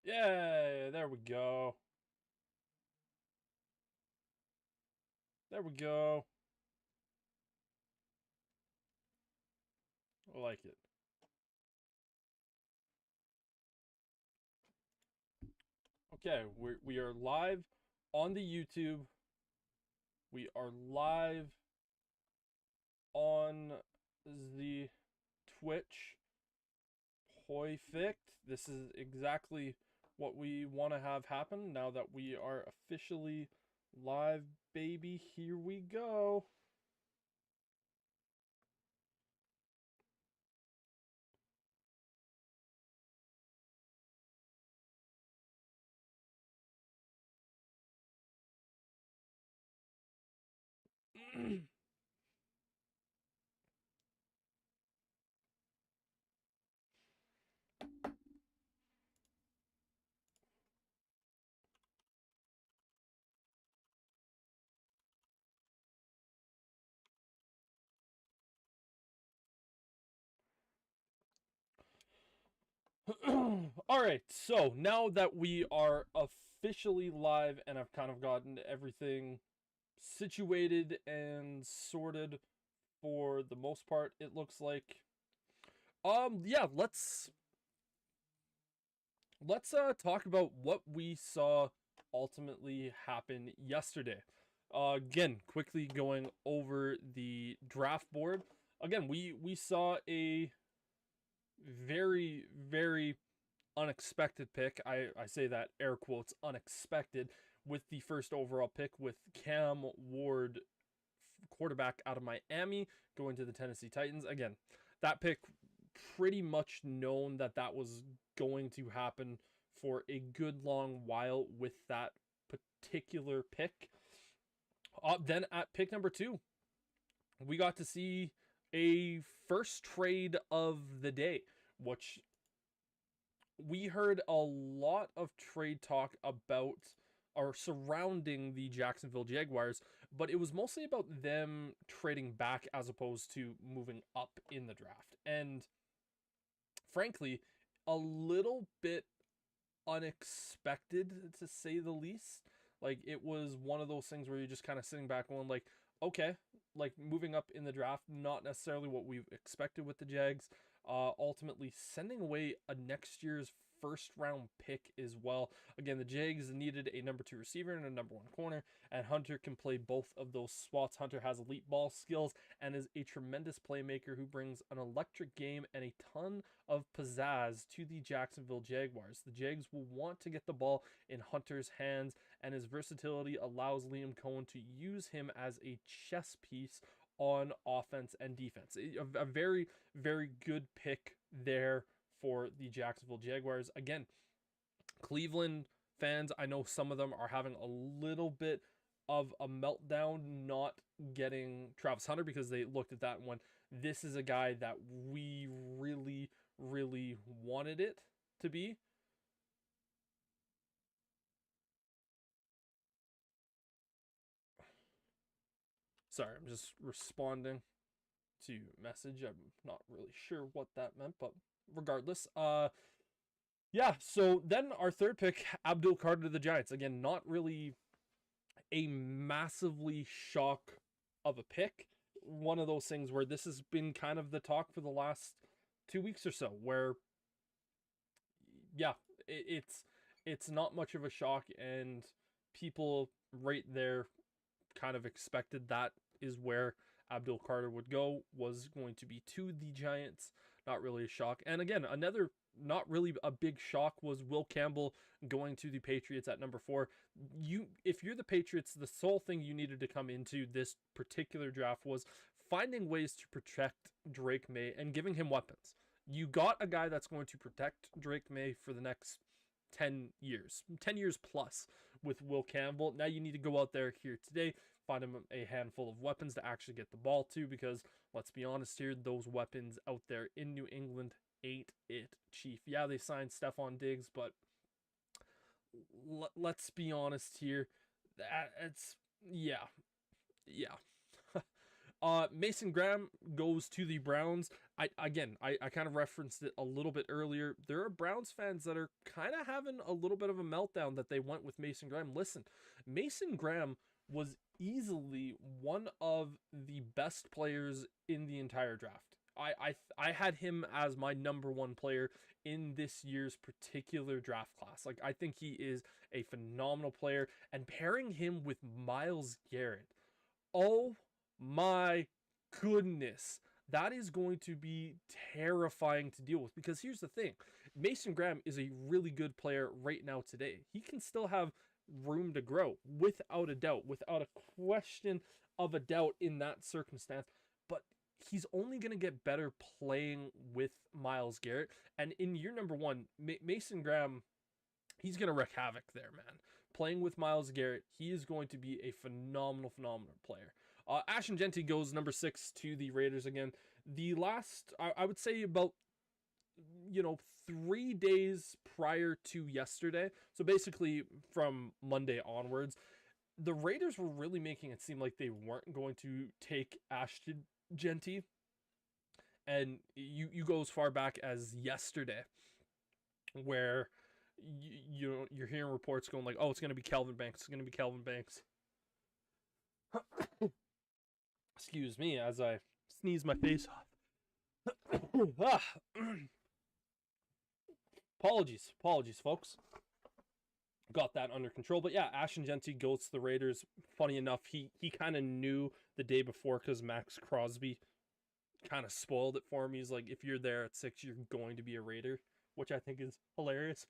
Yay! There we go. There we go. I like it. Okay, we are live on the YouTube. We are live on the Twitch. Perfect. This is exactly what we want to have happen now that we are officially live, baby. Here we go. All right, so now that we are officially live and I've kind of gotten everything situated and sorted for the most part, it looks like. Yeah, let's talk about what we saw ultimately happen yesterday. Again, quickly going over the draft board. Again, we saw a very unexpected pick. I say that air quotes unexpected with the first overall pick with Cam Ward, quarterback out of Miami, going to the Tennessee Titans. Again, that pick pretty much known that that was going to happen for a good long while with that particular pick. Then at pick number 2, we got to see a first trade of the day, which we heard a lot of trade talk about or surrounding the Jacksonville Jaguars, but it was mostly about them trading back as opposed to moving up in the draft. And frankly, a little bit unexpected to say the least. Like it was one of those things where you're just kind of sitting back going like, okay, like moving up in the draft, not necessarily what we've expected with the Jags. Ultimately sending away a next year's first round pick as well. Again, the Jags needed a number 2 receiver and a number 1 corner, and Hunter can play both of those spots. Hunter has elite ball skills and is a tremendous playmaker who brings an electric game and a ton of pizzazz to the Jacksonville Jaguars. The Jags will want to get the ball in Hunter's hands, and his versatility allows Liam Cohen to use him as a chess piece on offense and defense. A very good pick there for the Jacksonville Jaguars. Again, Cleveland fans, I know some of them are having a little bit of a meltdown not getting Travis Hunter because they looked at that and went, this is a guy that we really wanted it to be. Sorry, I'm just responding to message. I'm not really sure what that meant, but regardless, yeah, so then our third pick, Abdul Carter to the Giants. Again, not really a massively shock of a pick. One of those things where this has been kind of the talk for the last 2 weeks or so, where yeah, it's not much of a shock, and people right there kind of expected that is where Abdul Carter would go, was going to be to the Giants. Not really a shock. And again, another not really a big shock was Will Campbell going to the Patriots at number 4. If you're the Patriots, the sole thing you needed to come into this particular draft was finding ways to protect Drake May and giving him weapons. You got a guy that's going to protect Drake May for the next 10 years, 10 years plus with Will Campbell. Now you need to go out there here today, find him a handful of weapons to actually get the ball to, because let's be honest here, those weapons out there in New England ain't it, Chief. Yeah, they signed Stephon Diggs, but let's be honest here. It's, yeah, yeah. Mason Graham goes to the Browns. I kind of referenced it a little bit earlier. There are Browns fans that are kind of having a little bit of a meltdown that they went with Mason Graham. Listen, Mason Graham was easily one of the best players in the entire draft. I had him as my number one player in this year's particular draft class. Like, I think he is a phenomenal player, and pairing him with Myles Garrett, oh my goodness, that is going to be terrifying to deal with. Because here's the thing, Mason Graham is a really good player right now today. He can still have room to grow, without a doubt, without a question of a doubt in that circumstance. But he's only going to get better playing with Myles Garrett. And in year number one, Mason Graham, he's going to wreak havoc there, man. Playing with Myles Garrett, he is going to be a phenomenal player. Ashton Jeanty goes number 6 to the Raiders again. The last, I would say about, 3 days prior to yesterday, so basically from Monday onwards, the Raiders were really making it seem like they weren't going to take Ashton Jeanty. And you go as far back as yesterday, where you're hearing reports going like, oh, it's going to be Kelvin Banks. It's going to be Kelvin Banks. Excuse me as I sneeze my face off. Apologies, folks. Got that under control. But yeah, Ashton Jeanty goes to the Raiders. Funny enough, he kind of knew the day before because Max Crosby kind of spoiled it for him. He's like, if you're there at 6, you're going to be a Raider, which I think is hilarious.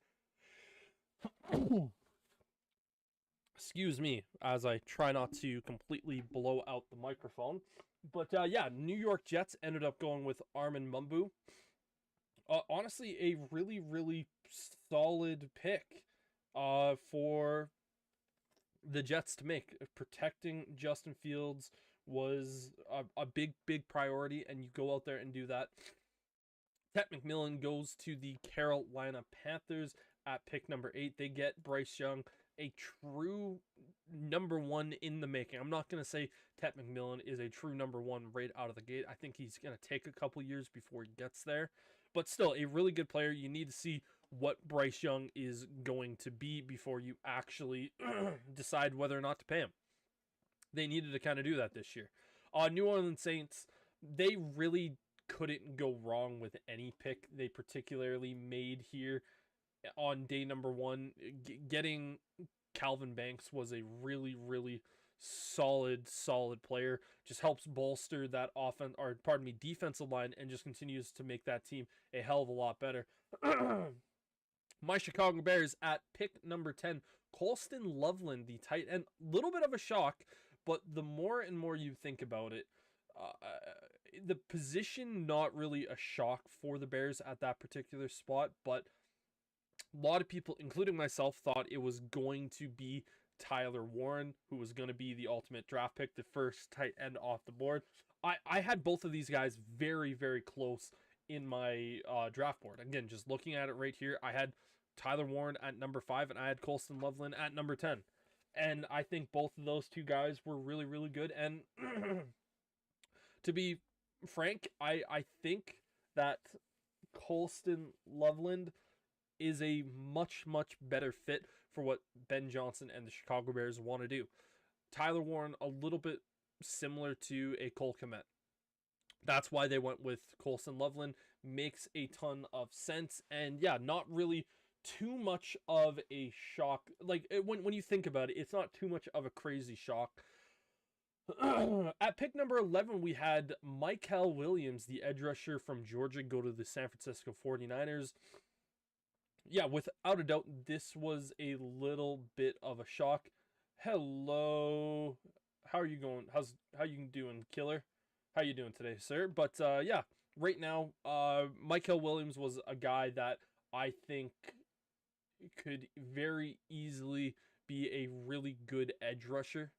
Excuse me as I try not to completely blow out the microphone. But yeah, New York Jets ended up going with Armin Mumbu. Honestly, a really, really solid pick for the Jets to make. Protecting Justin Fields was a big priority, and you go out there and do that. Ted McMillan goes to the Carolina Panthers at pick number 8. They get Bryce Young, a true number 1 in the making. I'm not going to say Ted McMillan is a true number 1 right out of the gate. I think he's going to take a couple years before he gets there. But still, a really good player. You need to see what Bryce Young is going to be before you actually decide whether or not to pay him. They needed to kind of do that this year. New Orleans Saints, they really couldn't go wrong with any pick they particularly made here on day number 1. Getting Calvin Banks was a really, really solid player. Just helps bolster that defensive line, and just continues to make that team a hell of a lot better. My Chicago Bears at pick number 10, Colston Loveland, the tight end. Little bit of a shock, but the more and more you think about it, the position not really a shock for the Bears at that particular spot, but a lot of people, including myself, thought it was going to be Tyler Warren, who was going to be the ultimate draft pick, the first tight end off the board. I had both of these guys very, very close in my draft board. Again, just looking at it right here, I had Tyler Warren at number 5, and I had Colston Loveland at number 10. And I think both of those two guys were really, really good. And to be frank, I think that Colston Loveland is a much better fit for what Ben Johnson and the Chicago Bears want to do. Tyler Warren, a little bit similar to a Cole Kmet. That's why they went with Colston Loveland. Makes a ton of sense. And yeah, not really too much of a shock. Like, when you think about it, it's not too much of a crazy shock. At pick number 11, we had Mykel Williams, the edge rusher from Georgia, go to the San Francisco 49ers. Yeah, without a doubt, this was a little bit of a shock. Hello. How are you going? How you doing, killer? How you doing today, sir? But yeah, right now, Mykel Williams was a guy that I think could very easily be a really good edge rusher.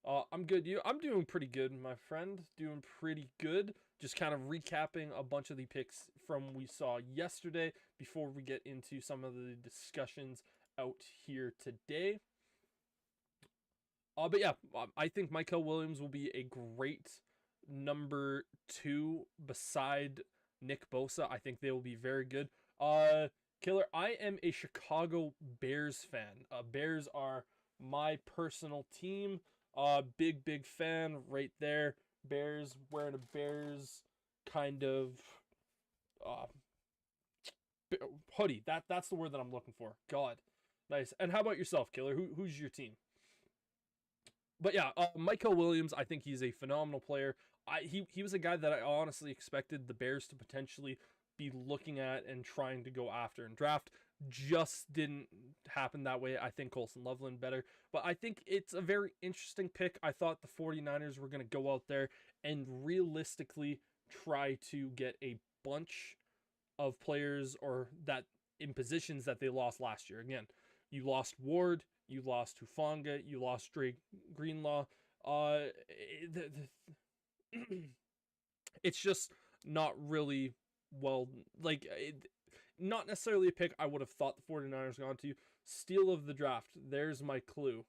I'm good. I'm doing pretty good, my friend. Doing pretty good. Just kind of recapping a bunch of the picks from we saw yesterday before we get into some of the discussions out here today. But yeah, I think Mykel Williams will be a great number 2 beside Nick Bosa. I think they will be very good. Killer, I am a Chicago Bears fan. Bears are my personal team. Big fan right there. Bears, wearing a Bears kind of uh hoodie. That's the word that I'm looking for. God, nice. And how about yourself, Killer? Who's your team? But yeah, Michael Williams, I think he's a phenomenal player. He was a guy that I honestly expected the Bears to potentially be looking at and trying to go after and draft. Just didn't happen that way. I think Colson Loveland better. But I think it's a very interesting pick. I thought the 49ers were going to go out there and realistically try to get a bunch of players or that in positions that they lost last year. Again, you lost Ward, you lost Hufanga, you lost Drake Greenlaw. Uh, it's just not really well, like, not necessarily a pick I would have thought the 49ers gone to. Steal of the draft. There's my clue.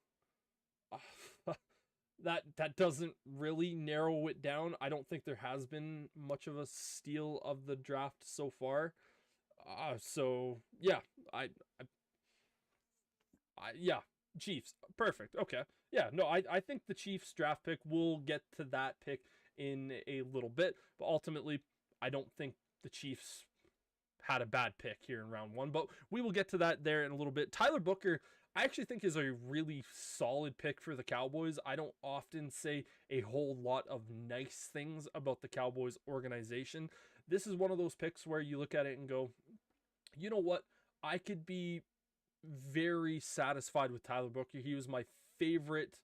That doesn't really narrow it down. I don't think there has been much of a steal of the draft so far. So yeah, I yeah, Chiefs. Perfect. Okay. Yeah, no, I think the Chiefs draft pick, will get to that pick in a little bit, but ultimately I don't think the Chiefs had a bad pick here in round 1, but we will get to that there in a little bit. Tyler Booker, I actually think is a really solid pick for the Cowboys. I don't often say a whole lot of nice things about the Cowboys organization. This is one of those picks where you look at it and go, you know what? I could be very satisfied with Tyler Booker. He was my favorite.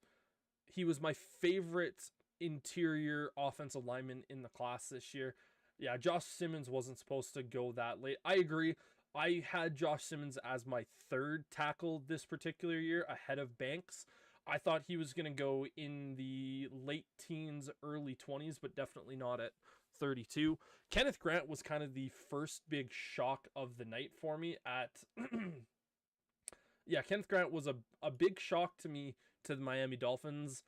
He was my favorite interior offensive lineman in the class this year. Yeah, Josh Simmons wasn't supposed to go that late. I agree. I had Josh Simmons as my 3rd tackle this particular year ahead of Banks. I thought he was going to go in the late teens, early 20s, but definitely not at 32. Kenneth Grant was kind of the first big shock of the night for me at yeah, Kenneth Grant was a big shock to me, to the Miami Dolphins.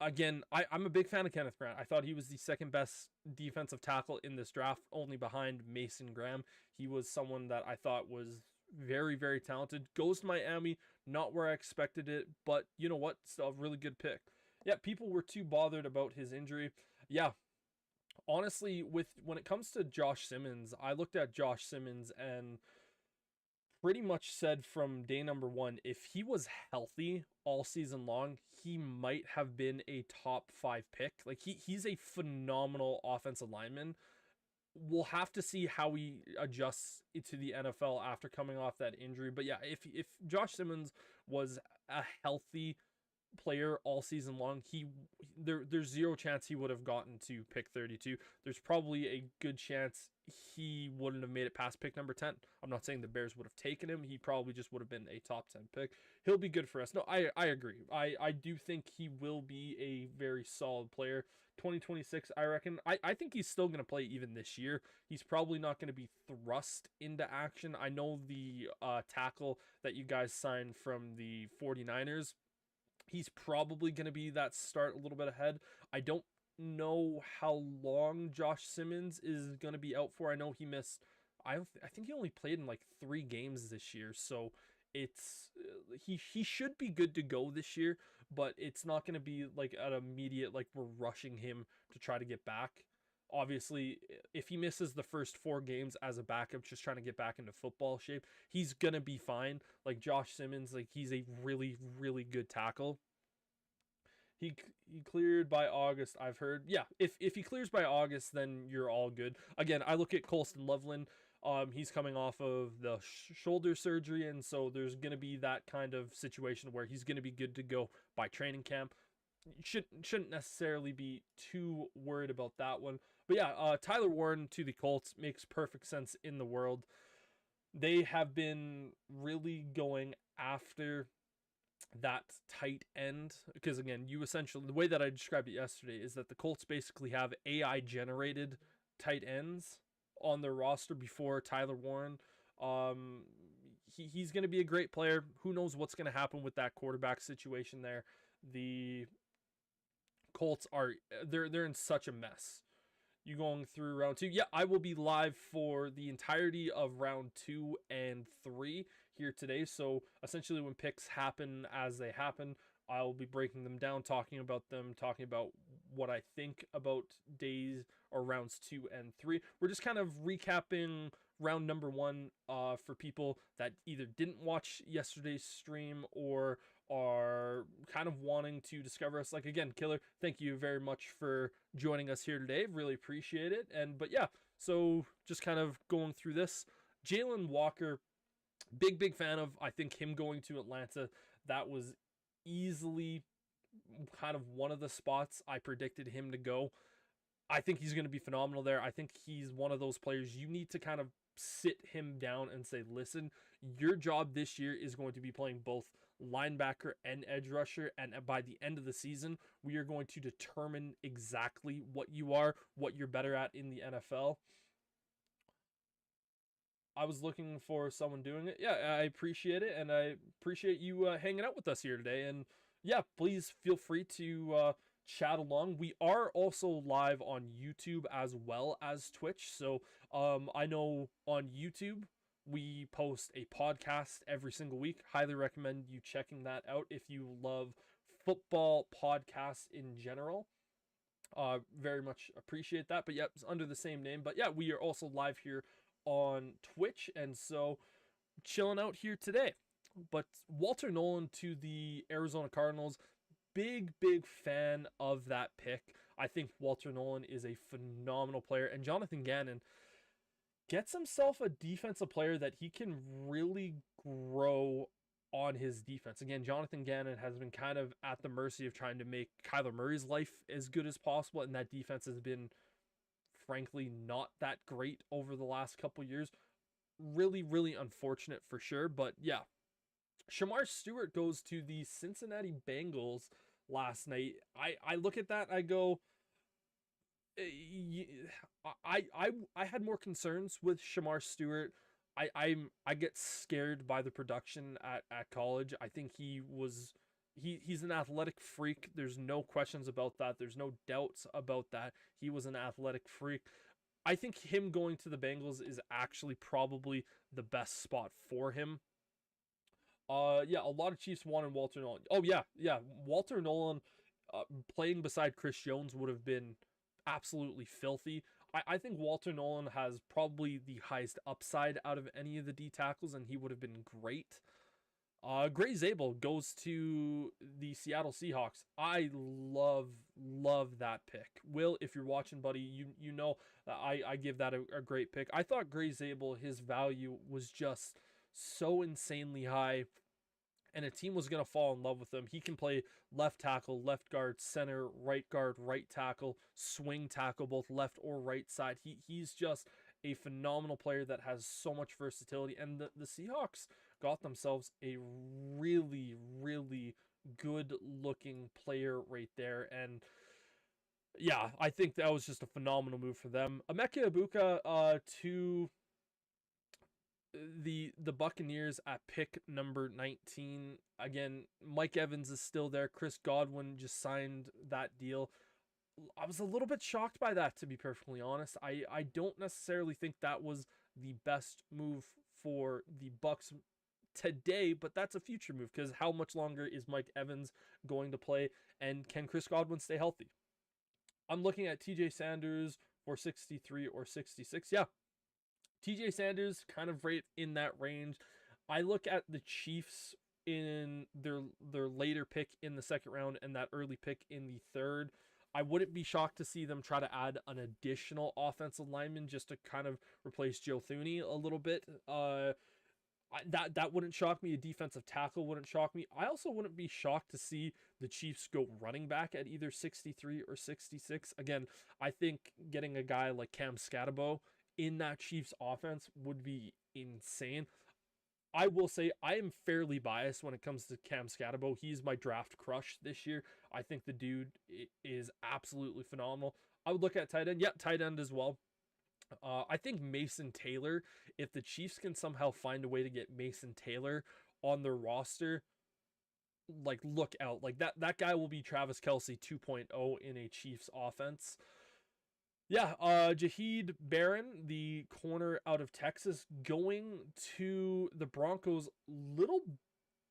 Again, I'm a big fan of Kenneth Grant. I thought he was the second best defensive tackle in this draft, only behind Mason Graham. He was someone that I thought was very talented. Goes to Miami, not where I expected it, but you know what? Still a really good pick. Yeah, people were too bothered about his injury. Yeah, honestly, when it comes to Josh Simmons, I looked at Josh Simmons and pretty much said from day number 1, if he was healthy all season long, he might have been a top 5 pick. Like, he's a phenomenal offensive lineman. We'll have to see how he adjusts to the NFL after coming off that injury. But yeah, if Josh Simmons was a healthy player all season long, there's zero chance he would have gotten to pick 32. There's probably a good chance he wouldn't have made it past pick number 10. I'm not saying the Bears would have taken him. He probably just would have been a top 10 pick. He'll be good for us. No, I agree. I do think he will be a very solid player. 2026, I reckon. I think he's still going to play even this year. He's probably not going to be thrust into action. I know the tackle that you guys signed from the 49ers, he's probably going to be that start a little bit ahead. I don't know how long Josh Simmons is going to be out for. I know he missed, I think he only played in like 3 games this year, so it's he should be good to go this year, but it's not going to be like an immediate, like, we're rushing him to try to get back. Obviously, if he misses the first 4 games as a backup, just trying to get back into football shape, he's gonna be fine. Like Josh Simmons, like, he's a really good tackle. He cleared by August, I've heard. Yeah, if he clears by August, then you're all good. Again, I look at Colston Loveland. He's coming off of the shoulder surgery, and so there's gonna be that kind of situation where he's gonna be good to go by training camp. Shouldn't necessarily be too worried about that one. But yeah, Tyler Warren to the Colts makes perfect sense in the world. They have been really going after that tight end, because again, you essentially, the way that I described it yesterday is that the Colts basically have AI generated tight ends on their roster before Tyler Warren. Um, he's going to be a great player. Who knows what's going to happen with that quarterback situation there? The Colts are they're in such a mess. You going through round 2? Yeah, I will be live for the entirety of round 2 and 3 here today. So essentially, when picks happen as they happen, I'll be breaking them down, talking about them, talking about what I think about days or rounds 2 and 3. We're just kind of recapping round number 1 for people that either didn't watch yesterday's stream or are kind of wanting to discover us. Like, again, Killer, thank you very much for joining us here today. Really appreciate it. But yeah, so just kind of going through this. Jalen Walker, big fan of, I think, him going to Atlanta. That was easily kind of one of the spots I predicted him to go. I think he's going to be phenomenal there. I think he's one of those players you need to kind of sit him down and say, listen, your job this year is going to be playing both linebacker and edge rusher. And by the end of the season, we are going to determine exactly what you are, what you're better at in the NFL. I was looking for someone doing it. Yeah, I appreciate it. And I appreciate you hanging out with us here today. And yeah, please feel free to chat along. We are also live on YouTube as well as Twitch. So I know on YouTube we post a podcast every single week. Highly recommend you checking that out if you love football podcasts in general. Very much appreciate that. But yeah, it's under the same name. But yeah, we are also live here on Twitch, and so chilling out here today. But Walter Nolan to the Arizona Cardinals, big fan of that pick. I think Walter Nolan is a phenomenal player, and Jonathan Gannon gets himself a defensive player that he can really grow on his defense. Again, Jonathan Gannon has been kind of at the mercy of trying to make Kyler Murray's life as good as possible, and that defense has been frankly not that great over the last couple years. Really unfortunate for sure. But yeah, Shamar Stewart goes to the Cincinnati Bengals last night. I look at that, I go, I had more concerns with Shamar Stewart. I get scared by the production at college. I think he's an athletic freak. There's no questions about that. There's no doubts about that. He was an athletic freak. I think him going to the Bengals is actually probably the best spot for him. Yeah, a lot of Chiefs wanted Walter Nolan. Oh yeah, Walter Nolan playing beside Chris Jones would have been absolutely filthy. I think Walter Nolan has probably the highest upside out of any of the D tackles, and he would have been great. Gray Zabel goes to the Seattle Seahawks. I love that pick. Will, if you're watching, buddy, you know I give that a great pick. I thought Gray Zabel, his value was just so insanely high, and a team was going to fall in love with him. He can play left tackle, left guard, center, right guard, right tackle, swing tackle, both left or right side. He's just a phenomenal player that has so much versatility, and the Seahawks got themselves a really good looking player right there. And yeah, I think that was just a phenomenal move for them. Emeka Egbuka to the Buccaneers at pick number 19. Again, Mike Evans is still there. Chris Godwin just signed that deal. I was a little bit shocked by that, to be perfectly honest. I don't necessarily think that was the best move for the Bucs today, but that's a future move, because how much longer is Mike Evans going to play, and can Chris Godwin stay healthy? I'm looking at TJ Sanders for 63 or 66. Yeah, TJ Sanders kind of right in that range. I look at the Chiefs in their later pick in the second round and that early pick in the third. I wouldn't be shocked to see them try to add an additional offensive lineman just to kind of replace Joe Thuney a little bit. That wouldn't shock me. A defensive tackle wouldn't shock me. I also wouldn't be shocked to see the Chiefs go running back at either 63 or 66. Again, I think getting a guy like Cam Skattebo in that Chiefs offense would be insane. I will say I am fairly biased when it comes to Cam Skattebo. He's my draft crush this year. I think the dude is absolutely phenomenal. I would look at tight end. Yeah, tight end as well. I think Mason Taylor, if the Chiefs can somehow find a way to get Mason Taylor on their roster, like look out. Like that guy will be Travis Kelce 2.0 in a Chiefs offense. Yeah, Jaheed Barron, the corner out of Texas, going to the Broncos. Little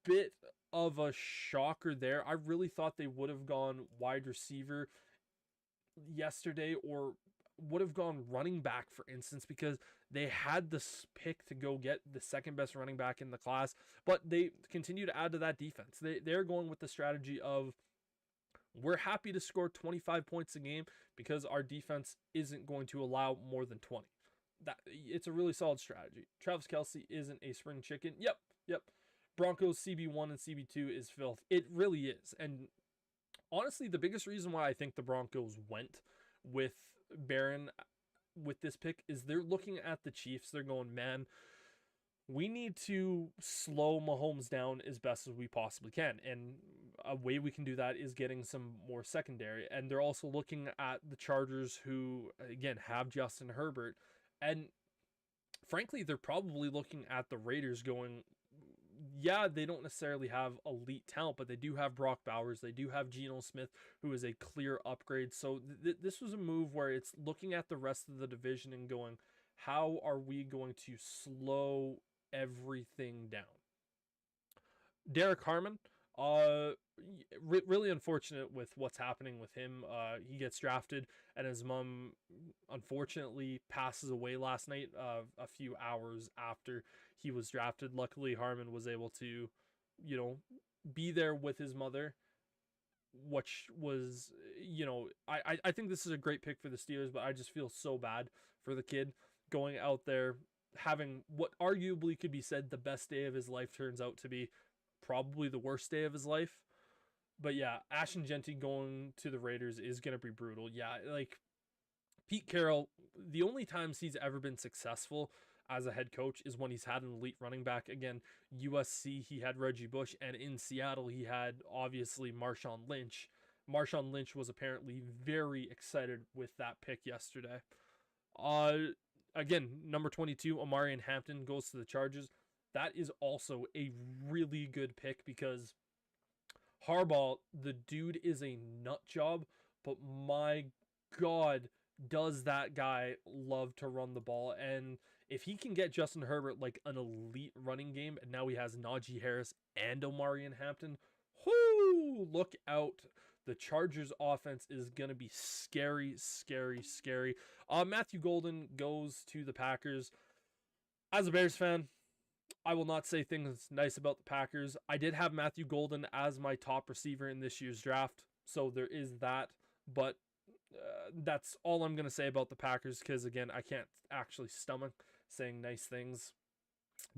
bit of a shocker there. I really thought they would have gone wide receiver yesterday, or would have gone running back, for instance, because they had this pick to go get the second best running back in the class, but they continue to add to that defense. They're going with the strategy of, we're happy to score 25 points a game because our defense isn't going to allow more than 20. It's a really solid strategy. Travis Kelce isn't a spring chicken. Yep. Broncos CB1 and CB2 is filth. It really is. And honestly, the biggest reason why I think the Broncos went with Barron with this pick is they're looking at the Chiefs. They're going, man, we need to slow Mahomes down as best as we possibly can. And a way we can do that is getting some more secondary. And they're also looking at the Chargers, who, again, have Justin Herbert. And frankly, they're probably looking at the Raiders going, yeah, they don't necessarily have elite talent, but they do have Brock Bowers. They do have Geno Smith, who is a clear upgrade. So this was a move where it's looking at the rest of the division and going, how are we going to slow everything down? Derek Harmon, really unfortunate with what's happening with him. He gets drafted, and his mom unfortunately passes away last night, a few hours after he was drafted. Luckily, Harmon was able to, be there with his mother, which was, I think this is a great pick for the Steelers, but I just feel so bad for the kid going out there, having what arguably could be said the best day of his life turns out to be probably the worst day of his life. But yeah, Ashton Jeanty going to the Raiders is going to be brutal. Yeah, like Pete Carroll, the only times he's ever been successful as a head coach is when he's had an elite running back. Again, USC, he had Reggie Bush, and in Seattle, he had obviously Marshawn Lynch. Marshawn Lynch was apparently very excited with that pick yesterday. Again, number 22, Omarion Hampton goes to the Chargers. That is also a really good pick because Harbaugh, the dude is a nut job, but my God, does that guy love to run the ball. And if he can get Justin Herbert like an elite running game, and now he has Najee Harris and Omarion Hampton, whoo, look out. The Chargers offense is going to be scary. Matthew Golden goes to the Packers. As a Bears fan, I will not say things nice about the Packers. I did have Matthew Golden as my top receiver in this year's draft, so there is that. But that's all I'm going to say about the Packers because, again, I can't actually stomach saying nice things.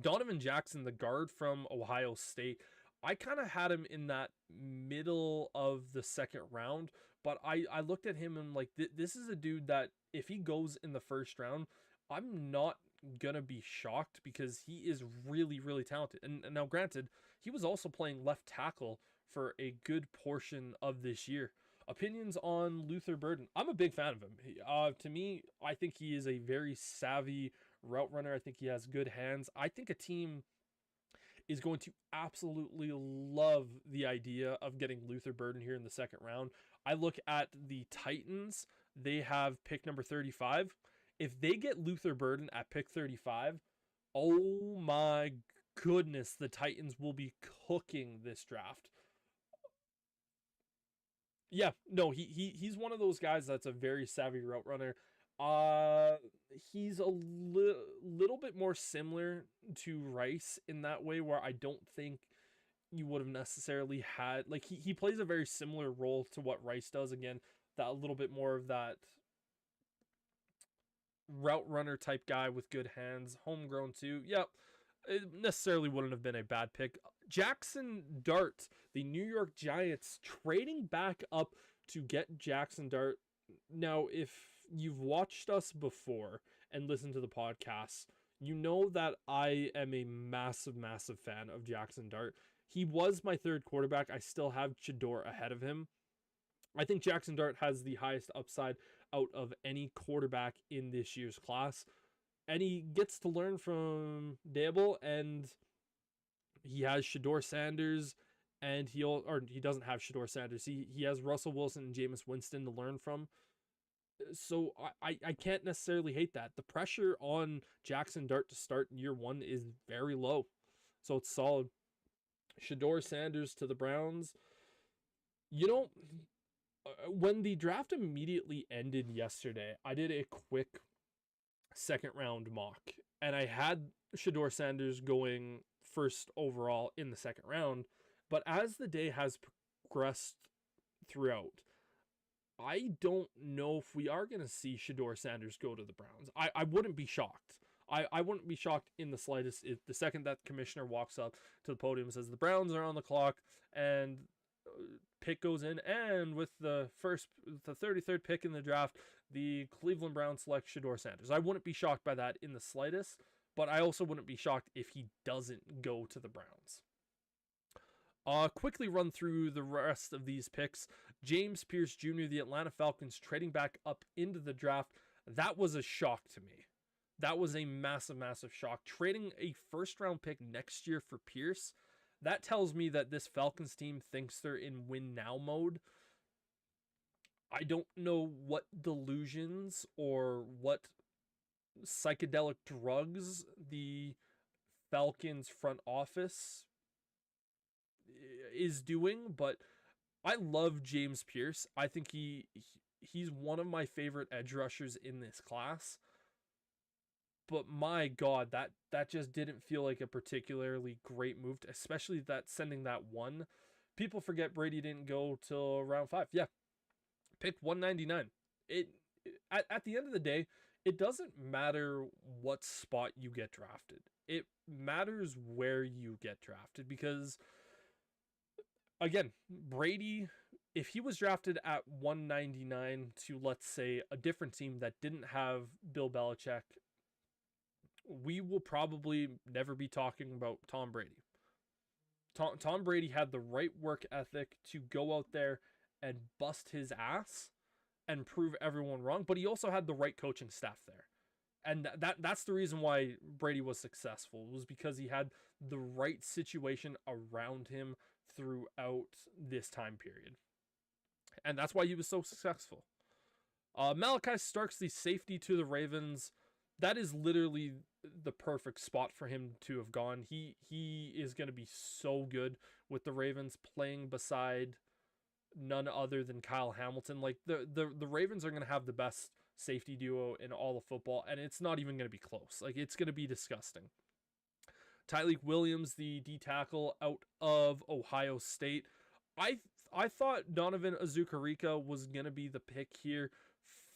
Donovan Jackson, the guard from Ohio State, I kind of had him in that middle of the second round, but I looked at him and like, this is a dude that if he goes in the first round, I'm not gonna be shocked because he is really talented. And now granted, he was also playing left tackle for a good portion of this year. Opinions on Luther Burden. I'm a big fan of him. To me, I think he is a very savvy route runner. I think he has good hands. I think a team is going to absolutely love the idea of getting Luther Burden here in the second round. I look at the Titans. They have pick number 35. If they get Luther Burden at pick 35, oh my goodness, the Titans will be cooking this draft. Yeah, no, he's one of those guys that's a very savvy route runner. He's a little bit more similar to Rice in that way, where I don't think you would have necessarily had, like, he plays a very similar role to what Rice does. Again, that a little bit more of that route runner type guy with good hands, homegrown too. Yep, it necessarily wouldn't have been a bad pick. Jackson Dart, the New York Giants trading back up to get Jackson Dart. Now, if you've watched us before and listened to the podcast, you know that I am a massive fan of Jackson Dart. He was my third quarterback. I still have Shedeur ahead of him. I think Jackson Dart has the highest upside out of any quarterback in this year's class. And he gets to learn from Dable, and he has Shedeur Sanders and he doesn't have Shedeur Sanders. He has Russell Wilson and Jameis Winston to learn from. So I can't necessarily hate that. The pressure on Jackson Dart to start in year one is very low. So it's solid. Shedeur Sanders to the Browns. You know, when the draft immediately ended yesterday, I did a quick second round mock, and I had Shedeur Sanders going first overall in the second round. But as the day has progressed throughout, I don't know if we are going to see Shedeur Sanders go to the Browns. I wouldn't be shocked. I wouldn't be shocked in the slightest if the second that commissioner walks up to the podium and says the Browns are on the clock and pick goes in, and with the 33rd pick in the draft, the Cleveland Browns select Shedeur Sanders. I wouldn't be shocked by that in the slightest, but I also wouldn't be shocked if he doesn't go to the Browns. Quickly run through the rest of these picks. James Pierce Jr., the Atlanta Falcons, trading back up into the draft. That was a shock to me. That was a massive, massive shock. Trading a first-round pick next year for Pierce, that tells me that this Falcons team thinks they're in win-now mode. I don't know what delusions or what psychedelic drugs the Falcons front office is doing, but I love James Pierce. I think he's one of my favorite edge rushers in this class. But my God, that just didn't feel like a particularly great move, especially that sending that one. People forget Brady didn't go till round 5. Yeah, picked 199. At the end of the day, it doesn't matter what spot you get drafted. It matters where you get drafted, because again, Brady, if he was drafted at 199 to, let's say, a different team that didn't have Bill Belichick, we will probably never be talking about Tom Brady. Tom Brady had the right work ethic to go out there and bust his ass and prove everyone wrong, but he also had the right coaching staff there. And that's the reason why Brady was successful, was because he had the right situation around him throughout this time period. And that's why he was so successful. Malachi Starks, the safety to the Ravens, that is literally the perfect spot for him to have gone. He is going to be so good with the Ravens, playing beside none other than Kyle Hamilton. Like the Ravens are going to have the best safety duo in all of football, and it's not even going to be close. Like, it's going to be disgusting. Tyleik Williams, the D tackle out of Ohio State. I thought Donovan Azucarika was going to be the pick here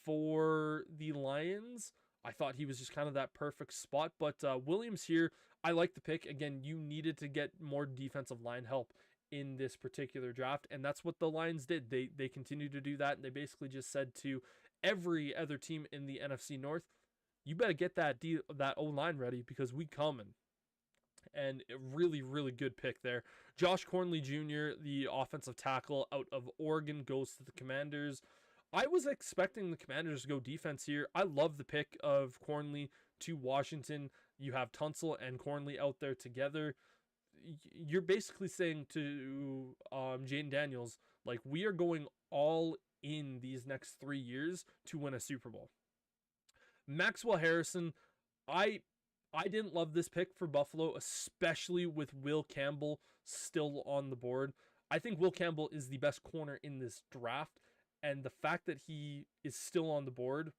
for the Lions. I thought he was just kind of that perfect spot, but Williams here, I like the pick. Again, you needed to get more defensive line help in this particular draft, and that's what the Lions did. They continued to do that, and they basically just said to every other team in the NFC North, you better get that O-line ready, because we coming. And a really, really good pick there. Josh Cornley Jr., the offensive tackle out of Oregon, goes to the Commanders. I was expecting the Commanders to go defense here. I love the pick of Cornley to Washington. You have Tunsil and Cornley out there together. You're basically saying to Jane Daniels, like, we are going all in these next 3 years to win a Super Bowl. Maxwell Harrison, I didn't love this pick for Buffalo, especially with Will Campbell still on the board. I think Will Campbell is the best corner in this draft, and the fact that he is still on the board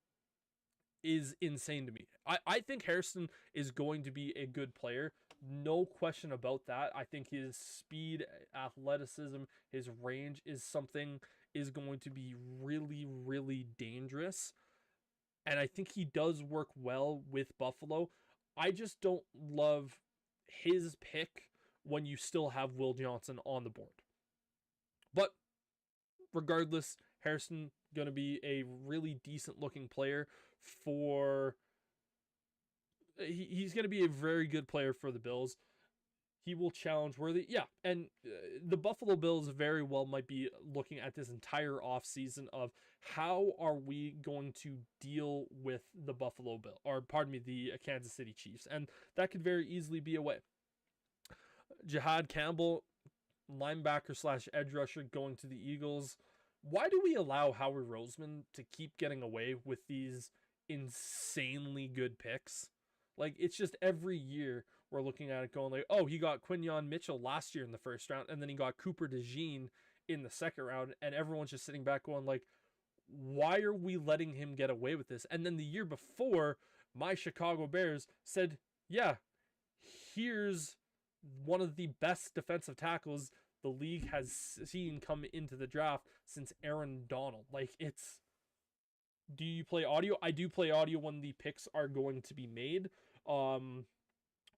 is insane to me. I think Harrison is going to be a good player. No question about that. I think his speed, athleticism, his range is going to be really, really dangerous. And I think he does work well with Buffalo. I just don't love his pick when you still have Will Johnson on the board. But regardless, Harrison going to be a really decent looking player for... He's going to be a very good player for the Bills. He will challenge Worthy. Yeah, and the Buffalo Bills very well might be looking at this entire offseason of how are we going to deal with the the Kansas City Chiefs. And that could very easily be a way. Jihad Campbell, linebacker slash edge rusher going to the Eagles. Why do we allow Howard Roseman to keep getting away with these insanely good picks? Like, it's just every year we're looking at it going like, oh, he got Quinyon Mitchell last year in the first round, and then he got Cooper DeJean in the second round, and everyone's just sitting back going like, why are we letting him get away with this? And then the year before, my Chicago Bears said, yeah, here's one of the best defensive tackles the league has seen come into the draft since Aaron Donald. Like, it's, do you play audio? I do play audio when the picks are going to be made.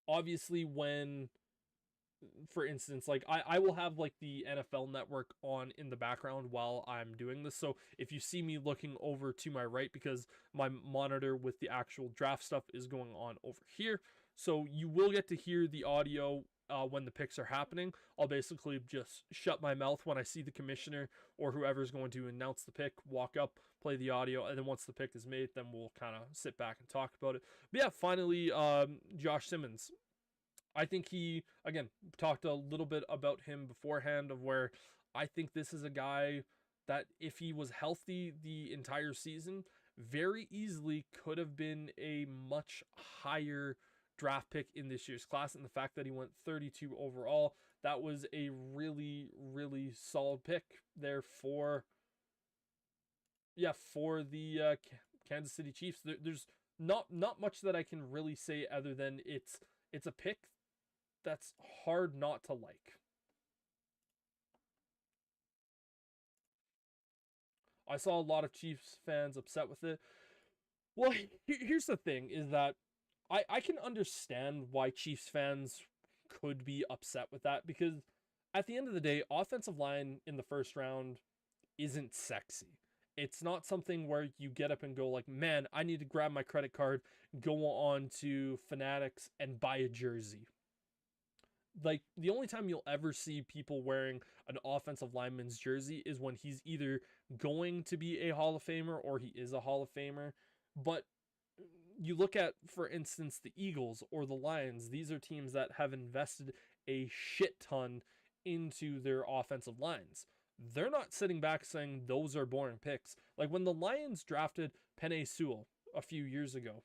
Obviously when, for instance, like I will have like the NFL Network on in the background while I'm doing this. So if you see me looking over to my right, because my monitor with the actual draft stuff is going on over here, so you will get to hear the audio when the picks are happening. I'll basically just shut my mouth when I see the commissioner or whoever's going to announce the pick, walk up, play the audio, and then once the pick is made, then we'll kind of sit back and talk about it. But yeah, finally, Josh Simmons. I think he, again, talked a little bit about him beforehand of where I think this is a guy that if he was healthy the entire season, very easily could have been a much higher draft pick in this year's class. And the fact that he went 32 overall, that was a really, really solid pick there for the Kansas City Chiefs. There's not much that I can really say other than it's a pick that's hard not to like. I saw a lot of Chiefs fans upset with it. Well, here's the thing, is that I can understand why Chiefs fans could be upset with that, because at the end of the day, offensive line in the first round isn't sexy. It's not something where you get up and go like, man, I need to grab my credit card, go on to Fanatics and buy a jersey. Like, the only time you'll ever see people wearing an offensive lineman's jersey is when he's either going to be a Hall of Famer or he is a Hall of Famer. But you look at, for instance, the Eagles or the Lions, these are teams that have invested a shit ton into their offensive lines. They're not sitting back saying those are boring picks. Like when the Lions drafted Penei Sewell a few years ago,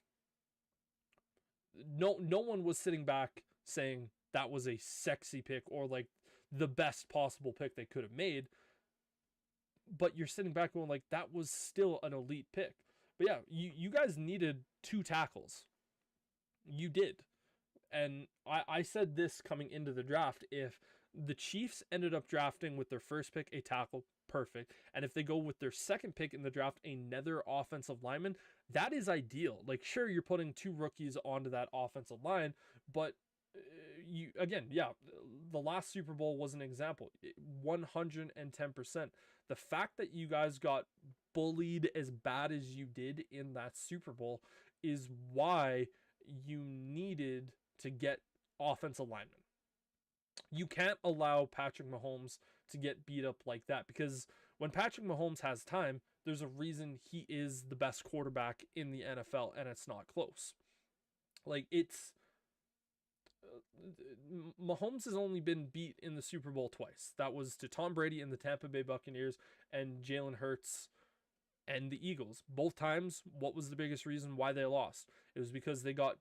no one was sitting back saying that was a sexy pick or like the best possible pick they could have made. But you're sitting back going like, that was still an elite pick. But yeah, you guys needed 2 tackles. You did. And I said this coming into the draft, if the Chiefs ended up drafting with their first pick a tackle, perfect. And if they go with their second pick in the draft another offensive lineman, that is ideal. Like, sure, you're putting 2 rookies onto that offensive line, but you, again, yeah, the last Super Bowl was an example. 110%. The fact that you guys got bullied as bad as you did in that Super Bowl is why you needed to get offensive linemen. You can't allow Patrick Mahomes to get beat up like that, because when Patrick Mahomes has time, there's a reason he is the best quarterback in the NFL, and it's not close. Like, it's Mahomes has only been beat in the Super Bowl twice. That was to Tom Brady and the Tampa Bay Buccaneers and Jalen Hurts and the Eagles. Both times, what was the biggest reason why they lost? It was because they got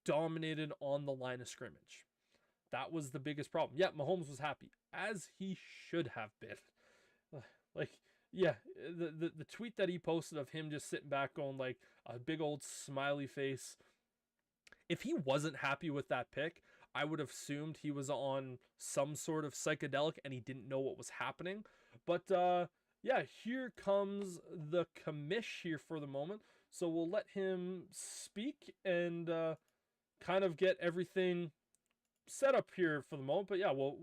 dominated on the line of scrimmage. That was the biggest problem. Yeah, Mahomes was happy, as he should have been. Like, yeah, the tweet that he posted of him just sitting back going like a big old smiley face. If he wasn't happy with that pick, I would have assumed he was on some sort of psychedelic and he didn't know what was happening. But yeah, here comes the commish here for the moment. So we'll let him speak and kind of get everything set up here for the moment. But yeah, we'll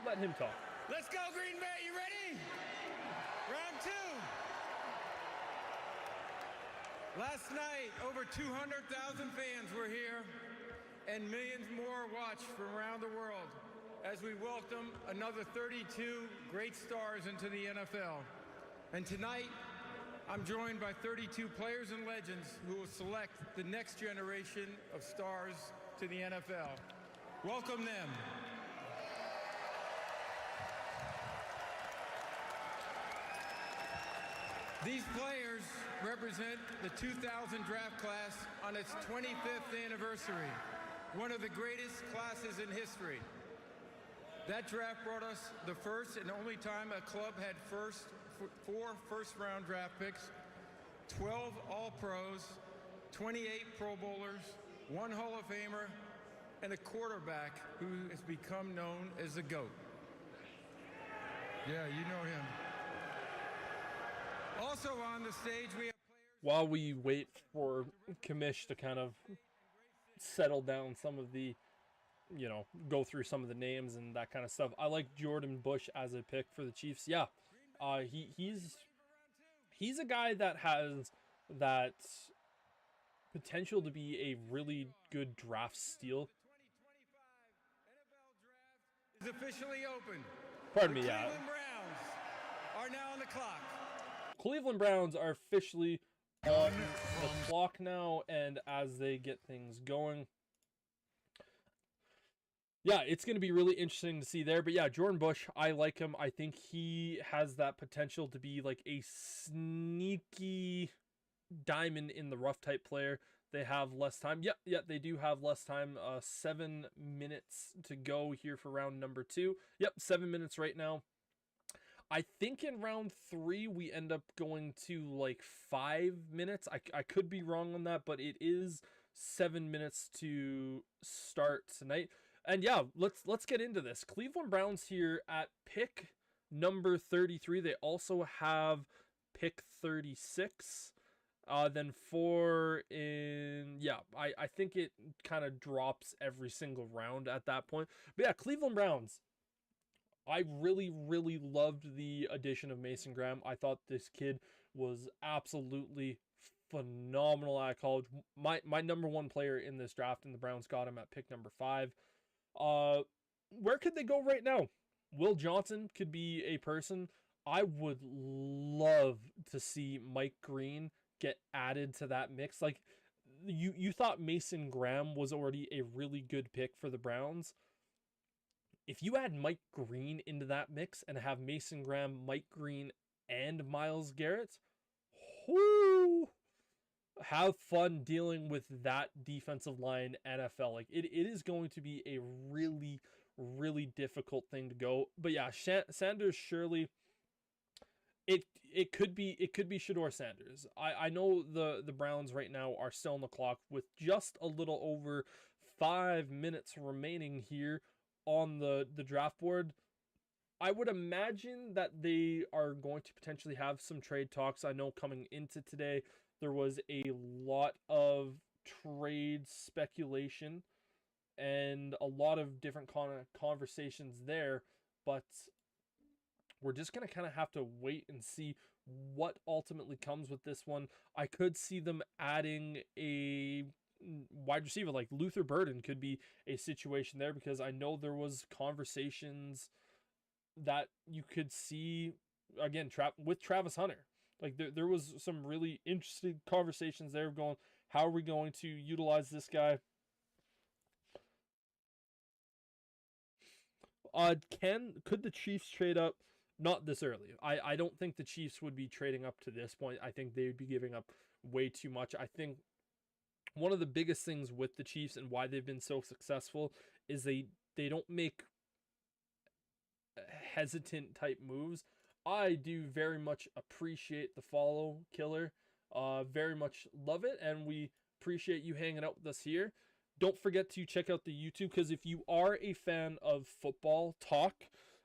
let him talk. Let's go, Green Bay. You ready? Round 2. Last night, over 200,000 fans were here, and millions more watched from around the world as we welcome another 32 great stars into the NFL. And tonight, I'm joined by 32 players and legends who will select the next generation of stars to the NFL. Welcome them. These players represent the 2000 draft class on its 25th anniversary, one of the greatest classes in history. That draft brought us the first and only time a club had four first-round draft picks, 12 All-Pros, 28 Pro Bowlers, 1 Hall of Famer, and a quarterback who has become known as the GOAT. Yeah, you know him. Also on the stage, we have players... While we wait for Kamish to kind of settle down some of the, you know, go through some of the names and that kind of stuff, I like Jordan Bush as a pick for the Chiefs. Yeah, he's a guy that has that potential to be a really good draft steal. The 2025 NFL Draft is officially open. Pardon me, The yeah. Cleveland Browns are now on the clock. Cleveland Browns are officially on the clock now, and as they get things going, yeah, it's going to be really interesting to see there. But yeah, Jordan Bush, I like him. I think he has that potential to be like a sneaky diamond in the rough type player. They have less time. Yeah, they do have less time. 7 minutes to go here for round number 2. Yep, 7 minutes right now. I think in round 3 we end up going to like 5 minutes. I could be wrong on that, but it is 7 minutes to start tonight. And yeah, let's get into this. Cleveland Browns here at pick number 33. They also have pick 36. Then 4 in... Yeah, I think it kind of drops every single round at that point. But yeah, Cleveland Browns. I really, really loved the addition of Mason Graham. I thought this kid was absolutely phenomenal at college. My number 1 player in this draft, and the Browns got him at pick number 5. Where could they go right now? Will Johnson could be a person. I would love to see Mike Green get added to that mix. Like, you thought Mason Graham was already a really good pick for the Browns. If you add Mike Green into that mix and have Mason Graham, Mike Green, and Myles Garrett, whoo, have fun dealing with that defensive line NFL. Like, it is going to be a really, really difficult thing to go. But yeah, Sanders Shirley, it could be Shedeur Sanders. I know the Browns right now are still on the clock with just a little over 5 minutes remaining here on the draft board. I would imagine that they are going to potentially have some trade talks. I know coming into today, there was a lot of trade speculation and a lot of different conversations there, but we're just going to kind of have to wait and see what ultimately comes with this one. I could see them adding a wide receiver, like Luther Burden could be a situation there, because I know there was conversations that you could see again with Travis Hunter. Like there was some really interesting conversations there going, how are we going to utilize this guy? Could the Chiefs trade up? Not this early. I don't think the Chiefs would be trading up to this point. I think they would be giving up way too much. I think one of the biggest things with the Chiefs and why they've been so successful is they don't make hesitant type moves. I do very much appreciate the follow, Killer. Very much love it, and we appreciate you hanging out with us here. Don't forget to check out the YouTube, because if you are a fan of football talk,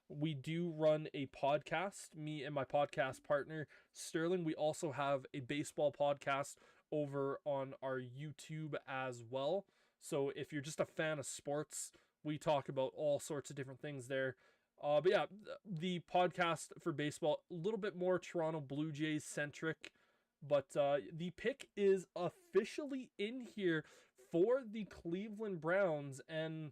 we do run a podcast, me and my podcast partner, Sterling. We also have a baseball podcast over on our YouTube as well. So if you're just a fan of sports, we talk about all sorts of different things there. But yeah, the podcast for baseball, a little bit more Toronto Blue Jays centric. But the pick is officially in here for the Cleveland Browns, and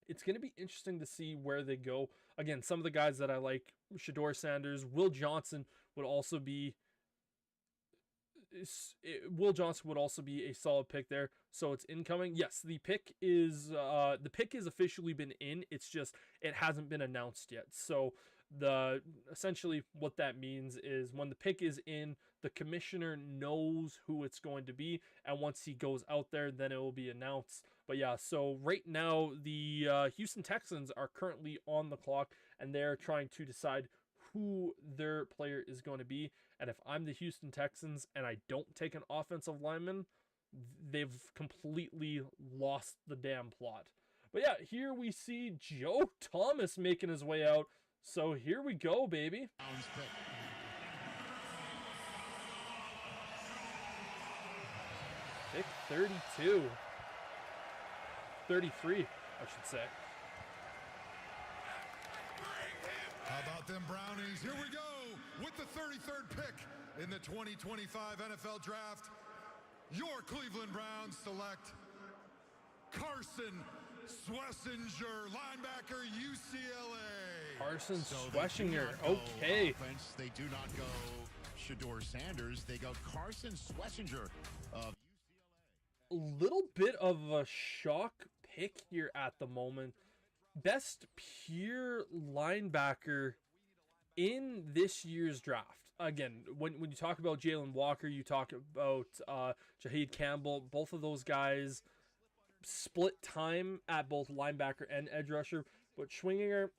it's going to be interesting to see where they go. Again, some of the guys that I like, Shedeur Sanders, Will Johnson would also be a solid pick there. So it's incoming. Yes, the pick is officially been in. It's just it hasn't been announced yet. So Essentially what that means is when the pick is in, the commissioner knows who it's going to be, and once he goes out there, then it will be announced. But yeah, so right now the Houston Texans are currently on the clock, and they're trying to decide who their player is going to be. And if I'm the Houston Texans and I don't take an offensive lineman, they've completely lost the damn plot. But yeah, here we see Joe Thomas making his way out. So here we go, baby. Pick 32. 33, I should say. How about them Brownies? Here we go with the 33rd pick in the 2025 NFL Draft. Your Cleveland Browns select Carson Schlesinger, linebacker, UCLA. Carson So Schlesinger, okay. Offense, they do not go Shedeur Sanders. They go Carson Schlesinger of UCLA. A little bit of a shock pick here at the moment. Best pure linebacker in this year's draft. Again, when you talk about Jalen Walker, you talk about Jaheed Campbell. Both of those guys split time at both linebacker and edge rusher. But Schwinginger,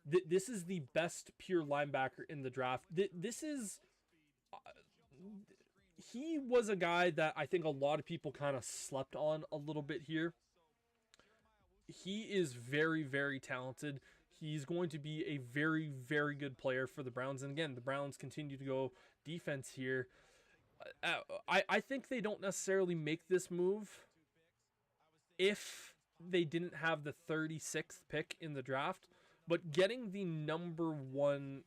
this is the best pure linebacker in the draft. This is... he was a guy that I think a lot of people kind of slept on a little bit here. He is very, very talented. He's going to be a very, very good player for the Browns. And again, the Browns continue to go defense here. I think they don't necessarily make this move if they didn't have the 36th pick in the draft. But getting the number one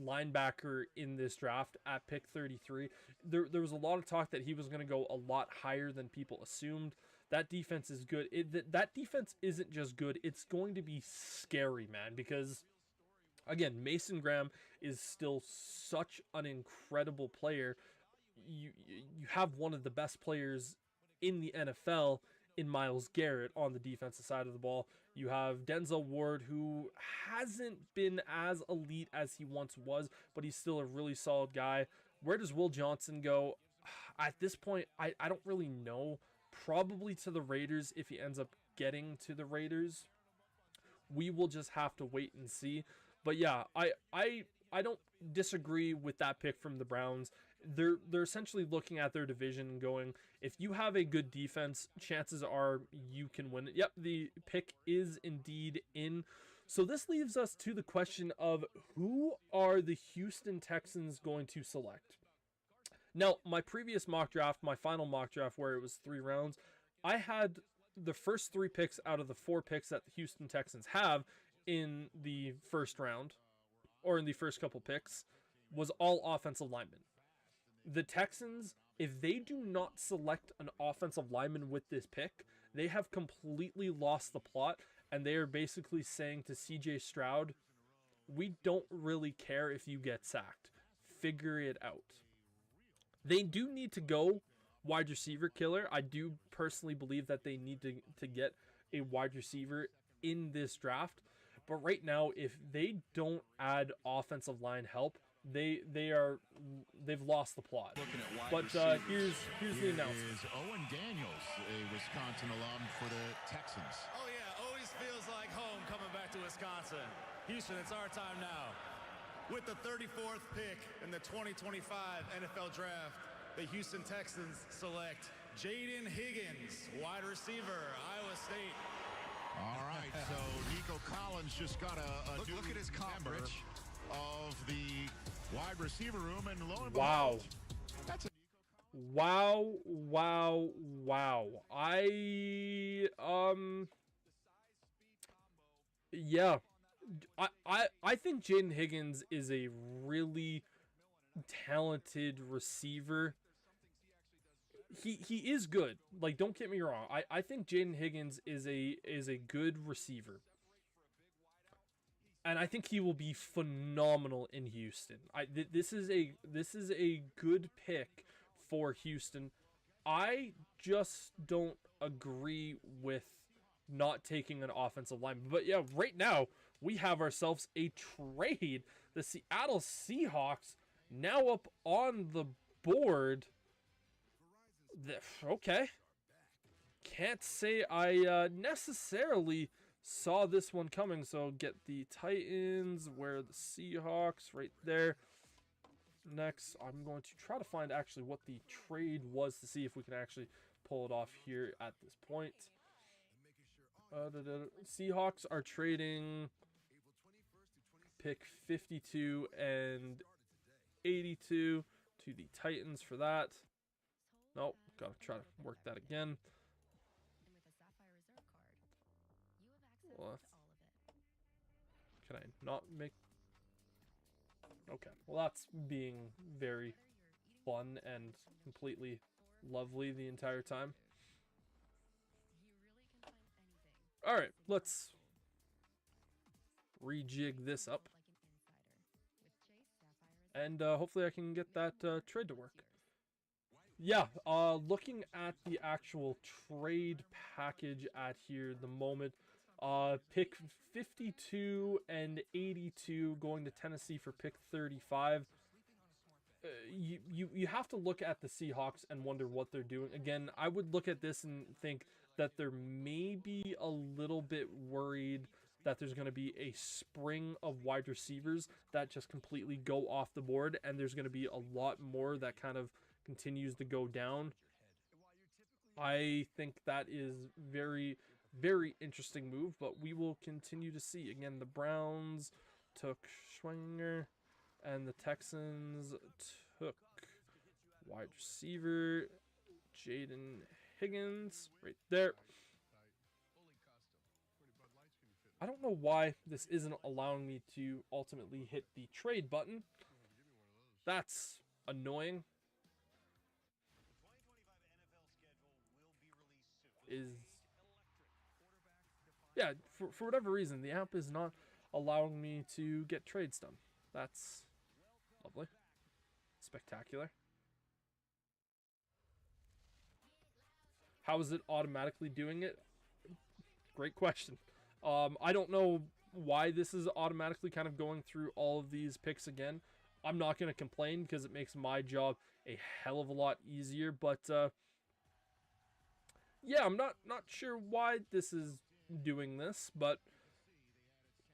linebacker in this draft at pick 33, there was a lot of talk that he was going to go a lot higher than people assumed. That defense is good. That defense isn't just good. It's going to be scary, man, because, again, Mason Graham is still such an incredible player. You have one of the best players in the NFL in Myles Garrett on the defensive side of the ball. You have Denzel Ward, who hasn't been as elite as he once was, but he's still a really solid guy. Where does Will Johnson go? At this point, I don't really know. Probably to the Raiders if he ends up getting to the Raiders. We will just have to wait and see. But yeah, I don't disagree with that pick from the Browns. They're essentially looking at their division and going, if you have a good defense, chances are you can win it. Yep, the pick is indeed in. So this leaves us to the question of who are the Houston Texans going to select? Now, my previous mock draft, my final mock draft where it was 3 rounds, I had the first 3 picks out of the 4 picks that the Houston Texans have in the first round, or in the first couple picks, was all offensive linemen. The Texans, if they do not select an offensive lineman with this pick, they have completely lost the plot, and they are basically saying to CJ Stroud, we don't really care if you get sacked. Figure it out. They do need to go wide receiver killer. I do personally believe that they need to get a wide receiver in this draft. But right now, if they don't add offensive line help, they've lost the plot. But here's the announcement. Is Owen Daniels, a Wisconsin alum for the Texans. Oh yeah, always feels like home coming back to Wisconsin. Houston, it's our time now. With the 34th pick in the 2025 NFL Draft, the Houston Texans select Jaden Higgins, wide receiver, Iowa State. All right, so Nico Collins just got a Look at his member coverage of the wide receiver room, and lo and Wow. behold, that's a Wow. Yeah. I think Jaden Higgins is a really talented receiver. He is good. Like, don't get me wrong. I think Jaden Higgins is a good receiver. And I think he will be phenomenal in Houston. This is a good pick for Houston. I just don't agree with not taking an offensive lineman. But yeah, right now we have ourselves a trade. The Seattle Seahawks now up on the board. Okay. Can't say I necessarily saw this one coming. So get the Titans, where the Seahawks right there. Next, I'm going to try to find actually what the trade was to see if we can actually pull it off here at this point. Seahawks are trading pick 52 and 82 to the Titans for that. Nope, gotta try to work that again. Well, can I not make... Okay, well that's being very fun and completely lovely the entire time. Alright, let's rejig this up. And hopefully I can get that trade to work. Yeah, looking at the actual trade package at here, the moment, pick 52 and 82 going to Tennessee for pick 35. You have to look at the Seahawks and wonder what they're doing. Again, I would look at this and think that they're maybe a little bit worried that there's going to be a spring of wide receivers that just completely go off the board, and there's going to be a lot more that kind of continues to go down. I think that is very, very interesting move, but we will continue to see. Again, the Browns took Schwenger, and the Texans took wide receiver Jaden Higgins right there. I don't know why this isn't allowing me to ultimately hit the trade button. That's annoying. Yeah, for whatever reason, the app is not allowing me to get trades done. That's lovely. Spectacular. How is it automatically doing it? Great question. I don't know why this is automatically kind of going through all of these picks again. I'm not going to complain because it makes my job a hell of a lot easier. But yeah, I'm not sure why this is doing this, but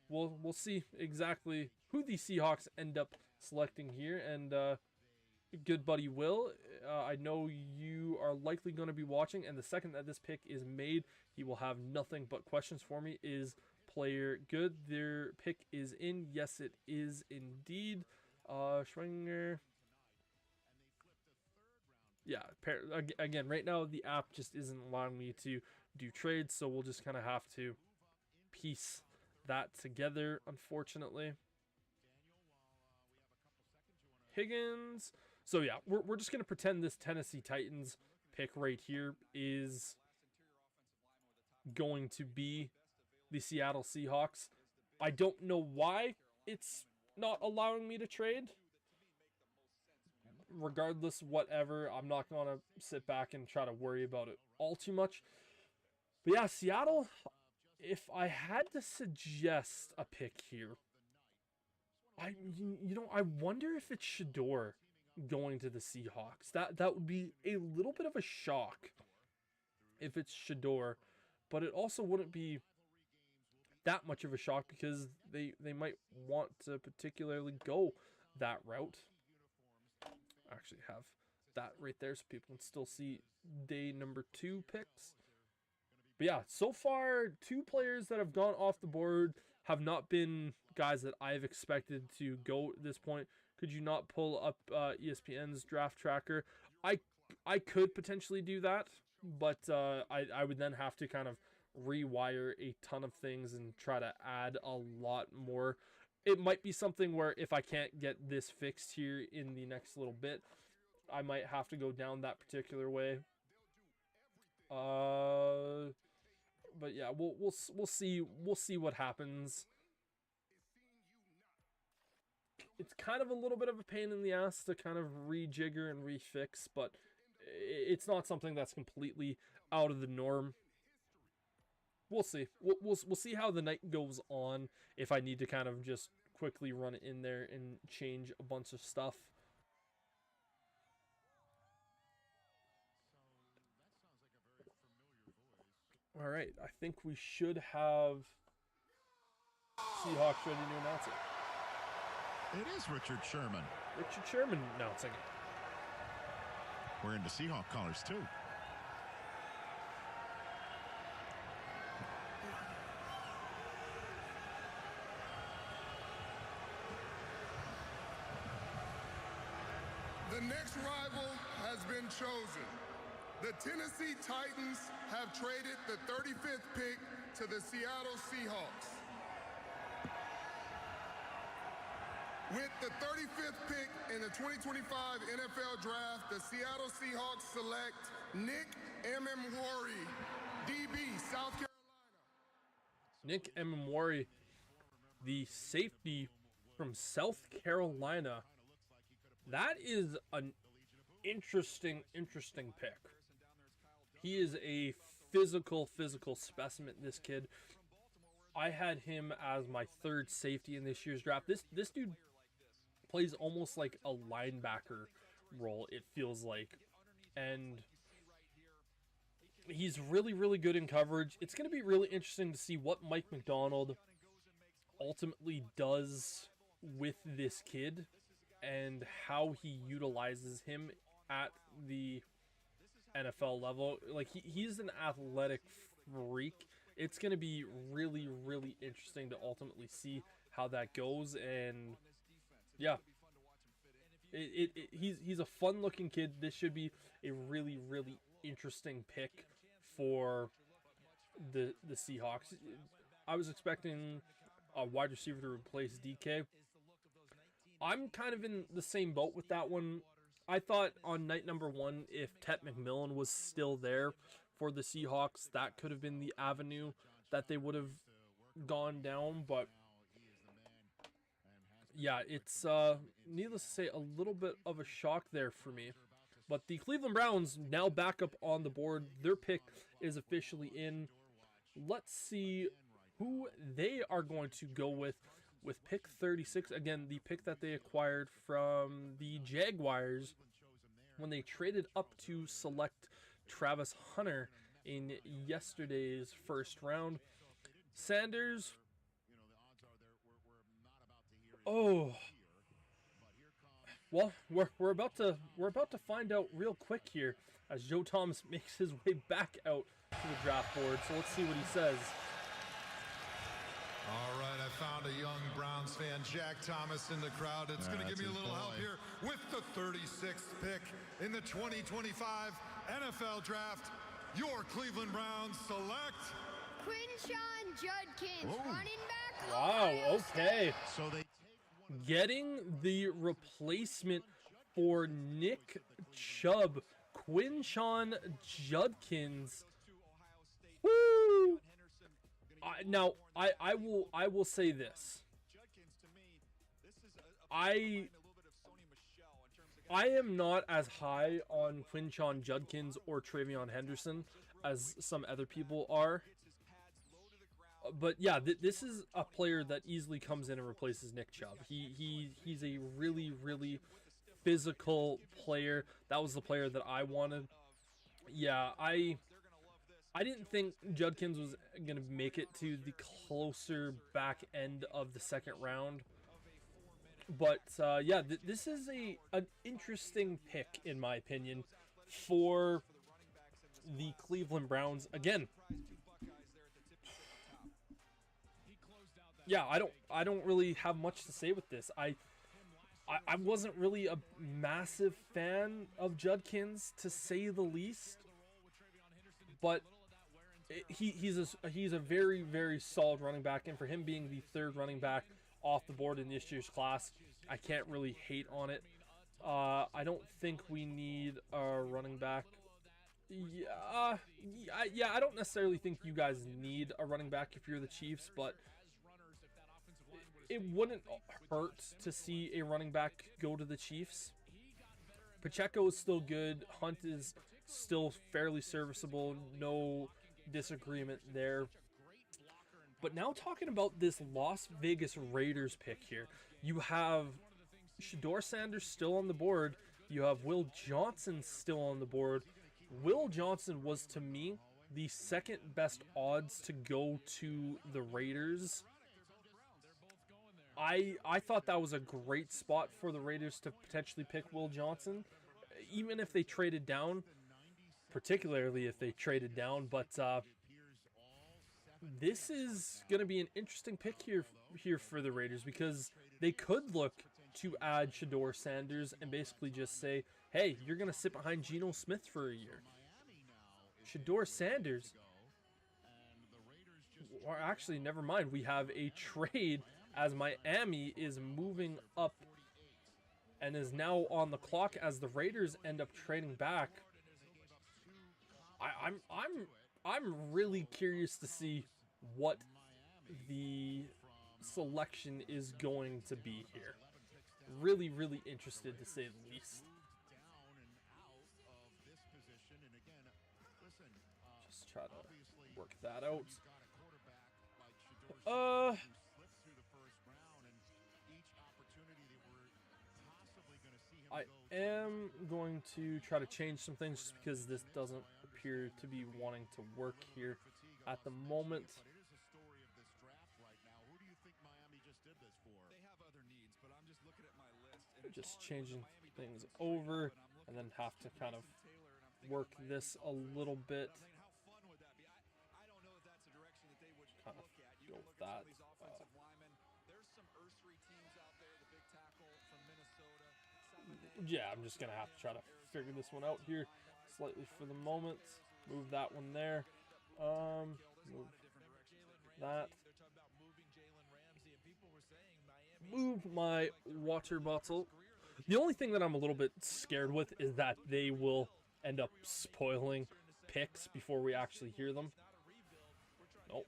we'll see exactly who the Seahawks end up selecting here. And good buddy Will, I know you are likely going to be watching, and the second that this pick is made, he will have nothing but questions for me. Is player good? Their pick is in. Yes, it is indeed. Schwenger. Yeah, again, right now the app just isn't allowing me to do trades, so we'll just kind of have to piece that together, unfortunately. Higgins. So yeah, we're just going to pretend this Tennessee Titans pick right here is going to be the Seattle Seahawks. I don't know why it's not allowing me to trade. Regardless, whatever, I'm not going to sit back and try to worry about it all too much. But yeah, Seattle, if I had to suggest a pick here, I wonder if it's Shedeur going to the Seahawks. That would be a little bit of a shock if it's Shedeur, but it also wouldn't be that much of a shock because they might want to particularly go that route. I actually have that right there so people can still see day number 2 picks. But yeah, so far 2 players that have gone off the board have not been guys that I've expected to go at this point. Could you not pull up ESPN's draft tracker? I could potentially do that, but I would then have to kind of rewire a ton of things and try to add a lot more. It might be something where if I can't get this fixed here in the next little bit, I might have to go down that particular way. But yeah, we'll see what happens. It's kind of a little bit of a pain in the ass to kind of rejigger and refix, but it's not something that's completely out of the norm. we'll see. We'll see how the night goes on. If I need to kind of just quickly run it in there and change a bunch of stuff. All right, I think we should have Seahawks ready to announce it. It is Richard Sherman. Richard Sherman announcing it. We're into Seahawk colors too. The next rival has been chosen. The Tennessee Titans have traded the 35th pick to the Seattle Seahawks. With the 35th pick in the 2025 NFL Draft, the Seattle Seahawks select Nick Emmanwori, DB, South Carolina. Nick Emmanwori, the safety from South Carolina. That is an interesting pick. He is a physical specimen, this kid. I had him as my third safety in this year's draft. This dude plays almost like a linebacker role, it feels like. And he's really good in coverage. It's going to be really interesting to see what Mike Macdonald ultimately does with this kid and how he utilizes him at the NFL level. Like, he's an athletic freak. It's going to be really interesting to ultimately see how that goes. And yeah, he's a fun looking kid. This should be a really interesting pick for the Seahawks. I was expecting a wide receiver to replace DK. I'm kind of in the same boat with that one. I thought on night number 1, if Tet McMillan was still there for the Seahawks, that could have been the avenue that they would have gone down. But yeah, it's needless to say, a little bit of a shock there for me. But the Cleveland Browns now back up on the board. Their pick is officially in. Let's see who they are going to go with pick 36. Again, the pick that they acquired from the Jaguars when they traded up to select Travis Hunter in yesterday's first round. Sanders. Oh. Well, we're about to find out real quick here as Joe Thomas makes his way back out to the draft board. So let's see what he says. All right, I found a young Browns fan, Jack Thomas, in the crowd. It's going to give me a little help here with the 36th pick in the 2025 NFL Draft. Your Cleveland Browns select Quinshon Judkins, running back. Wow, okay. So they Getting the replacement for Nick Chubb, Quinshon Judkins. Woo! Now, I will say this. I am not as high on Quinshon Judkins or Travion Henderson as some other people are. But yeah, this is a player that easily comes in and replaces Nick Chubb. He's a really physical player. That was the player that I wanted. Yeah, I didn't think Judkins was going to make it to the closer back end of the second round. But yeah, this is an interesting pick, in my opinion, for the Cleveland Browns. Again, yeah, I don't really have much to say with this. I wasn't really a massive fan of Judkins, to say the least. But he's a very solid running back, and for him being the third running back off the board in this year's class, I can't really hate on it. I don't think we need a running back. Yeah, I don't necessarily think you guys need a running back if you're the Chiefs, but it wouldn't hurt to see a running back go to the Chiefs. Pacheco is still good. Hunt is still fairly serviceable. No disagreement there. But now talking about this Las Vegas Raiders pick here, you have Shedeur Sanders still on the board. You have Will Johnson still on the board. Will Johnson was, to me, the second best odds to go to the Raiders. I thought that was a great spot for the Raiders to potentially pick Will Johnson, even if they traded down, particularly if they traded down. But this is going to be an interesting pick here for the Raiders, because they could look to add Shedeur Sanders and basically just say, hey, you're going to sit behind Geno Smith for a year. Shedeur Sanders, or actually, never mind. We have a trade as Miami is moving up and is now on the clock as the Raiders end up trading back. I'm really curious to see what the selection is going to be here. Really, really interested, to say the least. Just try to work that out. I am going to try to change some things just because this doesn't appear to be wanting to work here at the moment. Just changing things over, and then have to kind of work this a little bit. Kind of go with that. Yeah, I'm just gonna have to try to figure this one out here slightly for the moment. Move that one there. Move that. Move my water bottle. The only thing that I'm a little bit scared with is that they will end up spoiling picks before we actually hear them. Nope.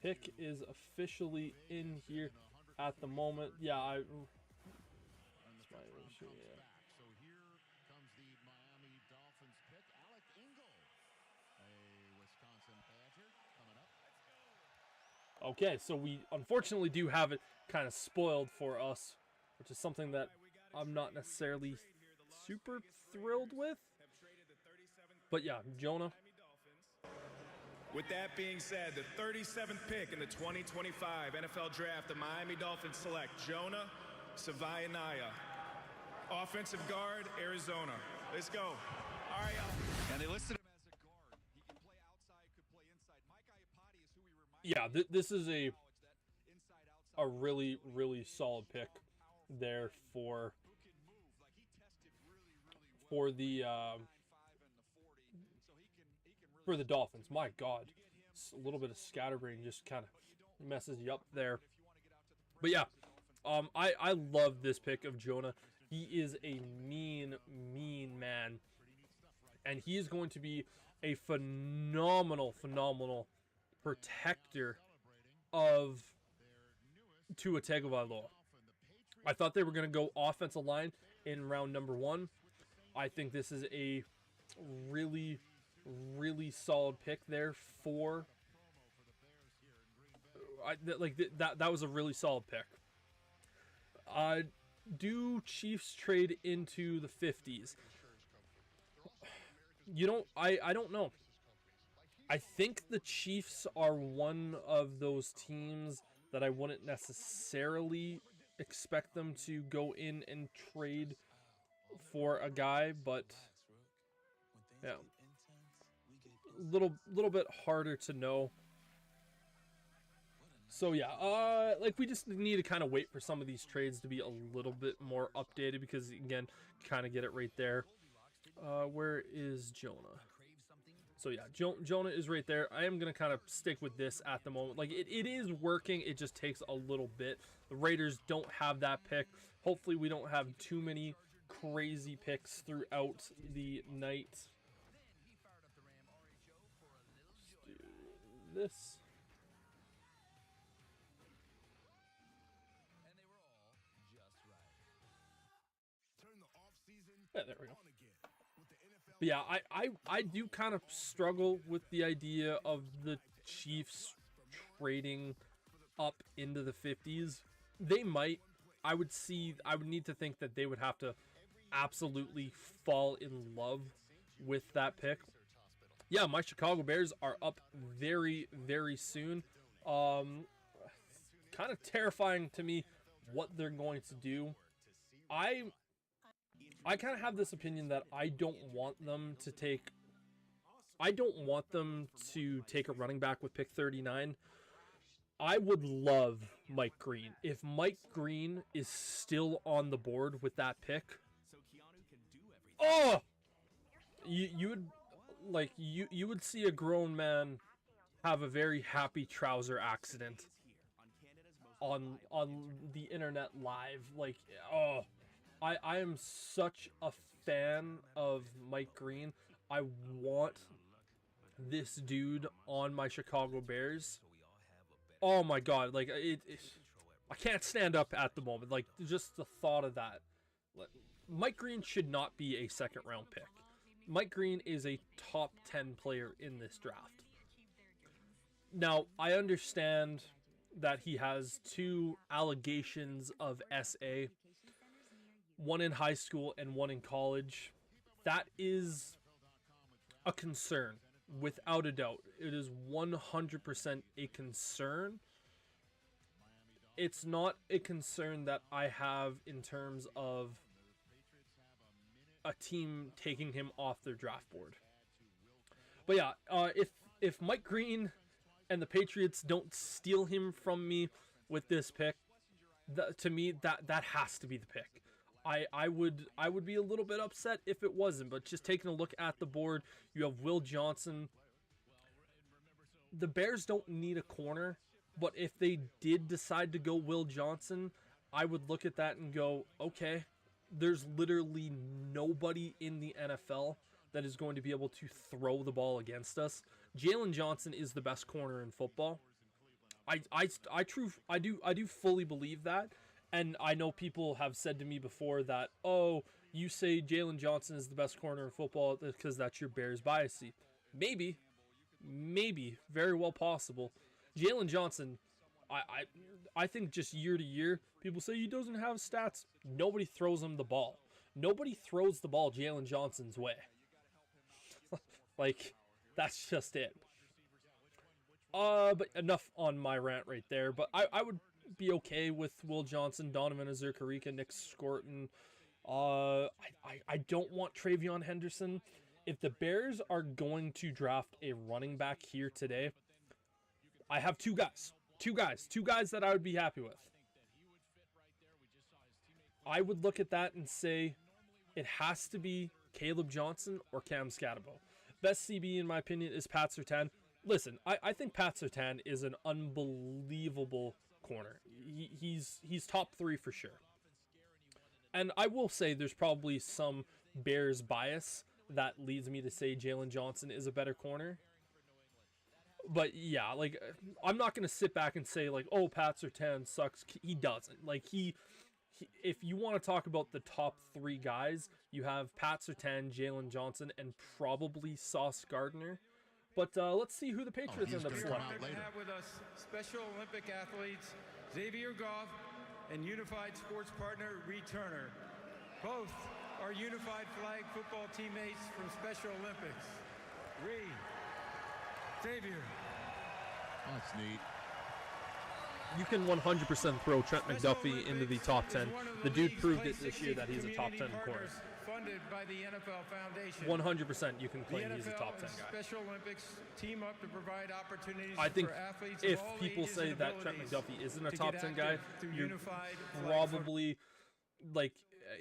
Pick is officially in here at the moment. Yeah, that's my issue, yeah. So here comes the Miami Dolphins pick. Alec Ingle, a Wisconsin Badger, coming up. Okay, so we unfortunately do have it kind of spoiled for us, which is something that I'm not necessarily super thrilled with. But yeah, Jonah. With that being said, the 37th pick in the 2025 NFL Draft, the Miami Dolphins select Jonah Savaiinaea, offensive guard, Arizona. Let's go. All right, and they listed him as a guard. He can play outside, could play inside. Mike Iupati is who he reminds Yeah, this is a really, really solid pick there for the Dolphins. My God, it's a little bit of scatterbrain just kind of messes you up there. But yeah, I love this pick of Jonah. He is a mean man, and he is going to be a phenomenal protector of Tua Tagovailoa. I thought they were going to go offensive line in round number 1. I think this is a really solid pick there for that was a really solid pick. Do Chiefs trade into the 50s? I don't know. I think the Chiefs are one of those teams that I wouldn't necessarily expect them to go in and trade for a guy, but yeah, little bit harder to know. So yeah, we just need to kind of wait for some of these trades to be a little bit more updated, because again, kind of get it right there. Where is Jonah? So yeah, Jonah is right there. I am going to kind of stick with this at the moment. It is working. It just takes a little bit. The Raiders don't have that pick. Hopefully we don't have too many crazy picks throughout the night. Let's do this. Yeah, there we go. But yeah, I do kind of struggle with the idea of the Chiefs trading up into the 50s. They might. I would need to think that they would have to absolutely fall in love with that pick. Yeah, my Chicago Bears are up very, very soon. Kind of terrifying to me what they're going to do. I kind of have this opinion that I don't want them to take a running back with pick 39. I would love Mike Green. If Mike Green is still on the board with that pick, oh, you would see a grown man have a very happy trouser accident on the internet live. Like, oh, I am such a fan of Mike Green. I want this dude on my Chicago Bears. Oh my god, like I can't stand up at the moment. Like, just the thought of that. Mike Green should not be a second round pick. Mike Green is a top 10 player in this draft. Now, I understand that he has 2 allegations of SA, one in high school and one in college. That is a concern, without a doubt. It is 100% a concern. It's not a concern that I have in terms of a team taking him off their draft board. But yeah, if Mike Green and the Patriots don't steal him from me with this pick, to me that has to be the pick. I would be a little bit upset if it wasn't, but just taking a look at the board, you have Will Johnson. The Bears don't need a corner, but if they did decide to go Will Johnson, I would look at that and go, okay, there's literally nobody in the NFL that is going to be able to throw the ball against us. Jalen Johnson is the best corner in football. I do fully believe that. And I know people have said to me before that, oh, you say Jalen Johnson is the best corner in football because that's your Bears biasy. Maybe, very well possible. Jalen Johnson, I think just year to year, people say he doesn't have stats. Nobody throws him the ball. Nobody throws the ball Jalen Johnson's way. Like, that's just it. But enough on my rant right there. But I would be okay with Will Johnson, Donovan Azurkarika, Nick Scorton. I don't want Travion Henderson. If the Bears are going to draft a running back here today, I have two guys that I would be happy with. I would look at that and say it has to be Caleb Johnson or Cam Scatterbo. Best CB, in my opinion, is Pat Surtain. Listen, I think Pat Surtain is an unbelievable corner. He's top 3 for sure. And I will say there's probably some Bears bias that leads me to say Jalen Johnson is a better corner. But yeah, like, I'm not going to sit back and say, like, oh, Pat Surtain sucks. He doesn't. Like, if you want to talk about the top 3 guys, you have Pat Surtain, Jalen Johnson, and probably Sauce Gardner. But let's see who the Patriots end up selecting. We have with us Special Olympic athletes Xavier Goff and Unified Sports partner Reed Turner. Both are Unified Flag football teammates from Special Olympics. Reed, Xavier. Oh, that's neat. You can 100% throw Trent McDuffie into the top 10. The dude proved it this year that he's a top 10 corner. Funded by the NFL Foundation. 100% you can claim he's a top 10 guy. Special Olympics team up to provide opportunities I think for athletes if of all people ages say and that Trent abilities McDuffie isn't a to top get 10 guy, active through you're unified flag probably, like,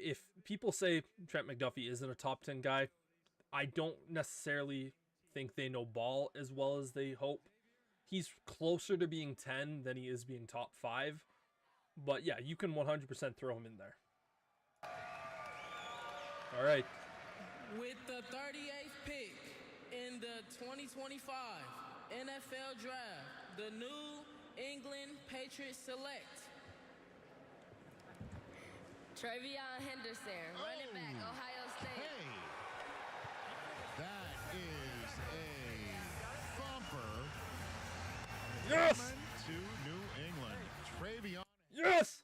if people say Trent McDuffie isn't a top 10 guy, I don't necessarily think they know ball as well as they hope. He's closer to being 10 than he is being top 5. But yeah, you can 100% throw him in there. All right. With the 38th pick in the 2025 NFL Draft, the New England Patriots select Travion Henderson, running back, Oh, Ohio State. Hey, that is a thumper. Yes! Coming to New England. Travion Yes!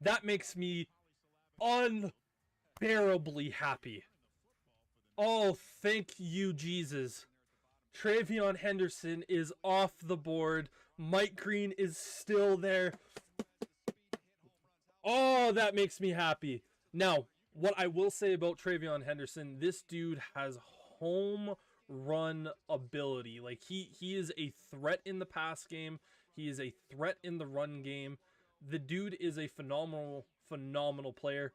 That makes me unbearably happy. Oh, thank you, Jesus. Travion Henderson is off the board. Mike Green is still there. Oh, that makes me happy. Now, what I will say about Travion Henderson, this dude has home run ability. Like, he is a threat in the pass game. He is a threat in the run game. The dude is a phenomenal player.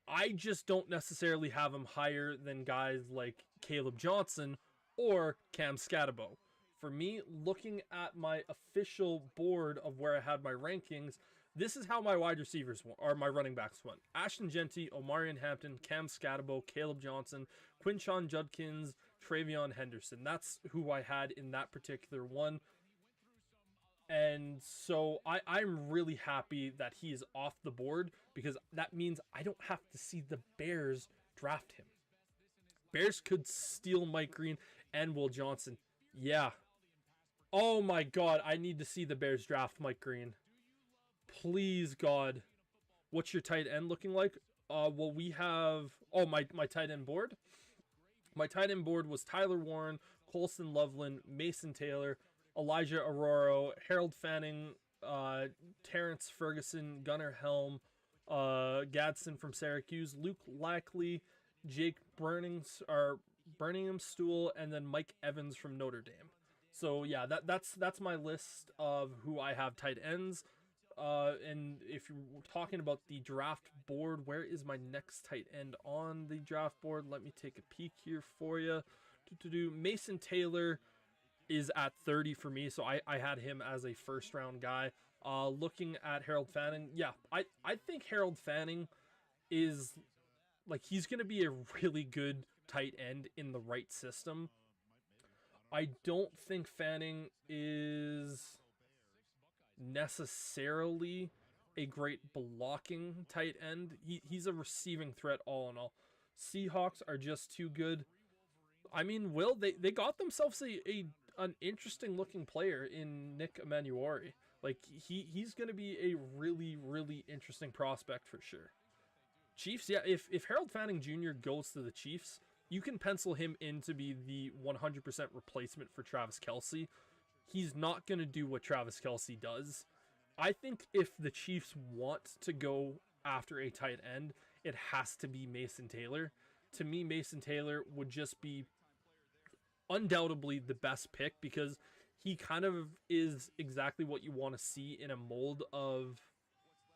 I just don't necessarily have him higher than guys like Caleb Johnson or Cam Scatabo. For me, looking at my official board of where I had my rankings, this is how my wide receivers or my running backs went. Ashton Genty, Omarion Hampton, Cam Scatabo, Caleb Johnson, Quinshon Judkins, Travion Henderson. That's who I had in that particular one. And so I'm really happy that he is off the board, because that means I don't have to see the Bears draft him. Bears could steal Mike Green and Will Johnson. Yeah. Oh my God, I need to see the Bears draft Mike Green. Please, God. What's your tight end looking like? Well, we have... Oh, my tight end board? My tight end board was Tyler Warren, Colson Loveland, Mason Taylor, Elijah Aurora, Harold Fanning, Terrence Ferguson, Gunnar Helm, Gadsden from Syracuse, Luke Lackley, Jake Birmingham Stool, and then Mike Evans from Notre Dame. So yeah, that's my list of who I have tight ends. And if you're talking about the draft board, where is my next tight end on the draft board? Let me take a peek here for you. Mason Taylor is at 30 for me, so I had him as a first round guy. Looking at Harold Fanning, yeah, I think Harold Fanning is, like, he's going to be a really good tight end in the right system. I don't think Fanning is necessarily a great blocking tight end. He's a receiving threat all in all. Seahawks are just too good. I mean, they got themselves an interesting looking player in Nick Emanuori. Like, he's going to be a really, really interesting prospect for sure. Chiefs, yeah, if Harold Fanning Jr. goes to the Chiefs, you can pencil him in to be the 100% replacement for Travis Kelce. He's not going to do what Travis Kelce does. I think if the Chiefs want to go after a tight end, it has to be Mason Taylor. To me, Mason Taylor would just be undoubtedly the best pick, because he kind of is exactly what you want to see in a mold of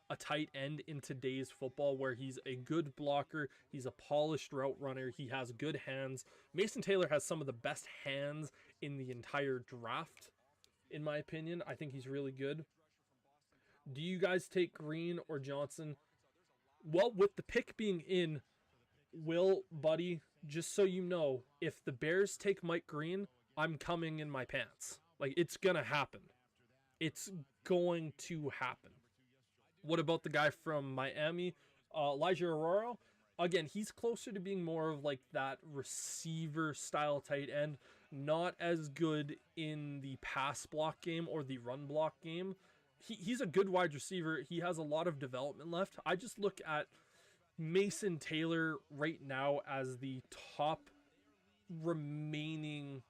a tight end in today's football, where he's a good blocker, he's a polished route runner, he has good hands. Mason Taylor has some of the best hands in the entire draft, in my opinion. I think he's really good. Do you guys take Green or Johnson? Well, with the pick being in, Will, buddy, just so you know, if the Bears take Mike Green, I'm coming in my pants. Like, it's gonna happen. It's going to happen. What about the guy from Miami, Elijah Aurora? Again, he's closer to being more of like that receiver style tight end, not as good in the pass block game or the run block game. He's a good wide receiver. He has a lot of development left. I just look at Mason Taylor right now as the top remaining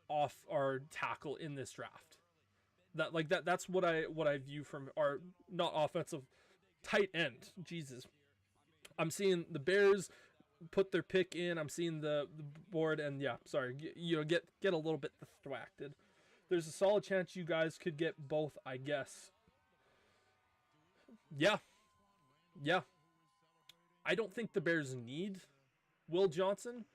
off our tackle in this draft. That's what I view from our not offensive tight end. Jesus. I'm seeing the Bears put their pick in. I'm seeing the board, and yeah, sorry, get a little bit distracted. There's a solid chance you guys could get both, I guess. Yeah. I don't think the Bears need Will Johnson,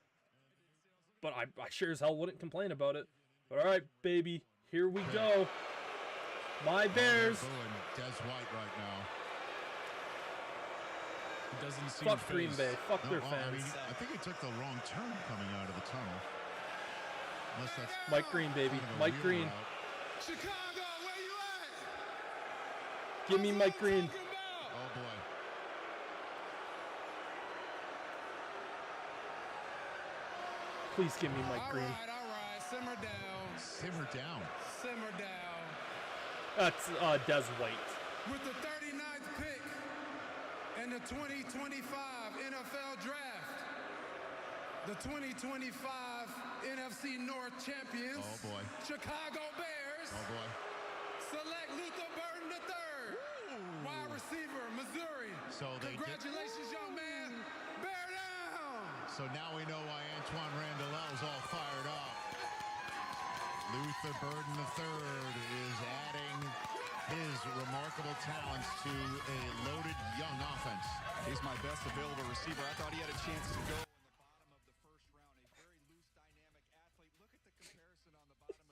but I sure as hell wouldn't complain about it. But all right, baby, here we go. My Bears. Des White right now. It doesn't seem Fuck Green Bay. Fuck their I fans. mean, I think he took the wrong turn coming out of the tunnel. Unless that's Mike Green, baby. kind of a Mike wheel Green. route. Chicago, where you at? Give me Mike Green. Motherfucking Oh, boy. Please give me Mike Green. All right, simmer down. Simmer down. Simmer down. That's Des White. With the 39th pick in the 2025 NFL Draft, the 2025 NFC North champions, Oh, boy. Chicago Bears, Oh, boy. select Luther Burden III, wide receiver, Missouri. So they did. Congratulations, young man. Bear down. So now we know why Antoine Randall is all fired up. Luther Burden III is adding his remarkable talents to a loaded young offense. He's my best available receiver. I thought he had a chance to go in the bottom of the first round. A very loose, dynamic athlete. Look at the comparison on the bottom of the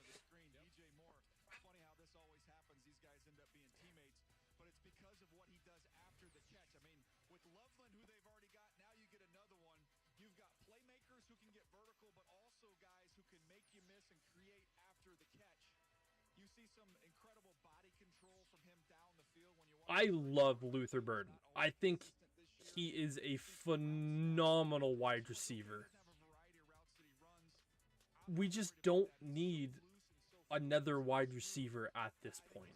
screen. DJ Moore. Funny how this always happens. These guys end up being teammates. But it's because of what he does after the catch. I mean, with Loveland, who they've already got, now you get another one. You've got playmakers who can get vertical, but also guys who can make you miss and create after the catch. You see some incredible body control from him down the field when you watch. I love Luther Burden. I think he is a phenomenal wide receiver. We just don't need another wide receiver at this point.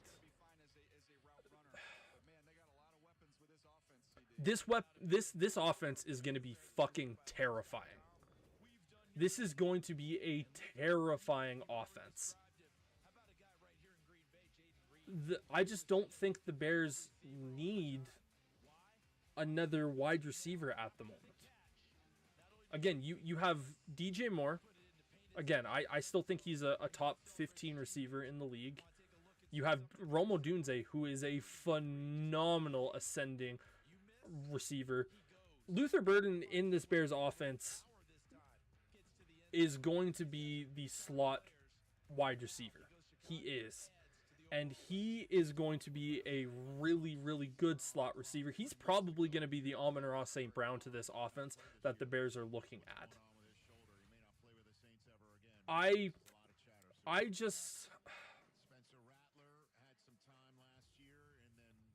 This offense is going to be fucking terrifying. This is going to be a terrifying offense. I just don't think the Bears need another wide receiver at the moment. Again, you have DJ Moore. Again, I still think he's a top 15 receiver in the league. You have Rome Odunze, who is a phenomenal ascending receiver. Luther Burden in this Bears offense is going to be the slot wide receiver. He is. And he is going to be a really, really good slot receiver. He's probably going to be the Amon-Ra St. Brown to this offense that the Bears are looking at. I just...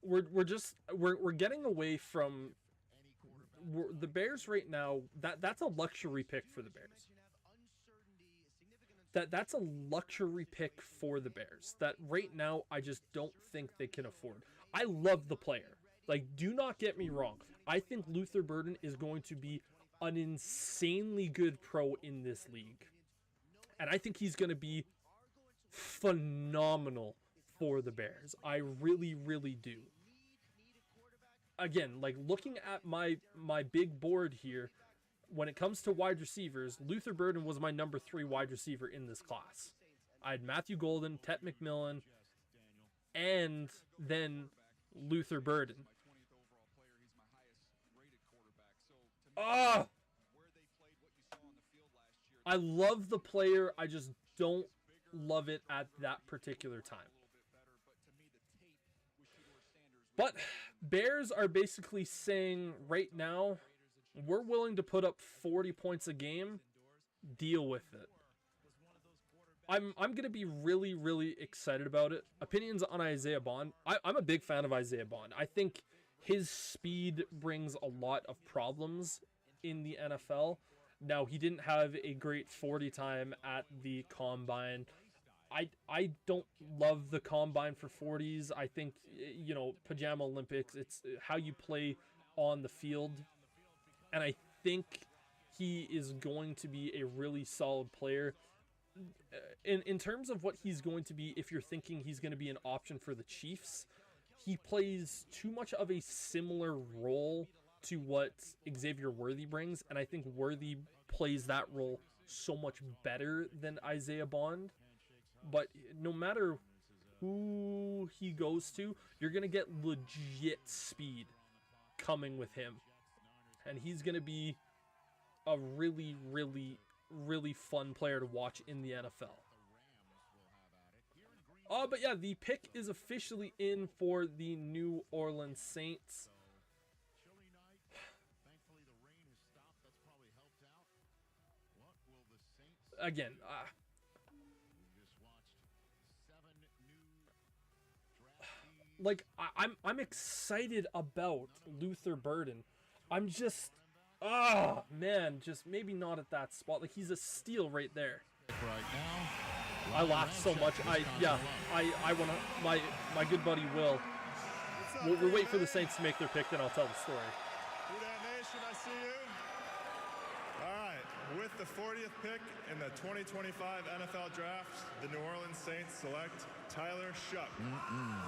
We're getting away from... the Bears right now, that's a luxury pick for the Bears. That's a luxury pick for the Bears that right now I just don't think they can afford. I love the player. Like, do not get me wrong. I think Luther Burden is going to be an insanely good pro in this league. And I think he's going to be phenomenal for the Bears. I really, really do. Again, like, looking at my big board here, when it comes to wide receivers, Luther Burden was my number 3 wide receiver in this class. I had Matthew Golden, Tet McMillan, and then Luther Burden. Ah! I love the player, I just don't love it at that particular time. But Bears are basically saying right now, we're willing to put up 40 points a game. Deal with it. I'm going to be really, really excited about it. Opinions on Isaiah Bond. I'm a big fan of Isaiah Bond. I think his speed brings a lot of problems in the NFL. Now, he didn't have a great 40 time at the Combine. I don't love the Combine for 40s. I think, you know, Pajama Olympics, it's how you play on the field. And I think he is going to be a really solid player. In terms of what he's going to be, if you're thinking he's going to be an option for the Chiefs, he plays too much of a similar role to what Xavier Worthy brings. And I think Worthy plays that role so much better than Isaiah Bond. But no matter who he goes to, you're going to get legit speed coming with him. And he's going to be a really, really, really fun player to watch in the NFL. But yeah, the pick is officially in for the New Orleans Saints. Again, like I'm excited about Luther Burden. I'm just, ah, man, just maybe not at that spot. Like, he's a steal right there. Right now, I laughed so much. I want to, my good buddy Will. We'll wait for the Saints to make their pick, then I'll tell the story. That Nation, I see you. All right, with the 40th pick in the 2025 NFL Draft, the New Orleans Saints select Tyler Shuck,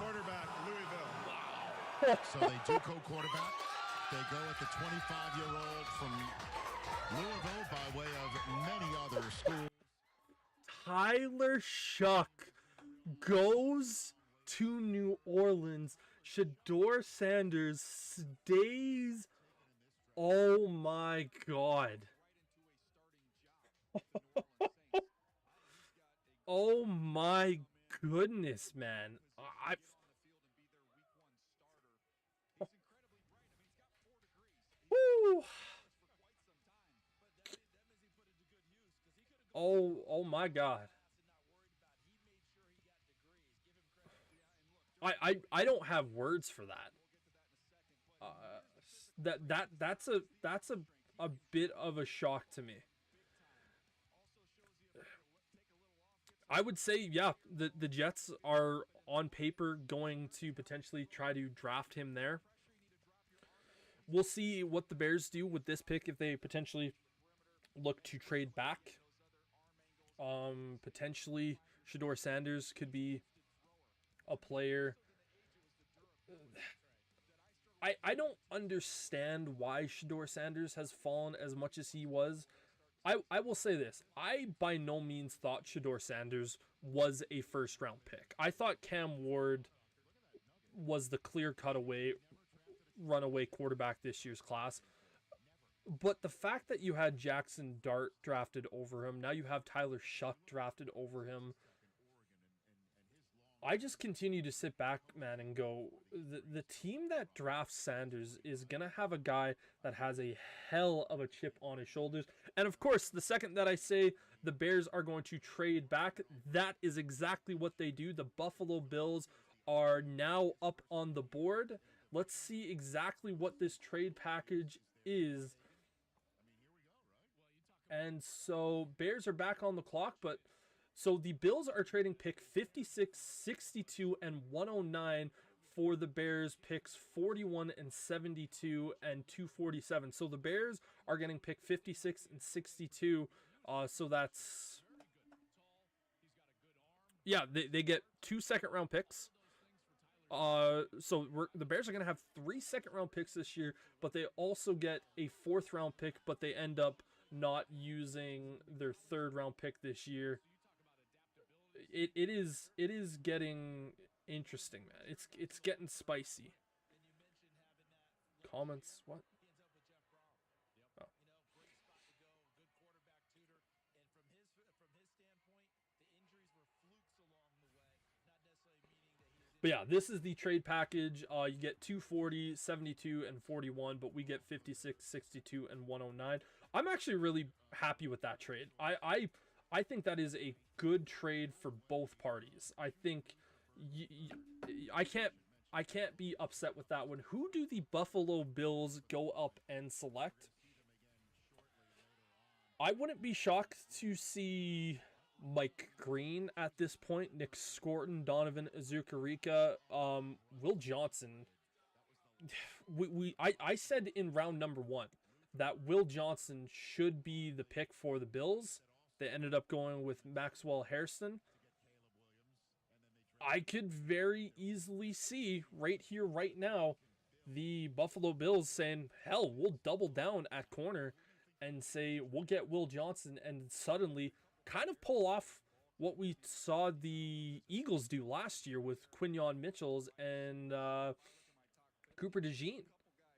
quarterback, Louisville. So they do go quarterback. They go at the 25-year-old from Louisville by way of many other schools. Tyler Shuck goes to New Orleans. Shedeur Sanders stays. Oh my God. Oh my goodness, man. Woo. Oh my God. I don't have words for that. That's a bit of a shock to me. I would say, yeah, the Jets are on paper going to potentially try to draft him there. We'll see what the Bears do with this pick if they potentially look to trade back. Potentially Shedeur Sanders could be a player. I don't understand why Shedeur Sanders has fallen as much as he was. I will say this. I by no means thought Shedeur Sanders was a first round pick. I thought Cam Ward was the clear runaway quarterback this year's class. But the fact that you had Jackson Dart drafted over him, now you have Tyler Shuck drafted over him, I just continue to sit back, man, and go, the team that drafts Sanders is going to have a guy that has a hell of a chip on his shoulders. And of course, the second that I say the Bears are going to trade back, that is exactly what they do. The Buffalo Bills are now up on the board. Let's see exactly what this trade package is. And so Bears are back on the clock, but so the Bills are trading pick 56, 62, and 109 for the Bears picks 41 and 72 and 247. So the Bears are getting pick 56 and 62. So that's, yeah, they get 2 second-round picks. So the Bears are going to have 3 second-round picks this year, but they also get a 4th-round pick, but they end up not using their 3rd-round pick this year. It is getting interesting, man. It's getting spicy. Comments? What? Oh. But yeah, this is the trade package. You get 240, 72, and 41, but we get 56, 62, and 109. I'm actually really happy with that trade. I think that is a good trade for both parties. I think I can't be upset with that one. Who do the Buffalo Bills go up and select? I wouldn't be shocked to see Mike Green at this point, Nick Scorton, Donovan Azucarika, Will Johnson. I said in round number 1 that Will Johnson should be the pick for the Bills. They ended up going with Maxwell Hairston. I could very easily see right here, right now, the Buffalo Bills saying, hell, we'll double down at corner and say, we'll get Will Johnson, and suddenly kind of pull off what we saw the Eagles do last year with Quinyon Mitchells and Cooper DeJean.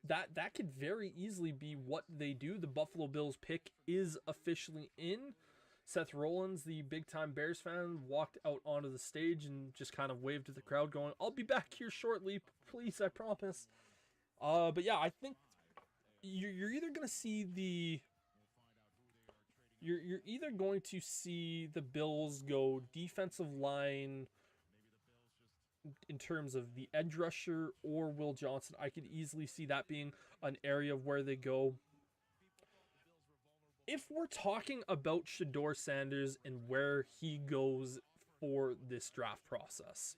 That could very easily be what they do. The Buffalo Bills pick is officially in. Seth Rollins, the big-time Bears fan, walked out onto the stage and just kind of waved to the crowd going, I'll be back here shortly, please, I promise. But yeah, I think you're either going to see you're either going to see the Bills go defensive line in terms of the edge rusher or Will Johnson. I could easily see that being an area where they go. If we're talking about Shedeur Sanders and where he goes for this draft process,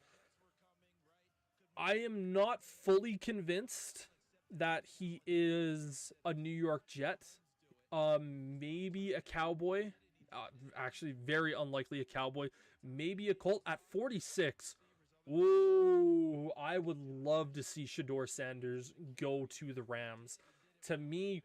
I am not fully convinced that he is a New York Jet, maybe a Cowboy, actually very unlikely a Cowboy, maybe a Colt at 46. Ooh, I would love to see Shedeur Sanders go to the Rams. To me,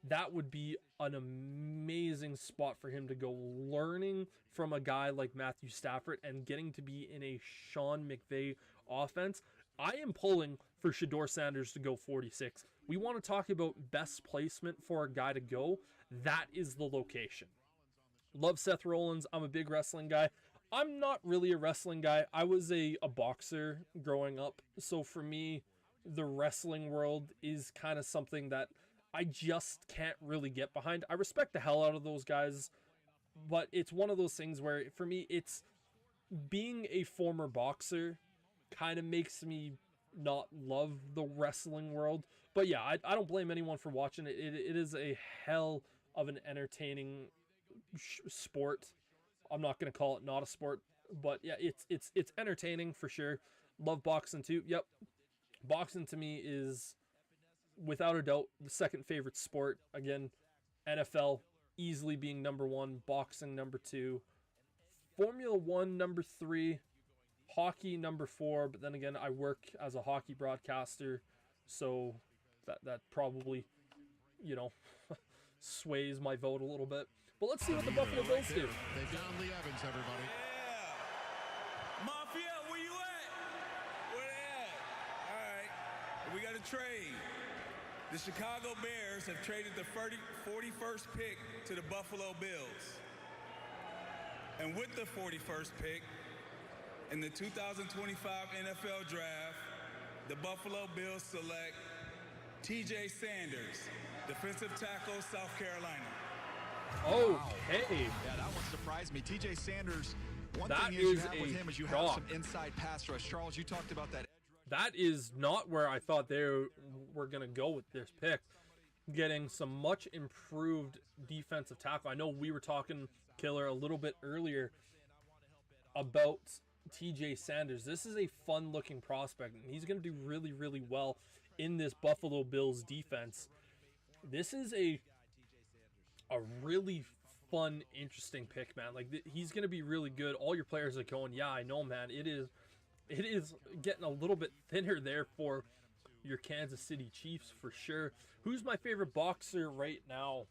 that would be an amazing spot for him to go, learning from a guy like Matthew Stafford and getting to be in a Sean McVay offense. I am pulling for Shedeur Sanders to go 46. We want to talk about best placement for a guy to go. That is the location. Love Seth Rollins. I'm a big wrestling guy. I'm not really a wrestling guy. I was a boxer growing up. So for me, the wrestling world is kind of something that I just can't really get behind. I respect the hell out of those guys, but it's one of those things where for me, it's being a former boxer kind of makes me not love the wrestling world. But yeah, I don't blame anyone for watching it. It is a hell of an entertaining sport. I'm not going to call it not a sport, but yeah, it's entertaining for sure. Love boxing too. Yep. Boxing to me is without a doubt the second favorite sport. Again, NFL easily being number 1, boxing number 2, Formula 1 number 3, hockey number 4, but then again, I work as a hockey broadcaster, so that probably, you know, sways my vote a little bit. But let's see what the Buffalo Bills do. They found Lee Evans, everybody. Yeah. Mafia, where you at? Where they at? All right. We got a trade. The Chicago Bears have traded the 41st pick to the Buffalo Bills. And with the 41st pick in the 2025 NFL Draft, the Buffalo Bills select TJ Sanders, defensive tackle, South Carolina. Okay. Yeah, that one surprised me. TJ Sanders, one That thing you is have with a him is you have shock. some inside pass rush. Charles, you talked about that. That is not where I thought they were going to go with this pick. Getting some much improved defensive tackle. I know we were talking, Killer, a little bit earlier about TJ Sanders. This is a fun-looking prospect, and he's going to do really, really well in this Buffalo Bills defense. This is a really fun, interesting pick, man. Like, he's going to be really good. All your players are going, yeah, I know, man. It is getting a little bit thinner there for your Kansas City Chiefs for sure. Who's my favorite boxer right now?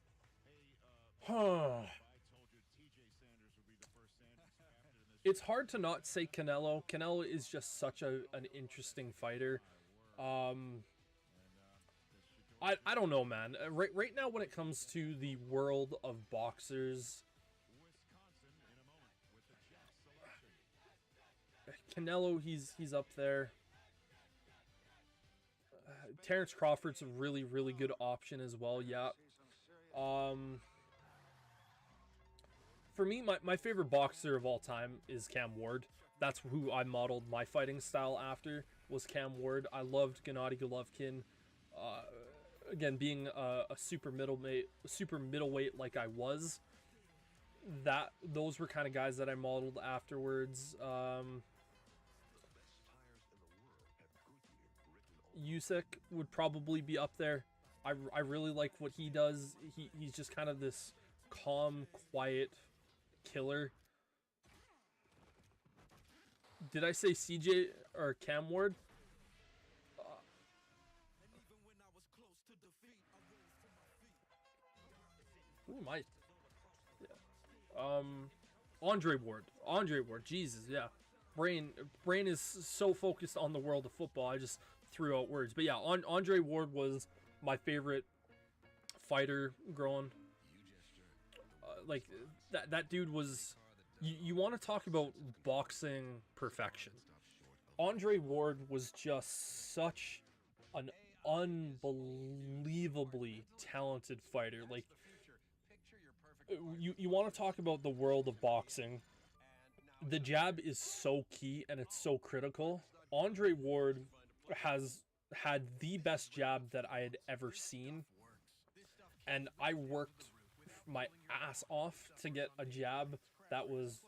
It's hard to not say Canelo. Canelo is just such an interesting fighter. I don't know, man. Right now, when it comes to the world of boxers, Canelo, he's up there. Terrence Crawford's a really, really good option as well. Yeah. For me, my favorite boxer of all time is Cam Ward. That's who I modeled my fighting style after, was Cam Ward. I loved Gennady Golovkin. Again, being a super middleweight like I was, those were kind of guys that I modeled afterwards. Usyk would probably be up there. I really like what he does. He's just kind of this calm, quiet killer. Did I say CJ or Cam Ward? Who am I? Yeah. Andre Ward. Jesus, yeah. Brain is so focused on the world of football. I just threw out words. But yeah, Andre Ward was my favorite fighter growing. Like that dude was. You want to talk about boxing perfection? Andre Ward was just such an unbelievably talented fighter. Like, you want to talk about the world of boxing. The jab is so key and it's so critical. Andre Ward has had the best jab that I had ever seen, and I worked my ass off to get a jab that was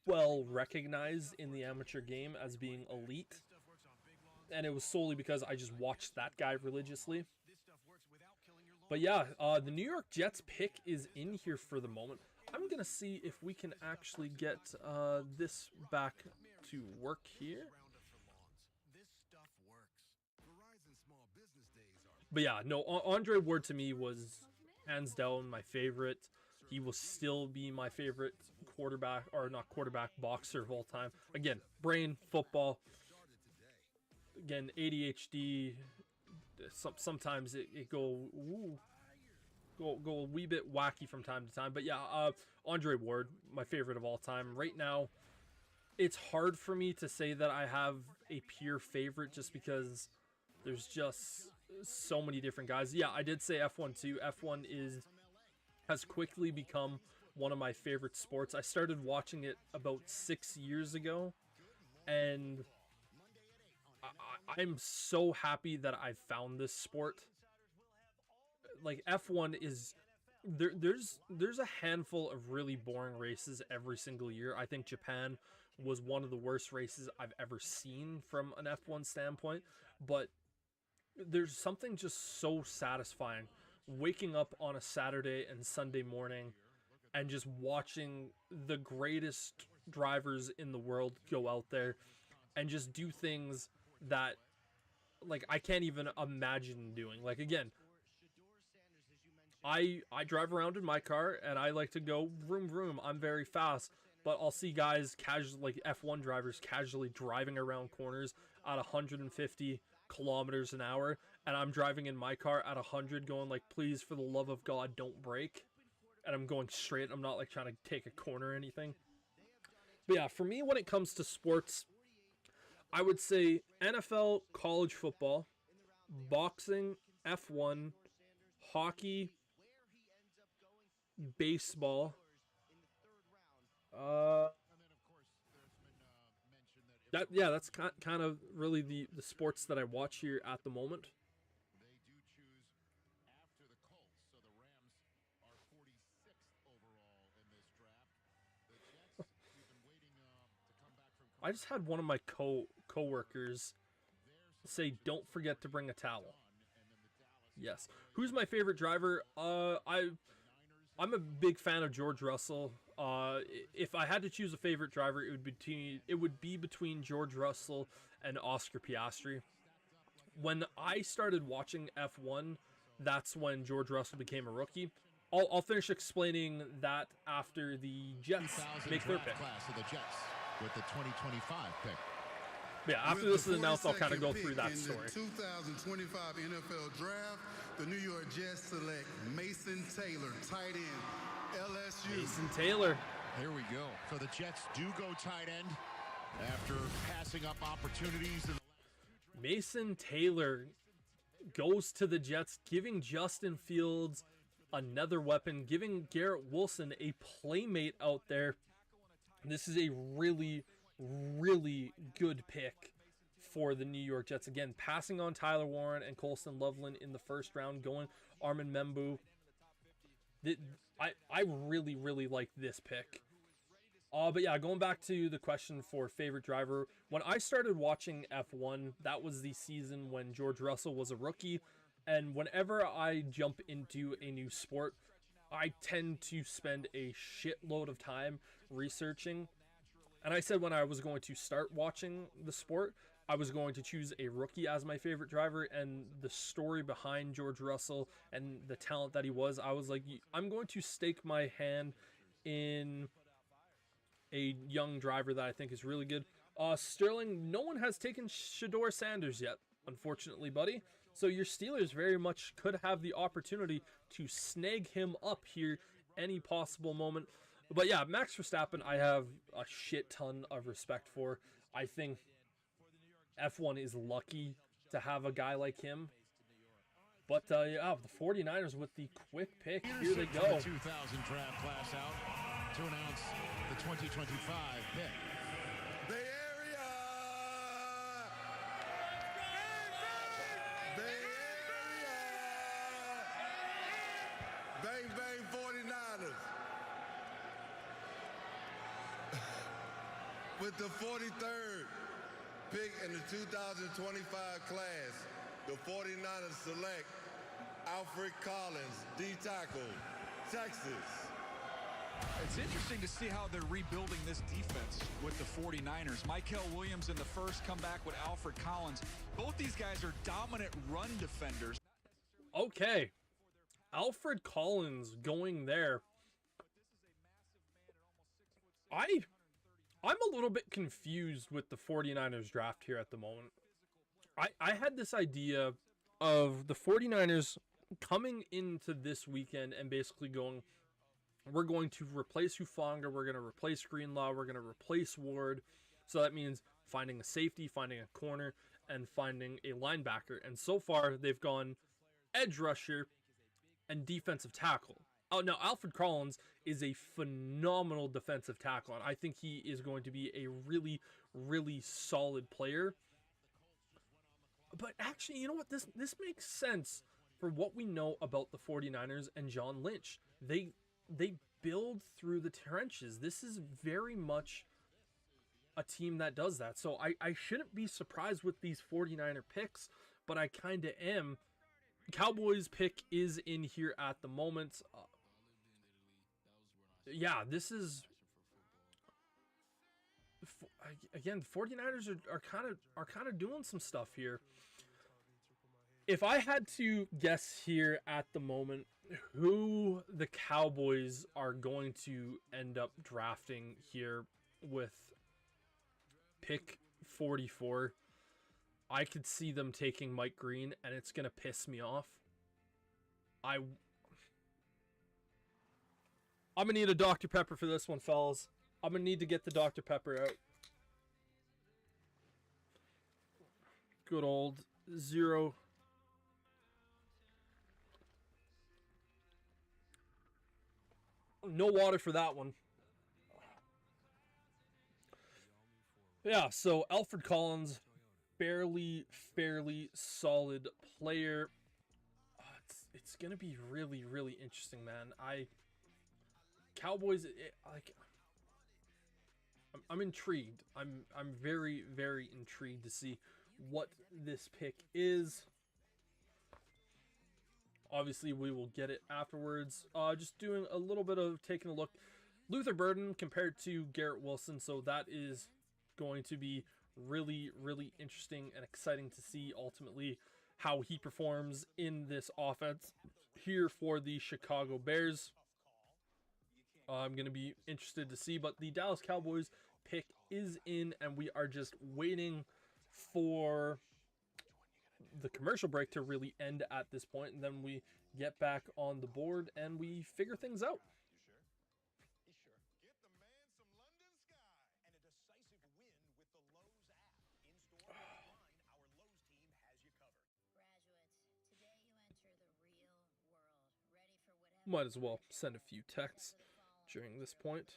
well recognized in the amateur game as being elite, and it was solely because I just watched that guy religiously. But yeah, the New York Jets pick is in here for the moment. I'm gonna see if we can actually get this back to work here. But yeah, no, Andre Ward to me was hands down my favorite. He will still be my favorite quarterback, or not quarterback, boxer of all time. Again, brain, football. Again, ADHD. Sometimes it go a wee bit wacky from time to time. But yeah, Andre Ward, my favorite of all time. Right now, it's hard for me to say that I have a pure favorite just because there's just so many different guys. Yeah, I did say F1 too. F1 has quickly become one of my favorite sports. I started watching it about 6 years ago, and I'm so happy that I found this sport. Like, F1 is there's a handful of really boring races every single year. I think Japan was one of the worst races I've ever seen from an F1 standpoint, but there's something just so satisfying waking up on a Saturday and Sunday morning and just watching the greatest drivers in the world go out there and just do things that, like, I can't even imagine doing. Like, again, I drive around in my car and I like to go vroom vroom. I'm very fast, but I'll see guys casually, like F1 drivers, casually driving around corners at 150 kilometers an hour, and I'm driving in my car at 100 going like, please, for the love of God, don't brake. And I'm going straight. I'm not like trying to take a corner or anything. But yeah, for me, when it comes to sports, I would say NFL, college football, boxing, F1, hockey, baseball, that's kind of really the sports that I watch here at the moment. They do choose after the Colts, so the Rams are 46th overall in this draft. The Jets, we've been waiting to come back from. I just had one of my coworkers say, "Don't forget to bring a towel." Yes. Who's my favorite driver? I'm a big fan of George Russell. If I had to choose a favorite driver, it would be between George Russell and Oscar Piastri. When I started watching F1, that's when George Russell became a rookie. I'll finish explaining that after the Jets make their pick. Class of the Jets with the 2025 pick. Yeah, after this is announced, I'll kind of go through that story. In the 2025 NFL Draft, the New York Jets select Mason Taylor, tight end, LSU. Mason Taylor. Here we go. So the Jets do go tight end after passing up opportunities. Mason Taylor goes to the Jets, giving Justin Fields another weapon, giving Garrett Wilson a playmate out there. This is a really, really good pick for the New York Jets. Again, passing on Tyler Warren and Colston Loveland in the first round, going Armin Membu. I really, really like this pick. But yeah, going back to the question for favorite driver, when I started watching F1, that was the season when George Russell was a rookie. And whenever I jump into a new sport, I tend to spend a shitload of time researching. And I said when I was going to start watching the sport, I was going to choose a rookie as my favorite driver, and the story behind George Russell and the talent that he was, I was like, I'm going to stake my hand in a young driver that I think is really good. Sterling, no one has taken Shedeur Sanders yet, unfortunately, buddy. So your Steelers very much could have the opportunity to snag him up here any possible moment. But yeah, Max Verstappen, I have a shit ton of respect for. I think F1 is lucky to have a guy like him. But yeah, the 49ers with the quick pick. Here they go. The 2000 draft class out to announce the 2025 pick. Bay Area! Bang Bang 49ers. With the 43rd pick in the 2025 class, the 49ers select Alfred Collins, D-tackle, Texas. It's interesting to see how they're rebuilding this defense with the 49ers. Michael Williams in the first, come back with Alfred Collins. Both these guys are dominant run defenders. Okay. Alfred Collins going there. I'm a little bit confused with the 49ers draft here at the moment. I had this idea of the 49ers coming into this weekend and basically going, we're going to replace Hufanga, we're going to replace Greenlaw, we're going to replace Ward. So that means finding a safety, finding a corner, and finding a linebacker. And so far, they've gone edge rusher and defensive tackle. Oh, now Alfred Collins is a phenomenal defensive tackle, and I think he is going to be a really, really solid player. But actually, you know what? This makes sense for what we know about the 49ers and John Lynch. They build through the trenches. This is very much a team that does that. So I shouldn't be surprised with these 49er picks, but I kind of am. Cowboys pick is in here at the moment. Yeah, this is again, 49ers are kind of doing some stuff here. If I had to guess here at the moment who the Cowboys are going to end up drafting here with pick 44, I could see them taking Mike Green, and it's going to piss me off. I'm going to need a Dr. Pepper for this one, fellas. I'm going to need to get the Dr. Pepper out. Good old zero. No water for that one. Yeah, so Alfred Collins, fairly solid player. It's going to be really, really interesting, man. Cowboys, I'm intrigued. I'm very, very intrigued to see what this pick is. Obviously, we will get it afterwards. Just doing a little bit of taking a look. Luther Burden compared to Garrett Wilson. So that is going to be really, really interesting and exciting to see ultimately how he performs in this offense here for the Chicago Bears. I'm going to be interested to see. But the Dallas Cowboys pick is in, and we are just waiting for the commercial break to really end at this point, and then we get back on the board and we figure things out. Might as well send a few texts during this point.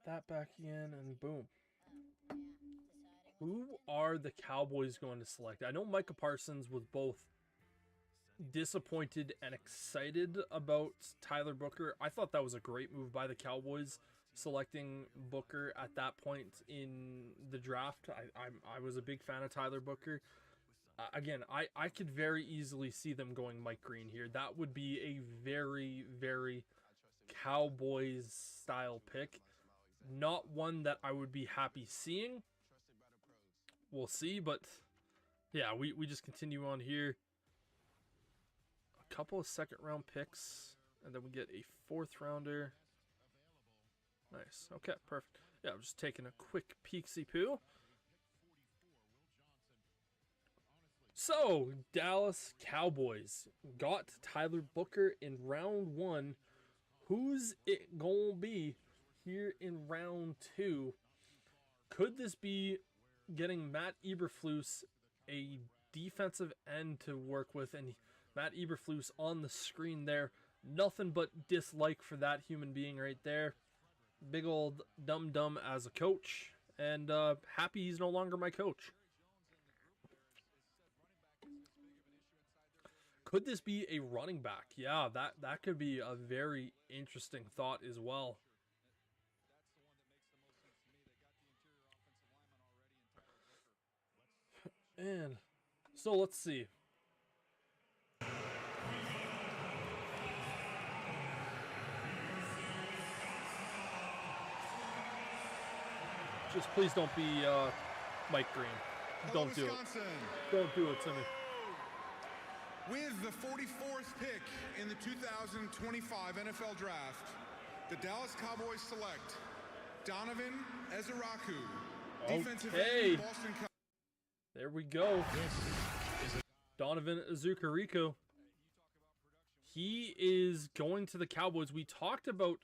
That back in, and boom. Who are the Cowboys going to select? I know Micah Parsons was both disappointed and excited about Tyler Booker. I thought that was a great move by the Cowboys, selecting Booker at that point in the draft. I was a big fan of Tyler Booker. Again, I could very easily see them going Mike Green here. That would be a very, very Cowboys style pick. Not one that I would be happy seeing. We'll see, but yeah, we just continue on here. A couple of second round picks, and then we get a fourth rounder. Nice. Okay, perfect. Yeah, I'm just taking a quick peek-see-poo. So, Dallas Cowboys got Tyler Booker in round 1. Who's it gonna be here in round 2? Could this be getting Matt Eberflus, a defensive end to work with? And Matt Eberflus on the screen there. Nothing but dislike for that human being right there. Big old dum-dum as a coach. And happy he's no longer my coach. Could this be a running back? Yeah, that could be a very interesting thought as well. And so let's see. Just please don't be Mike Green. Don't do it. Don't do it to me. With the 44th pick in the 2025 NFL Draft, the Dallas Cowboys select Donovan Eziraku, defensive end, Boston College. There we go. Donovan Ezukariku. He is going to the Cowboys. We talked about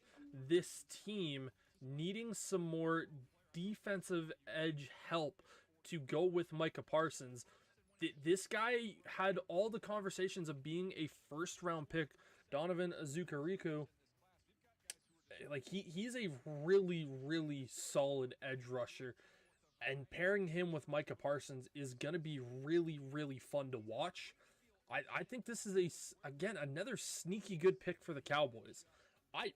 this team needing some more defensive edge help to go with Micah Parsons. This guy had all the conversations of being a first-round pick. Donovan Ezukariku, like he's a really, really solid edge rusher. And pairing him with Micah Parsons is going to be really, really fun to watch. I think this is, again, another sneaky good pick for the Cowboys. I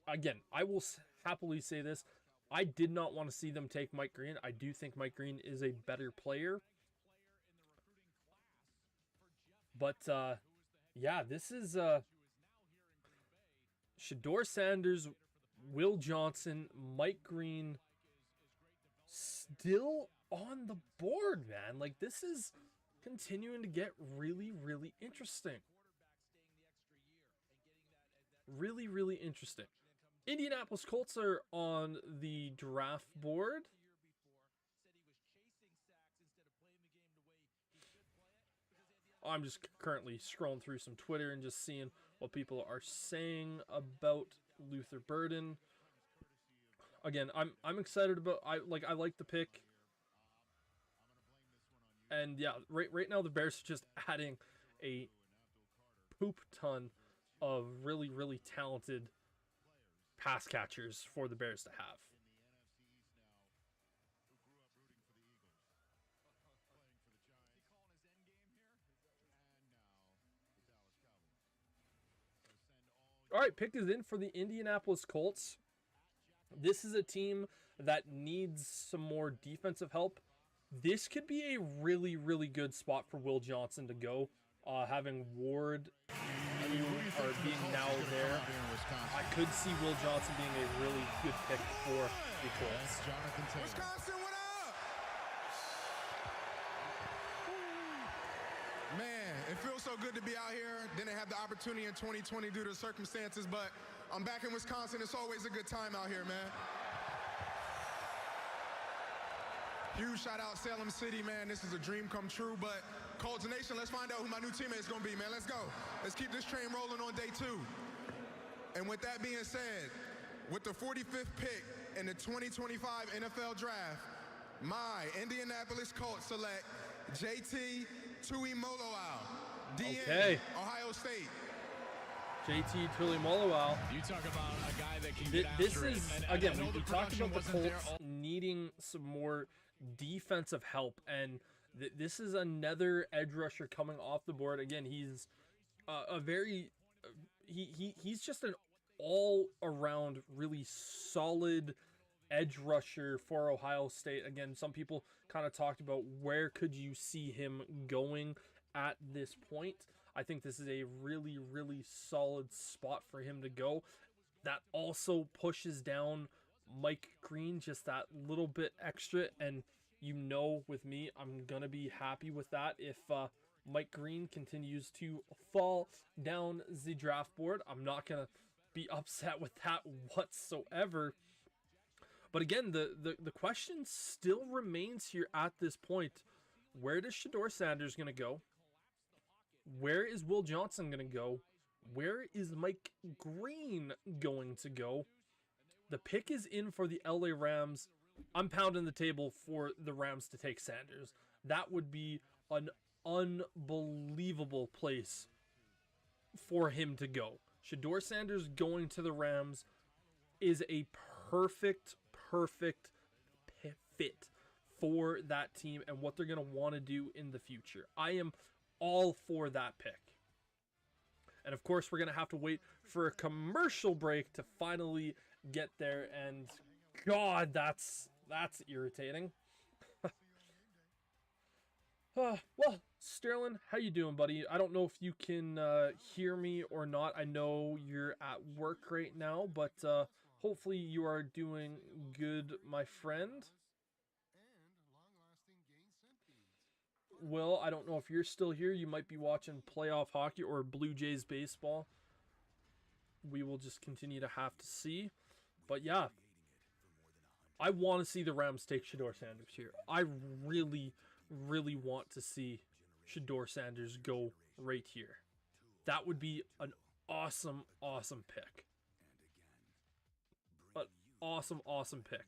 will happily say this. I did not want to see them take Mike Green. I do think Mike Green is a better player. But, yeah, this is Shedeur Sanders, Will Johnson, Mike Green still on the board, man. Like, this is continuing to get really, really interesting. Really, really interesting. Indianapolis Colts are on the draft board. I'm just currently scrolling through some Twitter and just seeing what people are saying about Luther Burden. Again, I'm excited about I like the pick. And yeah, right now the Bears are just adding a poop ton of really, really talented pass catchers for the Bears to have. All right, pick is in for the Indianapolis Colts. This is a team that needs some more defensive help. This could be a really, really good spot for Will Johnson to go. Having Ward or being now there, I could see Will Johnson being a really good pick for the Colts. Wisconsin, what up? Man, it feels so good to be out here. Didn't have the opportunity in 2020 due to circumstances, but I'm back in Wisconsin. It's always a good time out here, man. Huge shout out Salem City, man. This is a dream come true, but Colts Nation, let's find out who my new teammate's gonna be, man. Let's go. Let's keep this train rolling on day 2. And with that being said, with the 45th pick in the 2025 NFL Draft, my Indianapolis Colts select JT Tuimoloau, DN, Ohio State. JT Tuimoloau. You talk about a guy that can get This after is, it. again, we talked about the Colts needing some more defensive help, and this is another edge rusher coming off the board. Again, he's a very he's just an all-around really solid edge rusher for Ohio State. Again, some people kind of talked about where could you see him going at this point. I think this is a really, really solid spot for him to go. That also pushes down Mike Green just that little bit extra, and you know, with me, I'm gonna be happy with that. If Mike Green continues to fall down the draft board, I'm not gonna be upset with that whatsoever. But again, the question still remains here at this point. Where does Shedeur Sanders gonna go? Where is Will Johnson gonna go? Where is Mike Green going to go? The pick is in for the LA Rams. I'm pounding the table for the Rams to take Sanders. That would be an unbelievable place for him to go. Shedeur Sanders going to the Rams is a perfect fit for that team and what they're going to want to do in the future. I am all for that pick. And of course, we're going to have to wait for a commercial break to finally get there. And God, that's irritating. Well, Sterling, how you doing, buddy? I don't know if you can hear me or not. I know you're at work right now, but hopefully you are doing good, my friend. Will, I don't know if you're still here. You might be watching playoff hockey or Blue Jays baseball. We will just continue to have to see. But yeah, I want to see the Rams take Shedeur Sanders here. I really want to see Shedeur Sanders go right here. That would be an awesome pick. An awesome pick.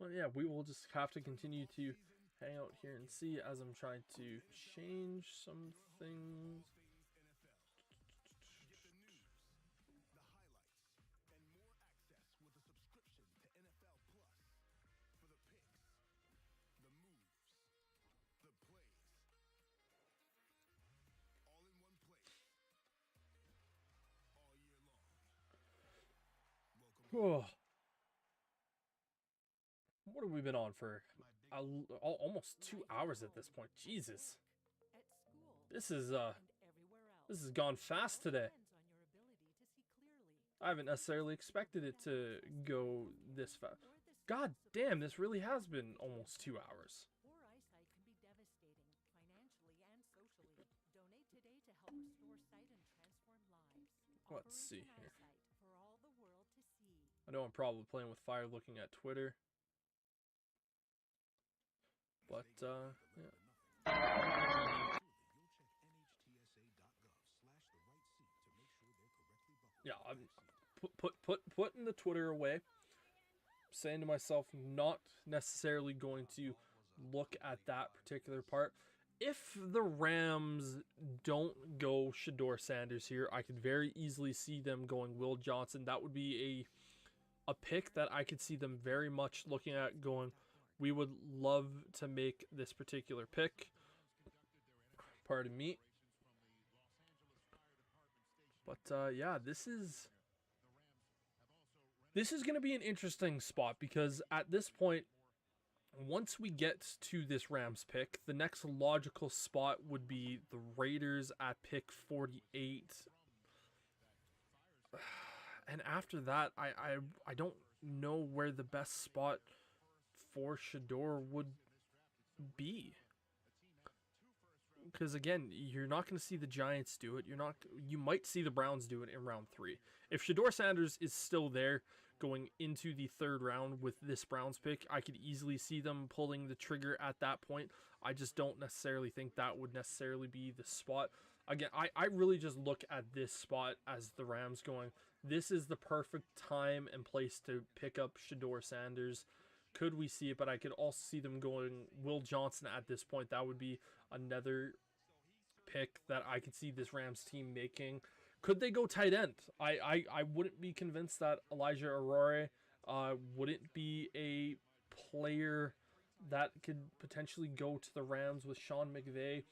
But yeah, we will just have to continue to hang out here and see as I'm trying to change some things. Oh. What have we been on for? Almost 2 hours at this point. Jesus. This has gone fast today. I haven't necessarily expected it to go this fast. God damn, this really has been almost 2 hours. Let's see here. I know I'm probably playing with fire looking at Twitter. But, yeah. Yeah, I'm putting the Twitter away. Saying to myself, not necessarily going to look at that particular part. If the Rams don't go Shedeur Sanders here, I could very easily see them going Will Johnson. That would be a pick that I could see them very much looking at going, we would love to make this particular pick. Pardon me. But yeah, this is going to be an interesting spot because at this point, once we get to this Rams pick, the next logical spot would be the Raiders at pick 48. And after that, I don't know where the best spot for Shedeur would be. Because again, you're not going to see the Giants do it. You might see the Browns do it in round 3. If Shedeur Sanders is still there going into the 3rd round with this Browns pick, I could easily see them pulling the trigger at that point. I just don't necessarily think that would necessarily be the spot. Again, I really just look at this spot as the Rams going, this is the perfect time and place to pick up Shedeur Sanders. Could we see it? But I could also see them going Will Johnson at this point. That would be another pick that I could see this Rams team making. Could they go tight end? I wouldn't be convinced that Elijah Aurora wouldn't be a player that could potentially go to the Rams with Sean McVay.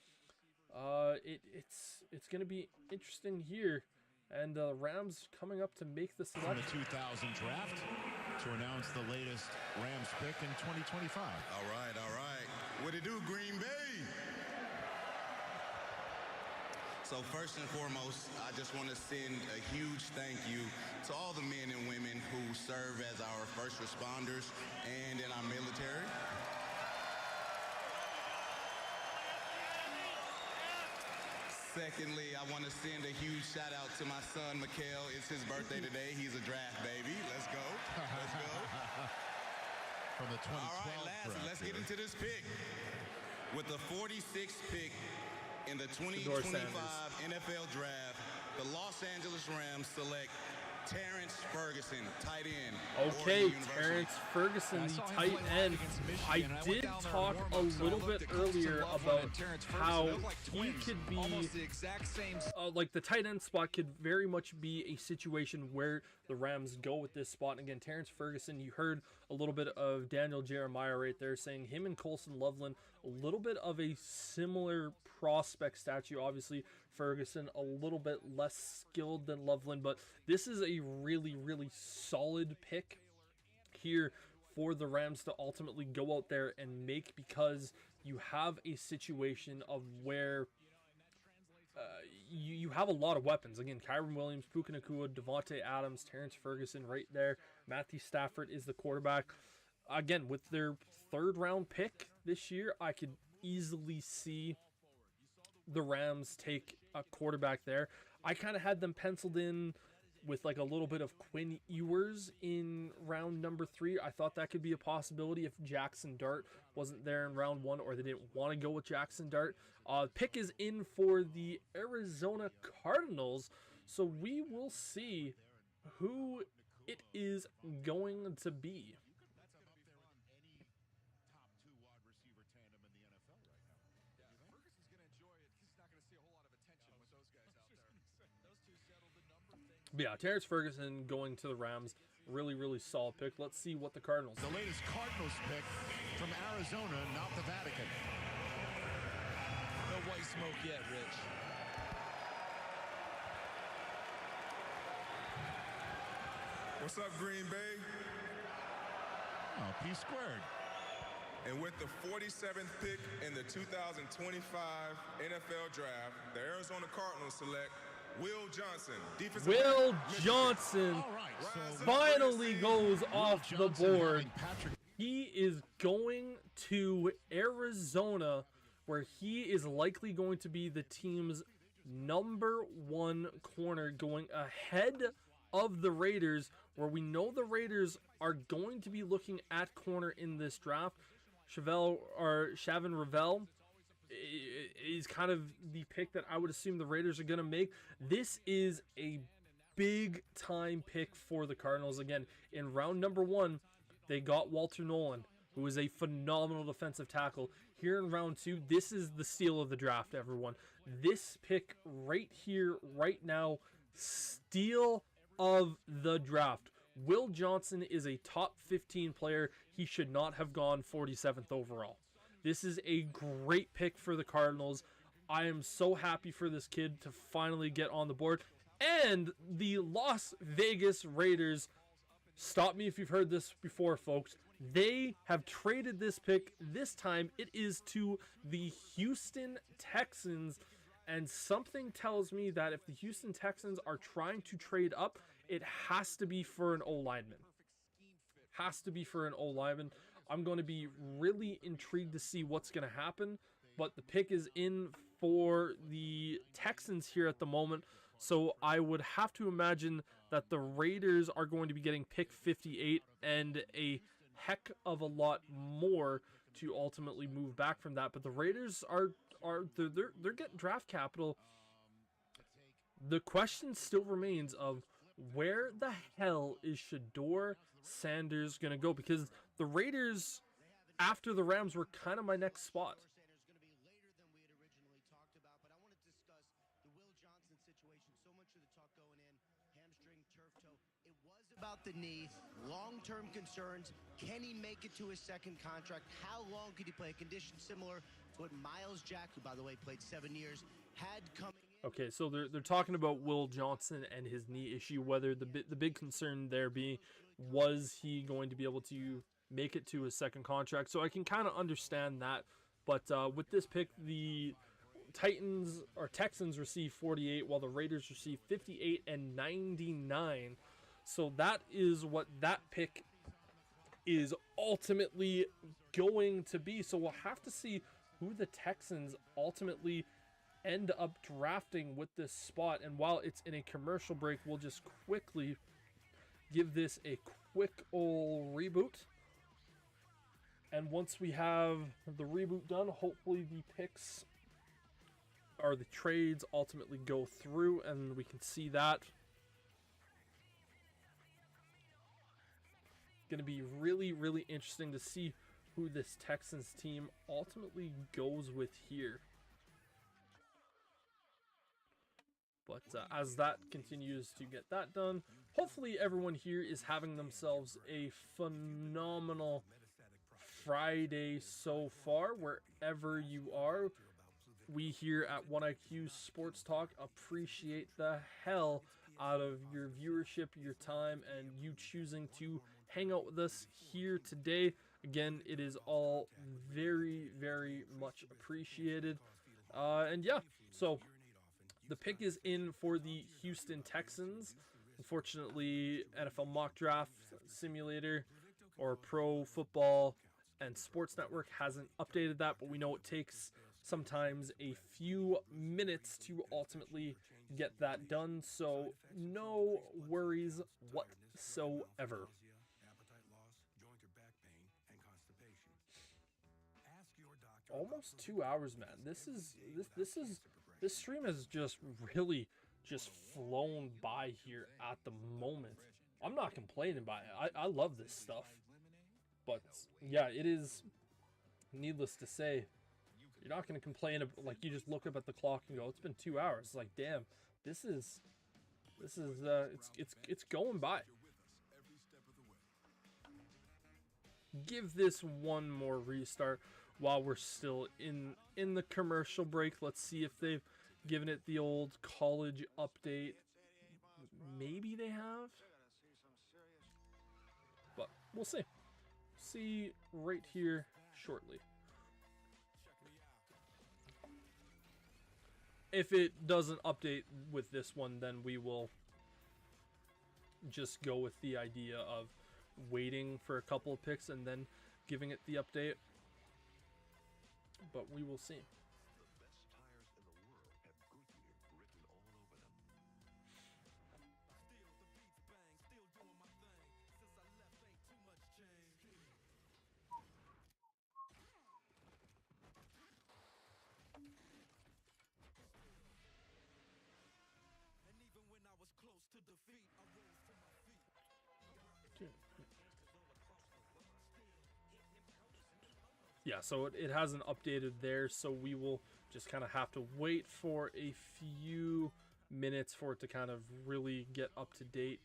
It's going to be interesting here. And the Rams coming up to make the selection. From the 2000 draft to announce the latest Rams pick in 2025. All right. What it do, Green Bay? So first and foremost, I just want to send a huge thank you to all the men and women who serve as our first responders and in our military. Secondly, I want to send a huge shout out to my son, Mikael. It's his birthday today. He's a draft baby. Let's go. From the 2012 All right, let's get into this pick. With the 46th pick in the Shedeur 2025 Sanders. NFL Draft, the Los Angeles Rams select Terrence Ferguson, tight end. Okay, Oregon University. Terrence Ferguson, I the saw him tight play live end. against Michigan, I and I went did down there talk and a warm up, so I little looked bit at Colston earlier Loveland about and Terrence Ferguson. how They look like he twins, could be almost the exact same. like the tight end spot could very much be a situation where the Rams go with this spot. And again, Terrence Ferguson, you heard a little bit of Daniel Jeremiah right there saying him and Colston Loveland, a little bit of a similar prospect statue. Obviously, Ferguson a little bit less skilled than Loveland, but this is a really, really solid pick here for the Rams to ultimately go out there and make, because you have a situation of where you have a lot of weapons. Again, Kyron Williams, Puka Nacua, Devontae Adams, Terrence Ferguson right there. Matthew Stafford is the quarterback. Again, with their 3rd round pick this year, I could easily see the Rams take a quarterback there. I kind of had them penciled in with like a little bit of Quinn Ewers in round number 3. I thought that could be a possibility if Jackson Dart wasn't there in round 1, or they didn't want to go with Jackson Dart. Pick is in for the Arizona Cardinals, so we will see who it is going to be. But yeah, Terrence Ferguson going to the Rams. Really, really solid pick. Let's see what the Cardinals do. The latest Cardinals pick from Arizona, not the Vatican. No white smoke yet, Rich. What's up, Green Bay? Oh, P squared. And with the 47th pick in the 2025 NFL Draft, the Arizona Cardinals select Will Johnson, defensive Will back, Michigan. Johnson All right, so finally goes off the Johnson board. having Patrick He is going to Arizona, where he is likely going to be the team's number 1 corner, going ahead of the Raiders, where we know the Raiders are going to be looking at corner in this draft. Shavon Ravel is kind of the pick that I would assume the Raiders are going to make. This is a big time pick for the Cardinals. Again, in round number 1, they got Walter Nolan, who is a phenomenal defensive tackle. Here in round 2, this is the steal of the draft, everyone. This pick right here, right now, steal of the draft. Will Johnson is a top 15 player. He should not have gone 47th overall. This is a great pick for the Cardinals. I am so happy for this kid to finally get on the board. And the Las Vegas Raiders, stop me if you've heard this before, folks, they have traded this pick. This time it is to the Houston Texans. And something tells me that if the Houston Texans are trying to trade up, it has to be for an O-lineman. Has to be for an O-lineman. I'm going to be really intrigued to see what's going to happen. But the pick is in for the Texans here at the moment. So I would have to imagine that the Raiders are going to be getting pick 58 and a heck of a lot more to ultimately move back from that. But the Raiders they're getting draft capital. The question still remains of where the hell is Shedeur Sanders going to go? Because the Raiders, after the Rams, were kind of my next spot. About the knee, long-term concerns. Can he make it to his 2nd contract? How long could he play? A condition similar to what Myles Jack, who by the way played 7 years, had coming in. Okay, so they're talking about Will Johnson and his knee issue. Whether the big concern there being, was he going to be able to make it to his 2nd contract? So I can kind of understand that. But with this pick, the Texans receive 48, while the Raiders receive 58 and 99. So that is what that pick is ultimately going to be. So we'll have to see who the Texans ultimately end up drafting with this spot. And while it's in a commercial break, we'll just quickly give this a quick old reboot. And once we have the reboot done, hopefully the picks or the trades ultimately go through and we can see that. Going to be really, really interesting to see who this Texans team ultimately goes with here. But as that continues to get that done, hopefully everyone here is having themselves a phenomenal Friday so far, wherever you are. We here at 1IQ Sports Talk appreciate the hell out of your viewership, your time, and you choosing to hang out with us here today. Again, it is all very, very much appreciated. And yeah, so the pick is in for the Houston Texans. Unfortunately, NFL Mock Draft Simulator or Pro Football and Sports Network hasn't updated that, but we know it takes sometimes a few minutes to ultimately get that done, so no worries whatsoever. Almost 2 hours, man. This stream has just really just flown by here at the moment. I'm not complaining by it. I love this stuff. But yeah, it is needless to say, you're not going to complain like you just look up at the clock and go, it's been 2 hours. It's like, damn, it's going by. Give this one more restart while we're still in the commercial break. Let's see if they've given it the old college update. Maybe they have, but we'll see. See right here shortly. If it doesn't update with this one, then we will just go with the idea of waiting for a couple of picks and then giving it the update. But we will see. Yeah, so it hasn't updated there, so we will just kind of have to wait for a few minutes for it to kind of really get up to date.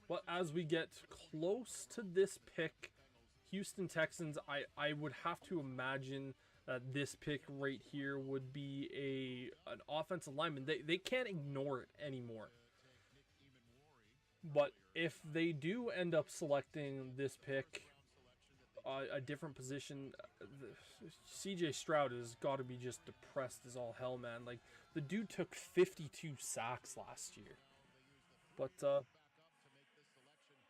But as we get close to this pick, Houston Texans, I would have to imagine that this pick right here would be an offensive lineman. They can't ignore it anymore. But if they do end up selecting this pick, a different position, CJ Stroud has got to be just depressed as all hell, man. Like, the dude took 52 sacks last year. But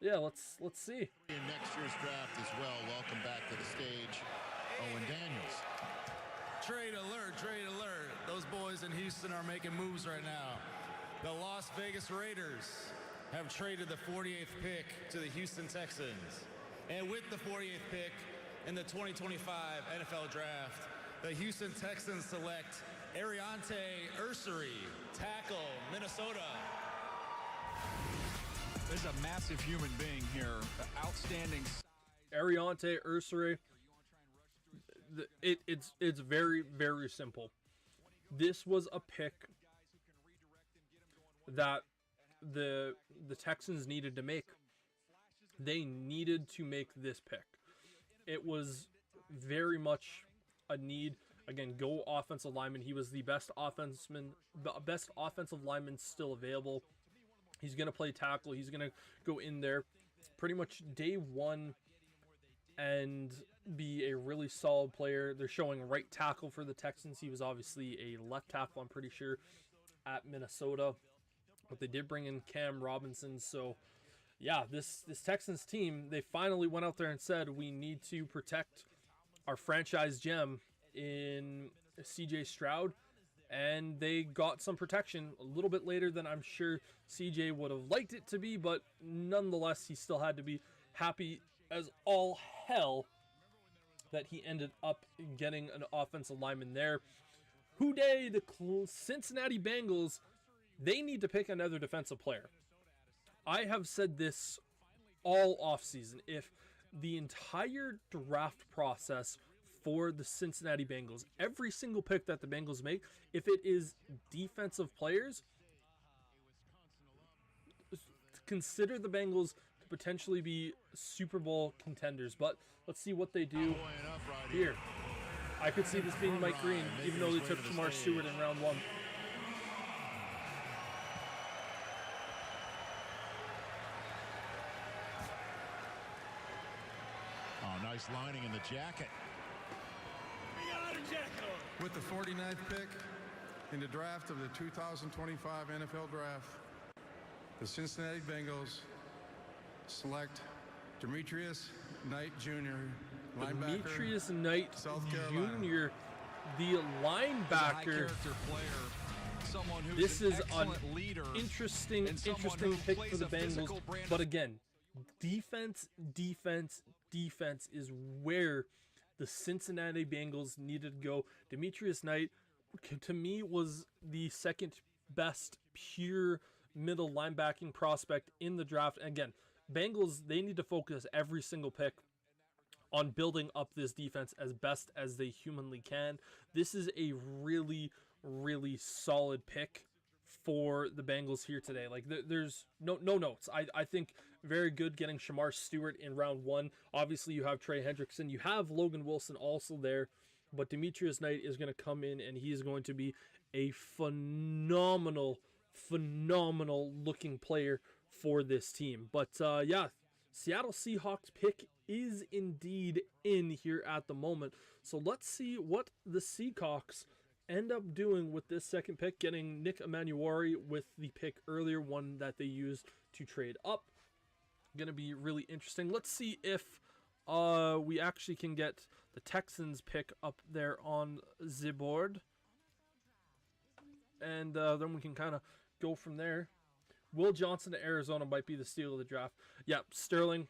yeah, let's see. In next year's draft as well. Welcome back to the stage, Owen Daniels. Trade alert, trade alert. Those boys in Houston are making moves right now. The Las Vegas Raiders have traded the 48th pick to the Houston Texans. And with the 48th pick in the 2025 NFL Draft, the Houston Texans select Ariante Ursery, tackle, Minnesota. There's a massive human being here, outstanding. Ariante Ursery, it's very, very simple. This was a pick that the Texans needed to make. They needed to make this pick. It was very much a need. Again, go offensive lineman. He was the best offensive lineman still available. He's going to play tackle. He's going to go in there pretty much day one and be a really solid player. They're showing right tackle for the Texans. He was obviously a left tackle, I'm pretty sure, at Minnesota. But they did bring in Cam Robinson. So, yeah, this Texans team, they finally went out there and said, we need to protect our franchise gem in CJ Stroud. and they got some protection a little bit later than I'm sure CJ would have liked it to be, but nonetheless, he still had to be happy as all hell that he ended up getting an offensive lineman there. Houday, the Cincinnati Bengals, they need to pick another defensive player. I have said this all offseason. If the entire draft process for the Cincinnati Bengals, every single pick that the Bengals make, if it is defensive players, consider the Bengals to potentially be Super Bowl contenders. But let's see what they do here. I could see this being Mike Green, even though they took Shamar Stewart in round 1. Oh, nice lining in the jacket. With the 49th pick in the draft of the 2025 NFL Draft, the Cincinnati Bengals select Demetrius Knight Jr., linebacker, Demetrius Knight South Carolina. Jr., the linebacker. Someone who's This an is an excellent leader, interesting and someone pick who for plays the a physical Bengals. brand But of- again, defense is where the Cincinnati Bengals needed to go. Demetrius Knight, to me, was the second best pure middle linebacking prospect in the draft. And again, Bengals, they need to focus every single pick on building up this defense as best as they humanly can. This is a really, really solid pick for the Bengals here today. Like, there's no notes. I think very good getting Shamar Stewart in round 1. Obviously, you have Trey Hendrickson. You have Logan Wilson also there. But Demetrius Knight is going to come in, and he is going to be a phenomenal looking player for this team. But yeah, Seattle Seahawks pick is indeed in here at the moment. So let's see what the Seahawks end up doing with this second pick, getting Nick Emanuwari with the pick earlier, one that they used to trade up. Gonna be really interesting. Let's see if we actually can get the Texans pick up there on the board, and then we can kind of go from there. Will Johnson to Arizona might be the steal of the draft. Yeah, Sterling.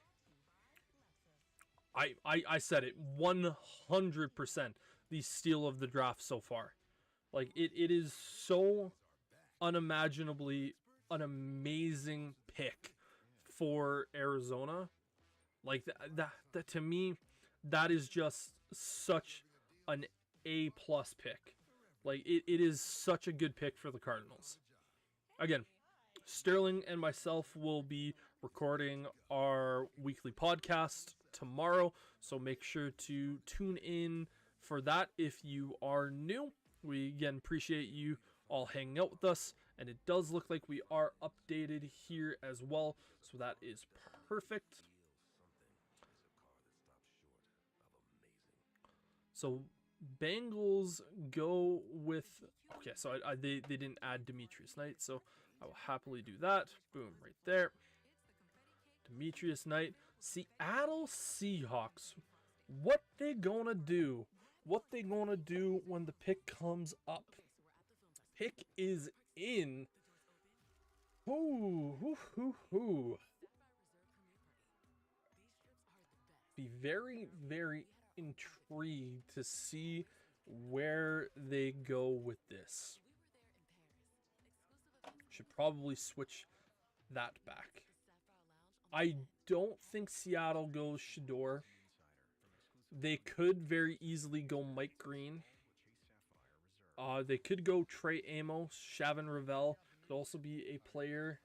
I said it, 100% the steal of the draft so far. Like, it is so unimaginably an amazing pick for Arizona. Like, that to me, that is just such an A+ pick. Like, it is such a good pick for the Cardinals. Again, Sterling and myself will be recording our weekly podcast tomorrow, so make sure to tune in for that if you are new. We again appreciate you all hanging out with us, and it does look like we are updated here as well, so that is perfect. So Bengals go with, okay, so they didn't add Demetrius Knight, so I will happily do that. Boom, right there. Demetrius Knight. Seattle Seahawks. What they gonna do? What they gonna do when the pick comes up? Pick is in. Ooh. Be very, very intrigued to see where they go with this. Should probably switch that back. I don't think Seattle goes Shador. They could very easily go Mike Green. They could go Trey Amos. Shavon Ravel could also be a player.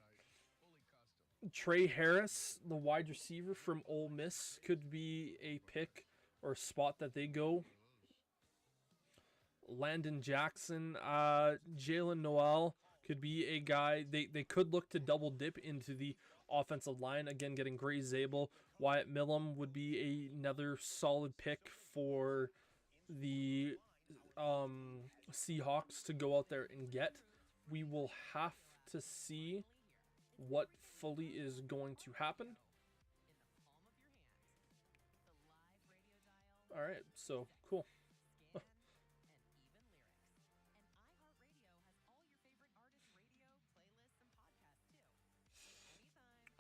Trey Harris, the wide receiver from Ole Miss, could be a pick or a spot that they go. Landon Jackson, Jalen Noel could be a guy. They could look to double dip into the offensive line. Again, getting Gray Zabel. Wyatt Millam would be another solid pick for the Seahawks to go out there and get. We will have to see what fully is going to happen. All right, so cool.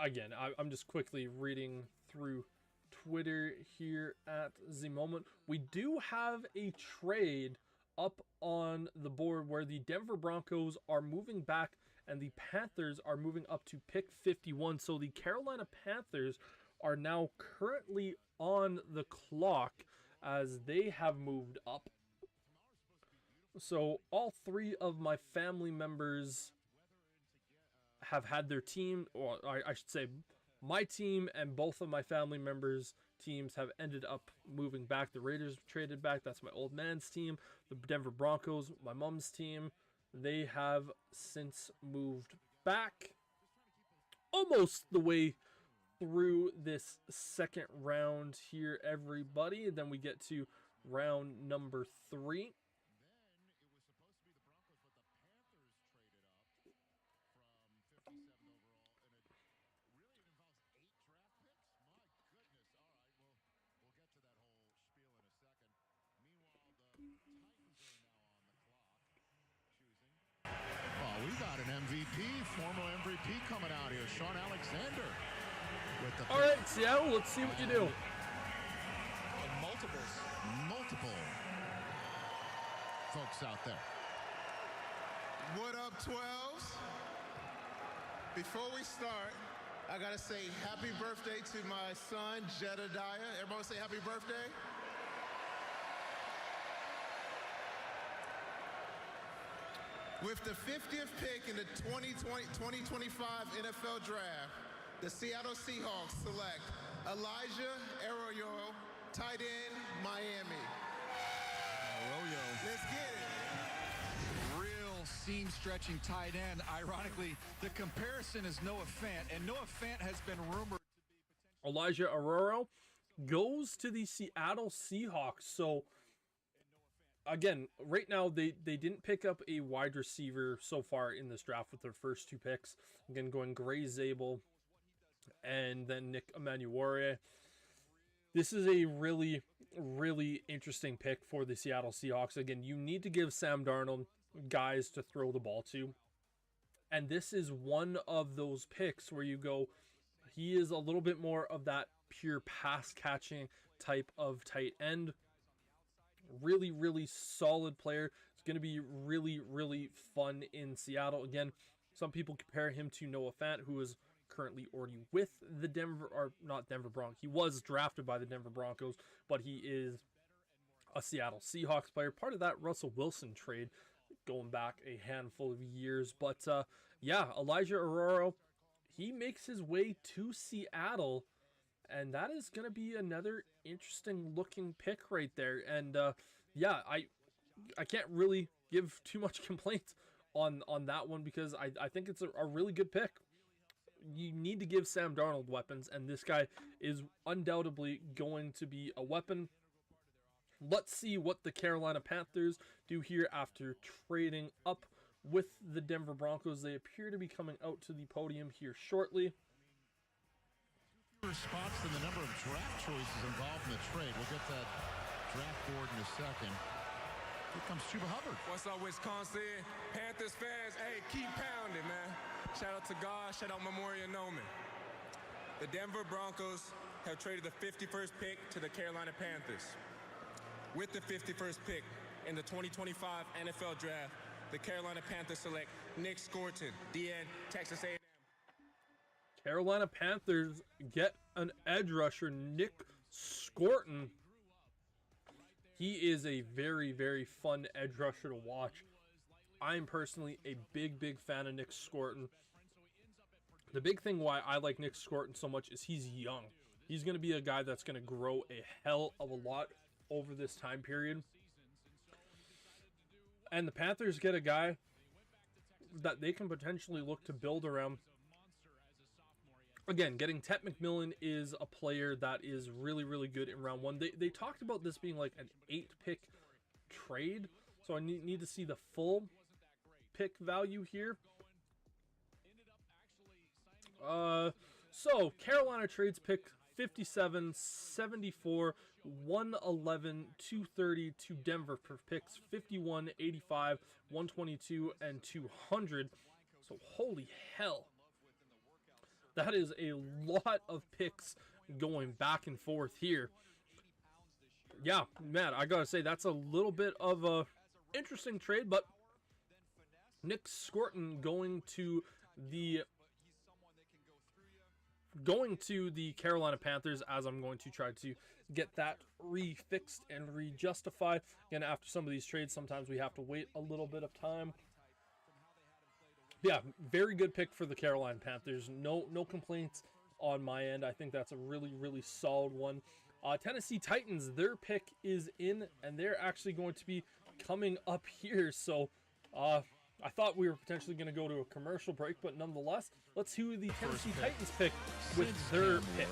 again, I'm just quickly reading through Twitter here at the moment. We do have a trade up on the board where the Denver Broncos are moving back and the Panthers are moving up to pick 51. So the Carolina Panthers are now currently on the clock as they have moved up. So all three of my family members have had their team, or I should say my team and both of my family members' teams have ended up moving back. The Raiders traded back. That's my old man's team. The Denver Broncos, my mom's team, they have since moved back almost the way through this second round here, everybody. And then we get to round number 3. We got an MVP, former MVP coming out here, Sean Alexander. With the all right, Seattle, let's see what you do. Multiple folks out there. What up, 12s? Before we start, I gotta say happy birthday to my son, Jedediah. Everybody say happy birthday. With the 50th pick in the 2025 NFL Draft, the Seattle Seahawks select Elijah Arroyo, tight end, Miami. Arroyo. Let's get it. Real seam-stretching tight end. Ironically, the comparison is Noah Fant, and Noah Fant has been rumored to be Elijah Arroyo goes to the Seattle Seahawks. So again, right now they didn't pick up a wide receiver so far in this draft with their first 2 picks. Again, going Gray Zabel and then Nick Emanuware. This is a really, really interesting pick for the Seattle Seahawks. Again, you need to give Sam Darnold guys to throw the ball to. And this is one of those picks where you go, he is a little bit more of that pure pass catching type of tight end. Really, really solid player. It's going to be really, really fun in Seattle. Again, some people compare him to Noah Fant, who is currently already with the Denver Broncos. He was drafted by the Denver Broncos, but he is a Seattle Seahawks player. Part of that Russell Wilson trade going back a handful of years. But yeah, Elijah Arroyo, he makes his way to Seattle. And that is going to be another interesting looking pick right there. And yeah, I can't really give too much complaint on that one because I think it's a really good pick. You need to give Sam Darnold weapons, and this guy is undoubtedly going to be a weapon. Let's see what the Carolina Panthers do here after trading up with the Denver Broncos. They appear to be coming out to the podium here shortly. Response to the number of draft choices involved in the trade. We'll get that draft board in a second. Here comes Chuba Hubbard. What's up, Wisconsin? Panthers fans, hey, keep pounding, man. Shout out to God, shout out Memorial Noman. The Denver Broncos have traded the 51st pick to the Carolina Panthers. With the 51st pick in the 2025 NFL Draft, the Carolina Panthers select Nick Scorton, DN, Texas A&M. Carolina Panthers get an edge rusher, Nick Scorton. He is a very, very fun edge rusher to watch. I'm personally a big, big fan of Nick Scorton. The big thing why I like Nick Scorton so much is he's young. He's going to be a guy that's going to grow a hell of a lot over this time period. And the Panthers get a guy that they can potentially look to build around. Again, getting Ted McMillan is a player that is really, really good in round 1. They talked about this being like an 8-pick trade, so I need to see the full pick value here. So Carolina trades pick 57, 74, 111, 230 to Denver for picks 51, 85, 122, and 200. So holy hell. That is a lot of picks going back and forth here. Yeah, man, I gotta say that's a little bit of a interesting trade, but Nick Scorton going to the Carolina Panthers, as I'm going to try to get that refixed and rejustified. Again, after some of these trades, sometimes we have to wait a little bit of time. Yeah, very good pick for the Carolina Panthers. No complaints on my end. I think that's a really, really solid one. Tennessee Titans, their pick is in, and they're actually going to be coming up here. So, I thought we were potentially going to go to a commercial break, but nonetheless, let's see who the Tennessee Titans pick with their pick.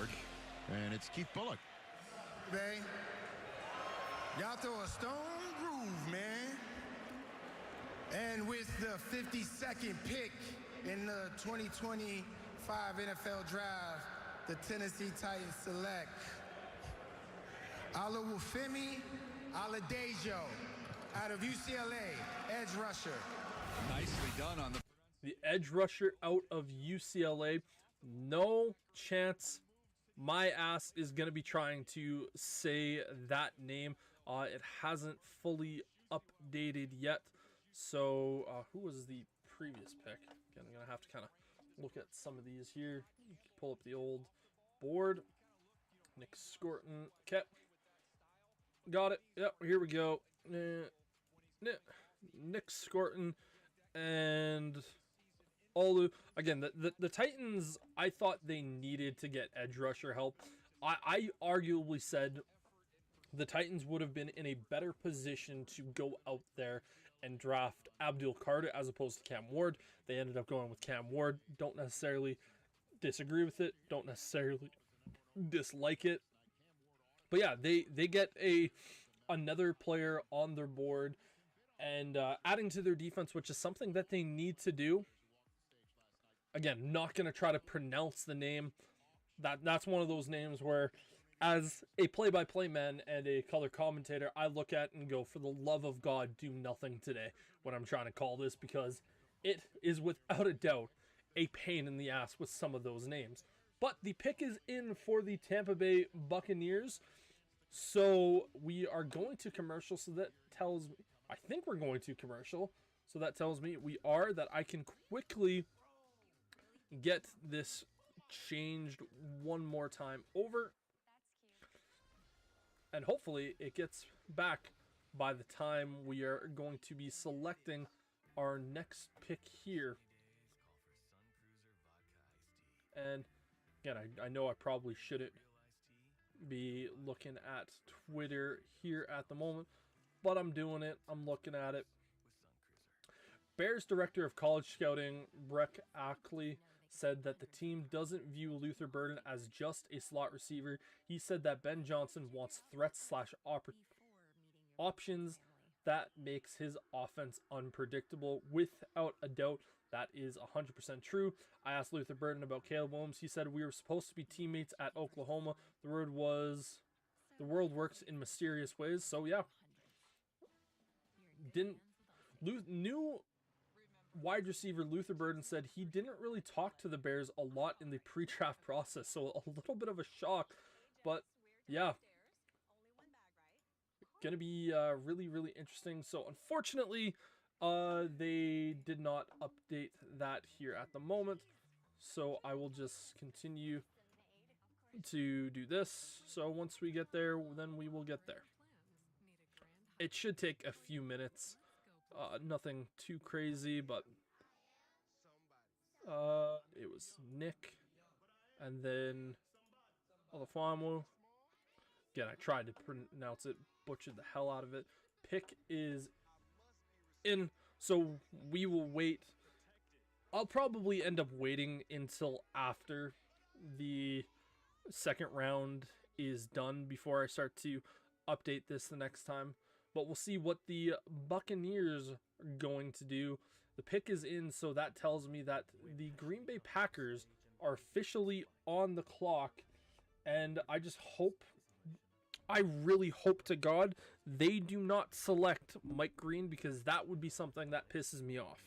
And it's Keith Bulluck. Bay, y'all throw a stone groove, man. And with the 52nd pick in the 2025 NFL Draft, the Tennessee Titans select Oluwafemi Oladejo out of UCLA, edge rusher. Nicely done on the edge rusher out of UCLA. No chance my ass is going to be trying to say that name. It hasn't fully updated yet. So, who was the previous pick? Again, I'm going to have to kind of look at some of these here. Pull up the old board. Nick Scorton. Okay. Got it. Yep, here we go. Nick Scorton and Olu. Again, the Titans, I thought they needed to get edge rusher help. I arguably said the Titans would have been in a better position to go out there and draft Abdul Carter as opposed to Cam Ward. They ended up going with Cam Ward. Don't necessarily disagree with it. Don't necessarily dislike it. But yeah, they get another player on their board and adding to their defense, which is something that they need to do. Again, not going to try to pronounce the name. That's one of those names where, as a play-by-play man and a color commentator, I look at and go, for the love of God, do nothing today when I'm trying to call this, because it is without a doubt a pain in the ass with some of those names. But the pick is in for the Tampa Bay Buccaneers. So we are going to commercial. So that tells me, I think we're going to commercial. So that tells me we are, that I can quickly get this changed one more time over. And hopefully it gets back by the time we are going to be selecting our next pick here. And again, I know I probably shouldn't be looking at Twitter here at the moment, but I'm doing it. I'm looking at it. Bears Director of College Scouting, Breck Ackley, said that the team doesn't view Luther Burden as just a slot receiver. He said that Ben Johnson wants threats / options that makes his offense unpredictable. Without a doubt, that is 100% true. I asked Luther Burden about Caleb Williams. He said we were supposed to be teammates at Oklahoma. The world works in mysterious ways. So yeah, new wide receiver Luther Burden said he didn't really talk to the Bears a lot in the pre-draft process. So a little bit of a shock, but yeah, gonna be really, really interesting. So unfortunately, they did not update that here at the moment. So I will just continue to do this. So once we get there, then we will get there. It should take a few minutes. Nothing too crazy, but it was Nick and then Olafamu. Again, I tried to pronounce it, butchered the hell out of it. Pick is in, so we will wait. I'll probably end up waiting until after the second round is done before I start to update this the next time. But we'll see what the Buccaneers are going to do. The pick is in, so that tells me that the Green Bay Packers are officially on the clock. And I just hope, I really hope to God, they do not select Mike Green, because that would be something that pisses me off.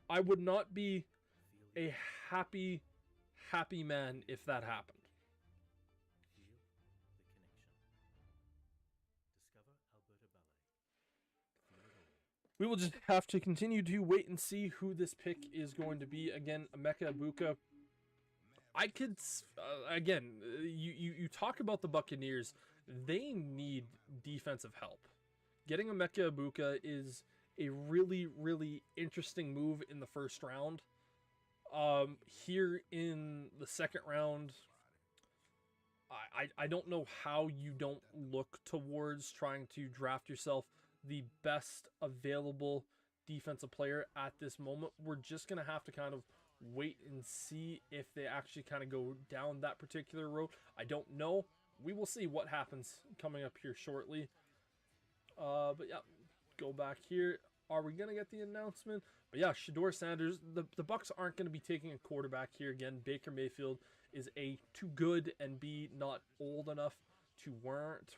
I would not be a happy man if that happened. We will just have to continue to wait and see who this pick is going to be. Again, Emeka Egbuka. I could, again, you talk about the Buccaneers. They need defensive help. Getting Emeka Egbuka is a really, really interesting move in the first round. Here in the second round, I don't know how you don't look towards trying to draft yourself the best available defensive player at this moment. We're just going to have to kind of wait and see if they actually kind of go down that particular road. I don't know. We will see what happens coming up here shortly. But yeah, go back here. Are we going to get the announcement? But yeah, Shedeur Sanders, the Bucs aren't going to be taking a quarterback here again. Baker Mayfield is A, too good, and B, not old enough to warrant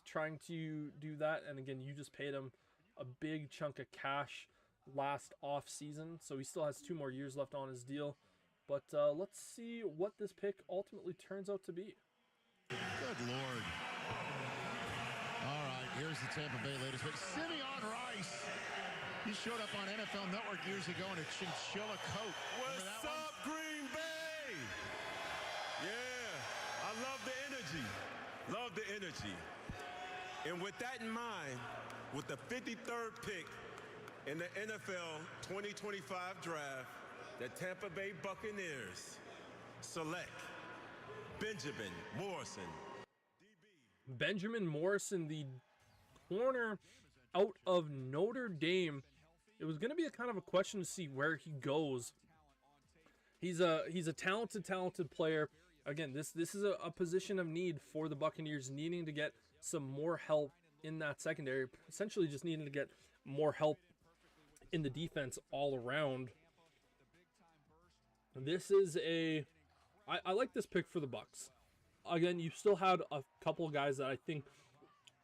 trying to do that. And again, you just paid him a big chunk of cash last off season, so he still has 2 more years left on his deal. But let's see what this pick ultimately turns out to be. Good Lord. All right, here's the Tampa Bay latest pick. Simeon Rice. He showed up on NFL Network years ago in a chinchilla coat. What's up, Green Bay? Yeah, I love the energy. Love the energy. And with that in mind, with the 53rd pick in the NFL 2025 draft, the Tampa Bay Buccaneers select Benjamin Morrison. Benjamin Morrison, the corner out of Notre Dame. It was going to be a kind of a question to see where he goes. He's a talented player. Again, this is a position of need for the Buccaneers, needing to get some more help in that secondary, essentially just needing to get more help in the defense all around. This is I like this pick for the Bucs. Again, you still had a couple of guys that I think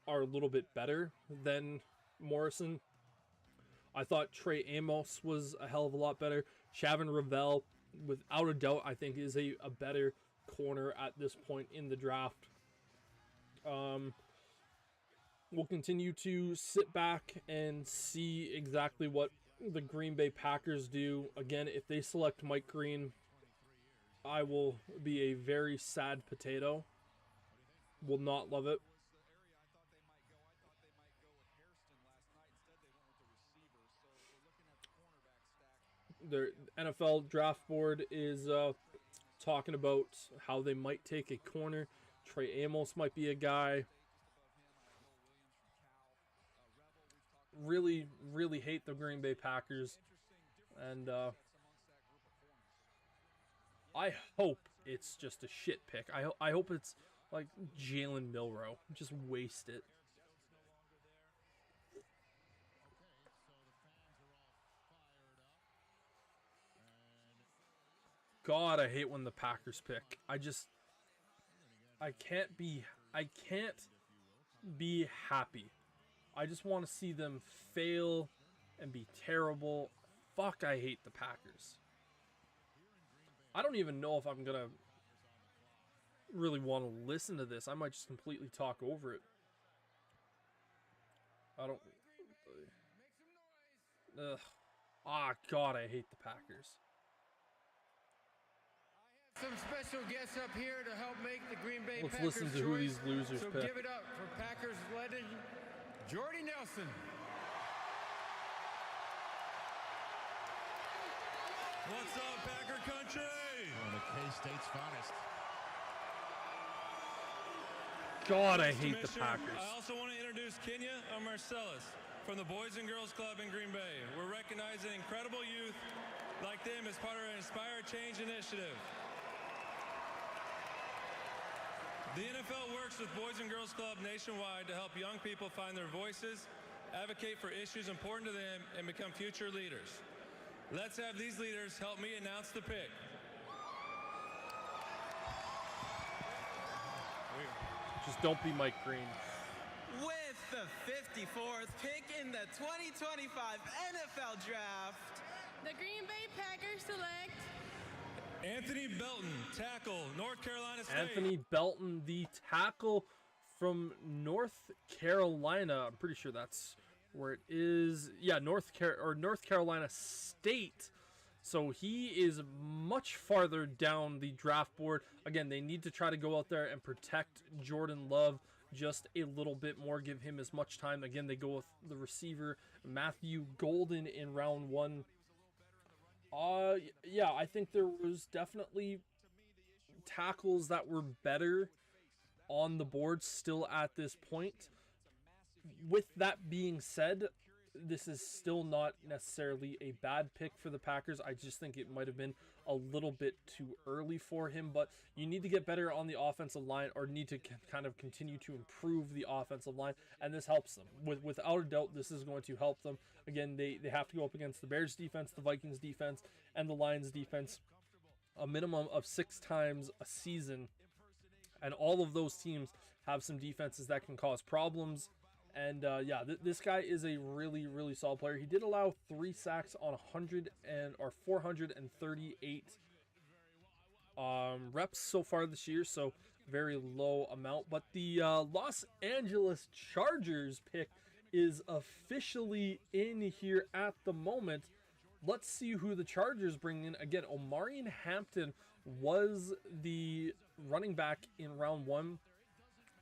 are a little bit better than Morrison. I thought Trey Amos was a hell of a lot better. Chavin Ravel, without a doubt, I think is a better corner at this point in the draft. We'll continue to sit back and see exactly what the Green Bay Packers do. Again, if they select Mike Green, I will be a very sad potato. Will not love it. The NFL draft board is talking about how they might take a corner. Trey Amos might be a guy. Really, really hate the Green Bay Packers. And I hope it's just a shit pick. I hope it's like Jalen Milroe. Just waste it. God, I hate when the Packers pick. I can't be happy. I just want to see them fail and be terrible. Fuck, I hate the Packers. I don't even know if I'm going to really want to listen to this. I might just completely talk over it. I don't... Ugh. Ah, God, I hate the Packers. Some special guests up here to help make the Green Bay Let's Packers listen to who these losers so pick. Give it up for Packers legend Jordy Nelson. What's up, Packer country? One of K-State's finest. God, I hate the Commissioner, Packers. I also want to introduce Kenya Marcellus from the Boys and Girls Club in Green Bay. We're recognizing incredible youth like them as part of our Inspire Change initiative. The NFL works with Boys and Girls Club nationwide to help young people find their voices, advocate for issues important to them, and become future leaders. Let's have these leaders help me announce the pick. Just don't be Mike Green. With the 54th pick in the 2025 NFL Draft, The Green Bay Packers select Anthony Belton, tackle, North Carolina State. Anthony Belton, the tackle from North Carolina. I'm pretty sure that's where it is. Yeah, North Carolina State. So he is much farther down the draft board. Again, they need to try to go out there and protect Jordan Love just a little bit more, give him as much time. Again, they go with the receiver Matthew Golden in round 1. Yeah, I think there was definitely tackles that were better on the board still at this point. With that being said, this is still not necessarily a bad pick for the Packers. I just think it might have been a little bit too early for him, but you need to get better on the offensive line, or need to kind of continue to improve the offensive line, and this helps them. Without a doubt, this is going to help them. Again, they have to go up against the Bears defense, the Vikings defense, and the Lions defense a minimum of 6 times a season, and all of those teams have some defenses that can cause problems. And yeah, this guy is a really, really solid player. He did allow 3 sacks on 438 reps so far this year, so very low amount. But the Los Angeles Chargers pick is officially in here at the moment. Let's see who the Chargers bring in. Again, Omarion Hampton was the running back in round 1.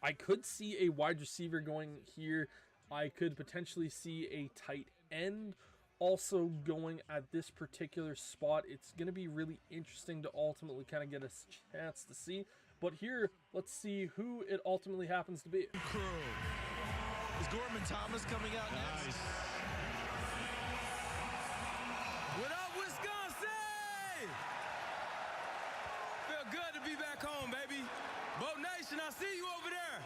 I could see a wide receiver going here. I could potentially see a tight end also going at this particular spot. It's going to be really interesting to ultimately kind of get a chance to see. But here, let's see who it ultimately happens to be. Crew. Is Gorman Thomas coming out next? What up, Wisconsin? Feel good to be back home, baby. Boat Nation, I see you over there.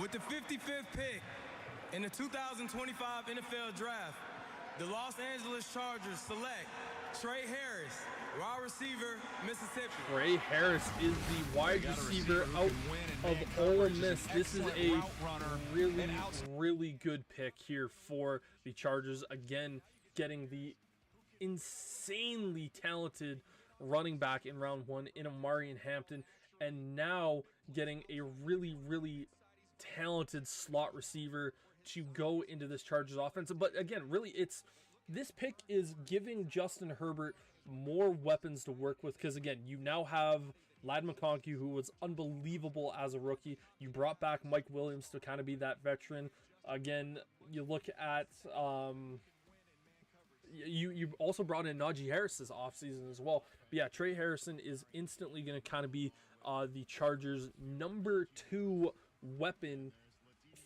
With the 55th pick in the 2025 NFL Draft, the Los Angeles Chargers select Trey Harris, wide receiver, Mississippi. Trey Harris is the wide receiver out of Ole Miss. This is a really, really good pick here for the Chargers. Again, getting the insanely talented running back in round 1 in Omarion Hampton, and now getting a really, really talented slot receiver to go into this Chargers offense. But again, really, this pick is giving Justin Herbert more weapons to work with, because again, you now have Ladd McConkey, who was unbelievable as a rookie. You brought back Mike Williams to kind of be that veteran. Again, you look at you also brought in Najee Harris this offseason as well. But yeah, Trey Harrison is instantly going to kind of be the Chargers' number 2 weapon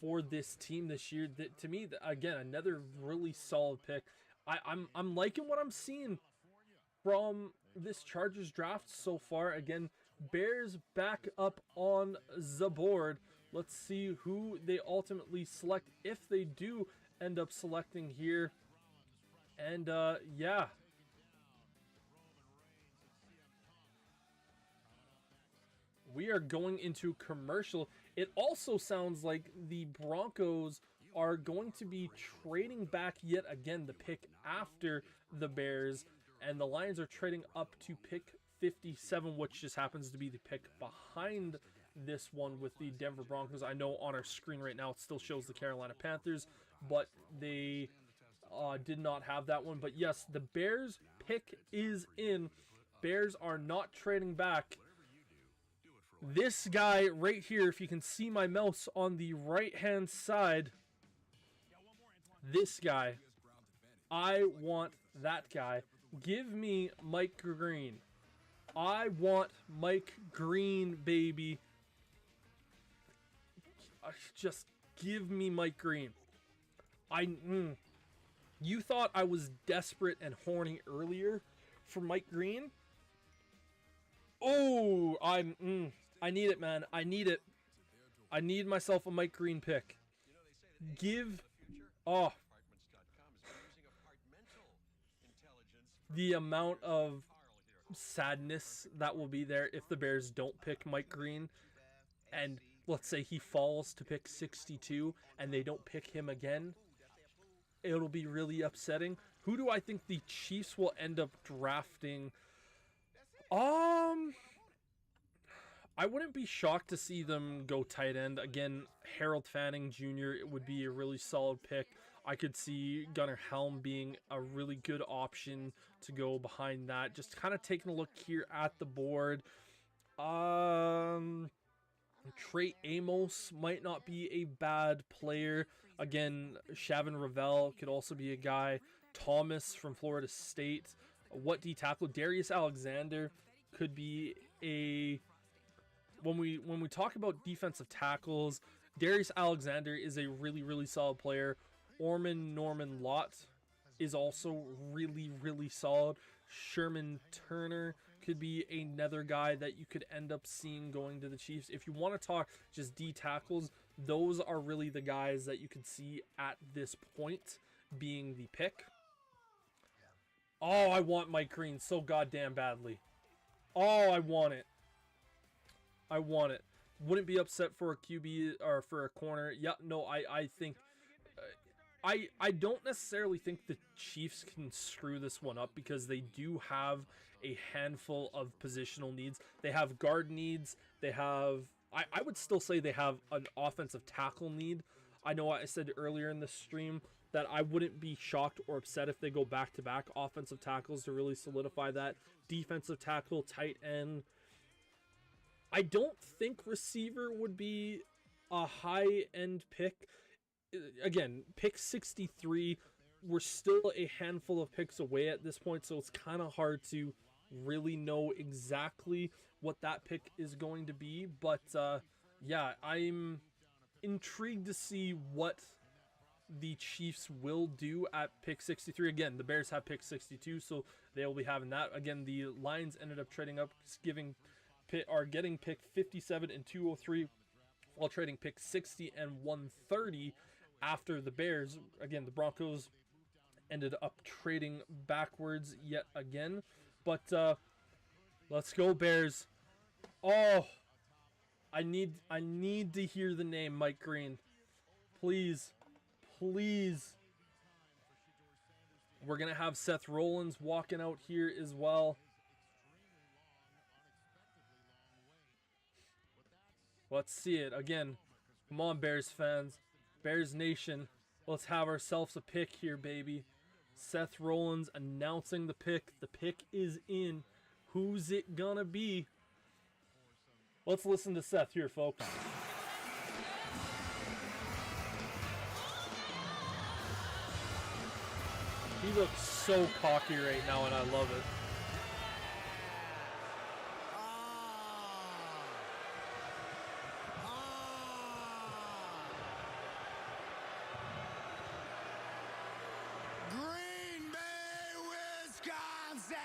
for this team this year. That, to me, again, another really solid pick. I'm liking what I'm seeing from this Chargers draft so far. Again, Bears back up on the board. Let's see who they ultimately select, if they do end up selecting here. And yeah, we are going into commercial. It also sounds like the Broncos are going to be trading back yet again, the pick after the Bears, and the Lions are trading up to pick 57, which just happens to be the pick behind this one with the Denver Broncos. I know on our screen right now it still shows the Carolina Panthers, but they did not have that one. But yes, the Bears pick is in. Bears are not trading back. This guy right here, if you can see my mouse on the right hand side, this guy, I want that guy. Give me Mike Green. I want Mike Green, baby. Just give me Mike Green. You thought I was desperate and horny earlier for Mike Green? Oh, I need it, man. I need it. I need myself a Mike Green pick. The amount of sadness that will be there if the Bears don't pick Mike Green, and let's say he falls to pick 62 and they don't pick him again. it'll be really upsetting. Who do I think the Chiefs will end up drafting? I wouldn't be shocked to see them go tight end. Again, Harold Fanning Jr. would be a really solid pick. I could see Gunnar Helm being a really good option to go behind that. Just kind of taking a look here at the board. Trey Amos might not be a bad player. Again, Shavin Ravel could also be a guy. Thomas from Florida State. What D tackle? Darius Alexander could be a... When we talk about defensive tackles, Darius Alexander is a really, really solid player. Orman Norman Lott is also really, really solid. Sherman Turner could be another guy that you could end up seeing going to the Chiefs. If you want to talk just D tackles, those are really the guys that you could see at this point being the pick. Oh, I want Mike Green so goddamn badly. Oh, I want it. I want it. Wouldn't be upset for a QB or for a corner. Yeah, no, I think... I don't necessarily think the Chiefs can screw this one up because they do have a handful of positional needs. They have guard needs. They have... I would still say they have an offensive tackle need. I know I said earlier in the stream that I wouldn't be shocked or upset if they go back-to-back offensive tackles to really solidify that. Defensive tackle, tight end. I don't think receiver would be a high-end pick. Again, pick 63. We're still a handful of picks away at this point, so it's kind of hard to really know exactly what that pick is going to be. But yeah, I'm intrigued to see what the Chiefs will do at pick 63. Again, the Bears have pick 62, so they will be having that. Again, the Lions ended up trading up, getting pick 57 and 203 while trading pick 60 and 130 after the Bears. Again, the Broncos ended up trading backwards yet again. But let's go Bears. Oh, I need to hear the name Mike Green. Please. Please. We're going to have Seth Rollins walking out here as well. Let's see it again. Come on, Bears fans. Bears Nation. Let's have ourselves a pick here, baby. Seth Rollins announcing the pick. The pick is in. Who's it gonna be? Let's listen to Seth here, folks. He looks so cocky right now, and I love it. Green Bay, Wisconsin!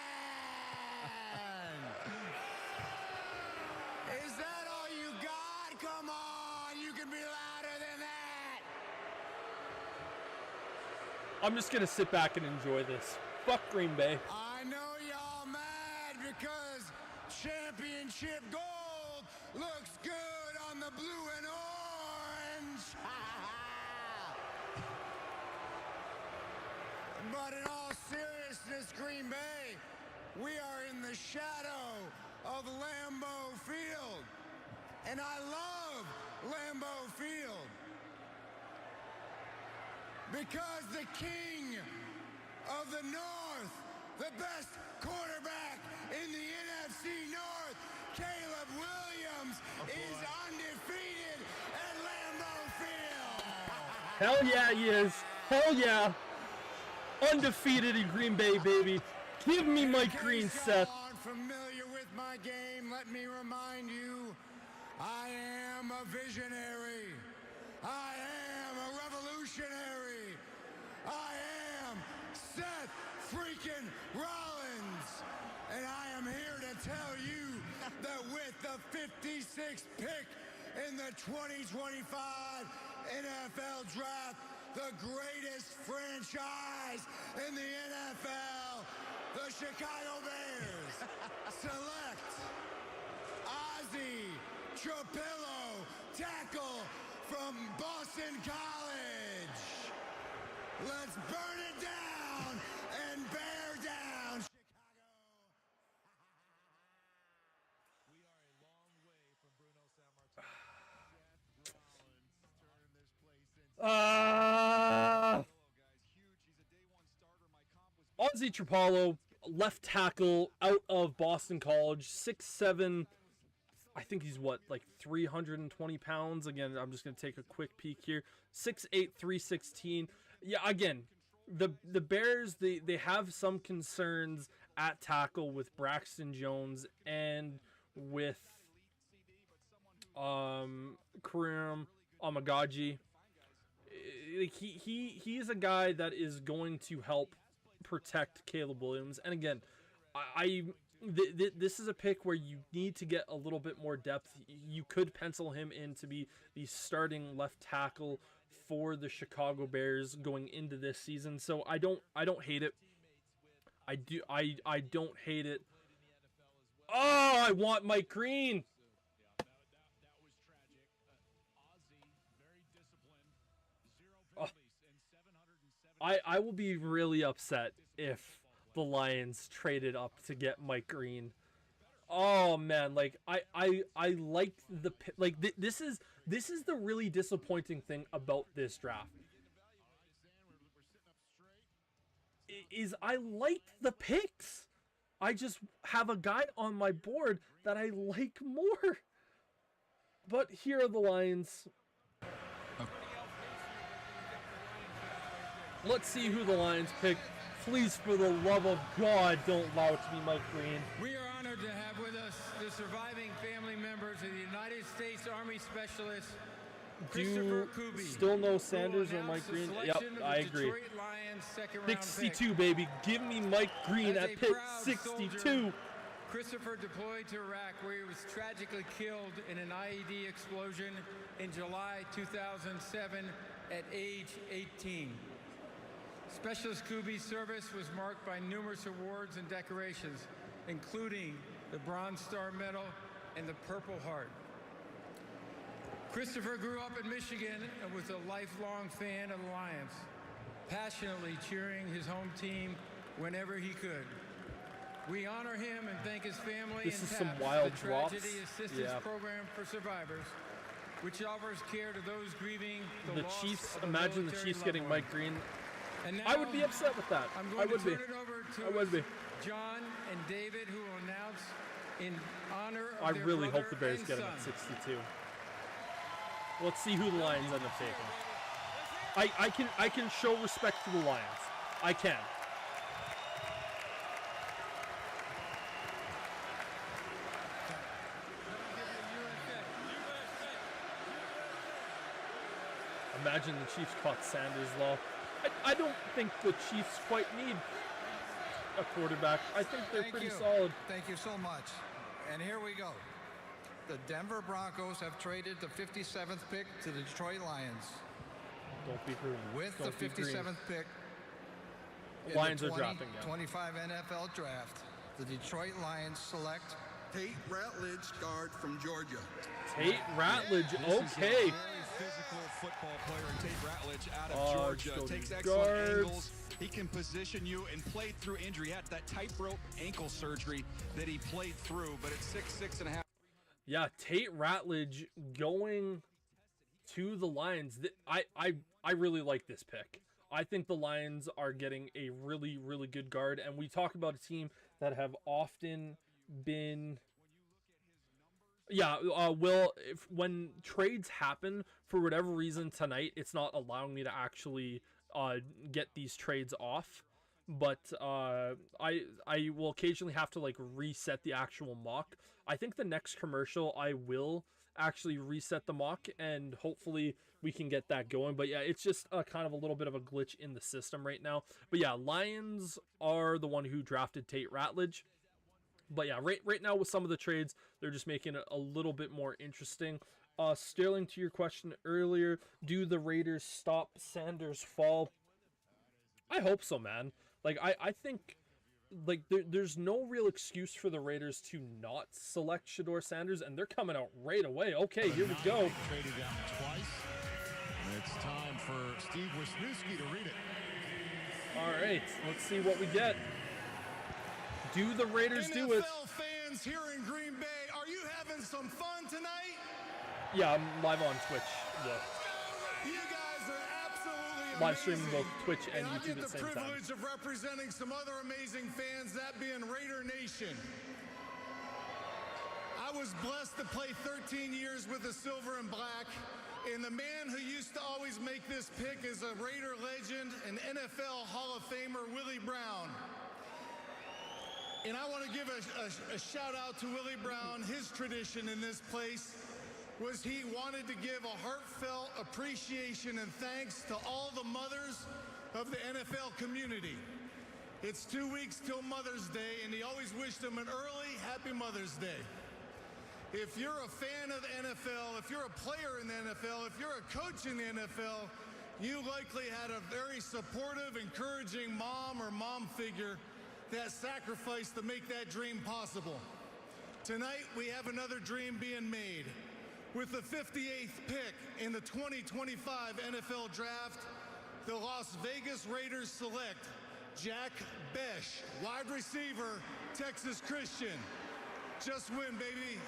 Is that all you got? Come on, you can be louder than that! I'm just gonna sit back and enjoy this. Fuck Green Bay. I know y'all mad because championship gold looks good on the blue and orange. But in all seriousness, Green Bay, we are in the shadow of Lambeau Field. And I love Lambeau Field. Because the king of the North, the best quarterback in the NFC North, Caleb Williams, is undefeated at Lambeau Field. Hell yeah, he is. Hell yeah. Undefeated in Green Bay, baby. Give me Mike Green, Seth. Aren't familiar with my game, let me remind you, I am a visionary. I am a revolutionary. I am Seth freaking Rollins. And I am here to tell you that with the 56th pick in the 2025 NFL Draft, the greatest franchise in the NFL, the Chicago Bears, select Ozzie Trapillo, tackle from Boston College. Let's burn it down and bear down Chicago. We are a long way from Bruno Sammartino. Seth Rollins turned this place into Ozzy Trapalo, left tackle out of Boston College, 6'7". I think he's what, like 320 pounds. Again, I'm just going to take a quick peek here. 6'8", 316. Yeah, again, the Bears, they have some concerns at tackle with Braxton Jones and with Kareem Amagaji. He is a guy that is going to help protect Caleb Williams. And again, this is a pick where you need to get a little bit more depth. You could pencil him in to be the starting left tackle for the Chicago Bears going into this season. So I don't hate it. I don't hate it. Oh, I want Mike Green. I will be really upset if the Lions traded up to get Mike Green. Oh man, like I like the this is the really disappointing thing about this draft. Is I like the picks. I just have a guy on my board that I like more. But here are the Lions. Let's see who the Lions pick. Please, for the love of God, don't allow it to be Mike Green. We are honored to have with us the surviving family members of the United States Army Specialist, Christopher Kuby. Still no Sanders or Mike Green? Yep, I agree. Pick 62, baby. Give me Mike Green at pick 62. Christopher deployed to Iraq, where he was tragically killed in an IED explosion in July 2007 at age 18. Specialist Kuby's service was marked by numerous awards and decorations, including the Bronze Star Medal and the Purple Heart. Christopher grew up in Michigan and was a lifelong fan of the Lions, passionately cheering his home team whenever he could. We honor him and thank his family This and is some TAPS, wild the drops. Tragedy Assistance Program for Survivors, which offers care to those grieving the loss Chiefs, of a imagine the military Chiefs loved getting one. Mike Green. And now, I would be upset with that. I'm I going would to be. turn it over to I would be. John and David, who will announce in honor of I their really hope brother the Bears and get him son. at 62. Let's see who the Lions end up taking. I can show respect to the Lions. I can. Imagine the Chiefs caught Sanders, though. I don't think the Chiefs quite need a quarterback. I think they're pretty solid. Thank you so much. And here we go. The Denver Broncos have traded the 57th pick to the Detroit Lions. Don't be green. With Don't the be green. 57th pick in Lions the are dropping down. 25 NFL draft, the Detroit Lions select Tate Ratledge, guard from Georgia. Tate Ratledge, This is a okay. very physical football player, Tate Ratledge, out of Georgia. Georgia Takes excellent guards. angles. He can position you and played through injury. He had that tightrope ankle surgery that he played through, but at 6'6.5". Yeah, Tate Ratledge going to the Lions. I really like this pick. I think the Lions are getting a really, really good guard. And we talk about a team that have often been... Yeah, when trades happen, for whatever reason tonight, it's not allowing me to actually get these trades off. But I will occasionally have to like reset the actual mock. I think the next commercial I will actually reset the mock, and hopefully we can get that going. But yeah, it's just kind of a little bit of a glitch in the system right now. But yeah, Lions are the one who drafted Tate Ratledge. But yeah, right now with some of the trades, they're just making it a little bit more interesting. Sterling, to your question earlier, do the Raiders stop Sanders' fall? I hope so, man. Like, I think, like, there's no real excuse for the Raiders to not select Shedeur Sanders, and they're coming out right away. Okay, here we go. Traded down twice. It's time for Steve Wisniewski to read it. All right, let's see what we get. Do the Raiders do it? NFL fans here in Green Bay, are you having some fun tonight? Yeah, I'm live on Twitch. Yeah. You guys are absolutely Live streaming amazing. both Twitch and I YouTube get at the the same time. privilege of representing some other amazing fans, that being Raider Nation. I was blessed to play 13 years with the Silver and Black, and the man who used to always make this pick is a Raider legend, an NFL Hall of Famer, Willie Brown. And I want to give a shout out to Willie Brown. His tradition in this place was he wanted to give a heartfelt appreciation and thanks to all the mothers of the NFL community. It's 2 weeks till Mother's Day, and he always wished them an early Happy Mother's Day. If you're a fan of the NFL, if you're a player in the NFL, if you're a coach in the NFL, you likely had a very supportive, encouraging mom or mom figure that sacrificed to make that dream possible. Tonight, we have another dream being made. With the 58th pick in the 2025 NFL Draft, the Las Vegas Raiders select Jack Bech, wide receiver, Texas Christian. Just win, baby.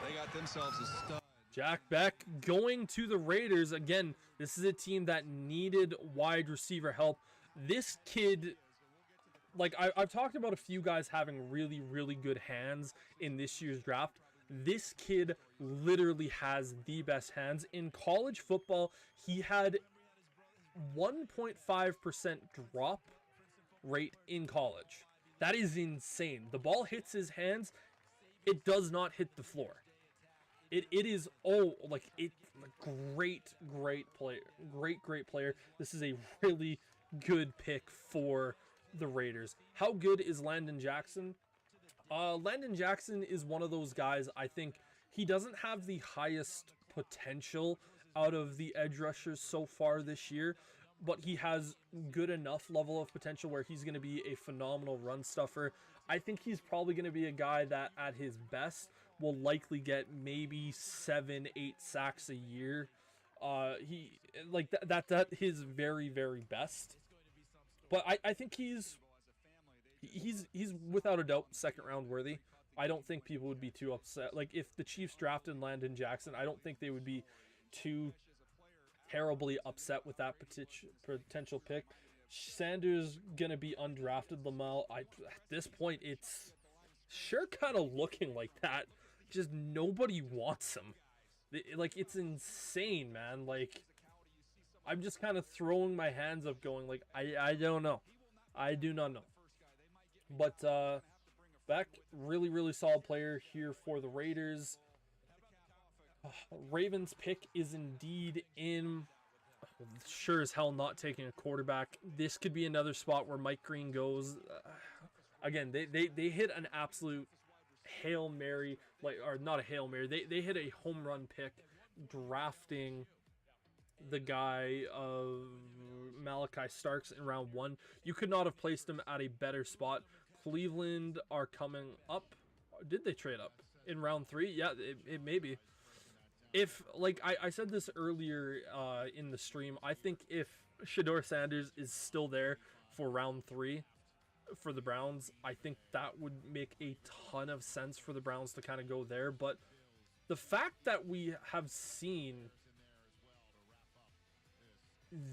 They got themselves a stud. Jack Bech going to the Raiders. Again, this is a team that needed wide receiver help. This kid, like I've talked about a few guys having really, really good hands in this year's draft. This kid literally has the best hands. In college football, he had 1.5% drop rate in college. That is insane. The ball hits his hands, it does not hit the floor. It is great player. Great player. This is a really good pick for the Raiders. How good is Landon Jackson? Landon Jackson is one of those guys, I think he doesn't have the highest potential out of the edge rushers so far this year, but he has good enough level of potential where he's going to be a phenomenal run stuffer. I think he's probably going to be a guy that at his best will likely get maybe 7-8 sacks a year. He like that his very, very best. But I think he's without a doubt second round worthy. I don't think people would be too upset. Like if the Chiefs drafted Landon Jackson, I don't think they would be too terribly upset with that potential pick. Sanders gonna be undrafted. Lamel, at this point, it's sure kind of looking like that. Just nobody wants him. Like it's insane, man. Like I'm just kind of throwing my hands up, going like I don't know. I do not know. But Bech, really, really solid player here for the Raiders. Ravens pick is indeed in. Sure as hell not taking a quarterback. This could be another spot where Mike Green goes. Again, they hit an absolute Hail Mary, or not a Hail Mary. They hit a home run pick drafting the guy of Malachi Starks in round 1. You could not have placed him at a better spot. Cleveland are coming up. Did they trade up in round 3? Yeah, it may be. If, like I said this earlier in the stream, I think if Shedeur Sanders is still there for round 3 for the Browns, I think that would make a ton of sense for the Browns to kind of go there. But the fact that we have seen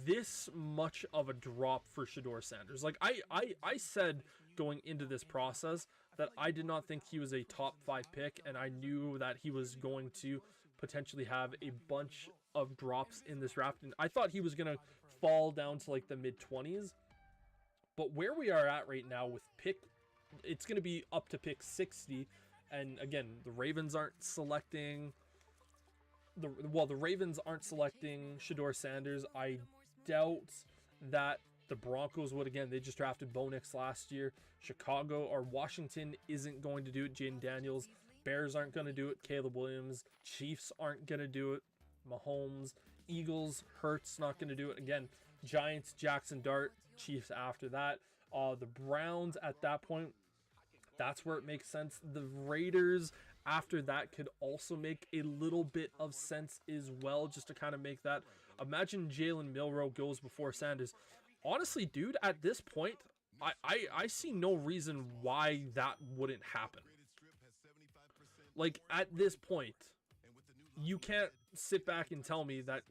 this much of a drop for Shedeur Sanders, like I said going into this process that I did not think he was a top 5 pick, and I knew that he was going to potentially have a bunch of drops in this draft, and I thought he was going to fall down to like the mid-20s. But where we are at right now with pick, it's going to be up to pick 60, and again, the Ravens aren't selecting the Ravens aren't selecting Shedeur Sanders. I doubt that the Broncos would. Again, they just drafted Bo Nix last year. Chicago or Washington isn't going to do it. Jaden Daniels. Bears aren't going to do it. Caleb Williams. Chiefs aren't going to do it. Mahomes. Eagles. Hurts not going to do it. Again, Giants, Jackson Dart. Chiefs after that. The Browns at that point, that's where it makes sense. The Raiders after that could also make a little bit of sense as well, just to kind of make that Imagine Jalen Milroe goes before Sanders. Honestly, dude, at this point, I see no reason why that wouldn't happen. Like, at this point, you can't sit back and tell me that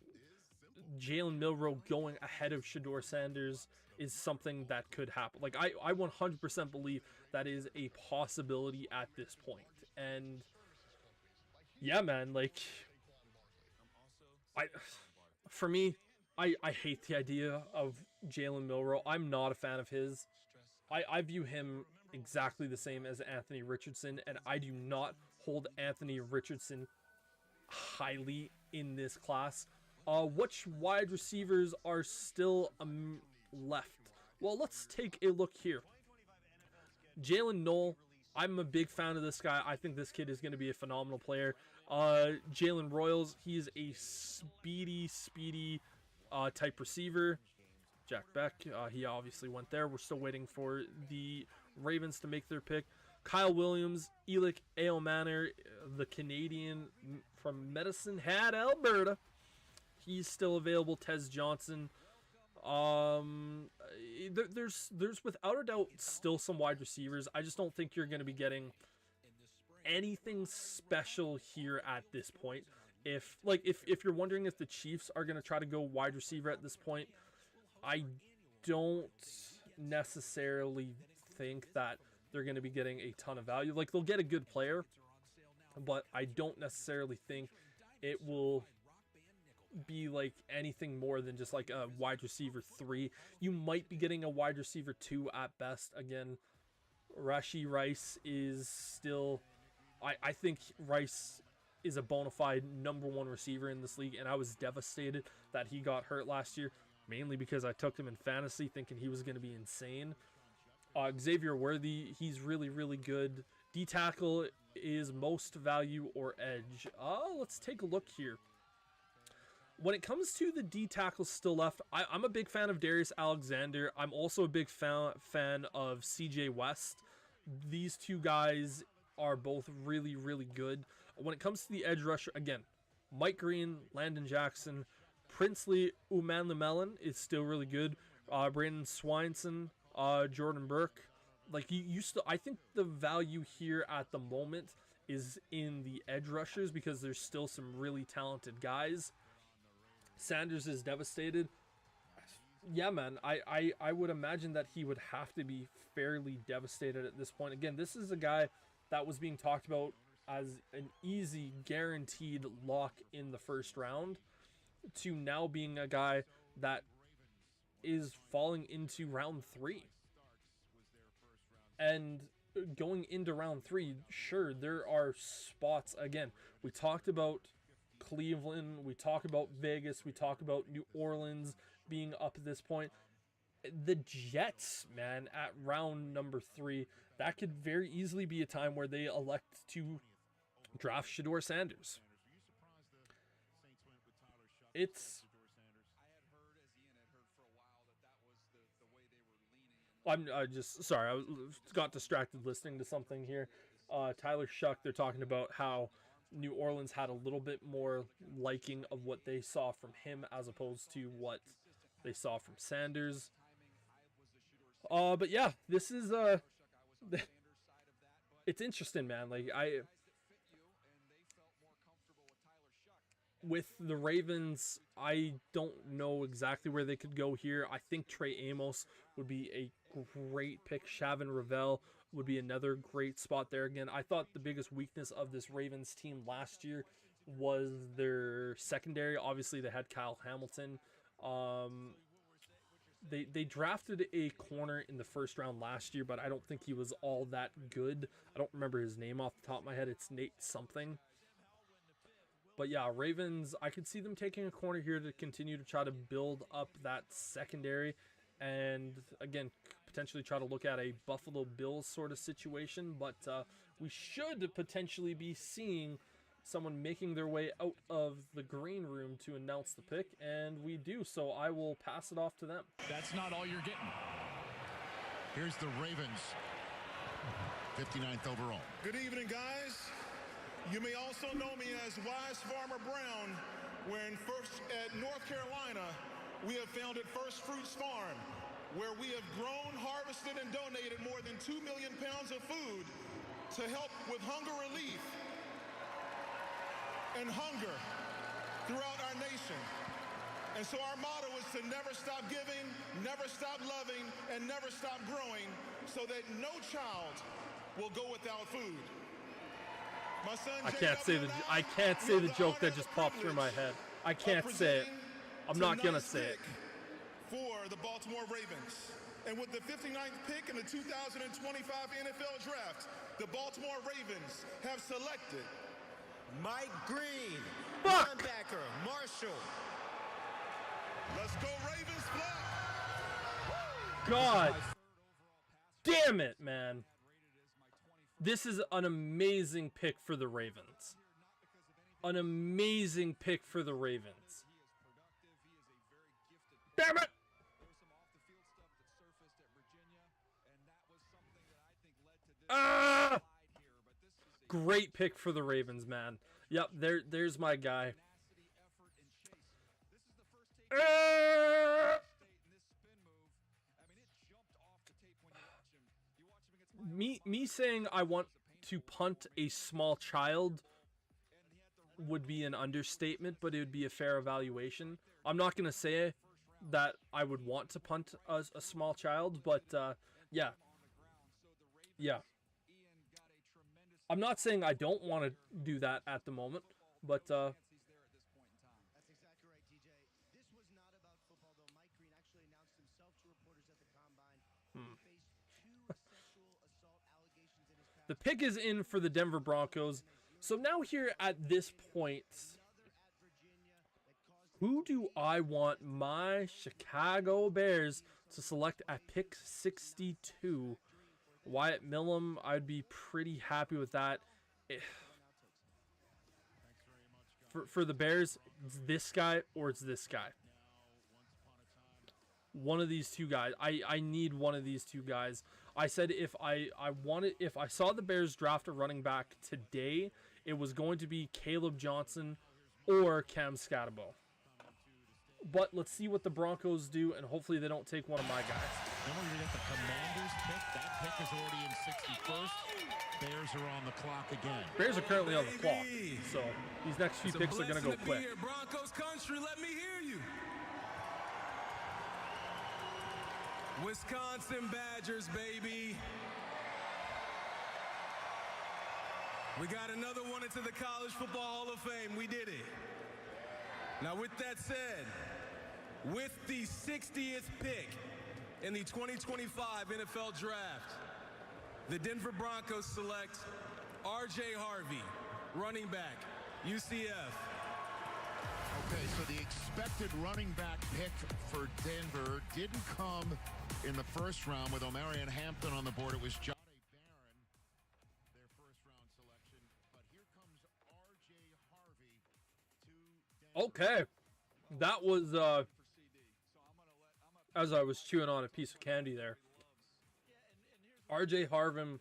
Jalen Milroe going ahead of Shedeur Sanders is something that could happen. Like, I 100% believe that is a possibility at this point. And yeah, man, like, for me, I hate the idea of Jalen Milroe. I'm not a fan of his. I view him exactly the same as Anthony Richardson, and I do not hold Anthony Richardson highly in this class. Which wide receivers are still left? Well, let's take a look here. Jalen Knoll, I'm a big fan of this guy. I think this kid is going to be a phenomenal player. Jalen Royals, he's a speedy type receiver. Jack Beck, he obviously went there. We're still waiting for the Ravens to make their pick. Kyle Williams, Elick Ailmanor, the Canadian from Medicine Hat, Alberta. He's still available. Tez Johnson. There's without a doubt still some wide receivers. I just don't think you're going to be getting anything special here at this point. If you're wondering if the Chiefs are going to try to go wide receiver at this point, I don't necessarily think that they're going to be getting a ton of value. Like, they'll get a good player, but I don't necessarily think it will be like anything more than just like a wide receiver 3. You might be getting a wide receiver 2 at best. Again, Rashee Rice is still, I think Rice is a bona fide #1 receiver in this league, and I was devastated that he got hurt last year, mainly because I took him in fantasy thinking he was going to be insane. Xavier Worthy, he's really good. D-tackle is most value or edge. Let's take a look here. When it comes to the D-tackles still left, I'm a big fan of Darius Alexander. I'm also a big fan of CJ West. These two guys are both really good. When it comes to the edge rusher, again, Mike Green, Landon Jackson, Princely Umanlemelon is still really good. Brandon Swinson, Jordan Burke. Like, I think the value here at the moment is in the edge rushers because there's still some really talented guys. Sanders is devastated. Yeah, man, I would imagine that he would have to be fairly devastated at this point. Again, this is a guy that was being talked about as an easy, guaranteed lock in the first round to now being a guy that is falling into round 3. And going into round 3, sure, there are spots. Again, we talked about Cleveland, we talk about Vegas, we talk about New Orleans being up at this point. The Jets, man, at round number 3, that could very easily be a time where they elect to draft Shedeur Sanders. It's... I'm just sorry, I got distracted listening to something here. Tyler Shuck, they're talking about how New Orleans had a little bit more liking of what they saw from him as opposed to what they saw from Sanders. But yeah, this is it's interesting, man. Like, with the Ravens, I don't know exactly where they could go here. I think Trey Amos would be a great pick. Shavon Ravel would be another great spot there. Again, I thought the biggest weakness of this Ravens team last year was their secondary. Obviously, they had Kyle Hamilton. They drafted a corner in the first round last year, but I don't think he was all that good. I don't remember his name off the top of my head. It's Nate something. But yeah, Ravens, I could see them taking a corner here to continue to try to build up that secondary. And again, potentially try to look at a Buffalo Bills sort of situation. But we should potentially be seeing someone making their way out of the green room to announce the pick. And we do, so I will pass it off to them. That's not all you're getting. Here's the Ravens, 59th overall. Good evening, guys. You may also know me as Wise Farmer Brown, when first at North Carolina, we have founded First Fruits Farm, where we have grown, harvested, and donated more than 2 million pounds of food to help with hunger relief and hunger throughout our nation. And so our motto is to never stop giving, never stop loving, and never stop growing so that no child will go without food. My son, I can't say the joke that just popped through my head. I can't say it. I'm not gonna say it. For the Baltimore Ravens. And with the 59th pick in the 2025 NFL Draft, the Baltimore Ravens have selected Mike Green, Fuck! linebacker, Marshall. Let's go Ravens, Black! God damn it, man. This is an amazing pick for the Ravens. An amazing pick for the Ravens. Damn it! Ah! Great pick for the Ravens, man. Yep, there's my guy. Me saying I want to punt a small child would be an understatement, but it would be a fair evaluation. I'm not going to say that I would want to punt a small child, but yeah. I'm not saying I don't want to do that at the moment, but That's exactly right, TJ. This was not about football, though. Mike Green actually announced himself to reporters at the combine. He faced 2 sexual assault allegations in his past. the pick is in for the Denver Broncos. So now here at this point, who do I want my Chicago Bears to select at pick 62? Wyatt Millum, I'd be pretty happy with that. For the Bears, it's this guy or it's this guy. One of these two guys. I need one of these two guys. I said if I saw the Bears draft a running back today, it was going to be Caleb Johnson or Cam Scatterbo. But let's see what the Broncos do, and hopefully they don't take one of my guys. Then we're going to get the Commanders pick. That pick is already in 61st. Bears are on the clock again. Bears are currently on the clock, so these next few picks are going to go quick. Here, Broncos country, let me hear you. Wisconsin Badgers, baby. We got another one into the College Football Hall of Fame. We did it. Now, with that said, with the 60th pick in the 2025 NFL Draft, the Denver Broncos select R.J. Harvey, running back, UCF. Okay, so the expected running back pick for Denver didn't come in the first round with Omarion Hampton on the board. It was Johnny Barron, their first-round selection. But here comes R.J. Harvey to Okay, that was as I was chewing on a piece of candy there. R.J. Harvin,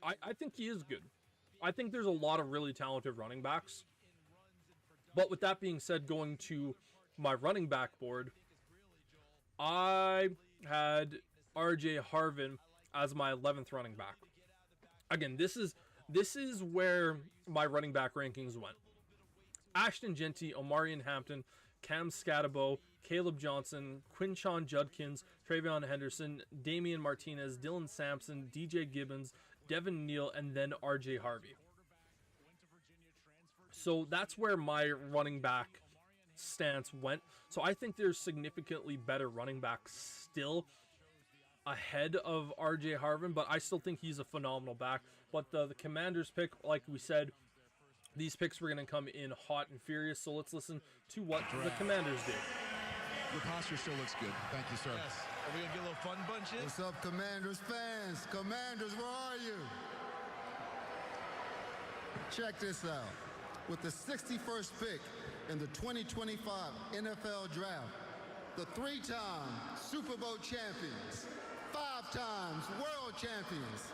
I think he is good. I think there's a lot of really talented running backs. But with that being said, going to my running back board, I had R.J. Harvin as my 11th running back. Again, this is where my running back rankings went. Ashton Jeanty, Omarion Hampton, Cam Scatterbo, Caleb Johnson, Quinshon Judkins, Travion Henderson, Damian Martinez, Dylan Sampson, DJ Gibbons, Devin Neal, and then R.J. Harvey. So that's where my running back stance went. So I think there's significantly better running backs still ahead of R.J. Harvin, but I still think he's a phenomenal back. But the Commanders pick, like we said, these picks were going to come in hot and furious, so let's listen to what the Commanders did. Your posture still looks good. Thank you, sir. Yes. Are we going to get a little fun bunches? What's up, Commanders fans? Commanders, where are you? Check this out. With the 61st pick in the 2025 NFL Draft, the 3-time Super Bowl champions, 5 times world champions,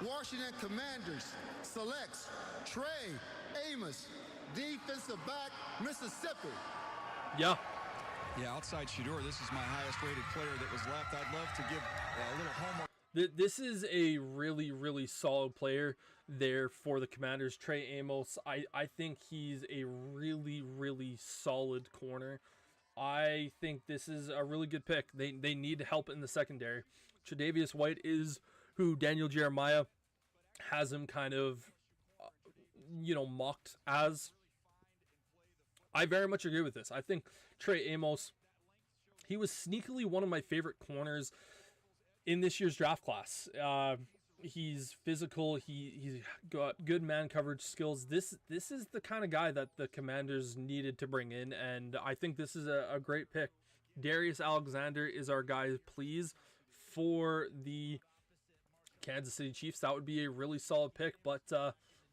Washington Commanders selects Trey Amos, defensive back, Mississippi. Yeah. Yeah, outside Shedeur, this is my highest rated player that was left. I'd love to give a little homework. This is a really, really solid player there for the Commanders. Trey Amos, I think he's a really, really solid corner. I think this is a really good pick. They need help in the secondary. Tre'Davious White is who Daniel Jeremiah has him kind of, mocked as. I very much agree with this. I think Trey Amos, he was sneakily one of my favorite corners in this year's draft class. He's physical. He's got good man coverage skills. This is the kind of guy that the Commanders needed to bring in, and I think this is a great pick. Darius Alexander is our guy, please, for the Kansas City Chiefs. That would be a really solid pick, but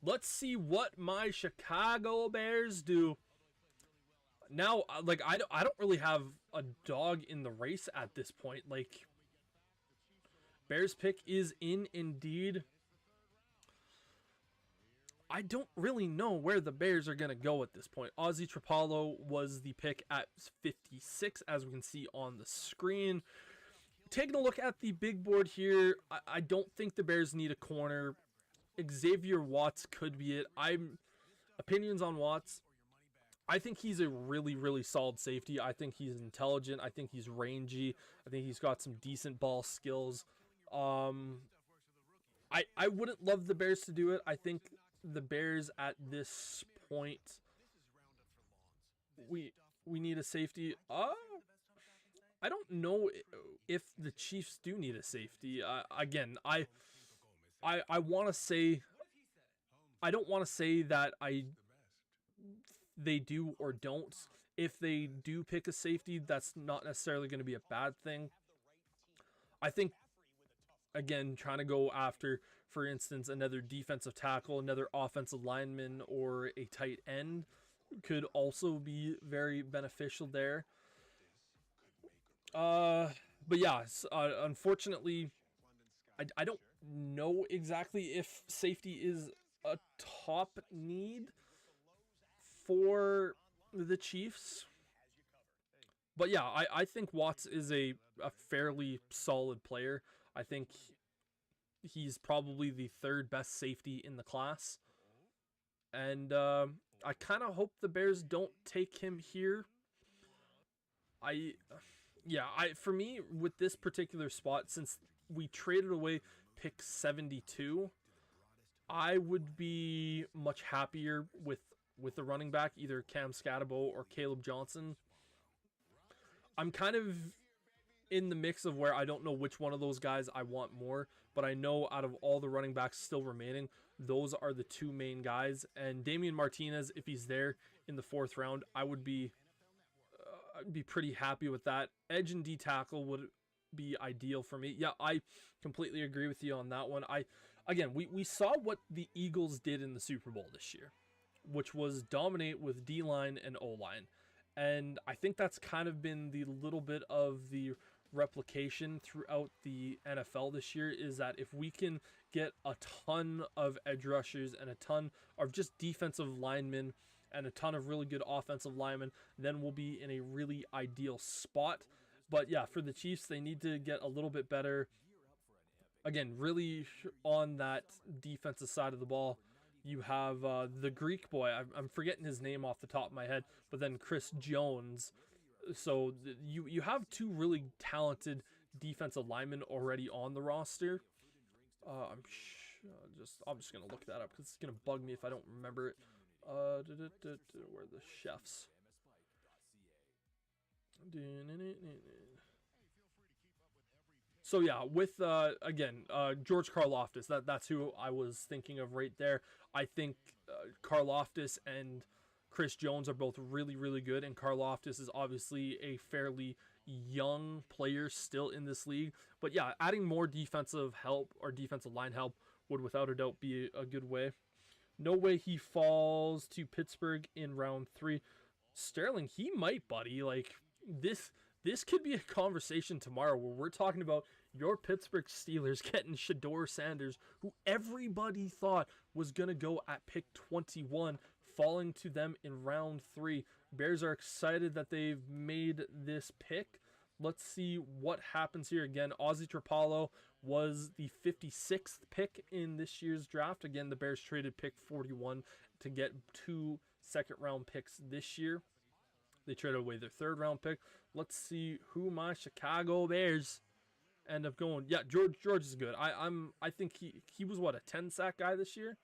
let's see what my Chicago Bears do. Now, like, I don't really have a dog in the race at this point. Like, Bears pick is in indeed. I don't really know where the Bears are going to go at this point. Ozzy Trapalo was the pick at 56, as we can see on the screen. Taking a look at the big board here, I don't think the Bears need a corner. Xavier Watts could be it. Opinions on Watts. I think he's a really, really solid safety. I think he's intelligent. I think he's rangy. I think he's got some decent ball skills. I wouldn't love the Bears to do it. I think the Bears at this point, we need a safety. I don't know if the Chiefs do need a safety. Again, I want to say, I don't want to say that they do or don't. If they do pick a safety, that's not necessarily going to be a bad thing. I think, again, trying to go after, for instance, another defensive tackle, another offensive lineman, or a tight end could also be very beneficial there. But yeah, unfortunately, I don't know exactly if safety is a top need for the Chiefs. But yeah, I think Watts is a fairly solid player. I think he's probably the third best safety in the class. And I kind of hope the Bears don't take him here. For me, with this particular spot, since we traded away pick 72, I would be much happier with the running back, either Cam Scatabo or Caleb Johnson. I'm kind of in the mix of where I don't know which one of those guys I want more, but I know out of all the running backs still remaining, those are the two main guys. And Damian Martinez, if he's there in the 4th round, I'd be pretty happy with that. Edge and D tackle would be ideal for me. Yeah, I completely agree with you on that one. We saw what the Eagles did in the Super Bowl this year, which was dominate with D-line and O-line. And I think that's kind of been the little bit of the replication throughout the NFL this year, is that if we can get a ton of edge rushers and a ton of just defensive linemen and a ton of really good offensive linemen, then we'll be in a really ideal spot. But yeah, for the Chiefs, they need to get a little bit better. Again, really on that defensive side of the ball, you have the Greek boy. I'm forgetting his name off the top of my head, but then Chris Jones. So you have two really talented defensive linemen already on the roster. I'm just gonna look that up because it's gonna bug me if I don't remember it. Where are the chefs? So yeah, with George Karlaftis, that's who I was thinking of right there. I think Karlaftis and Chris Jones are both really, really good, and Karlaftis is obviously a fairly young player still in this league. But yeah, adding more defensive help or defensive line help would without a doubt be a good way. No way he falls to Pittsburgh in round 3. Sterling, he might, buddy. Like, this could be a conversation tomorrow where we're talking about your Pittsburgh Steelers getting Shedeur Sanders, who everybody thought was going to go at pick 21 falling to them in round 3. Bears are excited that they've made this pick. Let's see what happens here. Again, Ozzy Trapalo was the 56th pick in this year's draft. Again, the Bears traded pick 41 to get 2 second-round picks this year. They traded away their 3rd-round pick. Let's see who my Chicago Bears end up going. Yeah, George is good. I think he was what, a 10-sack guy this year.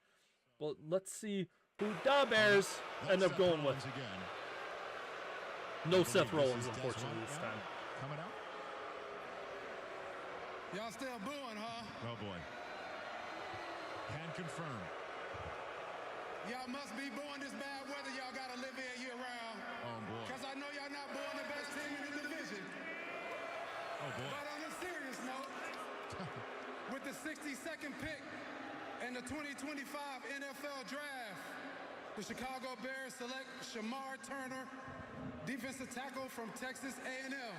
But let's see who the Bears end up going with. No Seth Rollins, unfortunately, this time. Coming out. Y'all still booing, huh? Oh boy. Can confirm. Y'all must be booing this bad weather y'all gotta live here year round. Oh boy. Because I know y'all not booing the best team in the division. Oh boy. But on a serious note, with the 62nd pick in the 2025 NFL Draft, the Chicago Bears select Shamar Turner, defensive tackle from Texas A&M. Yeah,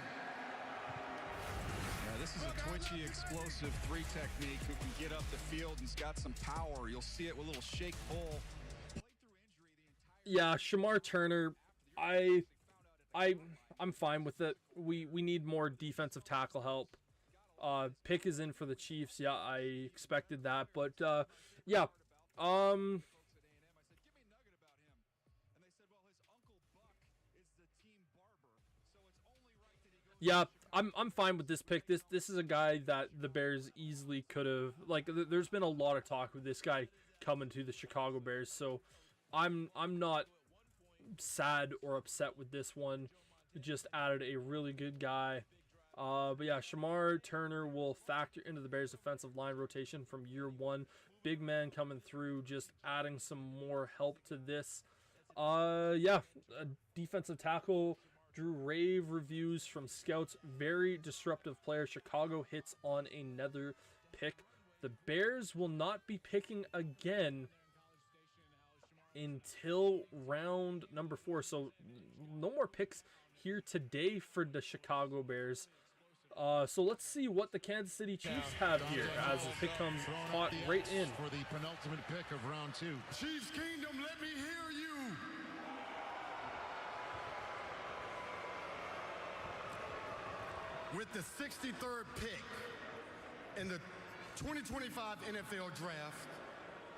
this is a twitchy, explosive 3 technique who can get up the field and's got some power. You'll see it with a little shake pull. Yeah, Shamar Turner, I'm fine with it. We need more defensive tackle help. Pick is in for the Chiefs. Yeah, I expected that, but yeah. Yeah, I'm fine with this pick. This is a guy that the Bears easily could have, like, there's been a lot of talk with this guy coming to the Chicago Bears, so I'm not sad or upset with this one. Just added a really good guy. But yeah, Shamar Turner will factor into the Bears defensive line rotation from year 1. Big man coming through, just adding some more help to this. Yeah, defensive tackle. Drew rave reviews from scouts. Very disruptive player. Chicago hits on another pick. The Bears will not be picking again until round number 4. So no more picks here today for the Chicago Bears. So let's see what the Kansas City Chiefs have here as the pick comes caught right in. For the penultimate pick of round 2. Chiefs Kingdom, let me hear you. With the 63rd pick in the 2025 NFL Draft,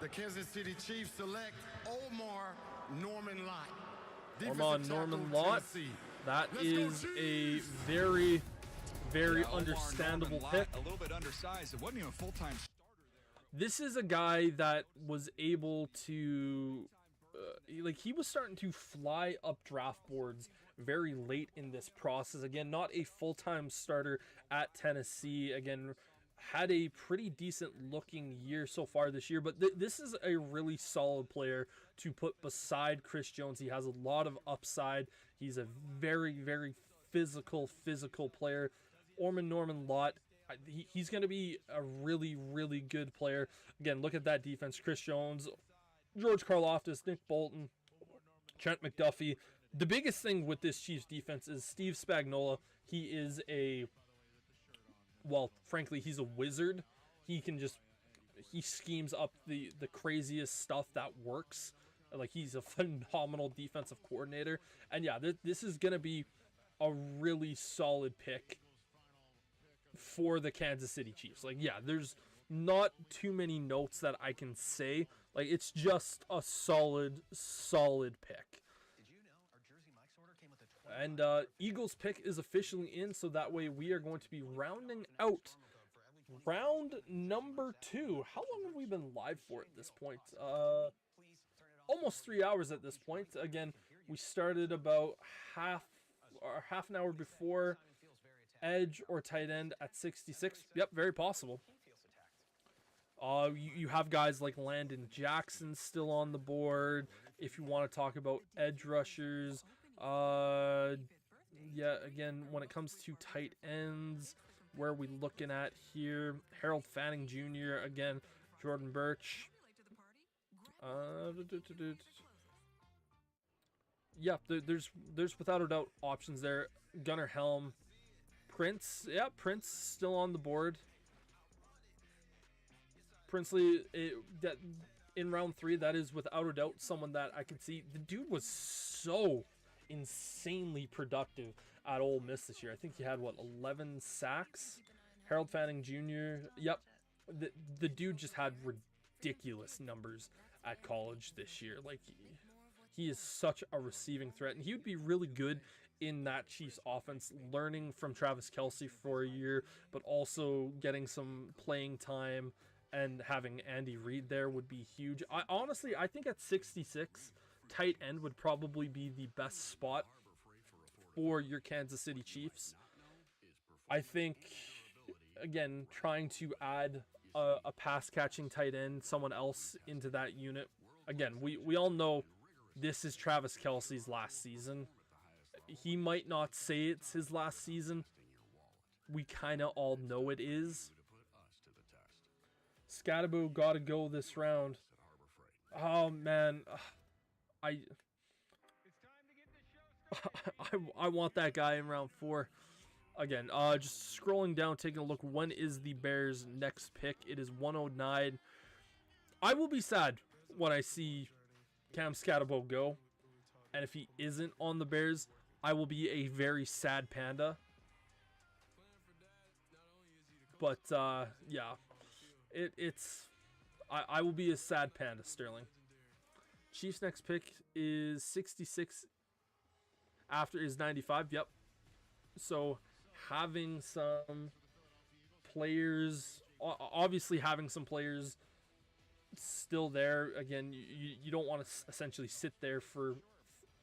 the Kansas City Chiefs select Omar Norman Lott. Omar Norman Lott. That is a very, very understandable pick. A little bit undersized. It wasn't even a full-time starter. This is a guy that was able to, like, he was starting to fly up draft boards very late in this process. Again, not a full-time starter at Tennessee. Again, had a pretty decent looking year so far this year, but this is a really solid player to put beside Chris Jones. He has a lot of upside. He's a very, very physical player. Norman Lott, he's going to be a really, really good player. Again, look at that defense. Chris Jones, George Karlaftis, Nick Bolton, Trent McDuffie. The biggest thing with this Chiefs defense is Steve Spagnuolo. He is well, frankly, he's a wizard. He schemes up the craziest stuff that works. Like, he's a phenomenal defensive coordinator. And yeah, this is going to be a really solid pick for the Kansas City Chiefs. Like, yeah, there's not too many notes that I can say. Like, it's just a solid pick. And Eagles pick is officially in, so that way we are going to be rounding out round number 2. How long have we been live for at this point? Almost 3 hours at this point. Again, we started about half an hour before edge or tight end at 66. Yep, very possible. You have guys like Landon Jackson still on the board. If you want to talk about edge rushers, yeah, again, when it comes to tight ends, where are we looking at here? Harold Fanning Jr., again, Jordan Birch. Yeah, there's without a doubt options there. Gunnar Helm, Prince. Yeah, Prince still on the board. Princely, in round 3. That is without a doubt someone that I could see. The dude was so insanely productive at Ole Miss this year. I think he had, what, 11 sacks? Harold Fanning Jr. Yep. The dude just had ridiculous numbers at college this year. Like, he is such a receiving threat, and he would be really good in that Chiefs offense, learning from Travis Kelce for a year, but also getting some playing time, and having Andy Reid there would be huge. I think at 66, tight end would probably be the best spot for your Kansas City Chiefs. I think, again, trying to add a pass-catching tight end, someone else into that unit. Again, we all know this is Travis Kelce's last season. He might not say it's his last season. We kind of all know it is. Scatterbo got to go this round. Oh, man. I want that guy in round 4. Again, just scrolling down, taking a look. When is the Bears' next pick? It is 109. I will be sad when I see Cam Scatterbo go. And if he isn't on the Bears, I will be a very sad panda. But, yeah. I will be a sad panda, Sterling. Chiefs' next pick is 66. After is 95. Yep. So having some players, obviously having some players still there. Again, you don't want to essentially sit there for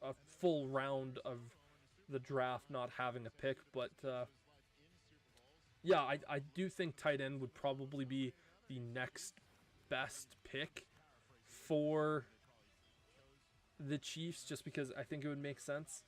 a full round of the draft not having a pick. But yeah, I do think tight end would probably be the next best pick for the Chiefs, just because I think it would make sense.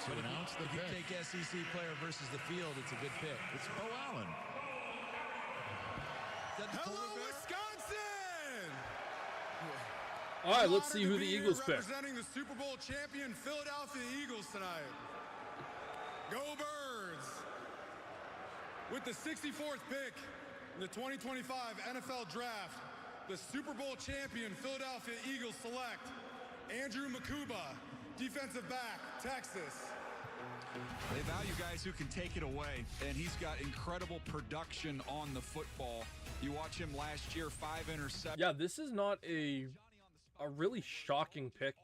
To announce the pick. If you take SEC player versus the field, it's a good pick. It's Bo Allen. Hello, Wisconsin! All right, let's see who the Eagles pick. Representing the Super Bowl champion Philadelphia Eagles tonight. Go Birds! With the 64th pick in the 2025 NFL Draft, the Super Bowl champion Philadelphia Eagles select Andrew Makuba, defensive back, Texas. They value guys who can take it away, and he's got incredible production on the football. You watch him last year, 5 interceptions. Yeah, this is not a really shocking pick.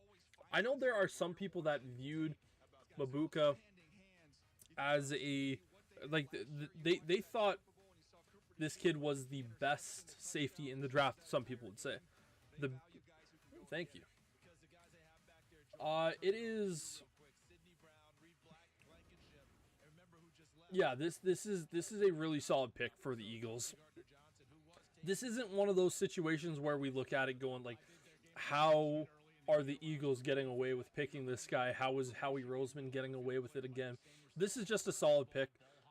I know there are some people that viewed Mabuka as a, like, they thought this kid was the best safety in the draft, some people would say. Thank you. It is. Yeah, this is a really solid pick for the Eagles. This isn't one of those situations where we look at it going like, how are the Eagles getting away with picking this guy? How is Howie Roseman getting away with it again? This is just a solid pick.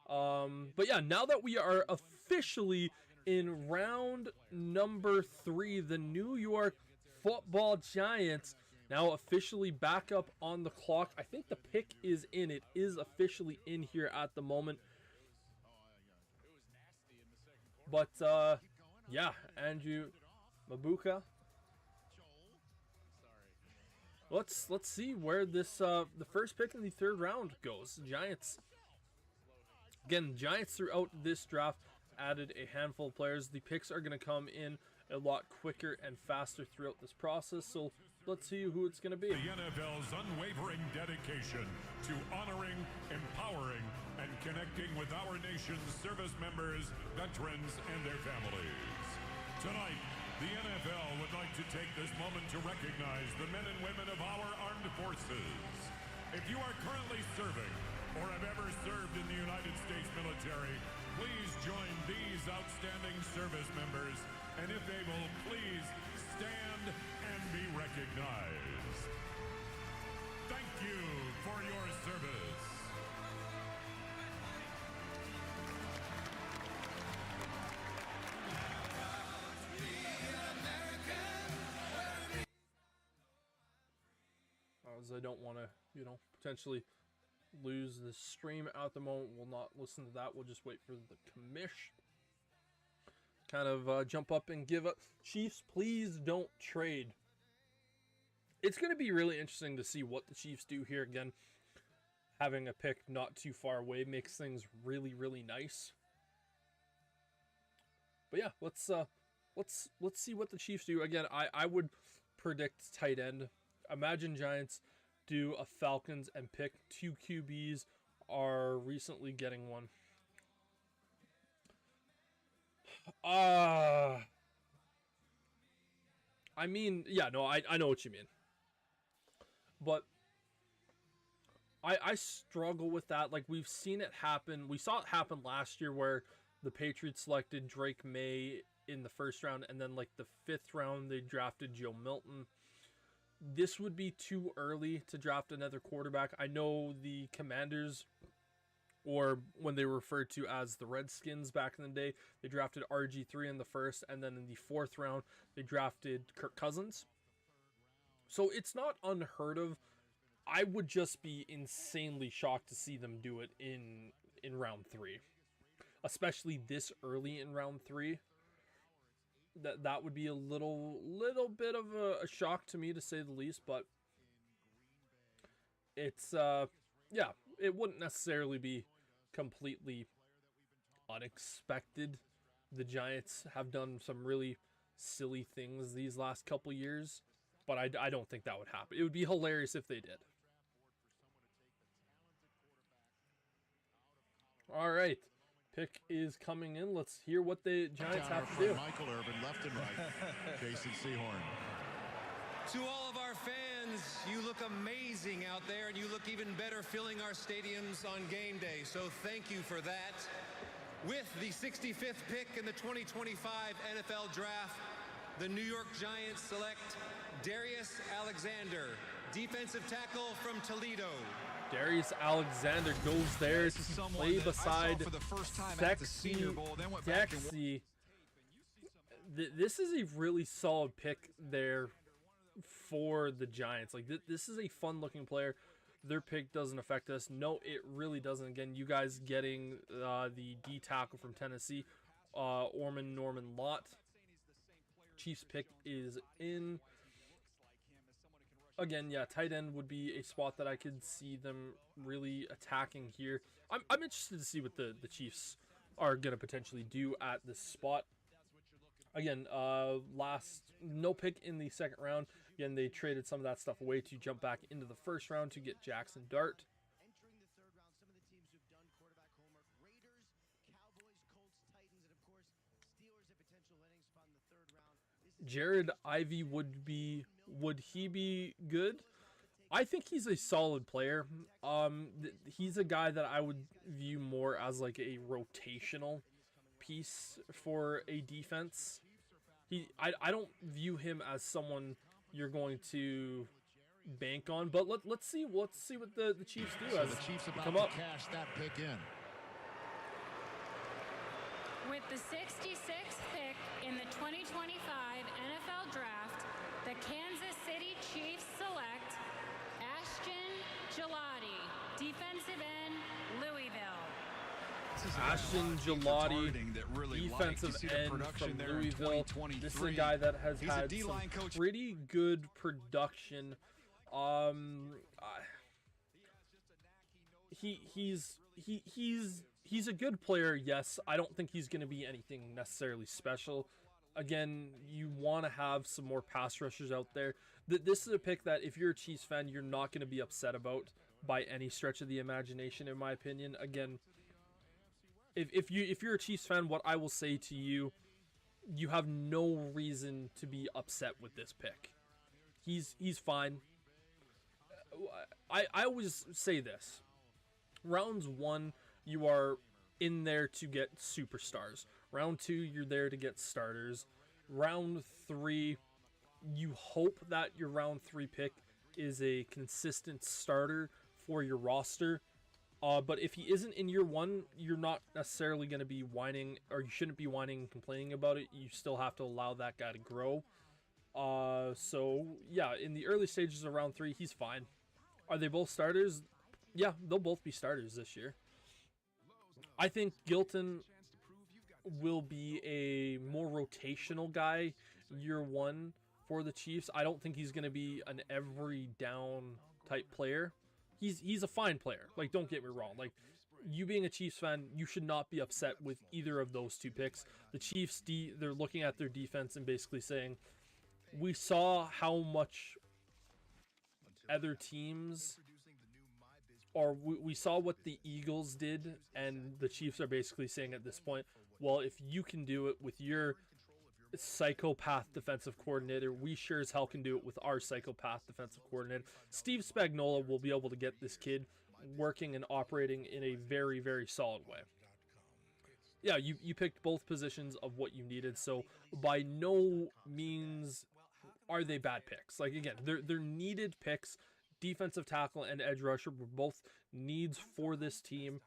But yeah, now that we are officially in round number 3, the New York Football Giants now officially back up on the clock. I think the pick is in. It is officially in here at the moment. But, yeah, Andrew Mabuka. Let's see where this, the first pick in the 3rd round goes. Giants. Again, Giants throughout this draft added a handful of players. The picks are going to come in a lot quicker and faster throughout this process. So let's see who it's going to be. The NFL's unwavering dedication to honoring, empowering, and connecting with our nation's service members, veterans, and their families. Tonight, the NFL would like to take this moment to recognize the men and women of our armed forces. If you are currently serving or have ever served in the United States military, please join these outstanding service members, and if they will please stand and be recognized. you for your service. As I don't want to, potentially lose the stream at the moment. We'll not listen to that. We'll just wait for the commish. Kind of jump up and give up. Chiefs, please don't trade. It's going to be really interesting to see what the Chiefs do here. Again, having a pick not too far away makes things really, really nice. But yeah, let's see what the Chiefs do. Again, I would predict tight end. Imagine Giants do a Falcons and pick 2 QBs, are recently getting one. I mean, yeah, no, I know what you mean. But I struggle with that. Like, we've seen it happen. We saw it happen last year where the Patriots selected Drake May in the first round, and then, like, the 5th round, they drafted Joe Milton. This would be too early to draft another quarterback. I know the Commanders, or when they were referred to as the Redskins back in the day, they drafted RG3 in the 1st, and then in the 4th round, they drafted Kirk Cousins. So it's not unheard of. I would just be insanely shocked to see them do it in round 3. Especially this early in round 3. That would be a little bit of a shock to me, to say the least, but it's yeah, it wouldn't necessarily be completely unexpected. The Giants have done some really silly things these last couple years, but I don't think that would happen. It would be hilarious if they did. All right. Pick is coming in. Let's hear what the Giants have to do. Michael Irvin, left and right. Jason Sehorn. To all of our fans, you look amazing out there, and you look even better filling our stadiums on game day. So thank you for that. With the 65th pick in the 2025 NFL Draft, the New York Giants select Darius Alexander, defensive tackle from Toledo. Darius Alexander goes there to play beside Dexy. This is a really solid pick there for the Giants. Like, this is a fun-looking player. Their pick doesn't affect us. No, it really doesn't. Again, you guys getting the D tackle from Tennessee, Orman Norman Lott. Chiefs pick is in. Again, yeah, tight end would be a spot that I could see them really attacking here. I'm interested to see what the Chiefs are going to potentially do at this spot. Again, no pick in the 2nd round. Again, they traded some of that stuff away to jump back into the 1st round to get Jackson Dart. Entering the 3rd round, some of the teams who've done quarterback homework: Raiders, Cowboys, Colts, Titans, and of course, Steelers, a potential landing spot in the 3rd round. Jared Ivey would he be good? I think he's a solid player. He's a guy that I would view more as like a rotational piece for a defense. I don't view him as someone you're going to bank on, but let's see what the Chiefs do so as the Chiefs about come to up. Cash that pick in. With the 66th pick in the 2025 NFL Draft, the Kansas City Chiefs select Ashton Gelati, defensive end, Louisville. Ashton Gelati, defensive end from Louisville. This is a guy that has had some pretty good production. He's a good player, yes. I don't think he's going to be anything necessarily special. Again, you want to have some more pass rushers out there. This is a pick that if you're a Chiefs fan, you're not going to be upset about by any stretch of the imagination, in my opinion. Again, if you're a Chiefs fan, what I will say to you, you have no reason to be upset with this pick. He's fine. I always say this. Rounds 1, you are in there to get superstars. Round 2, you're there to get starters. Round 3, you hope that your round 3 pick is a consistent starter for your roster. But if he isn't in year one, you're not necessarily going to be whining, or you shouldn't be whining and complaining about it. You still have to allow that guy to grow. So yeah, in the early stages of round 3, he's fine. Are they both starters? Yeah, they'll both be starters this year. I think Gilton will be a more rotational guy year one for the Chiefs. I don't think he's going to be an every down type player. He's a fine player. Like, don't get me wrong. Like, you being a Chiefs fan, you should not be upset with either of those two picks. The Chiefs, they're looking at their defense and basically saying, we saw how much other teams, or we saw what the Eagles did, and the Chiefs are basically saying at this point, well, if you can do it with your psychopath defensive coordinator, we sure as hell can do it with our psychopath defensive coordinator. Steve Spagnuolo will be able to get this kid working and operating in a very, very solid way. Yeah, you picked both positions of what you needed, so by no means are they bad picks. Like, again, they're needed picks. Defensive tackle and edge rusher were both needs for this team.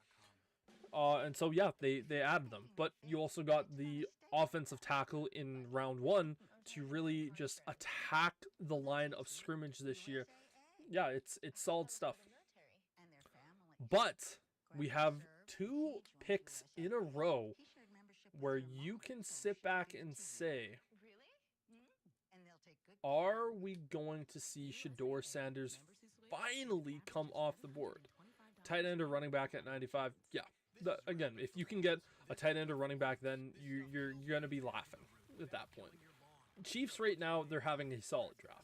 And so, yeah, they added them. But you also got the offensive tackle in round 1 to really just attack the line of scrimmage this year. Yeah, it's solid stuff. But we have 2 picks in a row where you can sit back and say, are we going to see Shedeur Sanders finally come off the board? Tight end or running back at 95? Yeah. Again, if you can get a tight end or running back, then you're going to be laughing at that point. Chiefs right now, they're having a solid draft.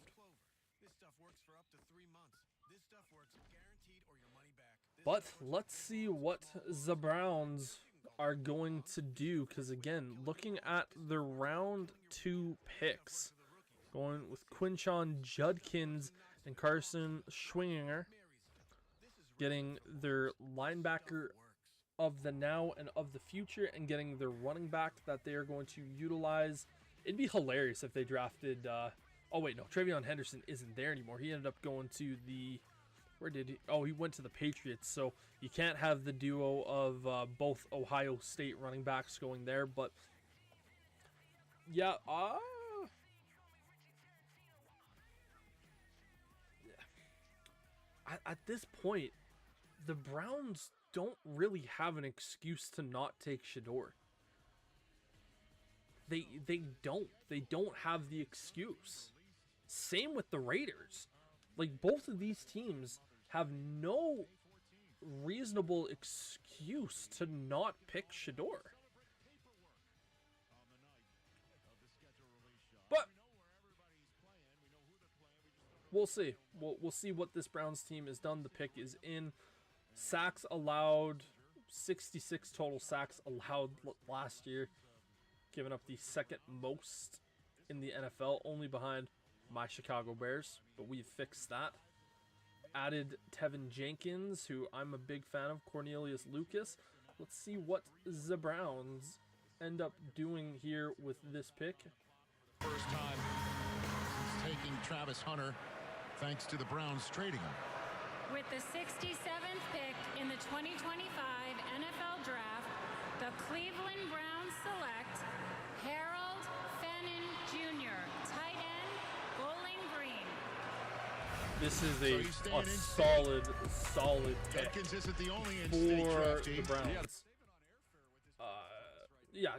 But let's see what the Browns are going to do, because again, looking at the round 2 picks, going with Quinshon Judkins and Carson Schwinger, getting their linebacker of the now and of the future, and getting their running back that they are going to utilize. It'd be hilarious if they drafted, oh wait, no, Travion Henderson isn't there anymore. He ended up going to the, where did he, oh, he went to the Patriots, so you can't have the duo of both Ohio State running backs going there, but yeah, at this point, the Browns don't really have an excuse to not take Shedeur. They don't have the excuse. Same with the Raiders. Like, both of these teams have no reasonable excuse to not pick Shedeur. But we'll see. We'll see what this Browns team has done. The pick is in. Sacks allowed, 66 total sacks allowed last year, giving up the second most in the NFL, only behind my Chicago Bears, but we've fixed that. Added Tevin Jenkins, who I'm a big fan of, Cornelius Lucas. Let's see what the Browns end up doing here with this pick. First time since taking Travis Hunter, thanks to the Browns trading him. With the 67th pick in the 2025 NFL Draft, the Cleveland Browns select Harold Fannin Jr., tight end, Bowling Green. This is a solid pick isn't the only for the Browns. Yeah,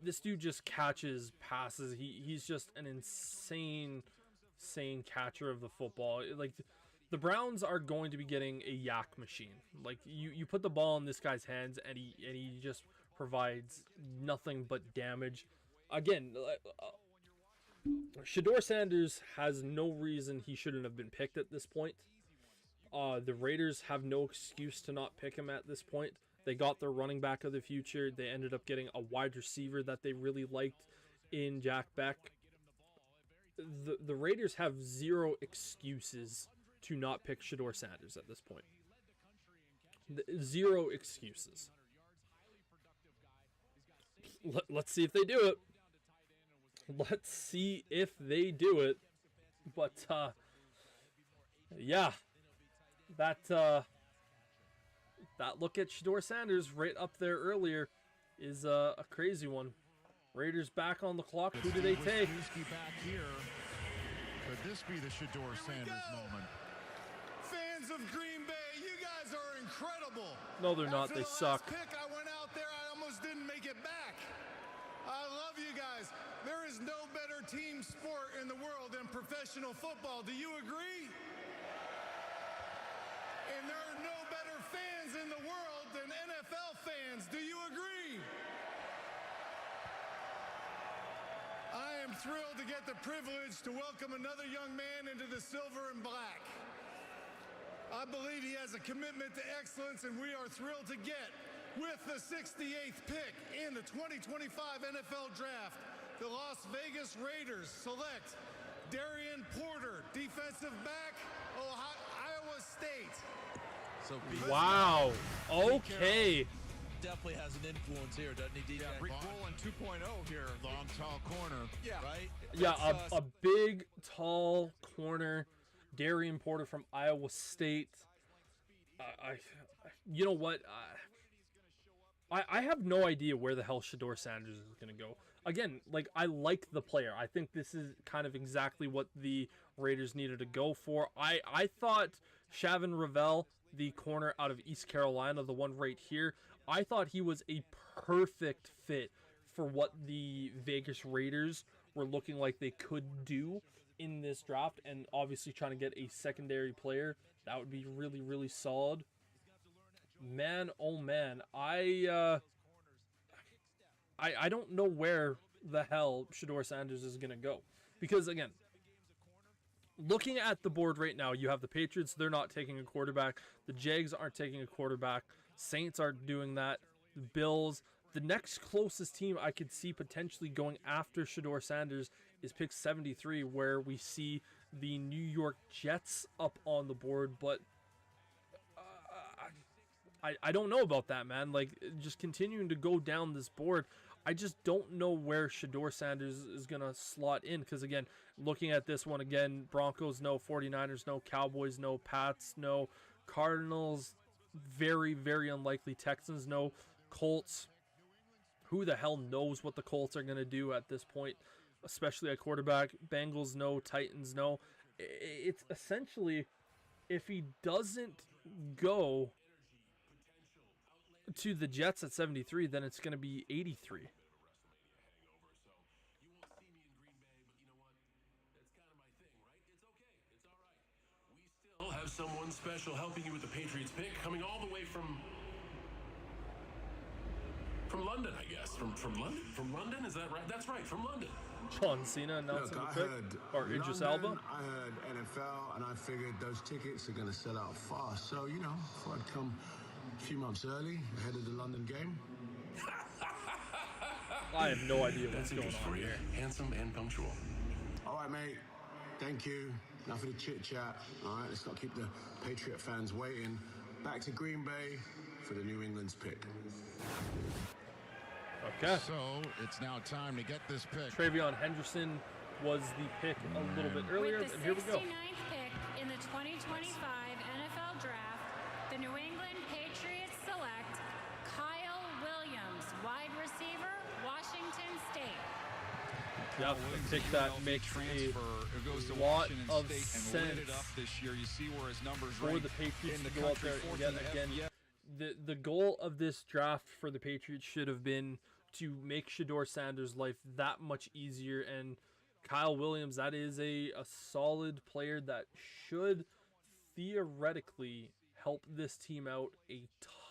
this dude just catches passes. He's just an insane catcher of the football. Like, the Browns are going to be getting a yak machine. Like, you put the ball in this guy's hands, and he just provides nothing but damage. Again, Shedeur Sanders has no reason he shouldn't have been picked at this point. The Raiders have no excuse to not pick him at this point. They got their running back of the future. They ended up getting a wide receiver that they really liked in Jack Beck. The Raiders have zero excuses to not pick Shedeur Sanders at this point. Zero excuses. Let's see if they do it. Let's see if they do it. But Yeah, that look at Shedeur Sanders right up there earlier is a crazy one. Raiders back on the clock. Who do they take? Back here. Could this be the Shedeur Sanders moment? Fans of Green Bay, you guys are incredible. No, they're not. They suck. Pick, I went out there, I almost didn't make it back. I love you guys. There is no better team sport in the world than professional football. Do you agree? And there are no better fans in the world than NFL fans. Do you agree? I am thrilled to get the privilege to welcome another young man into the silver and black. I believe he has a commitment to excellence, and we are thrilled to get, with the 68th pick in the 2025 NFL Draft, the Las Vegas Raiders select Darian Porter, defensive back, Iowa State. So wow. Okay. Definitely has an influence here, doesn't he, DJ? Rick Rowland 2.0 here. Long, tall corner. Yeah. Right? Yeah, a big, tall corner. Darian Porter from Iowa State. You know what? I have no idea where the hell Shedeur Sanders is going to go. Again, like, I like the player. I think this is kind of exactly what the Raiders needed to go for. I thought Shavon Ravel, the corner out of East Carolina, the one right here, I thought he was a perfect fit for what the Vegas Raiders were looking like they could do in this draft, and obviously trying to get a secondary player that would be really, really solid. Man, oh man, I don't know where the hell Shedeur Sanders is gonna go, because again, looking at the board right now, you have the Patriots, they're not taking a quarterback, the Jags aren't taking a quarterback, Saints aren't doing that, the Bills. The next closest team I could see potentially going after Shedeur Sanders is pick 73, where we see the New York Jets up on the board, but I don't know about that, man. Like, just continuing to go down this board, I just don't know where Shedeur Sanders is going to slot in, because again, looking at this one again, Broncos no, 49ers no, Cowboys no, Pats no, Cardinals very, very unlikely, Texans no, Colts, who the hell knows what the Colts are going to do at this point, especially at quarterback. Bengals no, Titans no. It's essentially, if he doesn't go to the Jets at 73, then it's going to be 83. We'll have someone special helping you with the Patriots pick, coming all the way from London, I guess. From London? From London? Is that right? That's right, from London. John Cena announcing the pick. Or Idris Elba. I heard NFL, and I figured those tickets are going to sell out fast. So, you know, thought I'd come a few months early, ahead of the London game. I have no idea what's going on here. Handsome and punctual. All right, mate. Thank you. Enough of the chit-chat. All right, let's not keep the Patriot fans waiting. Back to Green Bay for the New England's pick. Okay. So it's now time to get this pick. Travion Henderson was the pick a little bit earlier, With the and here we go. 69th pick in the 2025 NFL Draft, the New England Patriots select Kyle Williams, wide receiver, Washington State. Yeah, I think that makes a lot of sense this year. You see where his numbers for the Patriots to go out there and get again. The goal of this draft for the Patriots should have been to make Shedeur Sanders' life that much easier, and Kyle Williams, that is a solid player that should theoretically help this team out a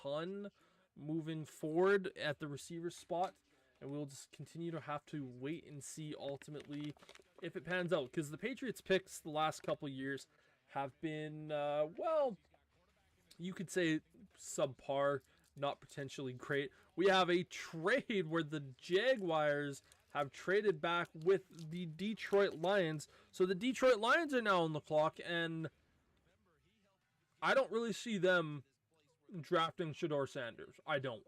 ton moving forward at the receiver spot, and we'll just continue to have to wait and see ultimately if it pans out, because the Patriots picks the last couple years have been well, you could say subpar, not potentially great. We have a trade where the Jaguars have traded back with the Detroit Lions. So the Detroit Lions are now on the clock, and I don't really see them drafting Shedeur Sanders. I don't.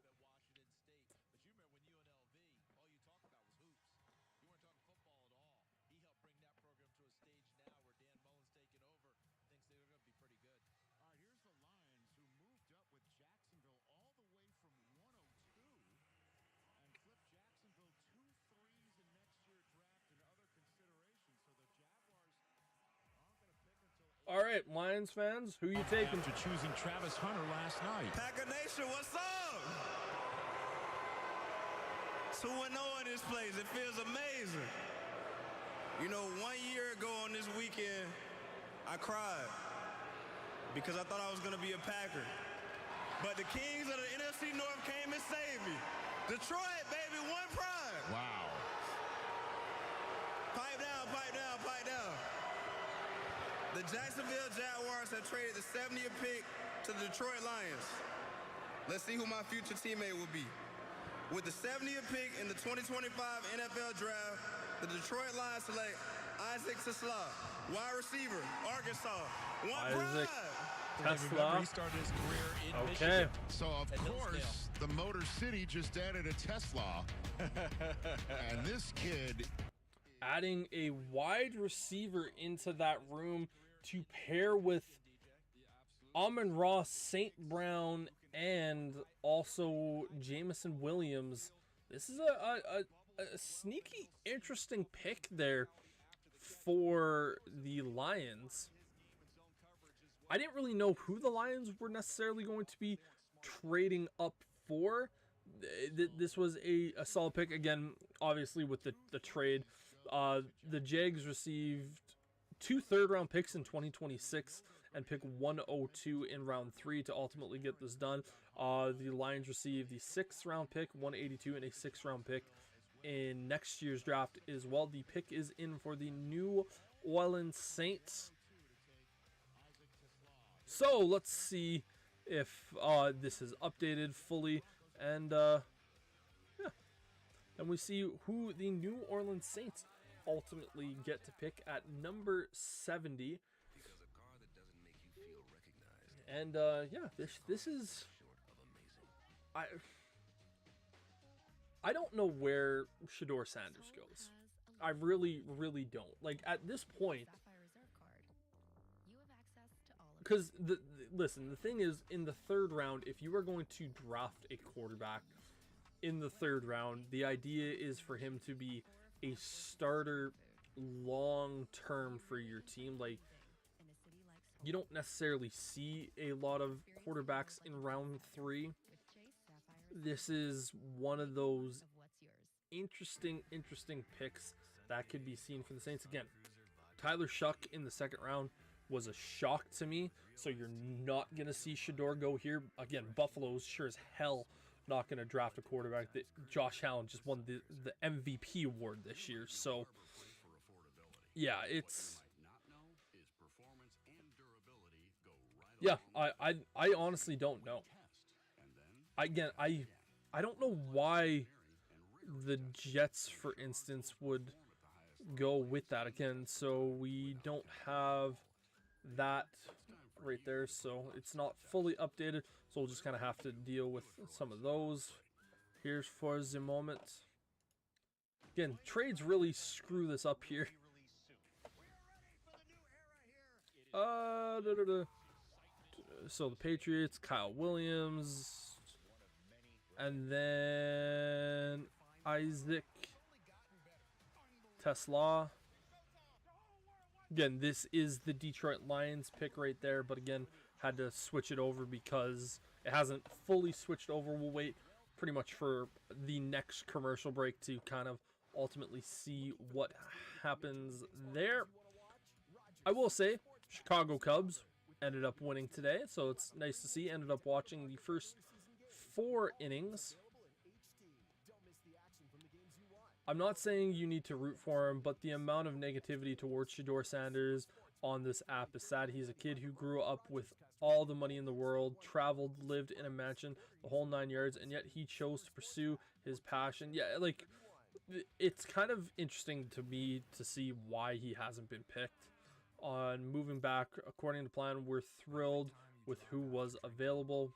All right, Lions fans, who you taking? After choosing Travis Hunter last night. Packer Nation, what's up? It's 2-0 in this place. It feels amazing. You know, 1 year ago on this weekend, I cried because I thought I was going to be a Packer. But the Kings of the NFC North came and saved me. Detroit, baby, one pride. Wow. Pipe down, pipe down, pipe down. The Jacksonville Jaguars have traded the 70th pick to the Detroit Lions. Let's see who my future teammate will be. With the 70th pick in the 2025 NFL Draft, the Detroit Lions select Isaac Tesla, wide receiver, Arkansas. Isaac Tesla. He started his career in Okay. Michigan. So, of course, the Motor City just added a Tesla. And this kid... Adding a wide receiver into that room to pair with Amon-Ra St. Brown and also Jameson Williams. This is a sneaky, interesting pick there for the Lions. I didn't really know who the Lions were necessarily going to be trading up for. This was a solid pick. Again, obviously with the trade. The Jags received 2 third-round picks in 2026 and pick 102 in round 3 to ultimately get this done. The Lions received the 6th-round pick, 182, and a 6th-round pick in next year's draft as well. The pick is in for the New Orleans Saints. So let's see if this is updated fully, and we see who the New Orleans Saints ultimately get to pick at number 70. And yeah, this is I don't know where Shedeur Sanders goes. I really don't. Like at this point, because listen, the thing is, in the 3rd round, if you are going to draft a quarterback in the 3rd round, the idea is for him to be a starter long term for your team. Like, you don't necessarily see a lot of quarterbacks in round 3. This is one of those interesting picks that could be seen for the Saints. Again, Tyler Shuck in the 2nd round was a shock to me, so you're not going to see Shedeur go here. Again, Buffalo's sure as hell not going to draft a quarterback. That Josh Allen just won the MVP award this year, so yeah, it's I honestly don't know. Again, I don't know why the Jets, for instance, would go with that again. So we don't have that right there, so it's not fully updated, so we'll just kind of have to deal with some of those. Here's for the moment. Again, trades really screw this up here. So the Patriots, Kyle Williams, and then Isaac Tesla. Again, this is the Detroit Lions pick right there, but again, had to switch it over because it hasn't fully switched over. We'll wait pretty much for the next commercial break to kind of ultimately see what happens there. I will say, Chicago Cubs ended up winning today, so it's nice to see. Ended up watching the first 4 innings. I'm not saying you need to root for him, but the amount of negativity towards Shedeur Sanders on this app is sad. He's a kid who grew up with all the money in the world, traveled, lived in a mansion, the whole 9 yards, and yet he chose to pursue his passion. Yeah, like, it's kind of interesting to me to see why he hasn't been picked. On moving back, according to plan, we're thrilled with who was available.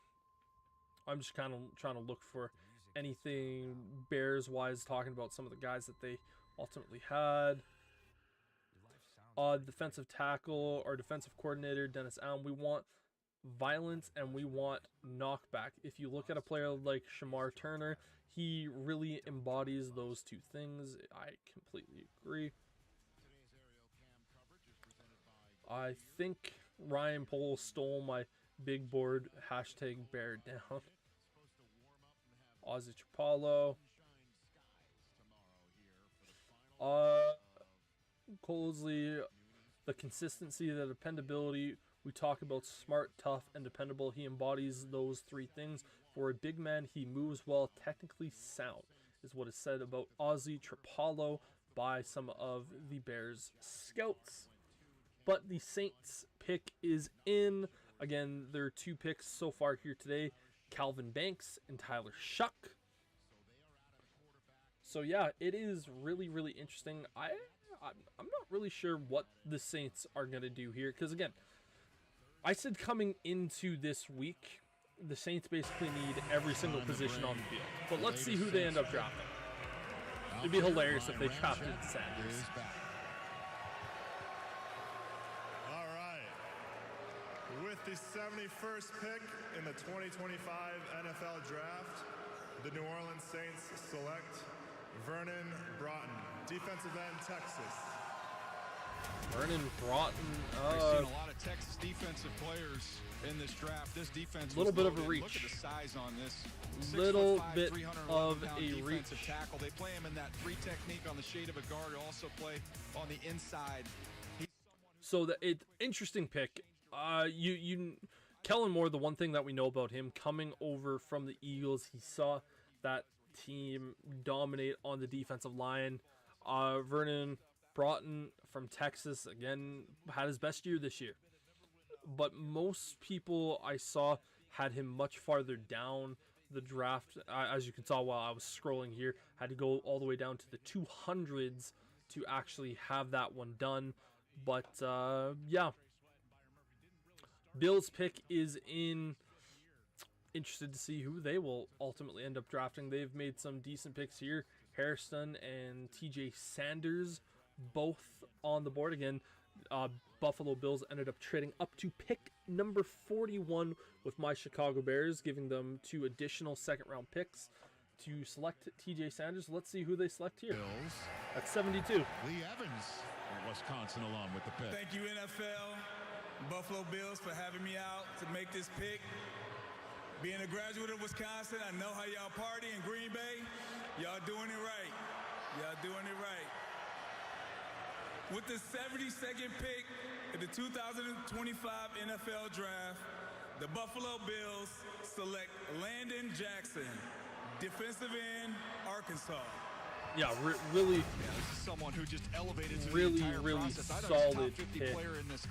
I'm just kind of trying to look for anything Bears-wise, talking about some of the guys that they ultimately had. Defensive tackle, our defensive coordinator, Dennis Allen, we want violence and we want knockback. If you look at a player like Shamar Turner, he really embodies those 2 things. I completely agree. I think Ryan Pohl stole my big board. Hashtag bear down. Ozzy Trapalo. Colesley, the consistency, the dependability. We talk about smart, tough, and dependable. He embodies those three things. For a big man, he moves well, technically sound, is what is said about Ozzy Trapalo by some of the Bears scouts. But the Saints pick is in. Again, there are 2 picks so far here today. Calvin Banks and Tyler Shuck. So yeah, it is really, really interesting. I'm not really sure what the Saints are going to do here. Because again, I said coming into this week, the Saints basically need every single position on the field. But let's see who they end up drafting. It'd be hilarious if they drafted Sanders. All right. With the 71st pick in the 2025 NFL Draft, the New Orleans Saints select Vernon Broughton, defensive end, Texas. Vernon Broughton. We've seen a lot of Texas defensive players in this draft. This defense, a little bit of a reach. Look at the size on this. Little bit of a reach. Tackle. They play him in that 3 technique on the shade of a guard. Also play on the inside. So interesting pick. Kellen Moore. The one thing that we know about him coming over from the Eagles, he saw that team dominate on the defensive line. Vernon Broughton from Texas, again, had his best year this year. But most people I saw had him much farther down the draft. As you can tell while I was scrolling here, had to go all the way down to the 200s to actually have that one done. But yeah, Bills pick is in. Interested to see who they will ultimately end up drafting. They've made some decent picks here. Hairston and TJ Sanders both on the board. Again, Buffalo Bills ended up trading up to pick number 41 with my Chicago Bears, giving them 2 additional second-round picks to select TJ Sanders. Let's see who they select here. Bills. At 72. Lee Evans, a Wisconsin alum with the pick. Thank you, NFL, Buffalo Bills, for having me out to make this pick. Being a graduate of Wisconsin, I know how y'all party in Green Bay. Y'all doing it right. Y'all doing it right. With the 72nd pick in the 2025 NFL Draft, the Buffalo Bills select Landon Jackson, defensive end, Arkansas. Yeah, really. Yeah, this is someone who just elevated to really, the entire really process. I thought he was solid top 50 pick player in this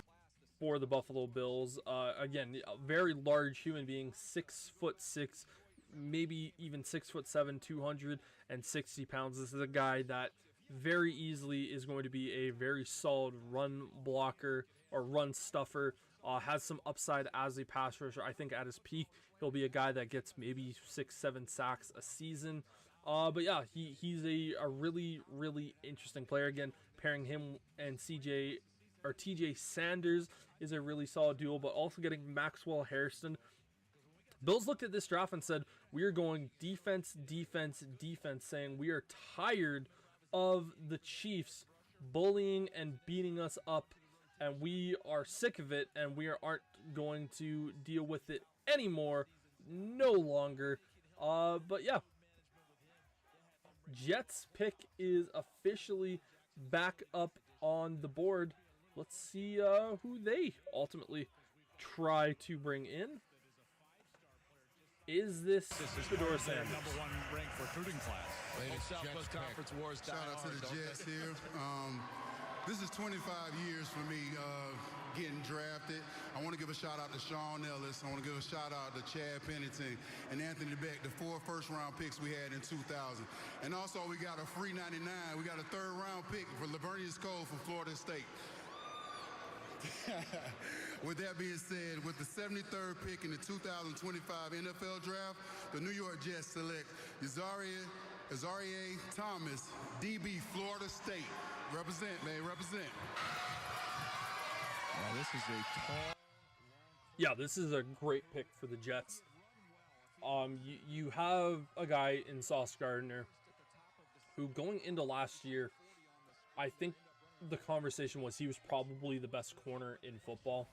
for the Buffalo Bills. Again, a very large human being, 6'6", maybe even 6'7", 260 pounds. This is a guy that very easily is going to be a very solid run blocker or run stuffer. Has some upside as a pass rusher. I think at his peak, he'll be a guy that gets maybe 6-7 sacks a season. But yeah, he's a really, really interesting player. Again, pairing him and TJ Sanders is a really solid duo, but also getting Maxwell Hairston. Bills looked at this draft and said, we are going defense, defense, defense, saying we are tired of the Chiefs bullying and beating us up, and we are sick of it, and we aren't going to deal with it anymore, no longer. But yeah, Jets pick is officially back up on the board. Let's see who they ultimately try to bring in. Is this Fedora Sanders? number 1 ranked recruiting class. Southwest Conference Wars. Shout out to the Jets here. This is 25 years for me getting drafted. I want to give a shout out to Sean Ellis. I want to give a shout out to Chad Pennington and Anthony Beck, the 4 first-round picks we had in 2000. And also we got a free 99. We got a 3rd-round pick for Lavernius Cole from Florida State. With that being said, with the 73rd pick in the 2025 NFL Draft, the New York Jets select Azareye'h Thomas, DB, Florida State. Represent, man, represent. Well, this is a tall. Yeah, this is a great pick for the Jets. You have a guy in Sauce Gardner who, going into last year, I think the conversation was he was probably the best corner in football.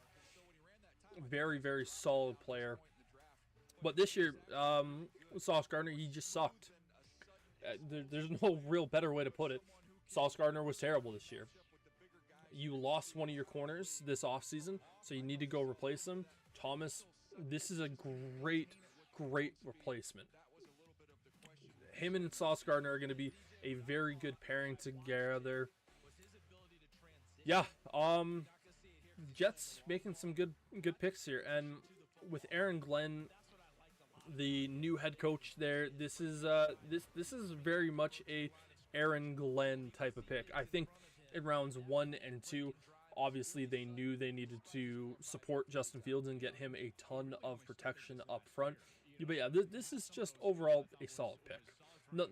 very, very solid player. But this year, with Sauce Gardner, he just sucked. There's no real better way to put it. Sauce Gardner was terrible this year. You lost one of your corners this offseason, so you need to go replace him. Thomas, this is a great replacement. Him and Sauce Gardner are going to be a very good pairing together. Yeah, Jets making some good picks here, and with Aaron Glenn, the new head coach there, this is very much a Aaron Glenn type of pick. I think in rounds 1 and 2, obviously they knew they needed to support Justin Fields and get him a ton of protection up front. But yeah, this is just overall a solid pick.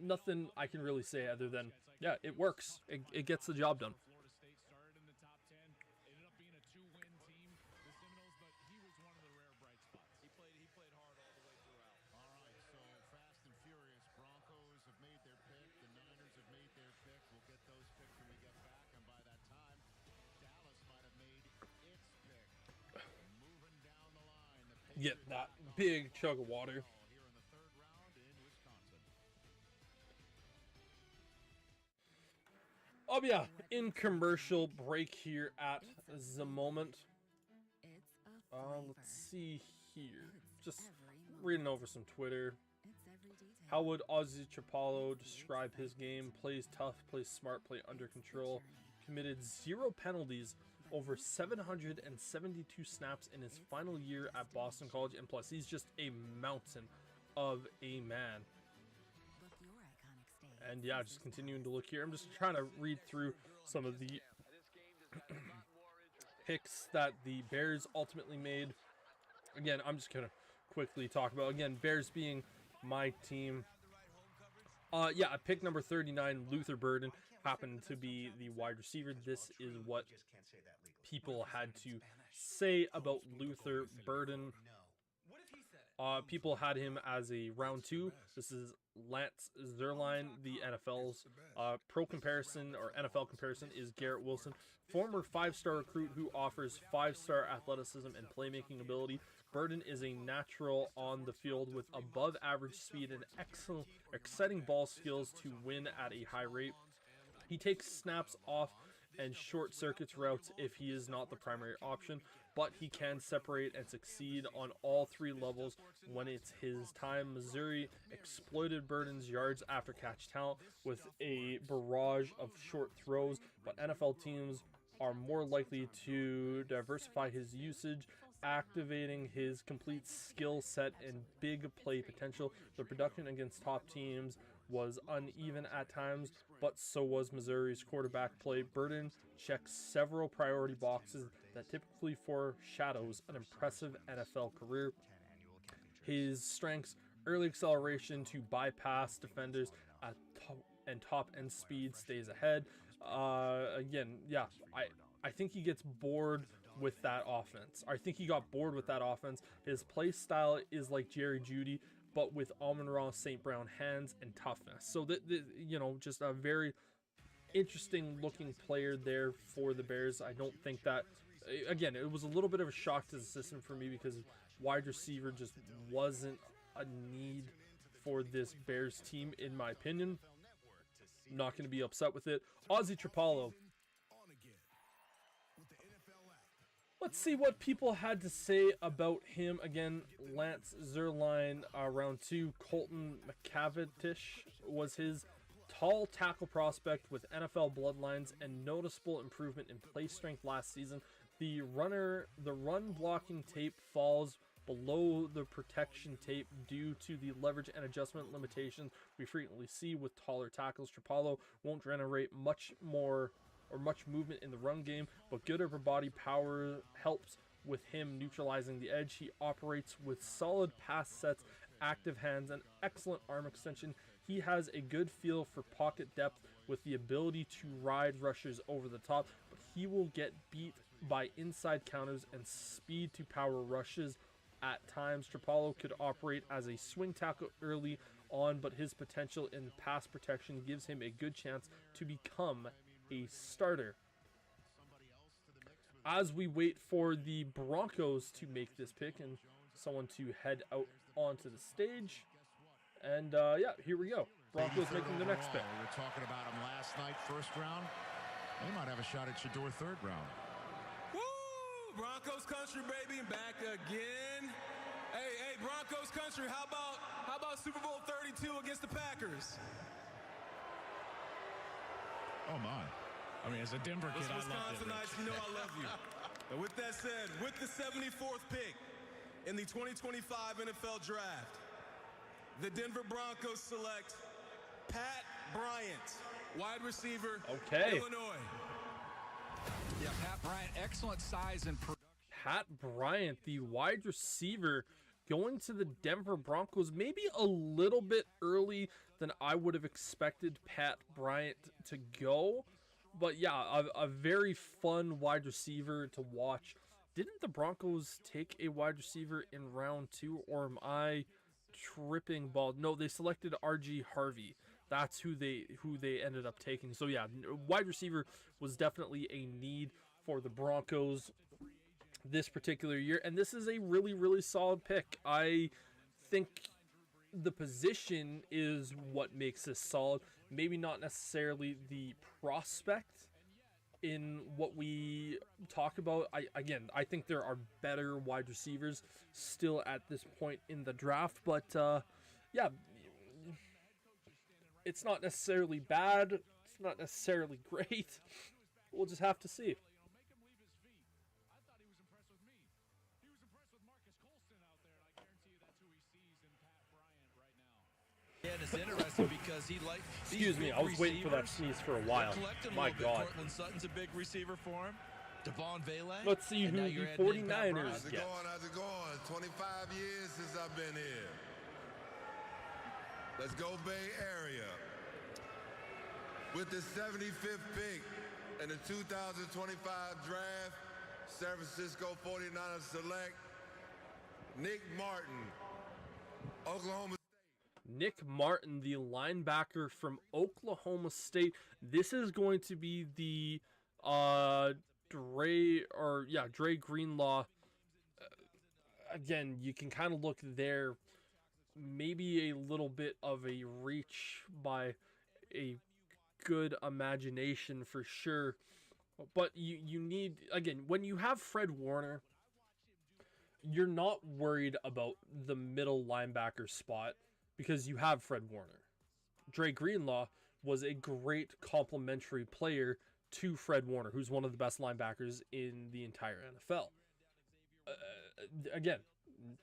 Nothing I can really say other than, yeah, it works. It gets the job done. Get that big chug of water. Oh yeah, in commercial break here at the moment. Let's see here. Just reading over some Twitter. How would Ozzy Chapalo describe his game? Plays tough, plays smart, play under control. Committed 0 penalties over 772 snaps in his final year at Boston College, and plus he's just a mountain of a man. And yeah, just continuing to look here, I'm just trying to read through some of the picks that the Bears ultimately made. Again, I'm just gonna quickly talk about, again, Bears being my team. Yeah, pick number 39, Luther Burden, happened to be the wide receiver. This is what people had to say about Luther Burden. People had him as a round 2. This is Lance Zierlein. The NFL's pro comparison or NFL comparison is Garrett Wilson, former 5-star recruit who offers 5-star athleticism and playmaking ability. Burden is a natural on the field with above average speed and excellent, exciting ball skills to win at a high rate. He takes snaps off and short circuits routes if he is not the primary option, but he can separate and succeed on all 3 levels when it's his time. Missouri exploited Burden's yards after catch talent with a barrage of short throws, but NFL teams are more likely to diversify his usage, activating his complete skill set and big play potential. The production against top teams was uneven at times, but so was Missouri's quarterback play. Burden checks several priority boxes that typically foreshadows an impressive NFL career. His strengths: early acceleration to bypass defenders at top end speed, stays ahead. Again, yeah, I think he gets bored with that offense. I think he got bored with that offense. His play style is like Jerry Jeudy, but with Amon-Ra St. Brown hands and toughness. So, you know, just a very interesting looking player there for the Bears. I don't think that, again, it was a little bit of a shock to the system for me because wide receiver just wasn't a need for this Bears team, in my opinion. I'm not going to be upset with it. Ozzy Chapalo. Let's see what people had to say about him. Again, Lance Zierlein, round 2. Colton McCavish was his tall tackle prospect with NFL bloodlines and noticeable improvement in play strength last season. The run blocking tape falls below the protection tape due to the leverage and adjustment limitations we frequently see with taller tackles. Chapalo won't generate much movement in the run game, but good upper body power helps with him neutralizing the edge. He operates with solid pass sets, active hands, and excellent arm extension. He has a good feel for pocket depth with the ability to ride rushers over the top, but he will get beat by inside counters and speed to power rushes at times. Chapalo could operate as a swing tackle early on, but his potential in pass protection gives him a good chance to become a starter. as we wait for the Broncos to make this pick and someone to head out onto the stage. And yeah, here we go. Broncos making the next pick. We were talking about him last night, first round. They might have a shot at Shedeur third round. Woo! Broncos country, baby, back again. Hey, Broncos country, how about Super Bowl 32 against the Packers? Oh, my. I mean, as a Denver kid, I love Wisconsinites, you know I love you. And with that said, with the 74th pick in the 2025 NFL Draft, the Denver Broncos select Pat Bryant, wide receiver, Illinois. Yeah, Pat Bryant, excellent size and production. Pat Bryant, the wide receiver, going to the Denver Broncos, maybe a little bit early than I would have expected Pat Bryant to go. But yeah, a very fun wide receiver to watch. Didn't the Broncos take a wide receiver in round 2, or am I tripping ball? No, they selected RG Harvey. That's who they ended up taking. So yeah, wide receiver was definitely a need for the Broncos this particular year, and this is a really, really solid pick. I think the position is what makes this solid. Maybe not necessarily the prospect in what we talk about. I think there are better wide receivers still at this point in the draft, but yeah, it's not necessarily bad. It's not necessarily great. We'll just have to see. And it's interesting because he liked. Excuse me, I was waiting for that sneeze for a while. My God. Cortland Sutton's a big receiver for him. Devon Vele. Let's see who the 49ers How's it get. going? How's it going? 25 years since I've been here. Let's go Bay Area. With the 75th pick in the 2025 draft, San Francisco 49ers select Nick Martin, Oklahoma. Nick Martin, the linebacker from Oklahoma State. This is going to be the Dre Greenlaw. Again, you can kind of look there. Maybe a little bit of a reach by a good imagination for sure. But you need, again, when you have Fred Warner, you're not worried about the middle linebacker spot because you have Fred Warner. Dre Greenlaw was a great complementary player to Fred Warner, who's one of the best linebackers in the entire NFL. Again,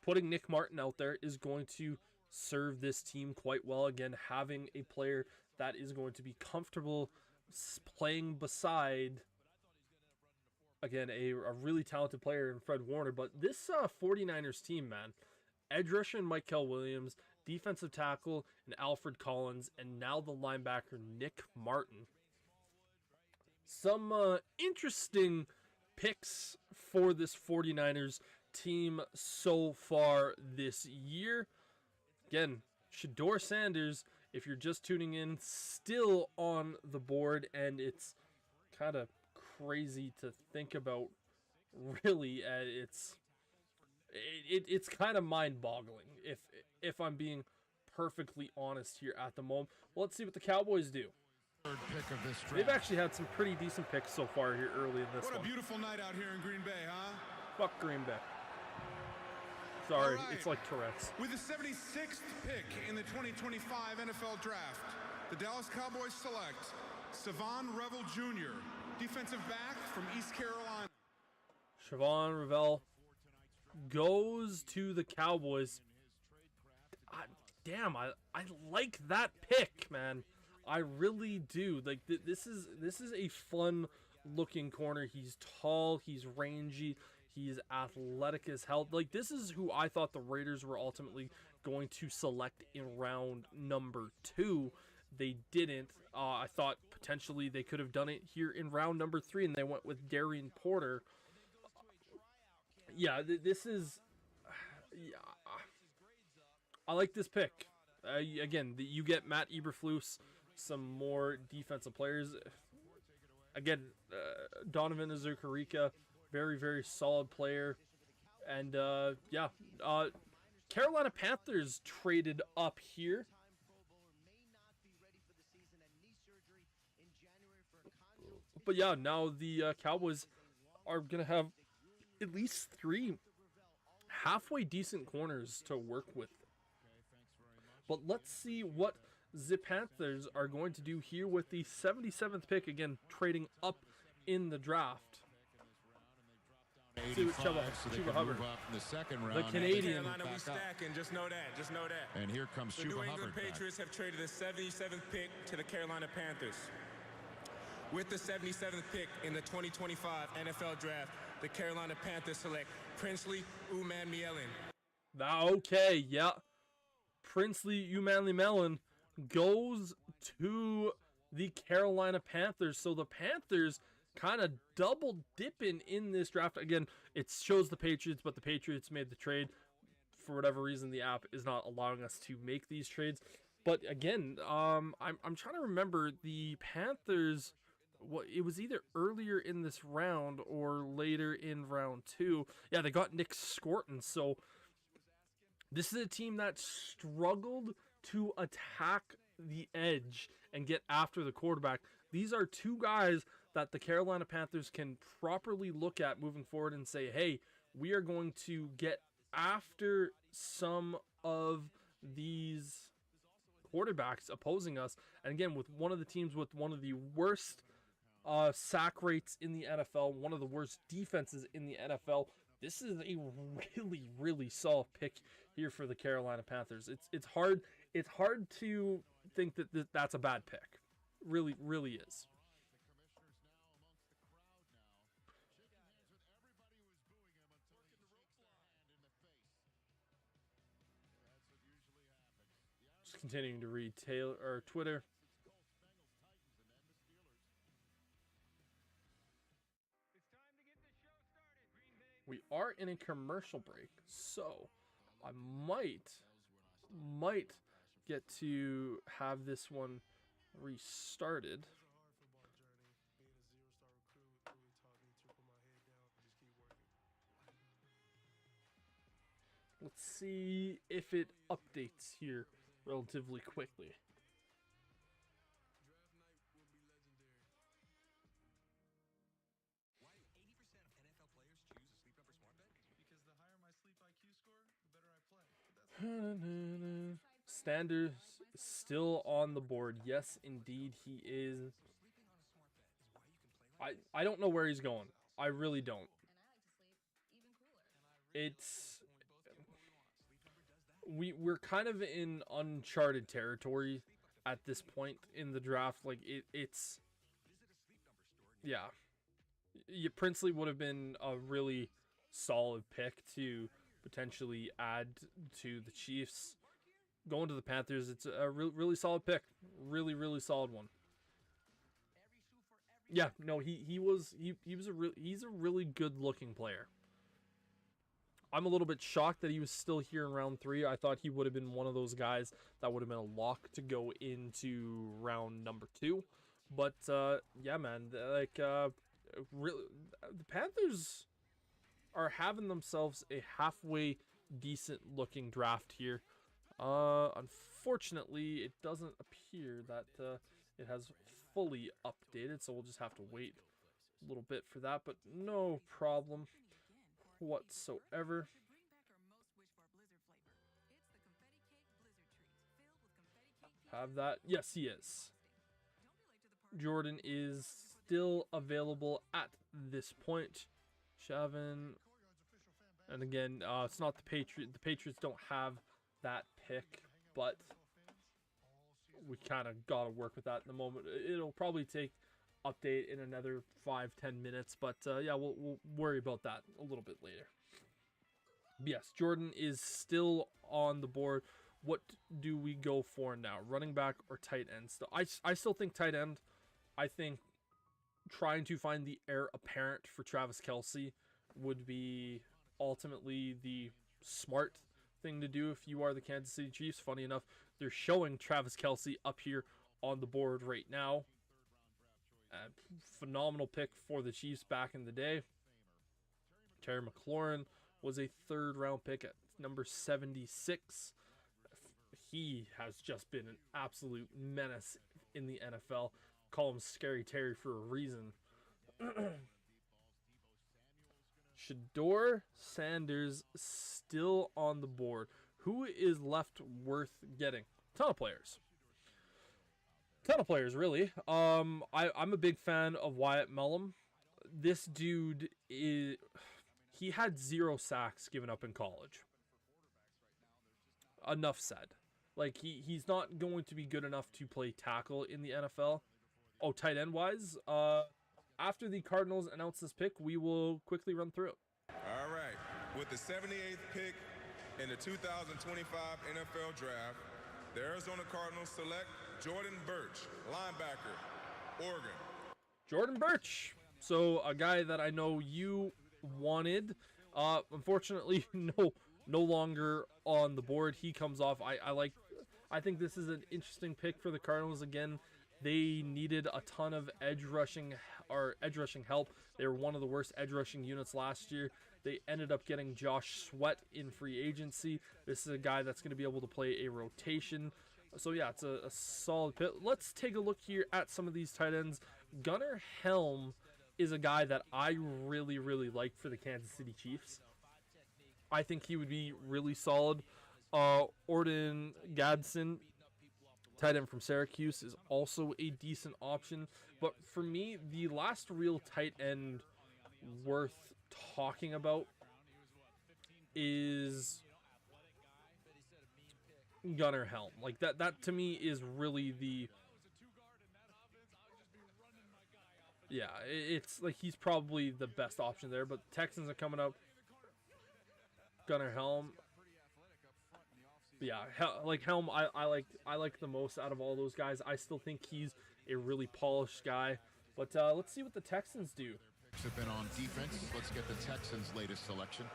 putting Nick Martin out there is going to serve this team quite well. Again, having a player that is going to be comfortable playing beside, again, a really talented player in Fred Warner. But this 49ers team, man, edge rusher and Mykel Williams, defensive tackle and Alfred Collins, and now the linebacker Nick Martin. Some interesting picks for this 49ers team so far this year. Again, Shedeur Sanders, if you're just tuning in, still on the board, and it's kind of crazy to think about, really. It's kind of mind-boggling, if I'm being perfectly honest here at the moment. Well, let's see what the Cowboys do. Third pick of this draft. They've actually had some pretty decent picks so far here early in this one. What a beautiful night out here in Green Bay, huh? Fuck Green Bay. Sorry, All right. It's like Tourette's. With the 76th pick in the 2025 NFL Draft, the Dallas Cowboys select Savon Revel Jr., defensive back from East Carolina. Siobhan Revel goes to the Cowboys. Damn, I like that pick, man. I really do. Like this is a fun looking corner. He's tall, he's rangy, he's athletic as hell. Like, this is who I thought the Raiders were ultimately going to select in round number 2. They didn't. I thought potentially they could have done it here in round number 3, and they went with Darian Porter. Yeah, this is... Yeah, I like this pick. Again, you get Matt Eberflus, some more defensive players. Again, Donovan Azucarika, Very, very solid player. And yeah, Carolina Panthers traded up here. But yeah, now the Cowboys are going to have at least 3 halfway decent corners to work with. But let's see what the Panthers are going to do here with the 77th pick. Again, trading up in the draft. See what Chuba Hubbard, in the second round. the Canadian. Carolina, we stacking. Just know that. Just know that. And here comes The Chuba New Hubbard England back. Patriots have traded the 77th pick to the Carolina Panthers. With the 77th pick in the 2025 NFL Draft, the Carolina Panthers select Princely Umanmielen. Okay, yeah. Princely Umanmielen goes to the Carolina Panthers. So the Panthers kind of double dipping in this draft. Again, it shows the Patriots, but the Patriots made the trade. For whatever reason, the app is not allowing us to make these trades. But again, I'm trying to remember the Panthers. It was either earlier in this round or later in round 2. Yeah, they got Nick Scorton. So this is a team that struggled to attack the edge and get after the quarterback. These are 2 guys that the Carolina Panthers can properly look at moving forward and say, hey, we are going to get after some of these quarterbacks opposing us. And again, with one of the teams with one of the worst sack rates in the NFL, one of the worst defenses in the NFL, this is a really, really solid pick here for the Carolina Panthers. It's hard to think that that's a bad pick. Really, really is. Just continuing to read Taylor or Twitter. We are in a commercial break, so I might get to have this one restarted. Let's see if it updates here relatively quickly. Standers still on the board. Yes, indeed, he is. I don't know where he's going. I really don't. We're kind of in uncharted territory at this point in the draft. Like it's yeah. Princely would have been a really solid pick to potentially add to the Chiefs. Going to the Panthers, it's a really solid pick. Really, really solid one. Yeah, no, he's a really good looking player. I'm a little bit shocked that he was still here in round 3. I thought he would have been one of those guys that would have been a lock to go into round number 2. But yeah, man, really, the Panthers are having themselves a halfway decent looking draft here. Unfortunately, it doesn't appear that it has fully updated, so we'll just have to wait a little bit for that, but no problem whatsoever. Have that. Yes, he is. Jordan is still available at this point. Shavin. And again, it's not the Patriots. The Patriots don't have that pick, but we kind of got to work with that in the moment. It'll probably take update in another 5-10 minutes, but yeah, we'll worry about that a little bit later. Yes, Jordan is still on the board. What do we go for now? Running back or tight end? Still, I still think tight end. I think trying to find the heir apparent for Travis Kelce would be ultimately the smart thing to do if you are the Kansas City Chiefs. Funny enough, they're showing Travis Kelce up here on the board right now. Phenomenal pick for the Chiefs back in the day. Terry McLaurin was a 3rd-round pick at number 76. He has just been an absolute menace in the NFL. Call him Scary Terry for a reason. Shedeur Sanders still on the board. Who is left worth getting? Ton of players, really. I'm a big fan of Wyatt Mellum. This dude he had 0 sacks given up in college. Enough said. Like, he's not going to be good enough to play tackle in the NFL. Oh, tight end wise, after the Cardinals announce this pick, we will quickly run through it. All right, with the 78th pick in the 2025 NFL Draft, the Arizona Cardinals select Jordan Burch, linebacker, Oregon. Jordan Burch. So a guy that I know you wanted. Unfortunately, no longer on the board. He comes off. I think this is an interesting pick for the Cardinals. Again, they needed a ton of edge rushing help. They were one of the worst edge rushing units last year. They ended up getting Josh Sweat in free agency. This is a guy that's going to be able to play a rotation. So yeah, it's a solid pick. Let's take a look here at some of these tight ends. Gunnar Helm is a guy that I really, really like for the Kansas City Chiefs. I think he would be really solid. Orton Gadsden, tight end from Syracuse, is also a decent option. But for me, the last real tight end worth talking about is Gunnar Helm. Like, that to me is really the... Yeah, it's like he's probably the best option there. But Texans are coming up. Gunnar Helm. Yeah, Helm, I like the most out of all those guys. I still think he's a really polished guy. But let's see what the Texans do. Have been on defense. Let's get the Texans' latest selection.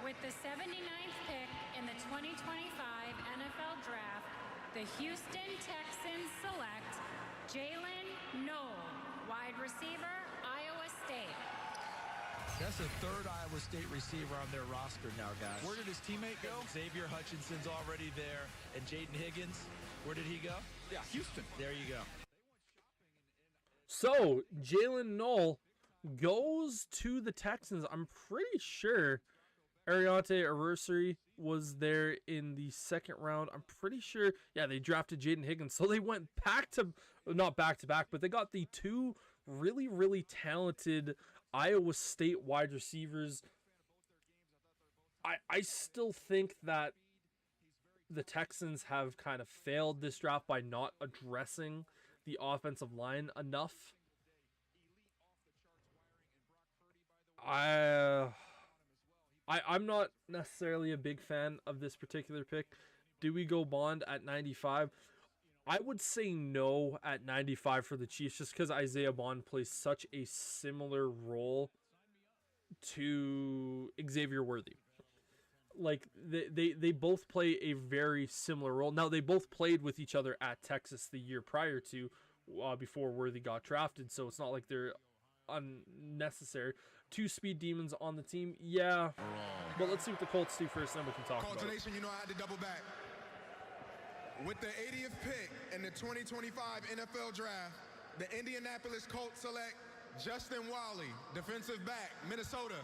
With the 79th pick in the 2025 NFL Draft, the Houston Texans select Jalen Noel, wide receiver, Iowa State. That's the 3rd Iowa State receiver on their roster now, guys. Where did his teammate go? Xavier Hutchinson's already there. And Jaden Higgins, where did he go? Yeah, Houston. There you go. So, Jalen Noel goes to the Texans. I'm pretty sure Ariante Arusari was there in the 2nd round. I'm pretty sure, yeah, they drafted Jaden Higgins. So they went not back to back, but they got the 2 really, really talented Iowa State wide receivers. I still think that the Texans have kind of failed this draft by not addressing the offensive line enough. I'm not necessarily a big fan of this particular pick. Do we go Bond at 95? I would say no at 95 for the Chiefs, just because Isaiah Bond plays such a similar role to Xavier Worthy. Like, they both play a very similar role. Now, they both played with each other at Texas the year prior to, before Worthy got drafted, so it's not like they're unnecessary. 2 speed demons on the team, yeah. But let's see what the Colts do first, then we can talk about it. Nation, you know I had to double back. With the 80th pick in the 2025 NFL Draft, the Indianapolis Colts select Justin Wally, defensive back, Minnesota.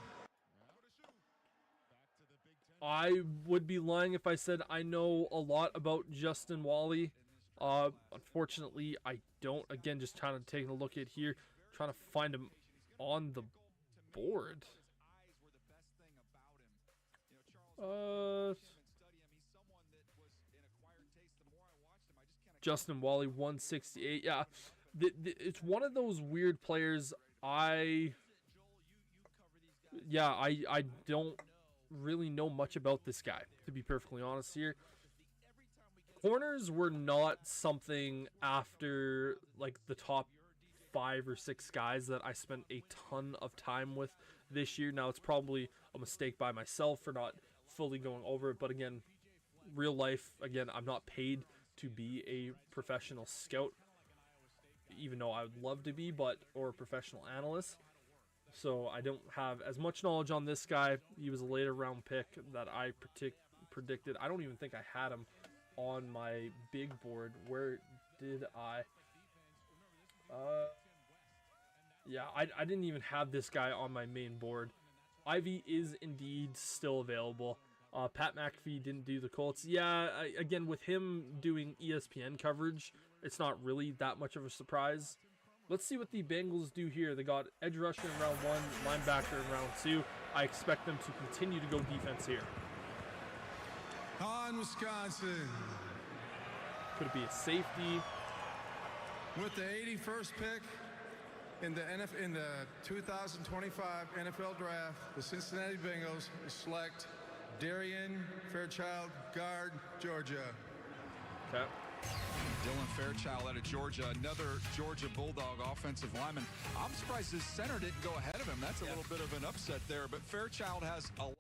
I would be lying if I said I know a lot about Justin Wally. Unfortunately, I don't. Again, just trying to take a look at here, trying to find him on the board. Justin Wally, 168. Yeah, it's one of those weird players. I don't really know much about this guy, to be perfectly honest here. Corners were not something after like the top 5 or 6 guys that I spent a ton of time with this year. Now, it's probably a mistake by myself for not fully going over it, but again, real life, again, I'm not paid to be a professional scout, even though I would love to be, or a professional analyst. So I don't have as much knowledge on this guy. He was a later round pick that I predicted. I don't even think I had him on my big board. Where did I? Yeah, I didn't even have this guy on my main board. Ivy is indeed still available. Pat McAfee didn't do the Colts. Yeah, again, with him doing ESPN coverage, it's not really that much of a surprise. Let's see what the Bengals do here. They got edge rusher in round 1, linebacker in round 2. I expect them to continue to go defense here. On Wisconsin. Could it be a safety? With the 81st pick in the 2025 NFL Draft, the Cincinnati Bengals select Darian Fairchild, guard, Georgia. Okay. Dylan Fairchild out of Georgia, another Georgia Bulldog offensive lineman. I'm surprised his center didn't go ahead of him. That's a little bit of an upset there, but Fairchild has a lot.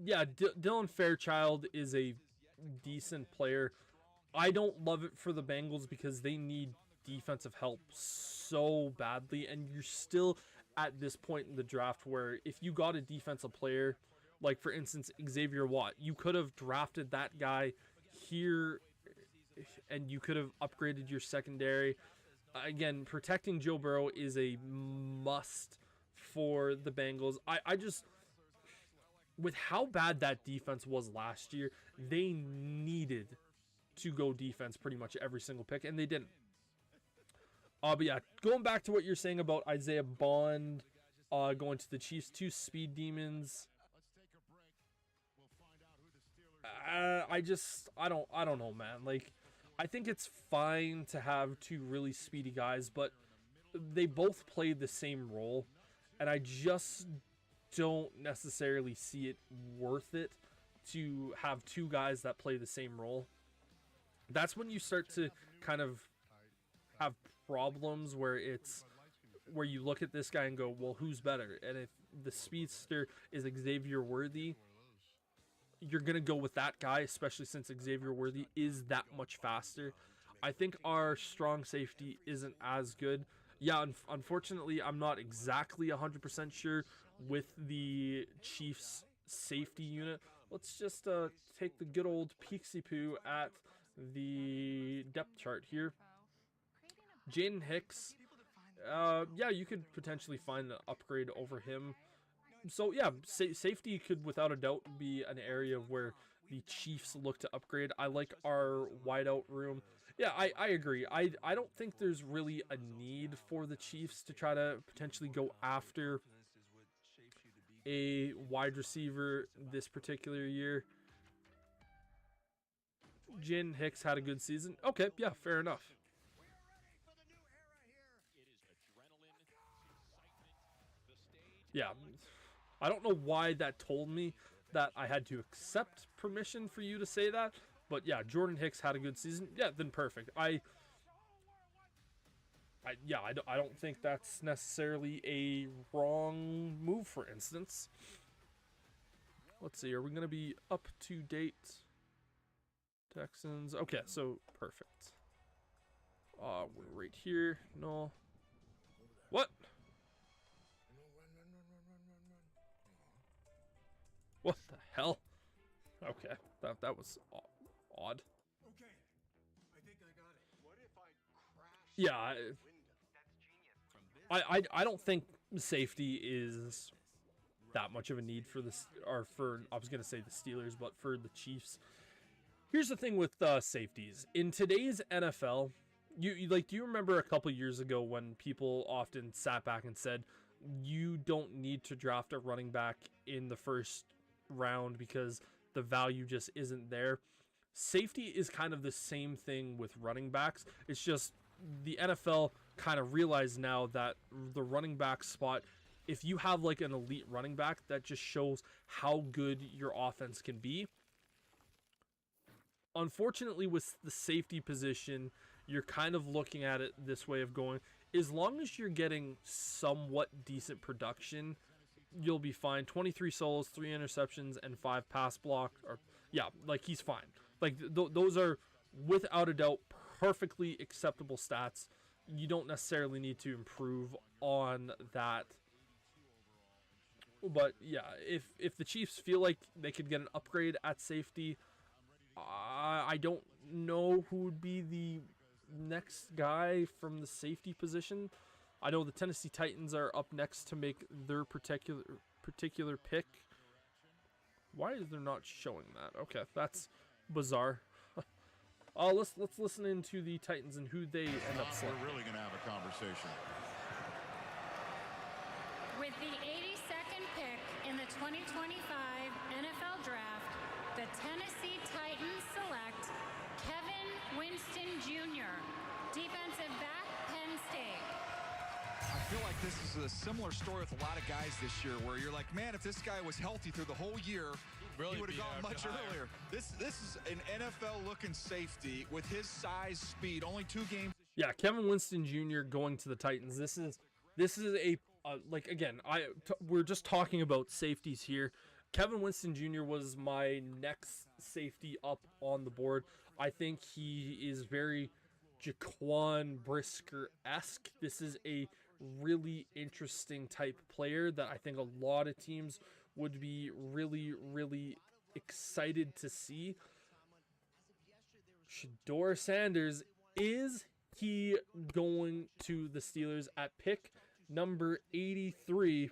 Yeah, Dylan Fairchild is a decent player. I don't love it for the Bengals because they need defensive help so badly, and you're still at this point in the draft where if you got a defensive player, like for instance Xavier Watt, you could have drafted that guy here and you could have upgraded your secondary. Again, protecting Joe Burrow is a must for the Bengals. I just, with how bad that defense was last year, they needed to go defense pretty much every single pick, and they didn't. But yeah, going back to what you're saying about Isaiah Bond going to the Chiefs, 2 speed demons. I don't know, man. Like, I think it's fine to have 2 really speedy guys, but they both played the same role, and I just don't necessarily see it worth it to have 2 guys that play the same role. That's when you start to kind of have problems where you look at this guy and go, well, who's better? And if the speedster is Xavier Worthy, you're going to go with that guy, especially since Xavier Worthy is that much faster. I think our strong safety isn't as good. Yeah, unfortunately, I'm not exactly 100% sure with the Chiefs safety unit. Let's just take the good old peeksy-poo at the depth chart here. Jaden Hicks, yeah, you could potentially find an upgrade over him. So yeah, safety could without a doubt be an area where the Chiefs look to upgrade. I like our wideout room. Yeah, I agree. I don't think there's really a need for the Chiefs to try to potentially go after a wide receiver this particular year. Jaden Hicks had a good season. Okay, yeah, fair enough. Yeah, I don't know why that told me that I had to accept permission for you to say that, but yeah, Jordan Hicks had a good season. Yeah, then perfect. I don't think that's necessarily a wrong move, for instance. Let's see, are we going to be up to date? Texans. Okay, so perfect. We're right here. No. What? What the hell? Okay, that was odd. Okay, I think I got it. What if Yeah, I don't think safety is that much of a need for this, or for, I was gonna say the Steelers, but for the Chiefs. Here's the thing with safeties in today's NFL. Do you remember a couple years ago when people often sat back and said you don't need to draft a running back in the first round because the value just isn't there? Safety is kind of the same thing with running backs. It's just the NFL kind of realized now that the running back spot, if you have like an elite running back, that just shows how good your offense can be. Unfortunately, with the safety position, you're kind of looking at it this way of going, as long as you're getting somewhat decent production, you'll be fine. 23 solos, 3 interceptions, and 5 pass block. Or yeah, like he's fine. Like those are without a doubt perfectly acceptable stats. You don't necessarily need to improve on that But yeah, if the Chiefs feel like they could get an upgrade at safety, I don't know who would be the next guy from the safety position. I know the Tennessee Titans are up next to make their particular pick. Why is there not showing that? Okay, that's bizarre. Let's listen into the Titans and who they end up selecting. We're really gonna have a conversation. With the 82nd pick in the 2025 NFL Draft, the Tennessee Titans select Kevin Winston Jr., defensive back, Penn State. I feel like this is a similar story with a lot of guys this year where you're like, man, if this guy was healthy through the whole year, he would have gone much earlier. This is an NFL-looking safety with his size, speed, only 2 games. Yeah, Kevin Winston Jr. going to the Titans. This is a like, again, we're just talking about safeties here. Kevin Winston Jr. was my next safety up on the board. I think he is very Jaquan Brisker-esque. This is a really interesting type player that I think a lot of teams would be really, really excited to see. Shedeur Sanders, is he going to the Steelers at pick number 83?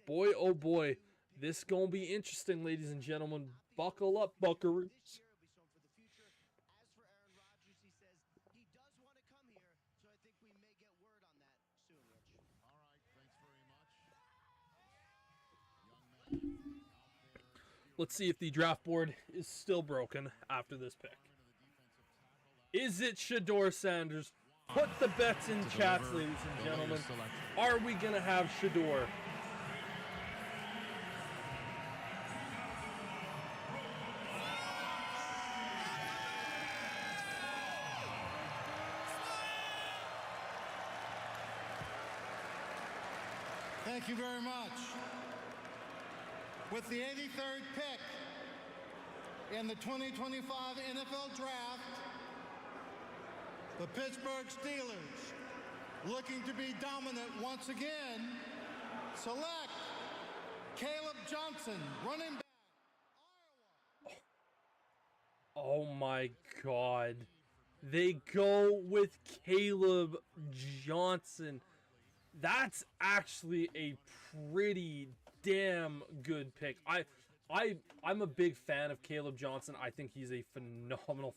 Boy, oh boy, this gonna be interesting, ladies and gentlemen. Buckle up, buckaroos. Let's see if the draft board is still broken after this pick. Is it Shedeur Sanders? Put the bets in chats, ladies and gentlemen. Are we going to have Shedeur? Thank you very much. With the 83rd pick in the 2025 NFL Draft, the Pittsburgh Steelers, looking to be dominant once again, select Caleb Johnson, running back, Iowa. Oh my God. They go with Caleb Johnson. That's actually a pretty damn good pick. I'm a big fan of Caleb Johnson. I think he's a phenomenal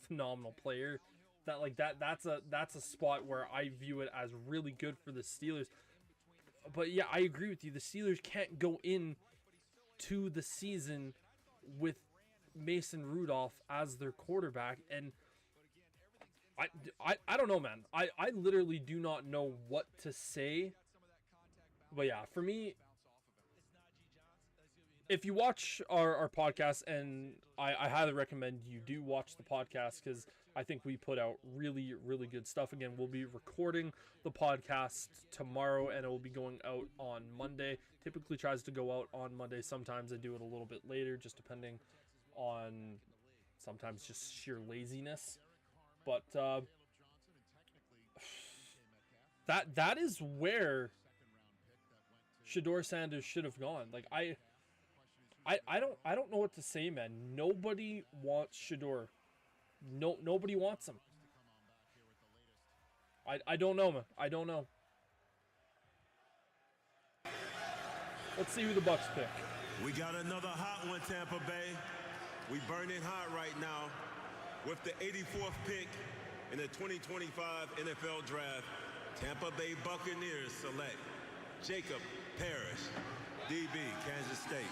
player. That's a spot where I view it as really good for the Steelers. But yeah, I agree with you. The Steelers can't go in to the season with Mason Rudolph as their quarterback, and I don't know, man. I literally do not know what to say. But yeah, for me, if you watch our podcast, and I highly recommend you do watch the podcast, because I think we put out really, really good stuff. Again, we'll be recording the podcast tomorrow, and it will be going out on Monday. Typically tries to go out on Monday. Sometimes I do it a little bit later, just depending on sometimes just sheer laziness. But that is where Shedeur Sanders should have gone. Like, I don't know what to say, man. Nobody wants Shedeur. Nobody wants him. I don't know, man. I don't know. Let's see who the Bucs pick. We got another hot one, Tampa Bay. We burning hot right now. With the 84th pick in the 2025 NFL Draft, Tampa Bay Buccaneers select Jacob Parrish, DB, Kansas State.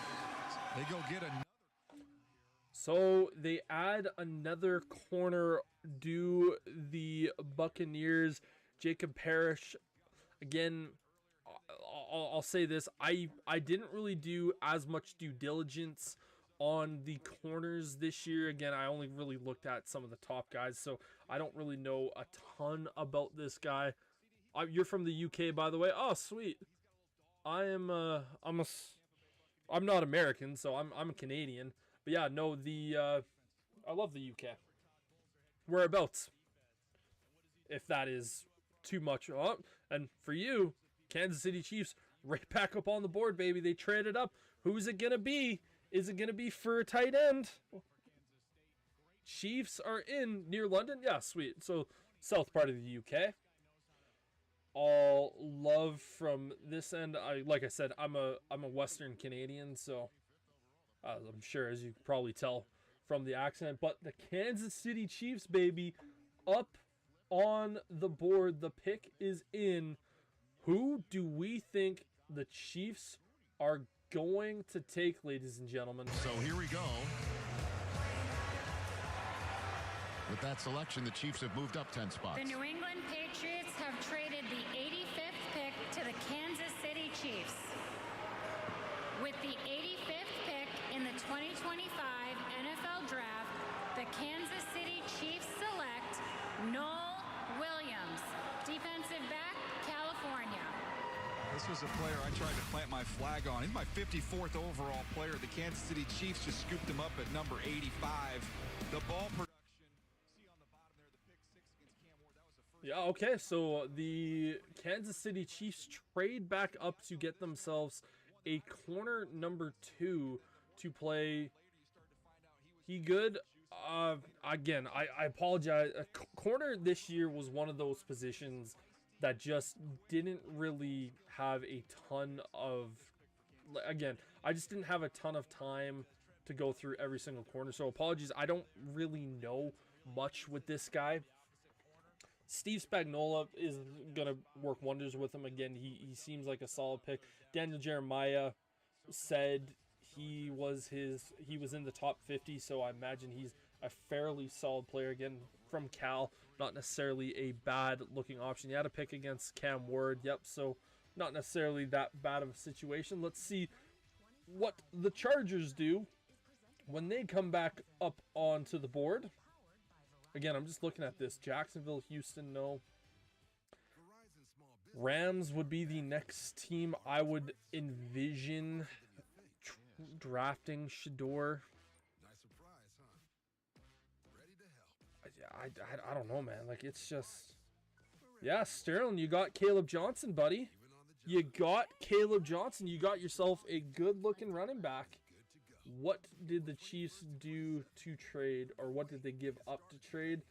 They go get another. So they add another corner. Do the Buccaneers, Jacob Parrish. Again, I'll say this. I didn't really do as much due diligence on the corners this year. Again, I only really looked at some of the top guys, so I don't really know a ton about this guy. You're from the UK, by the way. Oh, sweet. I'm not American, so I'm a Canadian. But yeah, no, I love the UK. Whereabouts? If that is too much. Oh, and for you, Kansas City Chiefs right back up on the board, baby. They traded up. Who's it going to be? Is it going to be for a tight end? Chiefs are in near London. Yeah, sweet. So south part of the UK. All love from this end. Like I said, I'm a Western Canadian, so I'm sure, as you can probably tell from the accent. But the Kansas City Chiefs, baby, up on the board. The pick is in. Who do we think the Chiefs are going to take, ladies and gentlemen? So here we go. With that selection, the Chiefs have moved up 10 spots. The New England Patriots have traded the 85th pick to the Kansas City Chiefs. With the 85th pick in the 2025 NFL Draft, the Kansas City Chiefs select Noel Williams, defensive back, California. This was a player I tried to plant my flag on. He's my 54th overall player. The Kansas City Chiefs just scooped him up at number 85. The ball production. Yeah, okay, so the Kansas City Chiefs trade back up to get themselves a corner number 2 to play. He good. Again, I apologize. Corner this year was one of those positions that just didn't really have a ton of... Again, I just didn't have a ton of time to go through every single corner, so apologies. I don't really know much with this guy. Steve Spagnuolo is going to work wonders with him. Again, he seems like a solid pick. Daniel Jeremiah said he was in the top 50, so I imagine he's a fairly solid player. Again, from Cal, not necessarily a bad-looking option. He had a pick against Cam Ward. Yep, so not necessarily that bad of a situation. Let's see what the Chargers do when they come back up onto the board. Again, I'm just looking at this. Jacksonville, Houston, no. Rams would be the next team I would envision drafting Shedeur. I don't know, man. Like, it's just... Yeah, Sterling, you got Caleb Johnson, buddy. You got Caleb Johnson. You got yourself a good-looking running back. What did the Chiefs do to trade, or what did they give up to trade?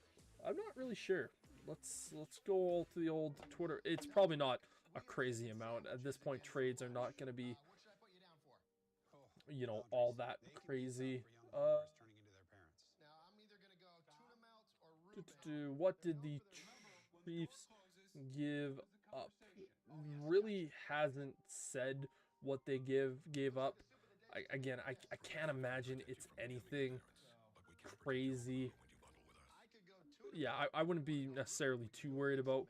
I'm not really sure. Let's go to the old Twitter. It's probably not a crazy amount. At this point, trades are not going to be, you know, all that crazy. What did the Chiefs give up? Really hasn't said what they gave up. Again, I can't imagine it's anything crazy. Yeah, I wouldn't be necessarily too worried about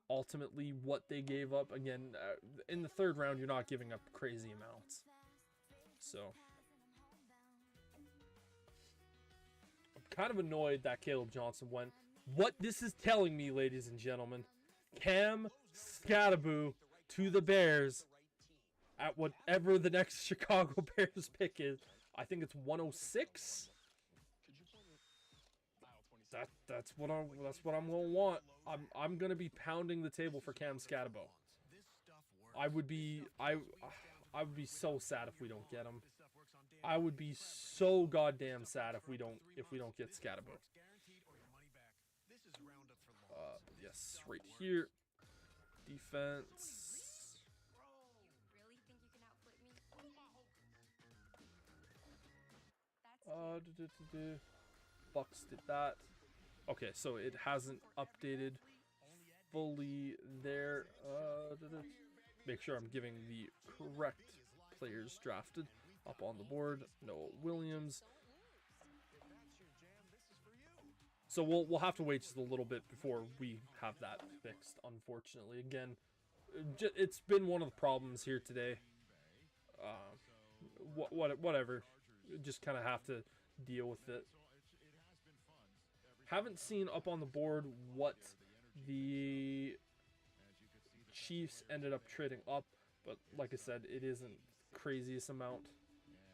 ultimately what they gave up. Again, in the third round, you're not giving up crazy amounts. So, I'm kind of annoyed that Caleb Johnson went. What this is telling me, ladies and gentlemen, Cam Skattebo to the Bears at whatever the next Chicago Bears pick is. I think it's 106. That's what I'm gonna want. I'm gonna be pounding the table for Cam Skattebo. I would be so sad if we don't get him. I would be so goddamn sad if we don't get Skattebo. Yes, right here. Defense. Bucks did that. Okay, so it hasn't updated fully there. Make sure I'm giving the correct players drafted up on the board. Noah Williams. So we'll have to wait just a little bit before we have that fixed, unfortunately. Again, it's been one of the problems here today. Whatever. Just kind of have to deal with it. Haven't seen up on the board what the Chiefs ended up trading up, but like I said, it isn't craziest amount.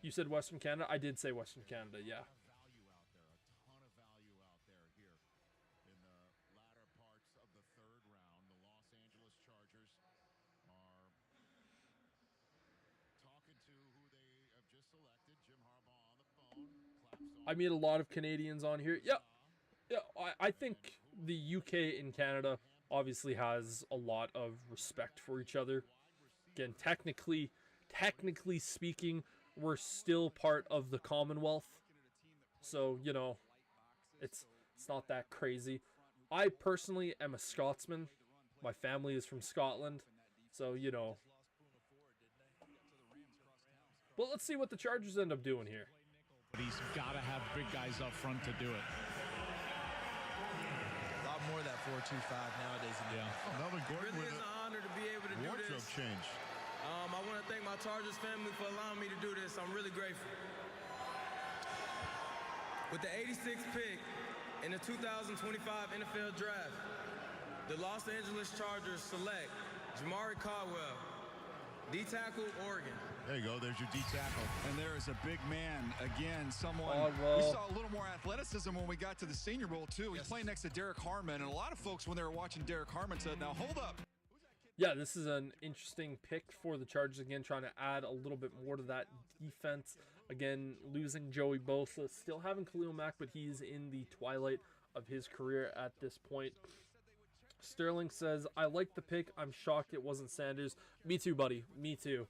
You said Western Canada? I did say Western Canada, yeah. I meet a lot of Canadians on here. Yeah, I think the UK and Canada obviously has a lot of respect for each other. Again, technically speaking, we're still part of the Commonwealth. So, you know, it's not that crazy. I personally am a Scotsman. My family is from Scotland. So, you know. But let's see what the Chargers end up doing here. But he's got to have big guys up front to do it. A lot more of that 4-2-5 nowadays. Melvin Gordon It really with is an honor to be able to do wardrobe this. change. I want to thank my Chargers family for allowing me to do this. I'm really grateful. With the 86th pick in the 2025 NFL Draft, the Los Angeles Chargers select Jamari Caldwell, D-tackle, Oregon. There you go. There's your D-tackle. And there is a big man, again, someone. Caldwell. We saw a little more athleticism when we got to the Senior Bowl, too. He's playing next to Derek Harmon, and a lot of folks, when they were watching Derek Harmon, said, now, hold up. Yeah, this is an interesting pick for the Chargers. Again, trying to add a little bit more to that defense. Again, losing Joey Bosa. Still having Khalil Mack, but he's in the twilight of his career at this point. Sterling says, I like the pick. I'm shocked it wasn't Sanders. Me too, buddy. Me too.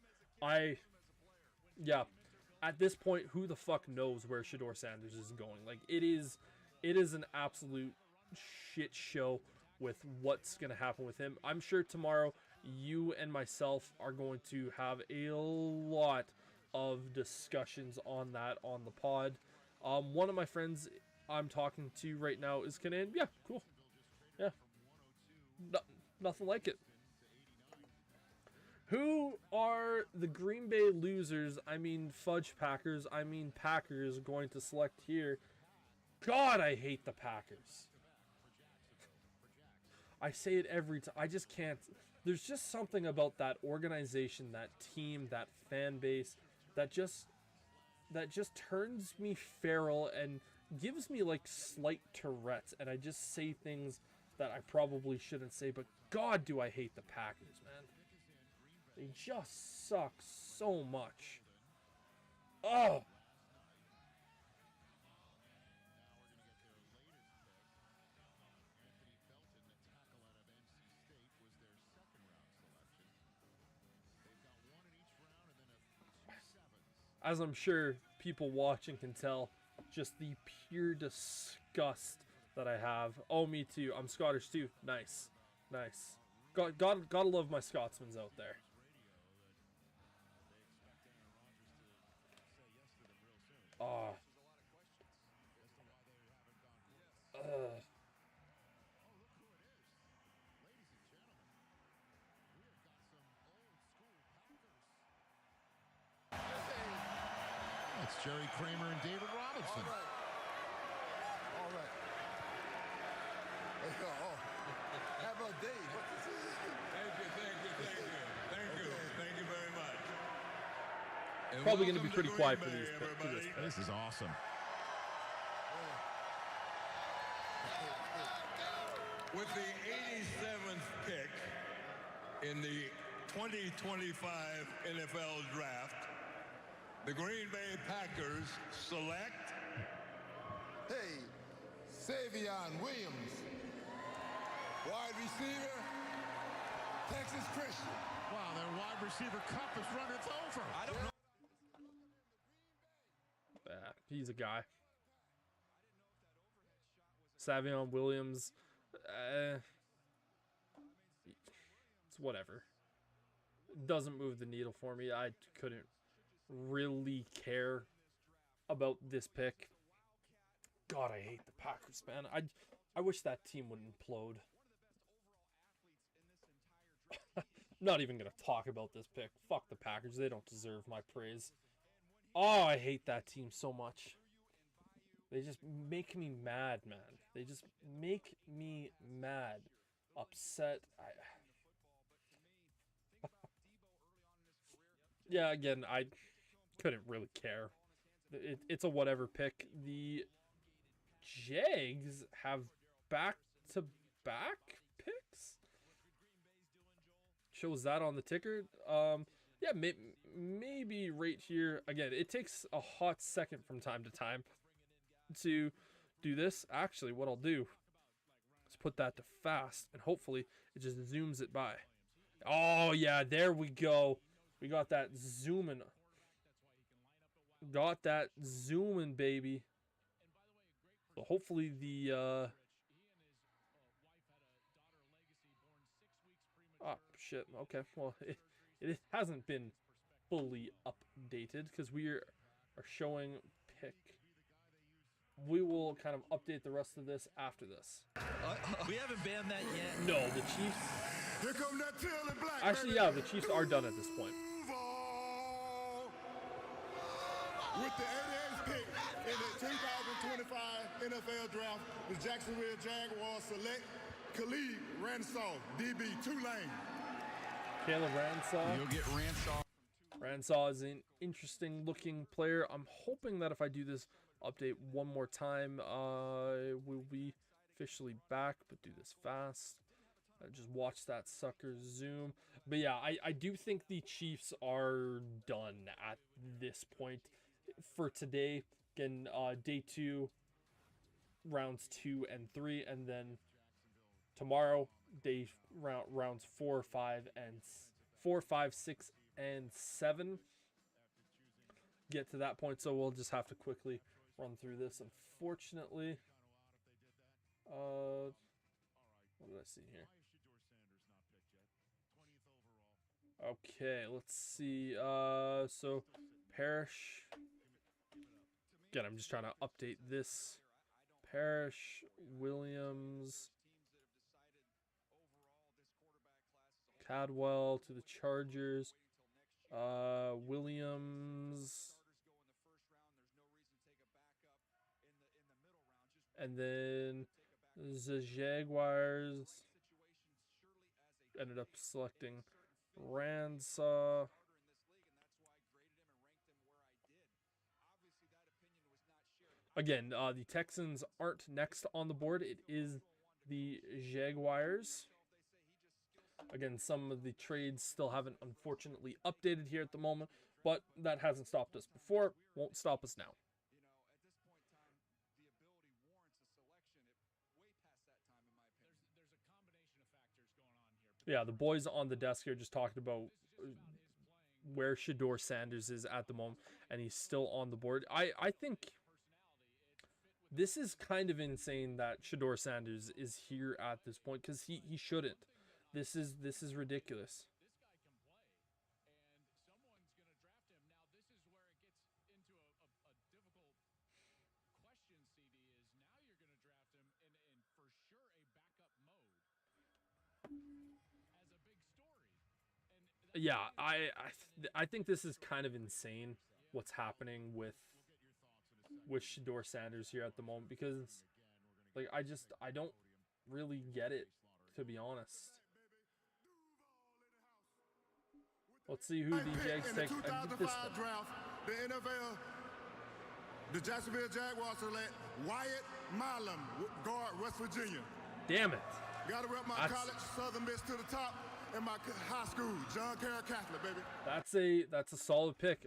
Yeah. At this point, who the fuck knows where Shedeur Sanders is going? Like, it is an absolute shit show with what's going to happen with him. I'm sure tomorrow you and myself are going to have a lot of discussions on that on the pod. One of my friends I'm talking to right now is Canadian. Yeah, cool. Yeah. Nothing like it. Who are the Green Bay losers? I mean, fudge Packers. I mean, Packers going to select here. God, I hate the Packers. I say it every time. I just can't. There's just something about that organization, that team, that fan base that just turns me feral and gives me like slight Tourette's, and I just say things that I probably shouldn't say. But God, do I hate the Packers, man. They just suck so much. Oh. As I'm sure people watching can tell, just the pure disgust that I have. Oh, me too. I'm Scottish too. Nice. Nice. Gotta love my Scotsmans out there. It's Jerry Kramer and David Robinson. All right. How about Dave? Thank you very much. And Probably going to be welcome pretty Green quiet for Bay, these. everybody. This is awesome. With the 87th pick in the 2025 NFL Draft, the Green Bay Packers select... Hey, Savion Williams, wide receiver, Texas Christian. Wow, their wide receiver cup has run its over. I don't know. He's a guy. Savion Williams. It's whatever. It doesn't move the needle for me. I couldn't really care about this pick. God, I hate the Packers, man. I wish that team would implode. Not even gonna talk about this pick. Fuck the Packers. They don't deserve my praise. Oh, I hate that team so much. They just make me mad, man. They just make me mad. Upset. Yeah, again, I couldn't really care. It's a whatever pick. The Jags have back-to-back picks? Shows that on the ticker. Yeah, maybe right here. Again, it takes a hot second from time to time. to do this. Actually, what I'll do is put that to fast, and hopefully it just zooms it by. Oh, yeah, there we go. We got that zooming. Got that zooming, baby. So hopefully the... Oh, shit. Okay, well, it hasn't been fully updated because we are showing pick. We will kind of update the rest of this after this. We haven't banned that yet. No, the Chiefs... Here come that tail in black. Actually, yeah, the Chiefs are done at this point. With the 88th pick in the 2025 NFL Draft, the Jacksonville Jaguars select Khalid Ransall, DB, Tulane. Caleb Ransall. You'll get Ransall. Ransall is an interesting looking player. I'm hoping that if I do this update one more time, we'll be officially back, but do this fast. Just watch that sucker zoom. But yeah, I do think the Chiefs are done at this point for today. Again, day 2, rounds 2 and 3, and then tomorrow rounds 4, 5, 6, and 7 get to that point. So we'll just have to quickly run through this. Unfortunately, what did I see here? Okay, let's see. So Parrish. Again, I'm just trying to update this. Parrish, Williams, Cadwell to the Chargers. Williams. And then the Jaguars ended up selecting Ransall. Again, the Texans aren't next on the board. It is the Jaguars. Again, some of the trades still haven't unfortunately updated here at the moment, but that hasn't stopped us before. Won't stop us now. Yeah, the boys on the desk here just talked about where Shedeur Sanders is at the moment, and he's still on the board. I think this is kind of insane that Shedeur Sanders is here at this point, because he shouldn't. This is ridiculous. Yeah, I think this is kind of insane what's happening with Shedeur Sanders here at the moment, because like I don't really get it, to be honest. Let's see who the Jags take. In the 2005 draft, the NFL, the Jacksonville Jaguars select Wyatt Milam, guard, West Virginia. Damn it. Gotta rep my college, Southern Miss to the top, and my high school, John Carroll Catholic, baby. That's a solid pick.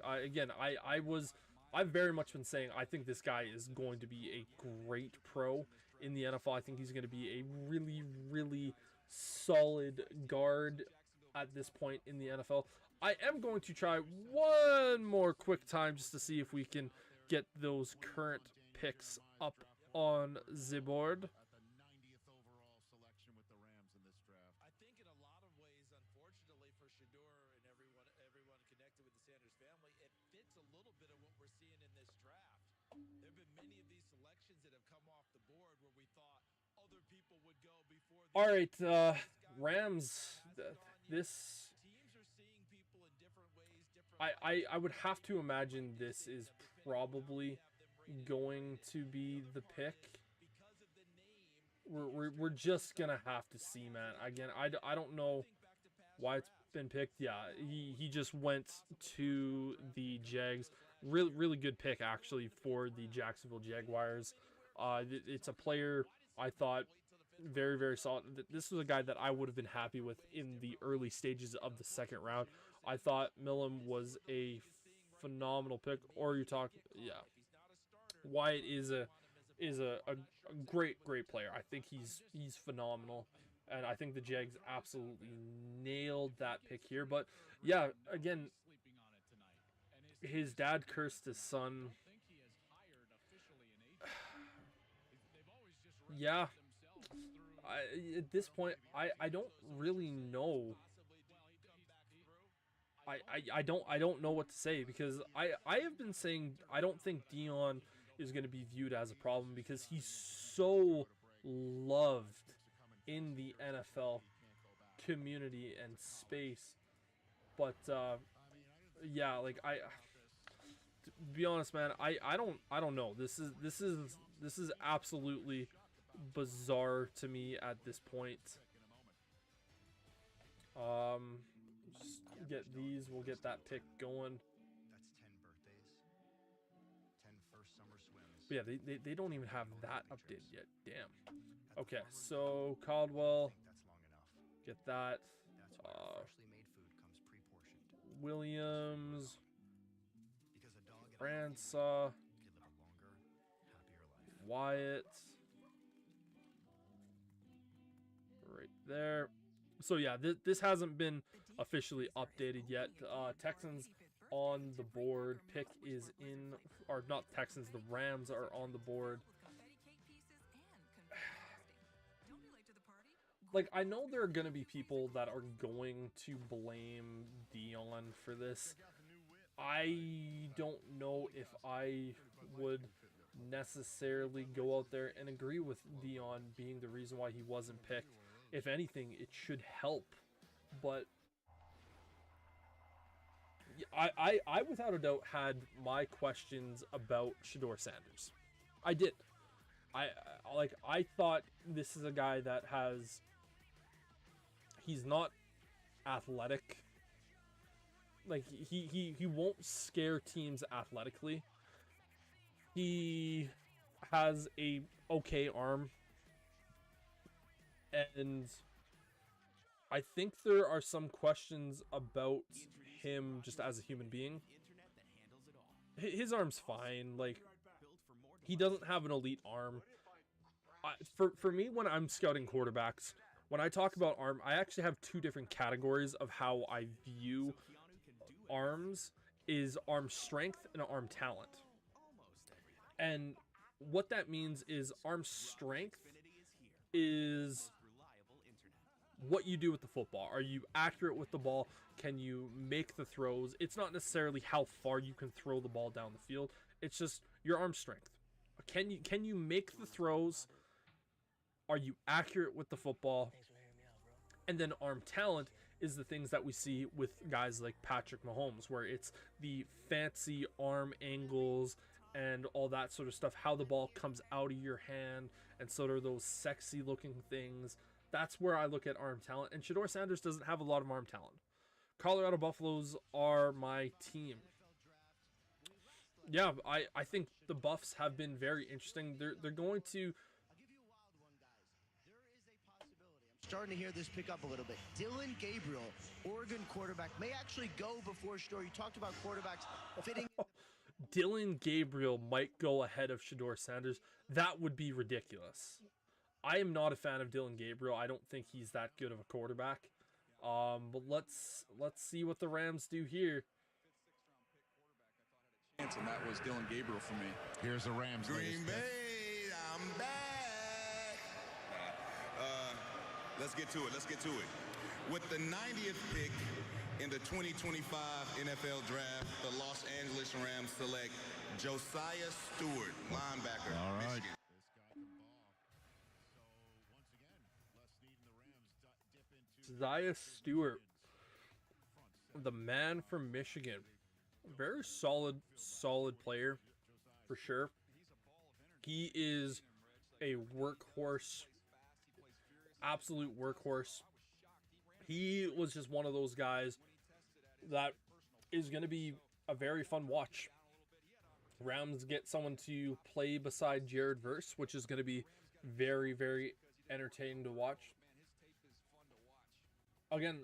I've very much been saying I think this guy is going to be a great pro in the NFL. I think he's going to be a really, really solid guard at this point in the NFL. I am going to try one more quick time just to see if we can get those current picks up on the board. All right, Rams. This, I would have to imagine this is probably going to be the pick. We're just gonna have to see, man. Again, I don't know why it's been picked. Yeah, he just went to the Jags. Really good pick actually for the Jacksonville Jaguars. It's a player I thought very, very solid. This was a guy that I would have been happy with in the early stages of the second round. I thought Milam was a phenomenal pick. Or you talk, yeah, Wyatt is a is a great player. I think he's phenomenal, and I think the Jags absolutely nailed that pick here. But yeah, again, his dad cursed his son. Yeah, at this point, I don't really know. I don't know what to say, because I have been saying I don't think Dion is going to be viewed as a problem because he's so loved in the NFL community and space. But yeah, like to be honest, man, I don't know. This is absolutely bizarre to me at this point. Just get these, we'll get that pick going. But yeah, they don't even have that updated yet. Damn. Okay, so Caldwell, get that. Williams, Ransaw, Wyatt, right there. So yeah, this hasn't been officially updated yet. Texans on the board. Pick is in, or not Texans, the Rams are on the board. Like, I know there are going to be people that are going to blame Dion for this. I don't know if I would necessarily go out there and agree with Dion being the reason why he wasn't picked. If anything, it should help. But I without a doubt had my questions about Shedeur Sanders. I did. I thought this is a guy that has, he's not athletic. Like, he won't scare teams athletically. He has a okay arm. And I think there are some questions about him just as a human being. His arm's fine. Like, he doesn't have an elite arm. For me, when I'm scouting quarterbacks, when I talk about arm, I actually have two different categories of how I view arms, is arm strength and arm talent. And what that means is arm strength is what you do with the football. Are you accurate with the ball? Can you make the throws? It's not necessarily how far you can throw the ball down the field. It's just your arm strength. Can you make the throws? Are you accurate with the football? And then arm talent is the things that we see with guys like Patrick Mahomes, where it's the fancy arm angles and all that sort of stuff, how the ball comes out of your hand, and sort of those sexy looking things. That's where I look at arm talent, and Shedeur Sanders doesn't have a lot of arm talent. Colorado Buffaloes are my team. Yeah, I think the Buffs have been very interesting. They're going to... Starting to hear this pick up a little bit. Dillon Gabriel, Oregon quarterback, may actually go before Shedeur. You talked about quarterbacks fitting... Dillon Gabriel might go ahead of Shedeur Sanders. That would be ridiculous. I am not a fan of Dillon Gabriel. I don't think he's that good of a quarterback. But let's see what the Rams do here. And that was Dillon Gabriel for me. Here's the Rams. Green Bay, I'm back. Let's get to it. With the 90th pick in the 2025 NFL Draft, the Los Angeles Rams select Josiah Stewart, linebacker, All right. Michigan. Josiah Stewart, the man from Michigan. Very solid player, for sure. He is a workhorse, absolute workhorse. He was just one of those guys that is going to be a very fun watch. Rams get someone to play beside Jared Verse, which is going to be very, very entertaining to watch. Again,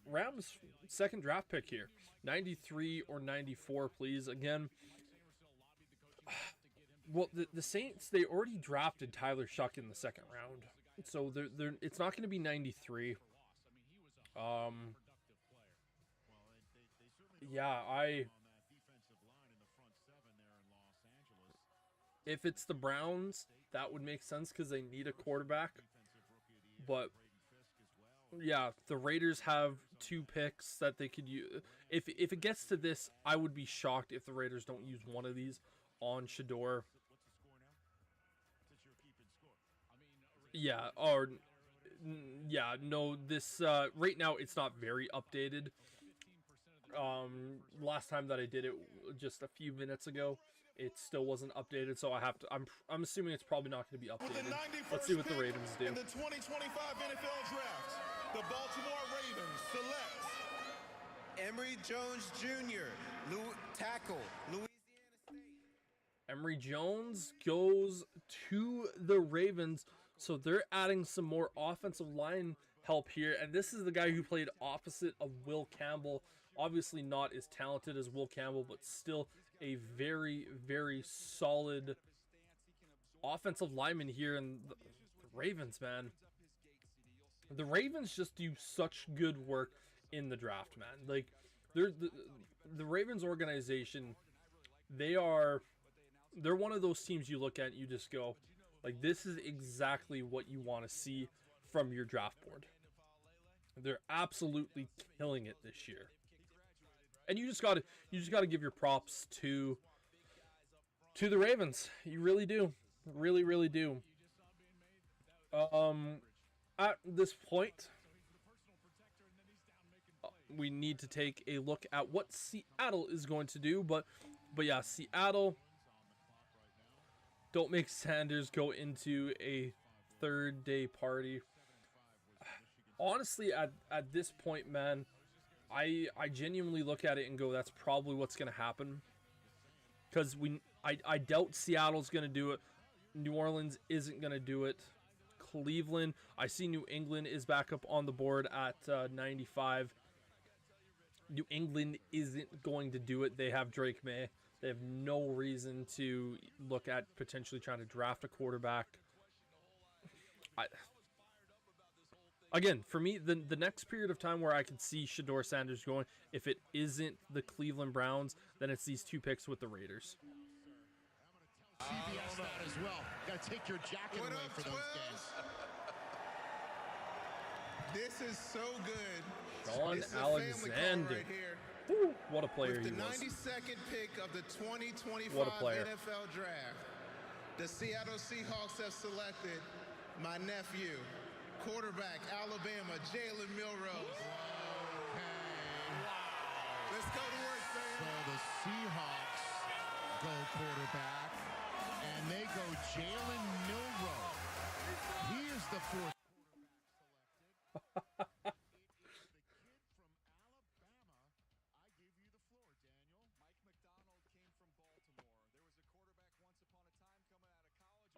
Rams second draft pick here. 93 or 94, please. Again, Well, the Saints, they already drafted Tyler Shuck in the second round. So it's not going to be 93. Yeah, if it's the Browns, that would make sense because they need a quarterback. But yeah, the Raiders have 2 picks that they could use. If it gets to this, I would be shocked if the Raiders don't use one of these on Shedeur. Yeah, or yeah, no, this right now it's not very updated. Last time that I did it just a few minutes ago, it still wasn't updated, so I'm assuming it's probably not going to be updated. Let's see what the Ravens do. In the 2025 NFL Draft, the Baltimore Ravens select Emory Jones Jr., tackle, Louisiana State. Emory Jones goes to the Ravens, so they're adding some more offensive line help here, and this is the guy who played opposite of Will Campbell. Obviously not as talented as Will Campbell, but still a very, very solid offensive lineman here in the Ravens, man. The Ravens just do such good work in the draft, man. Like, the Ravens organization, they're one of those teams you look at and you just go, like, this is exactly what you want to see from your draft board. They're absolutely killing it this year. And you just gotta give your props to the Ravens. You really do. Really, really do. At this point, we need to take a look at what Seattle is going to do, but yeah, Seattle, don't make Sanders go into a third-day party. Honestly, at this point, man, I genuinely look at it and go, that's probably what's going to happen. Because I doubt Seattle's going to do it. New Orleans isn't going to do it. Cleveland, I see New England is back up on the board at 95. New England isn't going to do it. They have Drake May. They have no reason to look at potentially trying to draft a quarterback. Again, for me, the next period of time where I could see Shedeur Sanders going, if it isn't the Cleveland Browns, then it's these 2 picks with the Raiders. CBS that as well. Got to take your jacket away for those games. This is so good. Shaun Alexander. Right here. Woo, what a player he was. With the 92nd pick of the 2025 NFL Draft, the Seattle Seahawks have selected my nephew, quarterback, Alabama, Jalen Milroe. Let's go to work, man. So the Seahawks go quarterback, and they go Jalen Milroe. He is the 4th.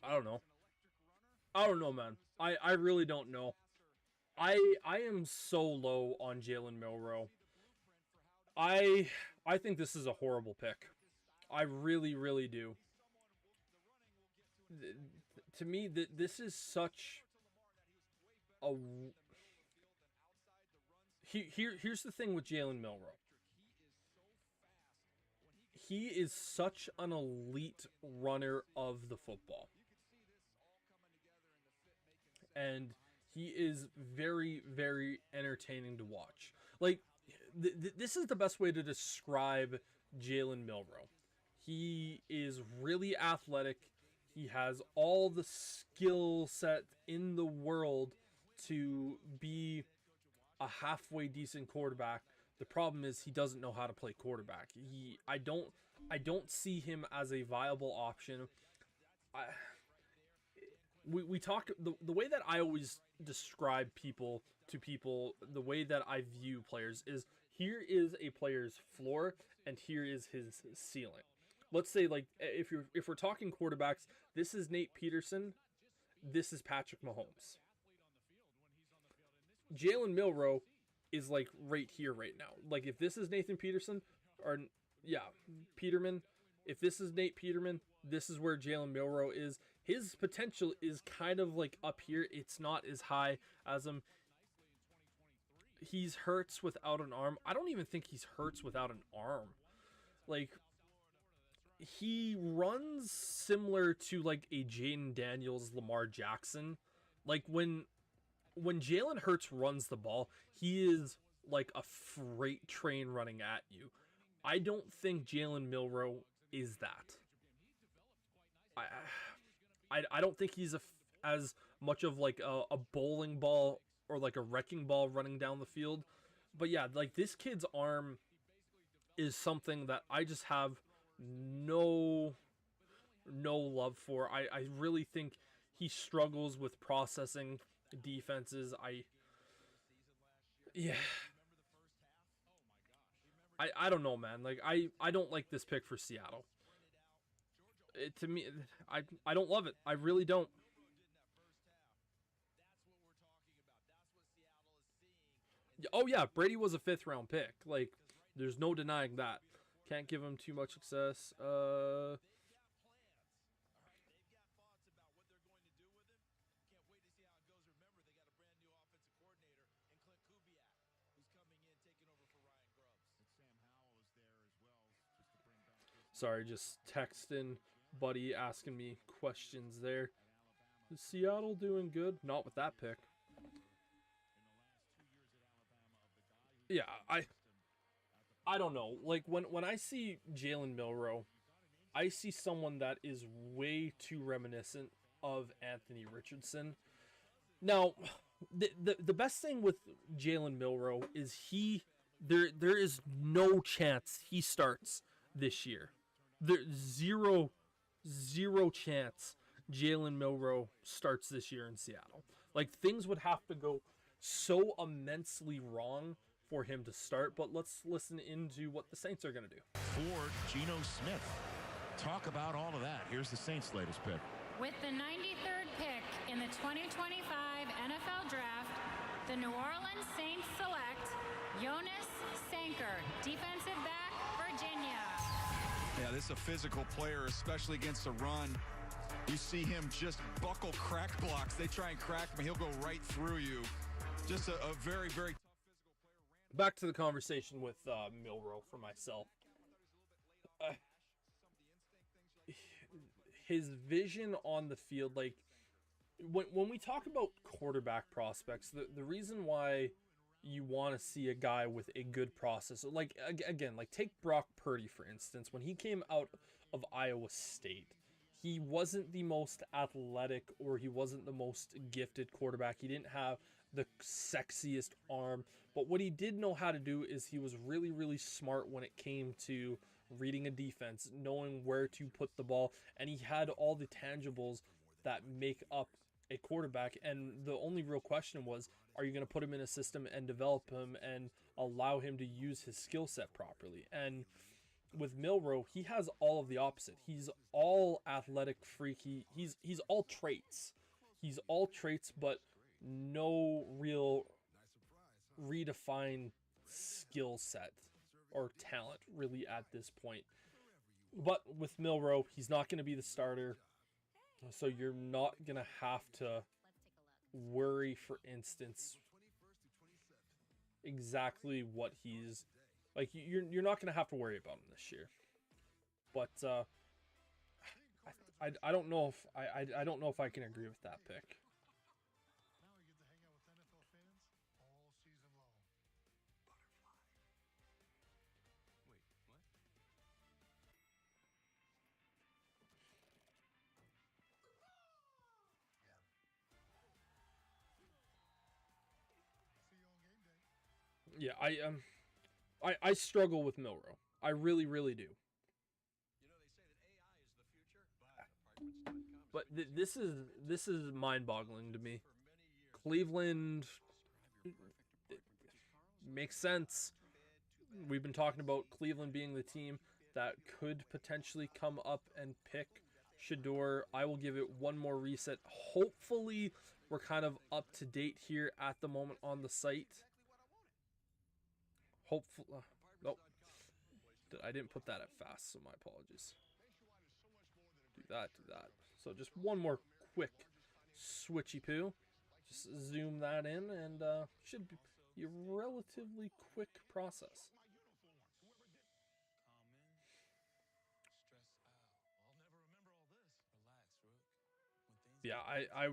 I don't know. I don't know, man. I really don't know. I am so low on Jalen Milroe. I think this is a horrible pick. I really, really do. To me, this is such a... Here's the thing with Jalen Milroe. He is such an elite runner of the football. And he is very, very entertaining to watch. Like, this is the best way to describe Jalen Milroe. He is really athletic. He has all the skill set in the world to be a halfway decent quarterback. The problem is he doesn't know how to play quarterback. I don't see him as a viable option. We talk, the way that I always describe people to people, the way that I view players is, here is a player's floor and here is his ceiling. Let's say, like, if we're talking quarterbacks, this is Nate Peterson, this is Patrick Mahomes. Jalen Milroe is like right here right now. Like, if this is Nathan Peterson, or yeah, Peterman, if this is Nate Peterman, this is where Jalen Milroe is. His potential is kind of like up here. It's not as high as him. He's Hurts without an arm. I don't even think he's Hurts without an arm. Like, he runs similar to like a Jaden Daniels, Lamar Jackson. Like when Jalen Hurts runs the ball, he is like a freight train running at you. I don't think Jalen Milroe is that. I don't think he's as much of like a bowling ball or like a wrecking ball running down the field. But yeah, like this kid's arm is something that I just have no love for. I really think he struggles with processing defenses. I don't know, man. Like I don't like this pick for Seattle. To me, I don't love it. I really don't. Oh yeah, Brady was a 5th round pick. Like, there's no denying that. Can't give him too much success. Sorry, just texting buddy asking me questions there. Is Seattle doing good? Not with that pick. Yeah, I don't know. Like when I see Jalen Milroe, I see someone that is way too reminiscent of Anthony Richardson. Now, the best thing with Jalen Milroe is there is no chance he starts this year. There's zero chance Jalen Milroe starts this year in Seattle. Like, things would have to go so immensely wrong for him to start, but let's listen into what the Saints are going to do. For Geno Smith. Talk about all of that. Here's the Saints' latest pick. With the 93rd pick in the 2025 NFL Draft, the New Orleans Saints select Jonas Sanker, defensive back, Virginia. Yeah, this is a physical player, especially against the run. You see him just buckle crack blocks. They try and crack him, he'll go right through you. Just a very, very tough physical player. Back to the conversation with Milroe for myself. His vision on the field, like, when we talk about quarterback prospects, the reason why you want to see a guy with a good process, like, again, like, take Brock Purdy, for instance. When he came out of Iowa State, he wasn't the most athletic or he wasn't the most gifted quarterback. He didn't have the sexiest arm, but what he did know how to do is he was really, really smart when it came to reading a defense, knowing where to put the ball, and he had all the tangibles that make up a quarterback. And the only real question was, are you going to put him in a system and develop him and allow him to use his skill set properly? And with Milroe, he has all of the opposite. He's all athletic freak. He's all traits. He's all traits, but no real redefined skill set or talent really at this point. But with Milroe, he's not going to be the starter, so you're not going to have to worry, for instance, exactly what he's like. You're not going to have to worry about him this year. But I don't know if I don't know if I can agree with that pick. Yeah, I struggle with Milroe. I really, really do. But this is mind-boggling to me. Cleveland makes sense. We've been talking about Cleveland being the team that could potentially come up and pick Shedeur. I will give it one more reset. Hopefully, we're kind of up to date here at the moment on the site. Hopefully, nope. I didn't put that at fast, so my apologies. that, do that. So just one more quick switchy poo. Just zoom that in, and should be a relatively quick process. Yeah, I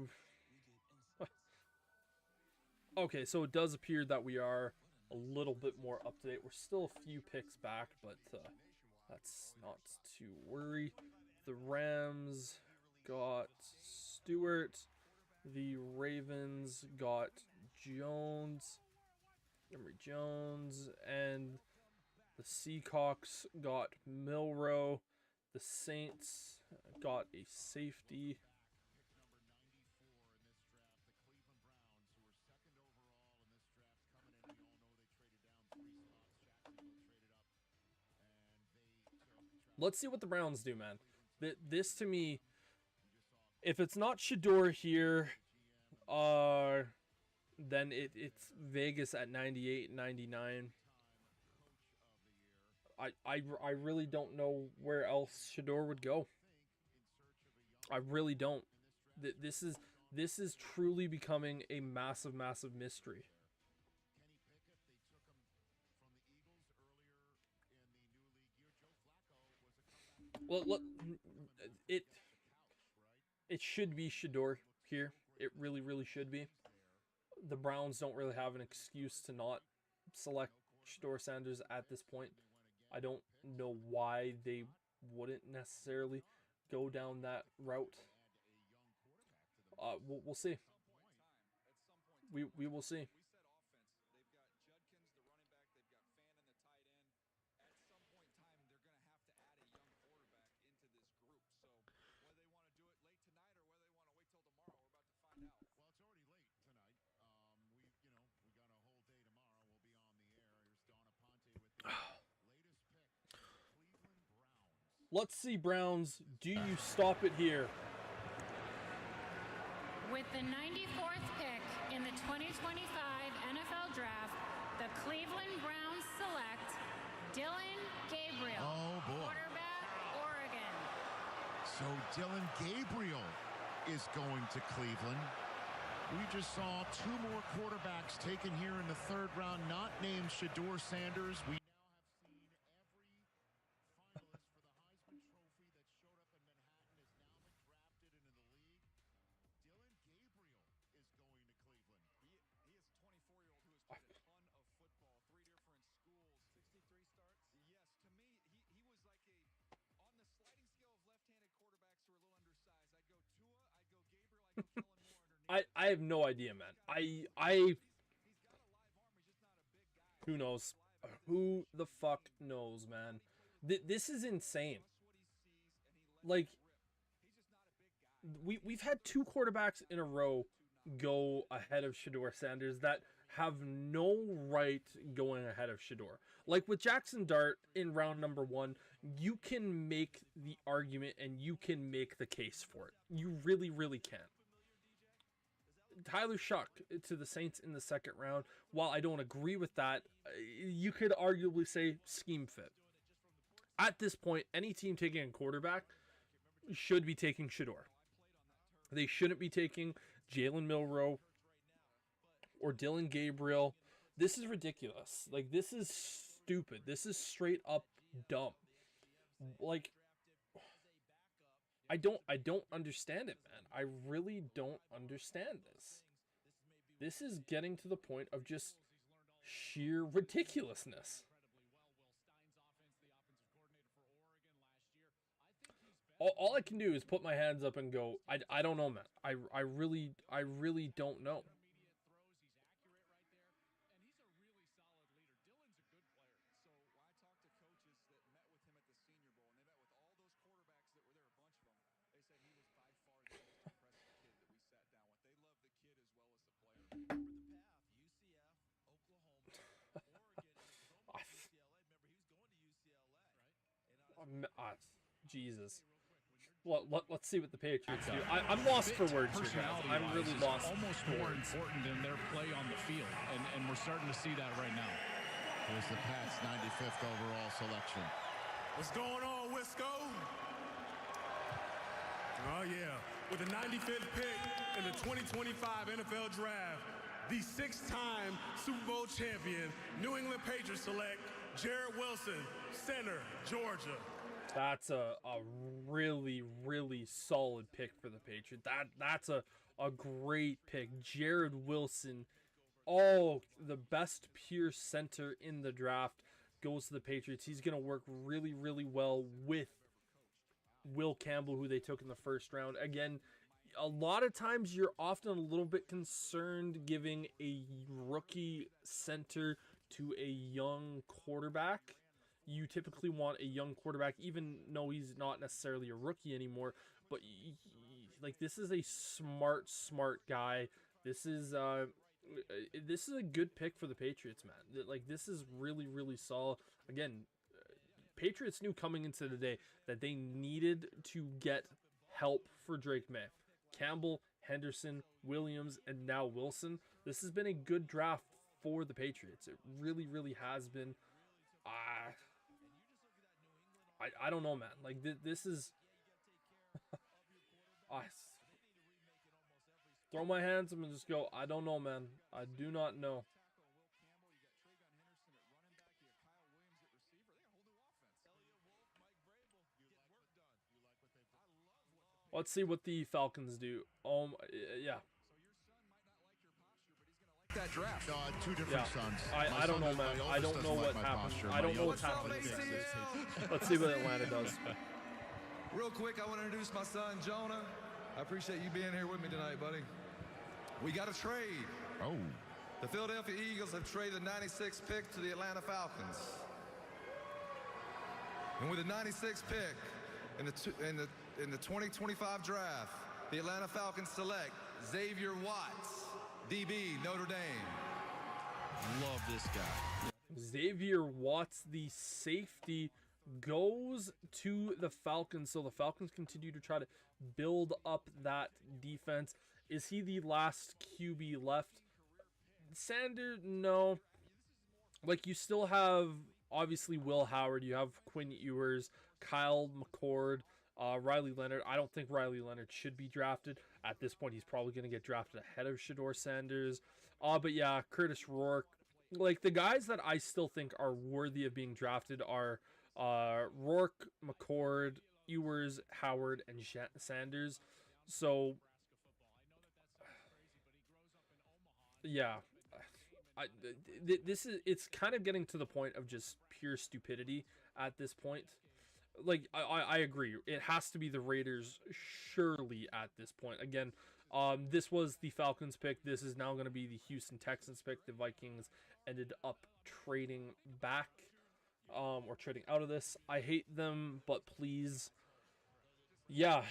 okay, so it does appear that we are a little bit more up to date. We're still a few picks back, but that's not to worry. The Rams got Stewart. The Ravens got Jones, Emory Jones, and the Seahawks got Milroe. The Saints got a safety. Let's see what the Browns do, man. This to me, if it's not Shedeur here, then it's Vegas at 98, 99. I really don't know where else Shedeur would go. I really don't. This is truly becoming a massive, massive mystery. Well, look, it should be Shedeur here. It really, really should be. The Browns don't really have an excuse to not select Shedeur Sanders at this point. I don't know why they wouldn't necessarily go down that route. We'll see. We will see. Let's see, Browns. Do you stop it here? With the 94th pick in the 2025 NFL Draft, the Cleveland Browns select Dillon Gabriel, quarterback, Oregon. So Dillon Gabriel is going to Cleveland. We just saw two more quarterbacks taken here in the third round, not named Shedeur Sanders. We I have no idea, man. I who knows? Who the fuck knows, man? This is insane. Like, we've had two quarterbacks in a row go ahead of Shedeur Sanders that have no right going ahead of Shedeur. Like with Jackson Dart in round number 1, you can make the argument and you can make the case for it. You really, really can. Tyler Shuck to the Saints in the second round. While I don't agree with that, you could arguably say scheme fit. At this point, any team taking a quarterback should be taking Shedeur. They shouldn't be taking Jalen Milroe or Dillon Gabriel. This is ridiculous. Like, this is stupid. This is straight up dumb. Like, I don't understand it, man. I really don't understand this. This is getting to the point of just sheer ridiculousness. All I can do is put my hands up and go, I don't know, man. I really don't know. Jesus. Let's see what the Patriots do. I'm lost for words here, guys. I'm really lost. Almost more important than their play on the field, and we're starting to see that right now. Here's the Pats' 95th overall selection. What's going on, Wisco? Oh, yeah. With the 95th pick in the 2025 NFL Draft, the 6-time Super Bowl champion, New England Patriots select Jarrett Wilson, center, Georgia. That's a really, really solid pick for the Patriots. That's a great pick. Jarrett Wilson, the best pure center in the draft, goes to the Patriots. He's going to work really, really well with Will Campbell, who they took in the first round. Again, a lot of times you're often a little bit concerned giving a rookie center to a young quarterback. You typically want a young quarterback, even though he's not necessarily a rookie anymore. But like, this is a smart guy. This is a good pick for the Patriots, man. Like, this is really, really solid. Again, Patriots knew coming into the day that they needed to get help for Drake May. Campbell, Henderson, Williams, and now Wilson. This has been a good draft for the Patriots. It really, really has been. I don't know, man. Like, this is... I throw my hands up and just go, I don't know, man. I do not know. Let's see what the Falcons do. Yeah. That draft. No, two different sons. I don't know, man. I don't know what happened. I don't know what's happening. Let's see what Atlanta does. Real quick, I want to introduce my son, Jonah. I appreciate you being here with me tonight, buddy. We got a trade. Oh. The Philadelphia Eagles have traded the 96th pick to the Atlanta Falcons. And with the 96th pick in the 2025 draft, the Atlanta Falcons select Xavier Watts, DB, Notre Dame. Love this guy. Xavier Watts, the safety, goes to the Falcons. So the Falcons continue to try to build up that defense. Is he the last QB left? Sanders, no. Like, you still have, obviously, Will Howard. You have Quinn Ewers, Kyle McCord, Riley Leonard. I don't think Riley Leonard should be drafted. At this point, he's probably going to get drafted ahead of Shedeur Sanders. But yeah, Curtis Rourke. Like, the guys that I still think are worthy of being drafted are Rourke, McCord, Ewers, Howard, and Sanders. So, yeah. It's kind of getting to the point of just pure stupidity at this point. Like, I agree. It has to be the Raiders, surely, at this point. Again, this was the Falcons pick. This is now going to be the Houston Texans pick. The Vikings ended up trading back, or trading out of this. I hate them, but please. Yeah.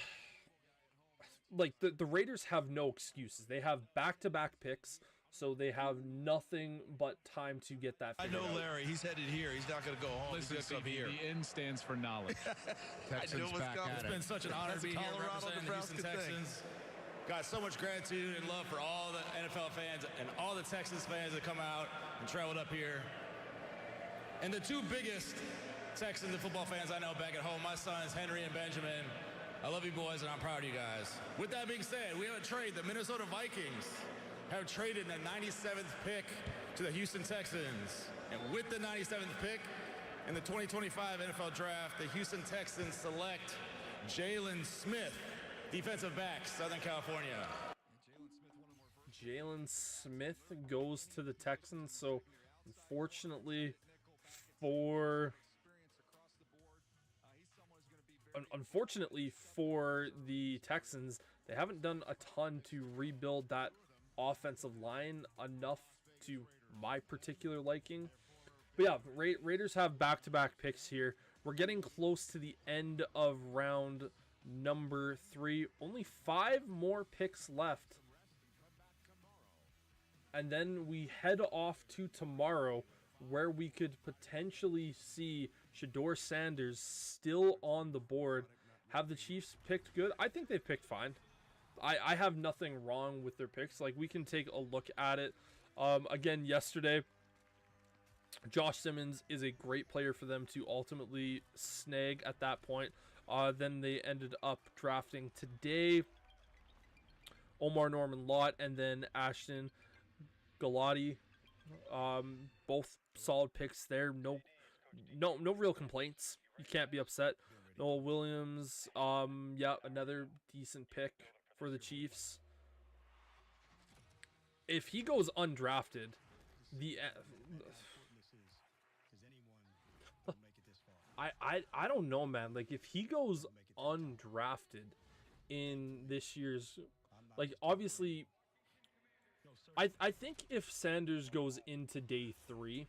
Like, the Raiders have no excuses. They have back-to-back picks. So they have nothing but time to get that figured out. I know Larry. He's headed here. He's not going to go home. Listen, he's going to come here. The N stands for knowledge. Texans back at It's been such an honor to be here representing the Houston Texans. Got so much gratitude and love for all the NFL fans and all the Texans fans that come out and traveled up here. And the two biggest Texans and football fans I know back at home, my sons, Henry and Benjamin. I love you boys, and I'm proud of you guys. With that being said, we have a trade. The Minnesota Vikings have traded the 97th pick to the Houston Texans. And with the 97th pick in the 2025 NFL Draft, the Houston Texans select Jalen Smith, defensive back, Southern California. Jalen Smith goes to the Texans. So, unfortunately for the Texans, they haven't done a ton to rebuild that offensive line enough to my particular liking. But yeah, Raiders have back-to-back picks here. We're getting close to the end of round number 3. Only 5 more picks left. And then we head off to tomorrow, where we could potentially see Shedeur Sanders still on the board. Have the Chiefs picked good? I think they've picked fine. I have nothing wrong with their picks. Like, we can take a look at it. Again, yesterday, Josh Simmons is a great player for them to ultimately snag at that point. Then they ended up drafting today Omar Norman Lott and then Ashton Galati. Both solid picks there. No real complaints. You can't be upset. Noah Williams, yeah, another decent pick for the Chiefs. If he goes undrafted, I don't know, man. Like, if he goes undrafted in this year's, like, obviously, I think if Sanders goes into day 3,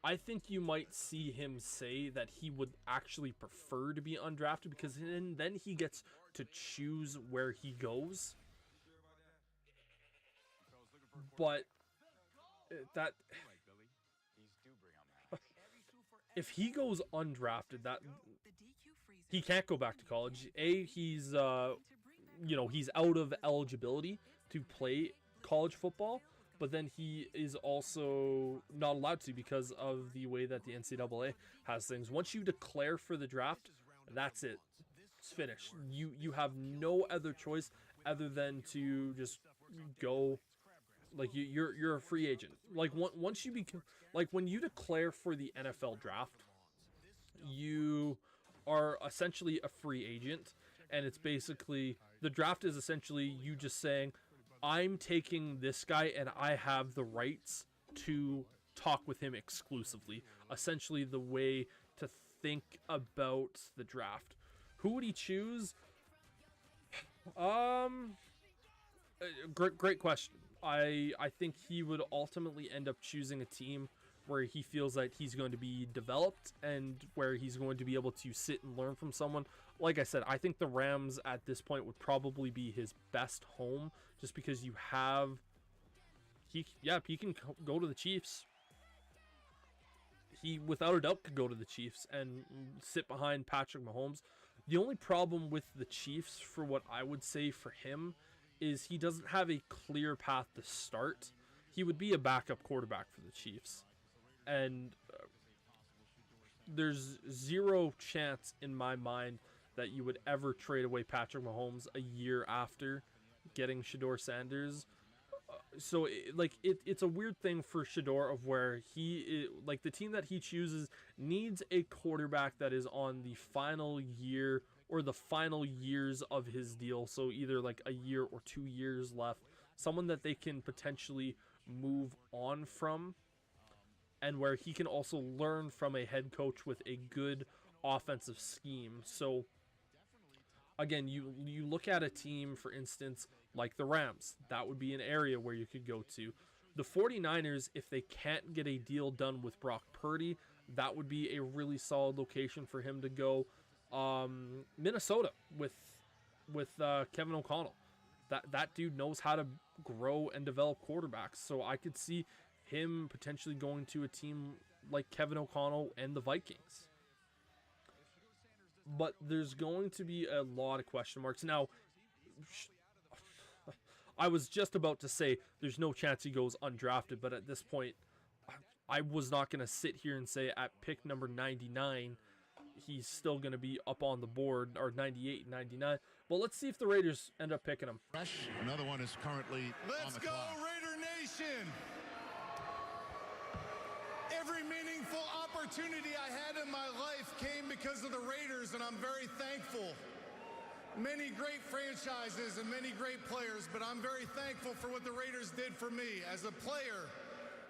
I think you might see him say that he would actually prefer to be undrafted, because then he gets to choose where he goes. But that if he goes undrafted, that he can't go back to college. He's he's out of eligibility to play college football, but then he is also not allowed to because of the way that the NCAA has things. Once you declare for the draft, that's it. It's finished. You have no other choice other than to just go. Like, you're a free agent. Like, once you become, like, when you declare for the NFL draft, you are essentially a free agent, and it's basically, the draft is essentially you just saying, I'm taking this guy and I have the rights to talk with him exclusively. Essentially the way to think about the draft. Who would he choose? Great question. I think he would ultimately end up choosing a team where he feels that he's going to be developed and where he's going to be able to sit and learn from someone. Like I said, I think the Rams at this point would probably be his best home, just because you have he can go to the Chiefs. He without a doubt could go to the Chiefs and sit behind Patrick Mahomes. The only problem with the Chiefs, for what I would say for him, is he doesn't have a clear path to start. He would be a backup quarterback for the Chiefs. And there's zero chance in my mind that you would ever trade away Patrick Mahomes a year after getting Shedeur Sanders. So it's a weird thing for Shedeur, of where like, the team that he chooses needs a quarterback that is on the final year or the final years of his deal. So either like a year or 2 years left, someone that they can potentially move on from, and where he can also learn from a head coach with a good offensive scheme. So again, you look at a team, for instance, like the Rams. That would be an area where you could go to. The 49ers, if they can't get a deal done with Brock Purdy, that would be a really solid location for him to go. Minnesota with Kevin O'Connell. That dude knows how to grow and develop quarterbacks. So I could see him potentially going to a team like Kevin O'Connell and the Vikings. But there's going to be a lot of question marks. Now, I was just about to say there's no chance he goes undrafted, but at this point, I was not going to sit here and say at pick number 99, he's still going to be up on the board, or 98, 99. But let's see if the Raiders end up picking him. Another one is currently on the clock. Let's go, Raider Nation! Every meaningful opportunity I had in my life came because of the Raiders, and I'm very thankful. Many great franchises and many great players, but I'm very thankful for what the Raiders did for me as a player,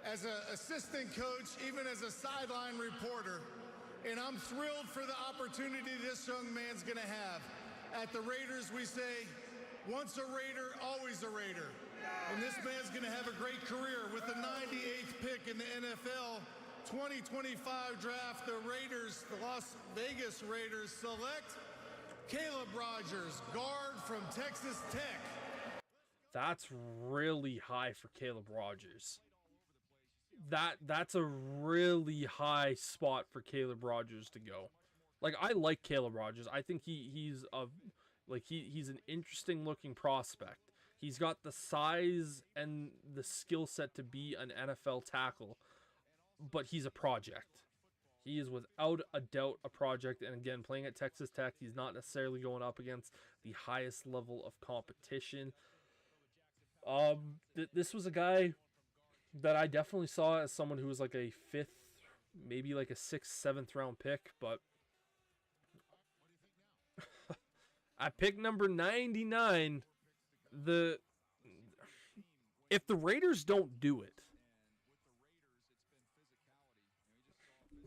as an assistant coach, even as a sideline reporter. And I'm thrilled for the opportunity this young man's going to have. At the Raiders, we say, once a Raider, always a Raider. And this man's going to have a great career. With the 98th pick in the NFL 2025 draft, the Raiders, the Las Vegas Raiders, select Caleb Rogers, guard from Texas Tech. That's really high for Caleb Rogers. That's a really high spot for Caleb Rogers to go. Like, I like Caleb Rogers. I think he's an interesting looking prospect. He's got the size and the skill set to be an NFL tackle, but he's a project. He is without a doubt a project. And again, playing at Texas Tech, he's not necessarily going up against the highest level of competition. This was a guy that I definitely saw as someone who was like a 5th, maybe like a 6th, 7th round pick. But at pick number 99, if the Raiders don't do it,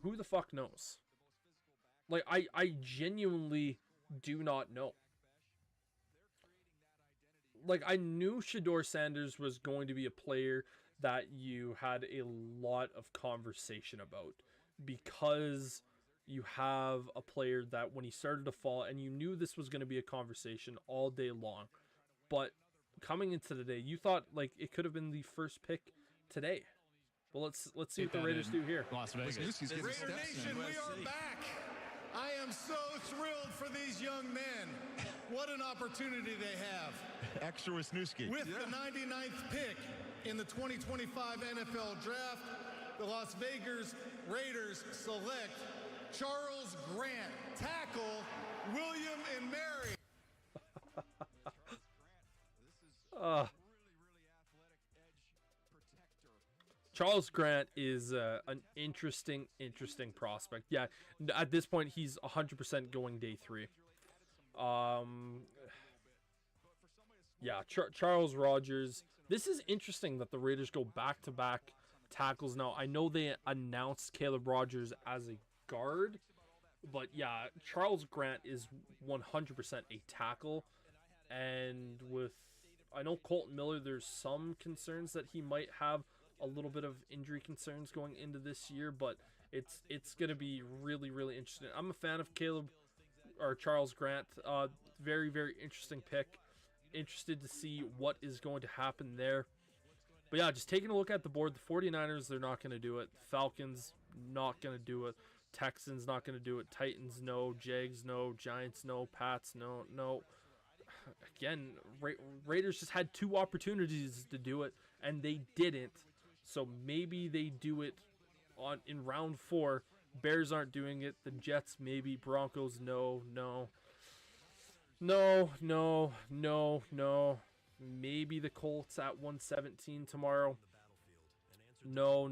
who the fuck knows? Like, I genuinely do not know. Like, I knew Shedeur Sanders was going to be a player that you had a lot of conversation about, because you have a player that when he started to fall, and you knew this was going to be a conversation all day long. But coming into the day, you thought like it could have been the first pick today. Well, let's see what the Raiders do here. Las Vegas. Raider Nation, we are back. I am so thrilled for these young men. What an opportunity they have. Extra Wisniewski. With the 99th pick in the 2025 NFL Draft, the Las Vegas Raiders select Charles Grant, tackle, William and Mary. Charles Grant is an interesting prospect. Yeah, at this point, he's 100% going day 3. Yeah, Charles Rogers. This is interesting that the Raiders go back-to-back tackles now. I know they announced Caleb Rogers as a guard, but yeah, Charles Grant is 100% a tackle. And with, I know Colton Miller, there's some concerns that he might have a little bit of injury concerns going into this year, but it's going to be really interesting. I'm a fan of Charles Grant. Very interesting pick. Interested to see what is going to happen there. But yeah, just taking a look at the board, the 49ers, they're not going to do it. Falcons, not going to do it. Texans, not going to do it. Titans, no. Jags, no. Giants, no. Pats, no. Again, Raiders just had 2 opportunities to do it, and they didn't. So maybe they do it in round 4. Bears aren't doing it. The Jets, maybe. Broncos, no. Maybe the Colts at 117 tomorrow. No.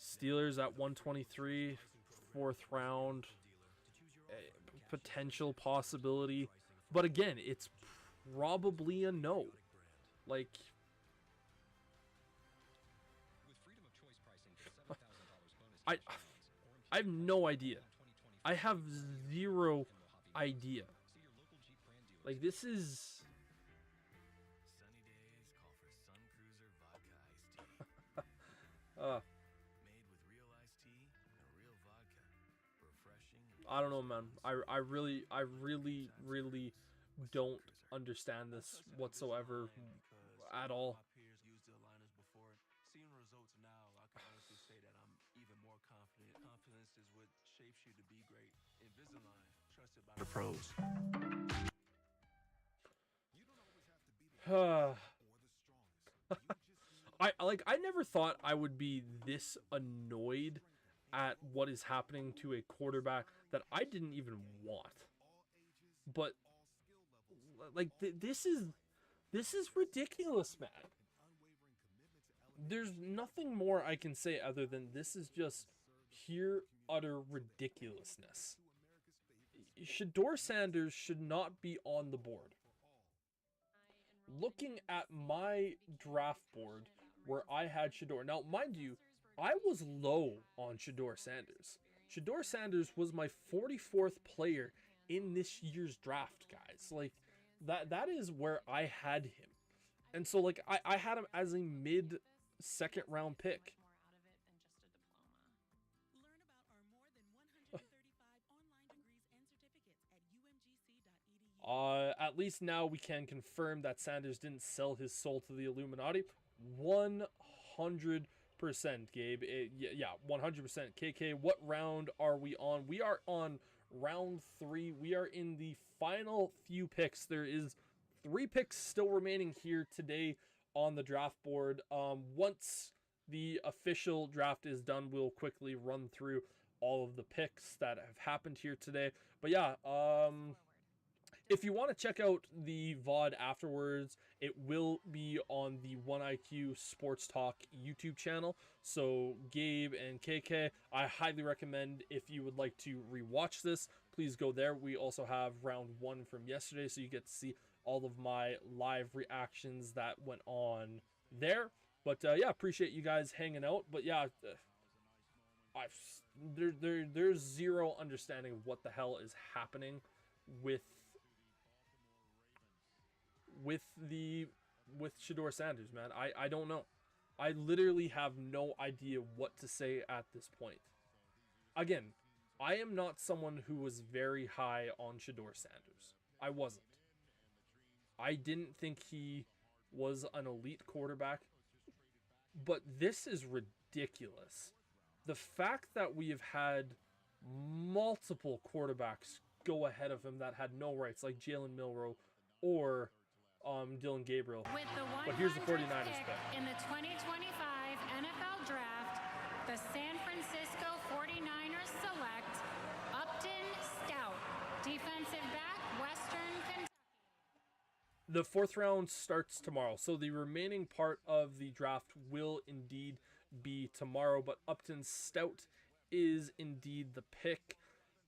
Steelers at 123, 4th round. Potential possibility. But again, it's probably a no. Like, I have no idea. I have 0 idea. Like, this is... I don't know, man. I really don't understand this whatsoever at all. Seeing results now, I can honestly say that I'm even more confident. Confidence is what shapes you to be great. Invisalign, trusted by the pros. I never thought I would be this annoyed at what is happening to a quarterback that I didn't even want. But like this is ridiculous, man. There's nothing more I can say other than this is just pure utter ridiculousness. Shedeur Sanders should not be on the board. Looking at my draft board where I had Shedeur. Now, mind you, I was low on Shedeur Sanders. Shedeur Sanders was my 44th player in this year's draft, guys. Like, that is where I had him. And so, like, I had him as a mid-second round pick. At least now we can confirm that Sanders didn't sell his soul to the Illuminati. 100%, Gabe. Yeah, 100%. KK, what round are we on? We are on round 3. We are in the final few picks. There is 3 picks still remaining here today on the draft board. Once the official draft is done, we'll quickly run through all of the picks that have happened here today. But yeah, if you want to check out the VOD afterwards, it will be on the 1IQ Sports Talk YouTube channel. So Gabe and KK, I highly recommend, if you would like to rewatch this, please go there. We also have round 1 from yesterday, so you get to see all of my live reactions that went on there. But yeah, appreciate you guys hanging out. But yeah, there's zero understanding of what the hell is happening with Shedeur Sanders, man. I don't know. I literally have no idea what to say at this point. Again, I am not someone who was very high on Shedeur Sanders. I wasn't. I didn't think he was an elite quarterback. But this is ridiculous. The fact that we have had multiple quarterbacks go ahead of him that had no rights, like Jalen Milroe or Dylan Gabriel. But here's the 49ers pick. In the 2025 NFL Draft, the San Francisco 49ers select Upton Stout, defensive back, Western Kentucky. The 4th round starts tomorrow, so the remaining part of the draft will indeed be tomorrow, but Upton Stout is indeed the pick.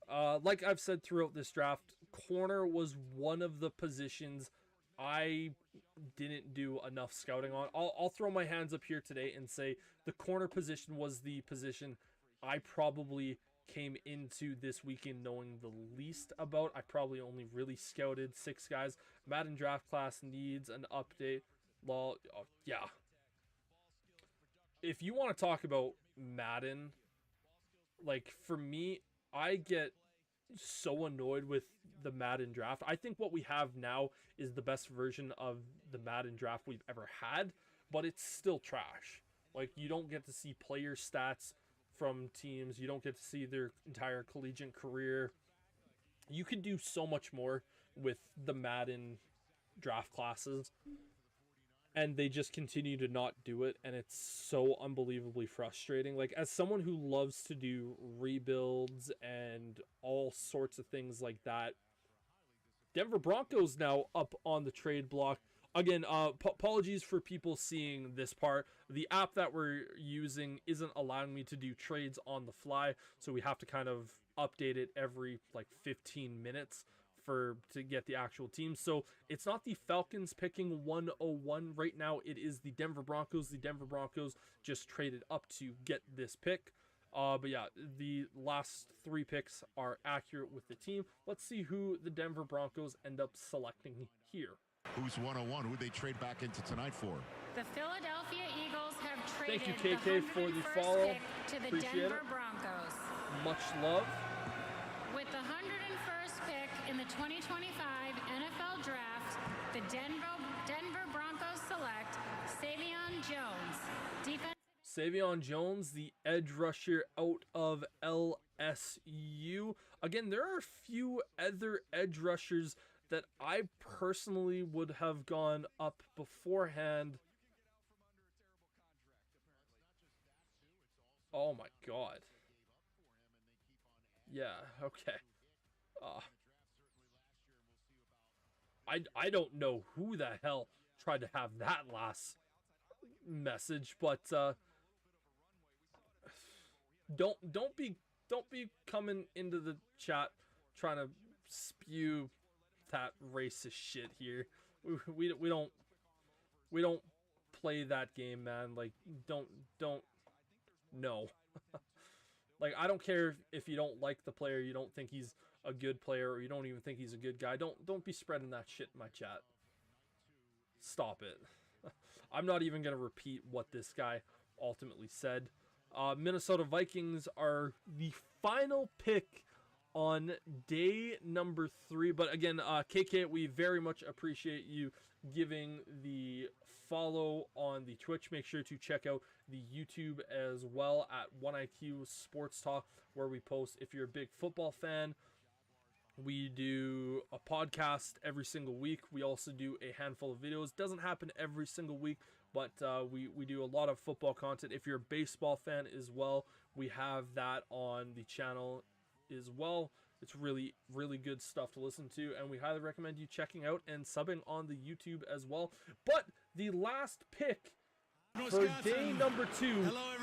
Like I've said throughout this draft, corner was one of the positions I didn't do enough scouting on. I'll throw my hands up here today and say the corner position was the position I probably came into this weekend knowing the least about. I probably only really scouted 6 guys. Madden draft class needs an update. Well, yeah. If you want to talk about Madden, like for me, I get so annoyed with the Madden draft. I think what we have now is the best version of the Madden draft we've ever had, but it's still trash. Like, you don't get to see player stats from teams. You don't get to see their entire collegiate career. You could do so much more with the Madden draft classes, and they just continue to not do it, and it's so unbelievably frustrating. Like, as someone who loves to do rebuilds and all sorts of things like that, Denver Broncos now up on the trade block. Again, apologies for people seeing this part. The app that we're using isn't allowing me to do trades on the fly, so we have to kind of update it every like 15 minutes to get the actual team. So it's not the Falcons picking 101 right now. It is the Denver Broncos. The Denver Broncos just traded up to get this pick. But yeah, the last 3 picks are accurate with the team. Let's see who the Denver Broncos end up selecting here. Who's 101? Who'd they trade back into tonight for? The Philadelphia Eagles have traded Thank you, KK, for the follow. To the Appreciate Denver it. Broncos. Much love. With the 101st pick in the 2025 NFL Draft, the Denver Broncos select Savion Jones, Savion Jones, the edge rusher out of LSU. Again, there are a few other edge rushers that I personally would have gone up beforehand. Oh my god. Yeah, okay. I don't know who the hell tried to have that last message, but don't be coming into the chat trying to spew that racist shit here. We don't play that game, man. Like, don't no. Like, I don't care if you don't like the player, you don't think he's a good player, or you don't even think he's a good guy. Don't be spreading that shit in my chat. Stop it. I'm not even gonna repeat what this guy ultimately said. Minnesota Vikings are the final pick on day number 3. But again, KK, we very much appreciate you giving the follow on the Twitch. Make sure to check out the YouTube as well at 1IQ Sports Talk, where we post. If you're a big football fan, we do a podcast every single week. We also do a handful of videos. Doesn't happen every single week, but we do a lot of football content. If you're a baseball fan as well, we have that on the channel as well. It's really, really good stuff to listen to, and we highly recommend you checking out and subbing on the YouTube as well. But the last pick for day number 2,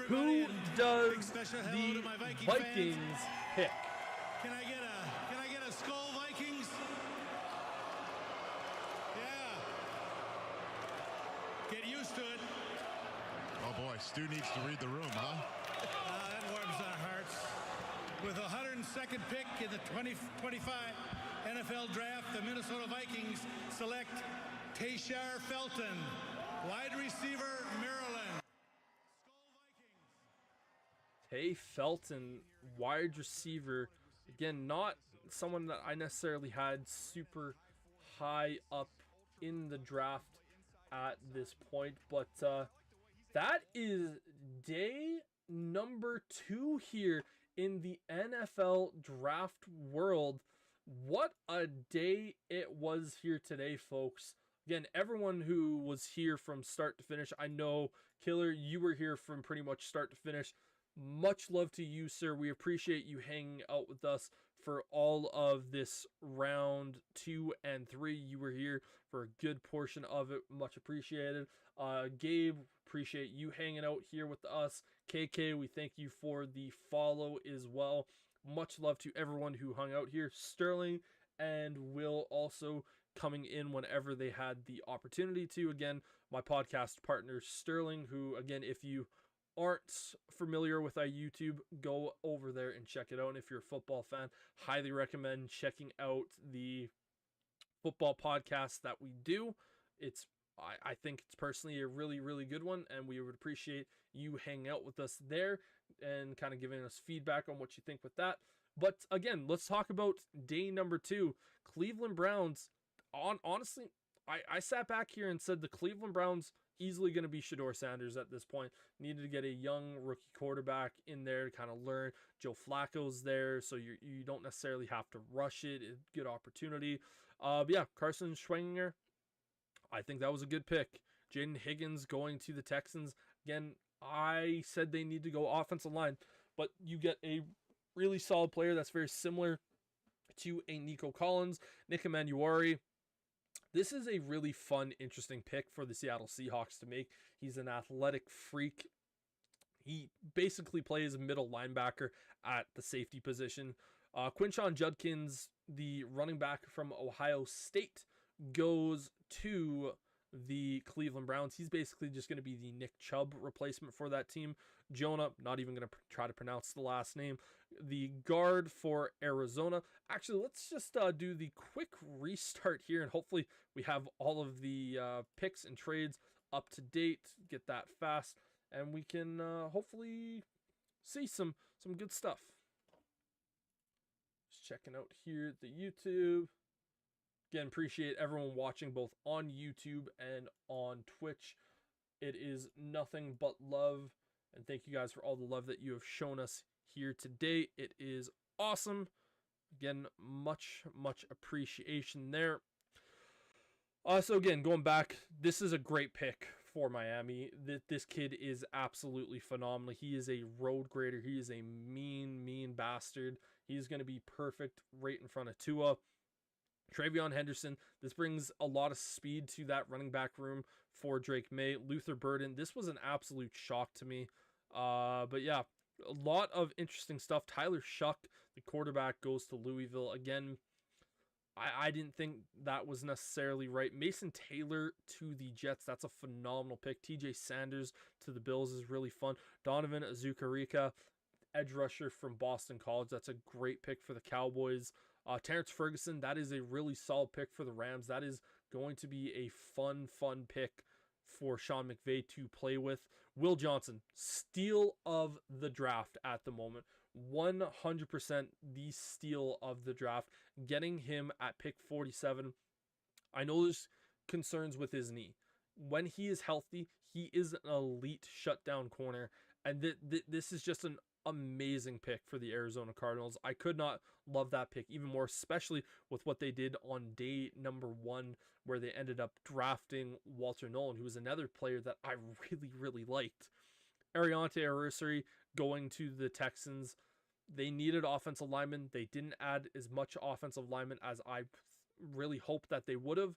who does the Vikings pick? Can I get a Skull Vikings? Yeah. Get used to it. Oh boy, Stu needs to read the room, huh? That warms our hearts. With the 102nd pick in the 2025 NFL Draft, the Minnesota Vikings select Tayshar Felton, wide receiver, Maryland. Tay Felton, wide receiver. Again, not someone that I necessarily had super high up in the draft at this point, but that is day number 2 here in the NFL draft world. What a day it was here today, folks. Again, everyone who was here from start to finish, I know, Killer, you were here from pretty much start to finish. Much love to you, sir. We appreciate you hanging out with us for all of this round 2 and 3. You were here for a good portion of it. Much appreciated. Gabe, appreciate you hanging out here with us. KK, we thank you for the follow as well. Much love to everyone who hung out here. Sterling and Will also coming in whenever they had the opportunity to. Again, my podcast partner Sterling, who, again, if you aren't familiar with our YouTube, go over there and check it out. And if you're a football fan, highly recommend checking out the football podcast that we do. I think it's personally a really, really good one, and we would appreciate you hanging out with us there and kind of giving us feedback on what you think with that. But again, let's talk about day number 2. Cleveland Browns. Honestly, I sat back here and said the Cleveland Browns easily going to be Shedeur Sanders at this point. Needed to get a young rookie quarterback in there to kind of learn. Joe Flacco's there, so you don't necessarily have to rush it. It's a good opportunity. But yeah, Carson Schwenger, I think that was a good pick. Jaden Higgins going to the Texans. Again, I said they need to go offensive line, but you get a really solid player that's very similar to a Nico Collins, Nick Emmanuel. This is a really fun, interesting pick for the Seattle Seahawks to make. He's an athletic freak. He basically plays middle linebacker at the safety position. Quinshon Judkins, the running back from Ohio State, goes to the Cleveland Browns. He's basically just going to be the Nick Chubb replacement for that team. Jonah, not even going to try to pronounce the last name. The guard for Arizona. Actually, let's just do the quick restart here, and hopefully we have all of the picks and trades up to date. Get that fast, and we can hopefully see some good stuff. Just checking out here the YouTube. Again, appreciate everyone watching both on YouTube and on Twitch. It is nothing but love, and thank you guys for all the love that you have shown us here today. It is awesome. Again, much appreciation there. So again, going back, this is a great pick for Miami. This kid is absolutely phenomenal. He is a road grader. He is a mean bastard. He's going to be perfect right in front of Tua. Travion Henderson, this brings a lot of speed to that running back room for Drake May. Luther Burden, this was an absolute shock to me. But yeah, a lot of interesting stuff. Tyler Shuck, the quarterback, goes to Louisville. Again, I didn't think that was necessarily right. Mason Taylor to the Jets, that's a phenomenal pick. TJ Sanders to the Bills is really fun. Donovan Azucarika, edge rusher from Boston College, that's a great pick for the Cowboys. Terrence Ferguson, that is a really solid pick for the Rams. That is going to be a fun pick for Sean McVay to play with. Will Johnson, steal of the draft at the moment. 100% the steal of the draft. Getting him at pick 47. I know there's concerns with his knee. When he is healthy, he is an elite shutdown corner. And this is just an amazing pick for the Arizona Cardinals. I could not love that pick even more, especially with what they did on day number 1, where they ended up drafting Walter Nolan, who was another player that I really, really liked. Ariante Arusari going to the Texans. They needed offensive linemen. They didn't add as much offensive linemen as I really hoped that they would have.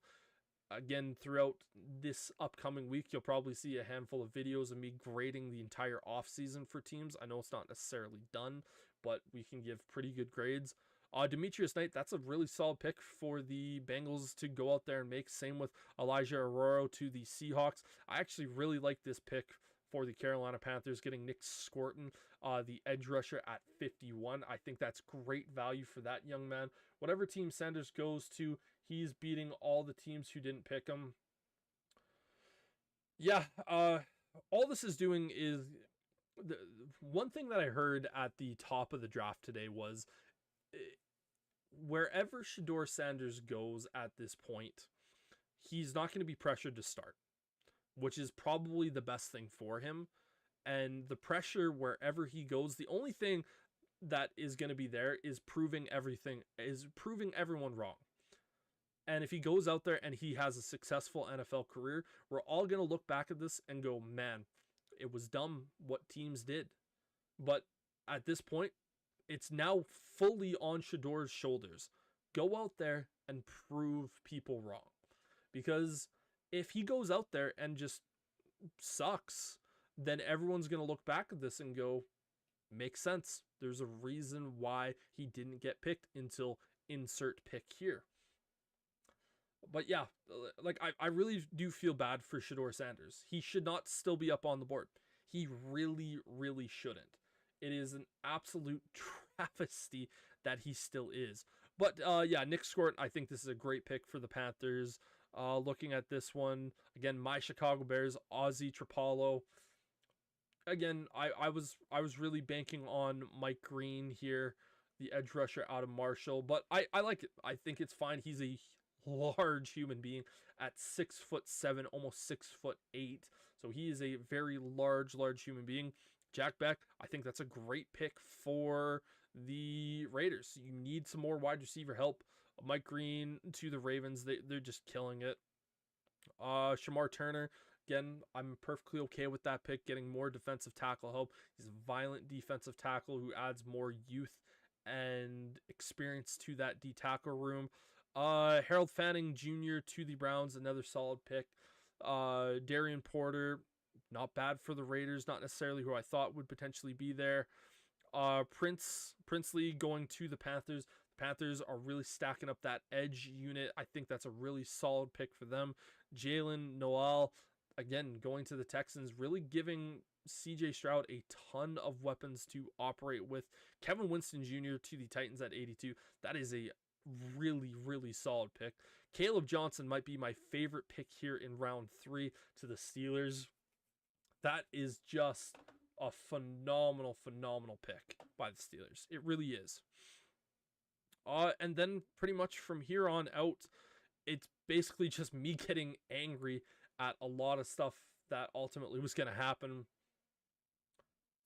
Again, throughout this upcoming week, you'll probably see a handful of videos of me grading the entire offseason for teams. I know it's not necessarily done, but we can give pretty good grades. Demetrius Knight, that's a really solid pick for the Bengals to go out there and make. Same with Elijah Arroyo to the Seahawks. I actually really like this pick for the Carolina Panthers, getting Nick Scorton, the edge rusher, at 51. I think that's great value for that young man. Whatever team Sanders goes to, he's beating all the teams who didn't pick him. Yeah, all this is doing is... The one thing that I heard at the top of the draft today was, wherever Shedeur Sanders goes at this point, he's not going to be pressured to start, which is probably the best thing for him. And the pressure wherever he goes, the only thing that is going to be there is proving everyone wrong. And if he goes out there and he has a successful NFL career, we're all going to look back at this and go, man, it was dumb what teams did. But at this point, it's now fully on Shedeur's shoulders. Go out there and prove people wrong. Because if he goes out there and just sucks, then everyone's going to look back at this and go, makes sense. There's a reason why he didn't get picked until insert pick here. But yeah, like I really do feel bad for Shedeur Sanders. He should not still be up on the board. He really, really shouldn't. It is an absolute travesty that he still is. But yeah, Nick Scorton, I think this is a great pick for the Panthers. Looking at this one, again, my Chicago Bears, Ozzy Trapalo. Again, I was really banking on Mike Green here, the edge rusher out of Marshall. But I like it. I think it's fine. He's a large human being at 6'7", almost 6'8". So he is a very large human being. Jack Beck, I think that's a great pick for the Raiders. You need some more wide receiver help. Mike Green to the Ravens, they're just killing it. Shamar Turner, again, I'm perfectly okay with that pick, getting more defensive tackle help. He's a violent defensive tackle who adds more youth and experience to that D-tackle room. Harold Fanning Jr. to the Browns, another solid pick. Darian Porter, not bad for the Raiders, not necessarily who I thought would potentially be there. Princely going to the Panthers. The Panthers are really stacking up that edge unit. I think that's a really solid pick for them. Jalen Noel, again, going to the Texans, really giving CJ Stroud a ton of weapons to operate with. Kevin Winston Jr. to the Titans at 82. That is a really, really solid pick. Caleb Johnson might be my favorite pick here in round 3 to the Steelers. That is just a phenomenal pick by the Steelers. It really is. And then pretty much from here on out, it's basically just me getting angry at a lot of stuff that ultimately was going to happen.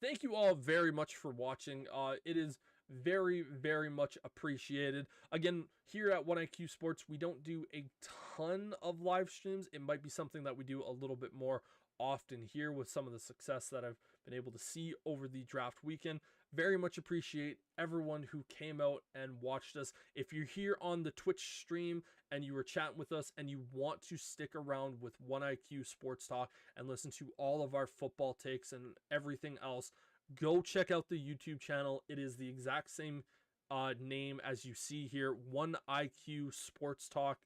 Thank you all very much for watching. It is very, very much appreciated. Again, here at 1IQ Sports, we don't do a ton of live streams. It might be something that we do a little bit more often here with some of the success that I've been able to see over the draft weekend. Very much appreciate everyone who came out and watched us. If you're here on the Twitch stream and you were chatting with us and you want to stick around with 1IQ Sports Talk and listen to all of our football takes and everything else, go check out the YouTube channel. It is the exact same name as you see here. 1IQ Sports Talk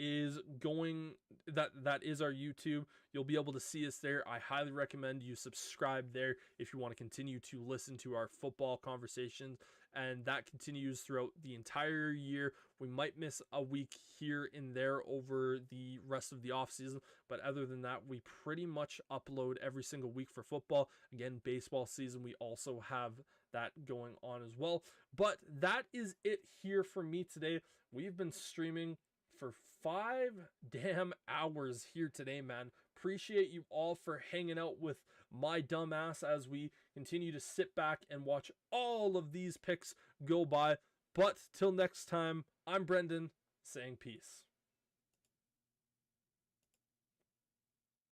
is going, that is our YouTube. You'll be able to see us there. I highly recommend you subscribe there if you want to continue to listen to our football conversations, and that continues throughout the entire year. We might miss a week here and there over the rest of the off season, but other than that, we pretty much upload every single week for football. Again, baseball season, we also have that going on as well. But that is it here for me today. We've been streaming for 5 damn hours here today, man. Appreciate you all for hanging out with my dumb ass as we continue to sit back and watch all of these picks go by. But till next time, I'm Brendan saying peace.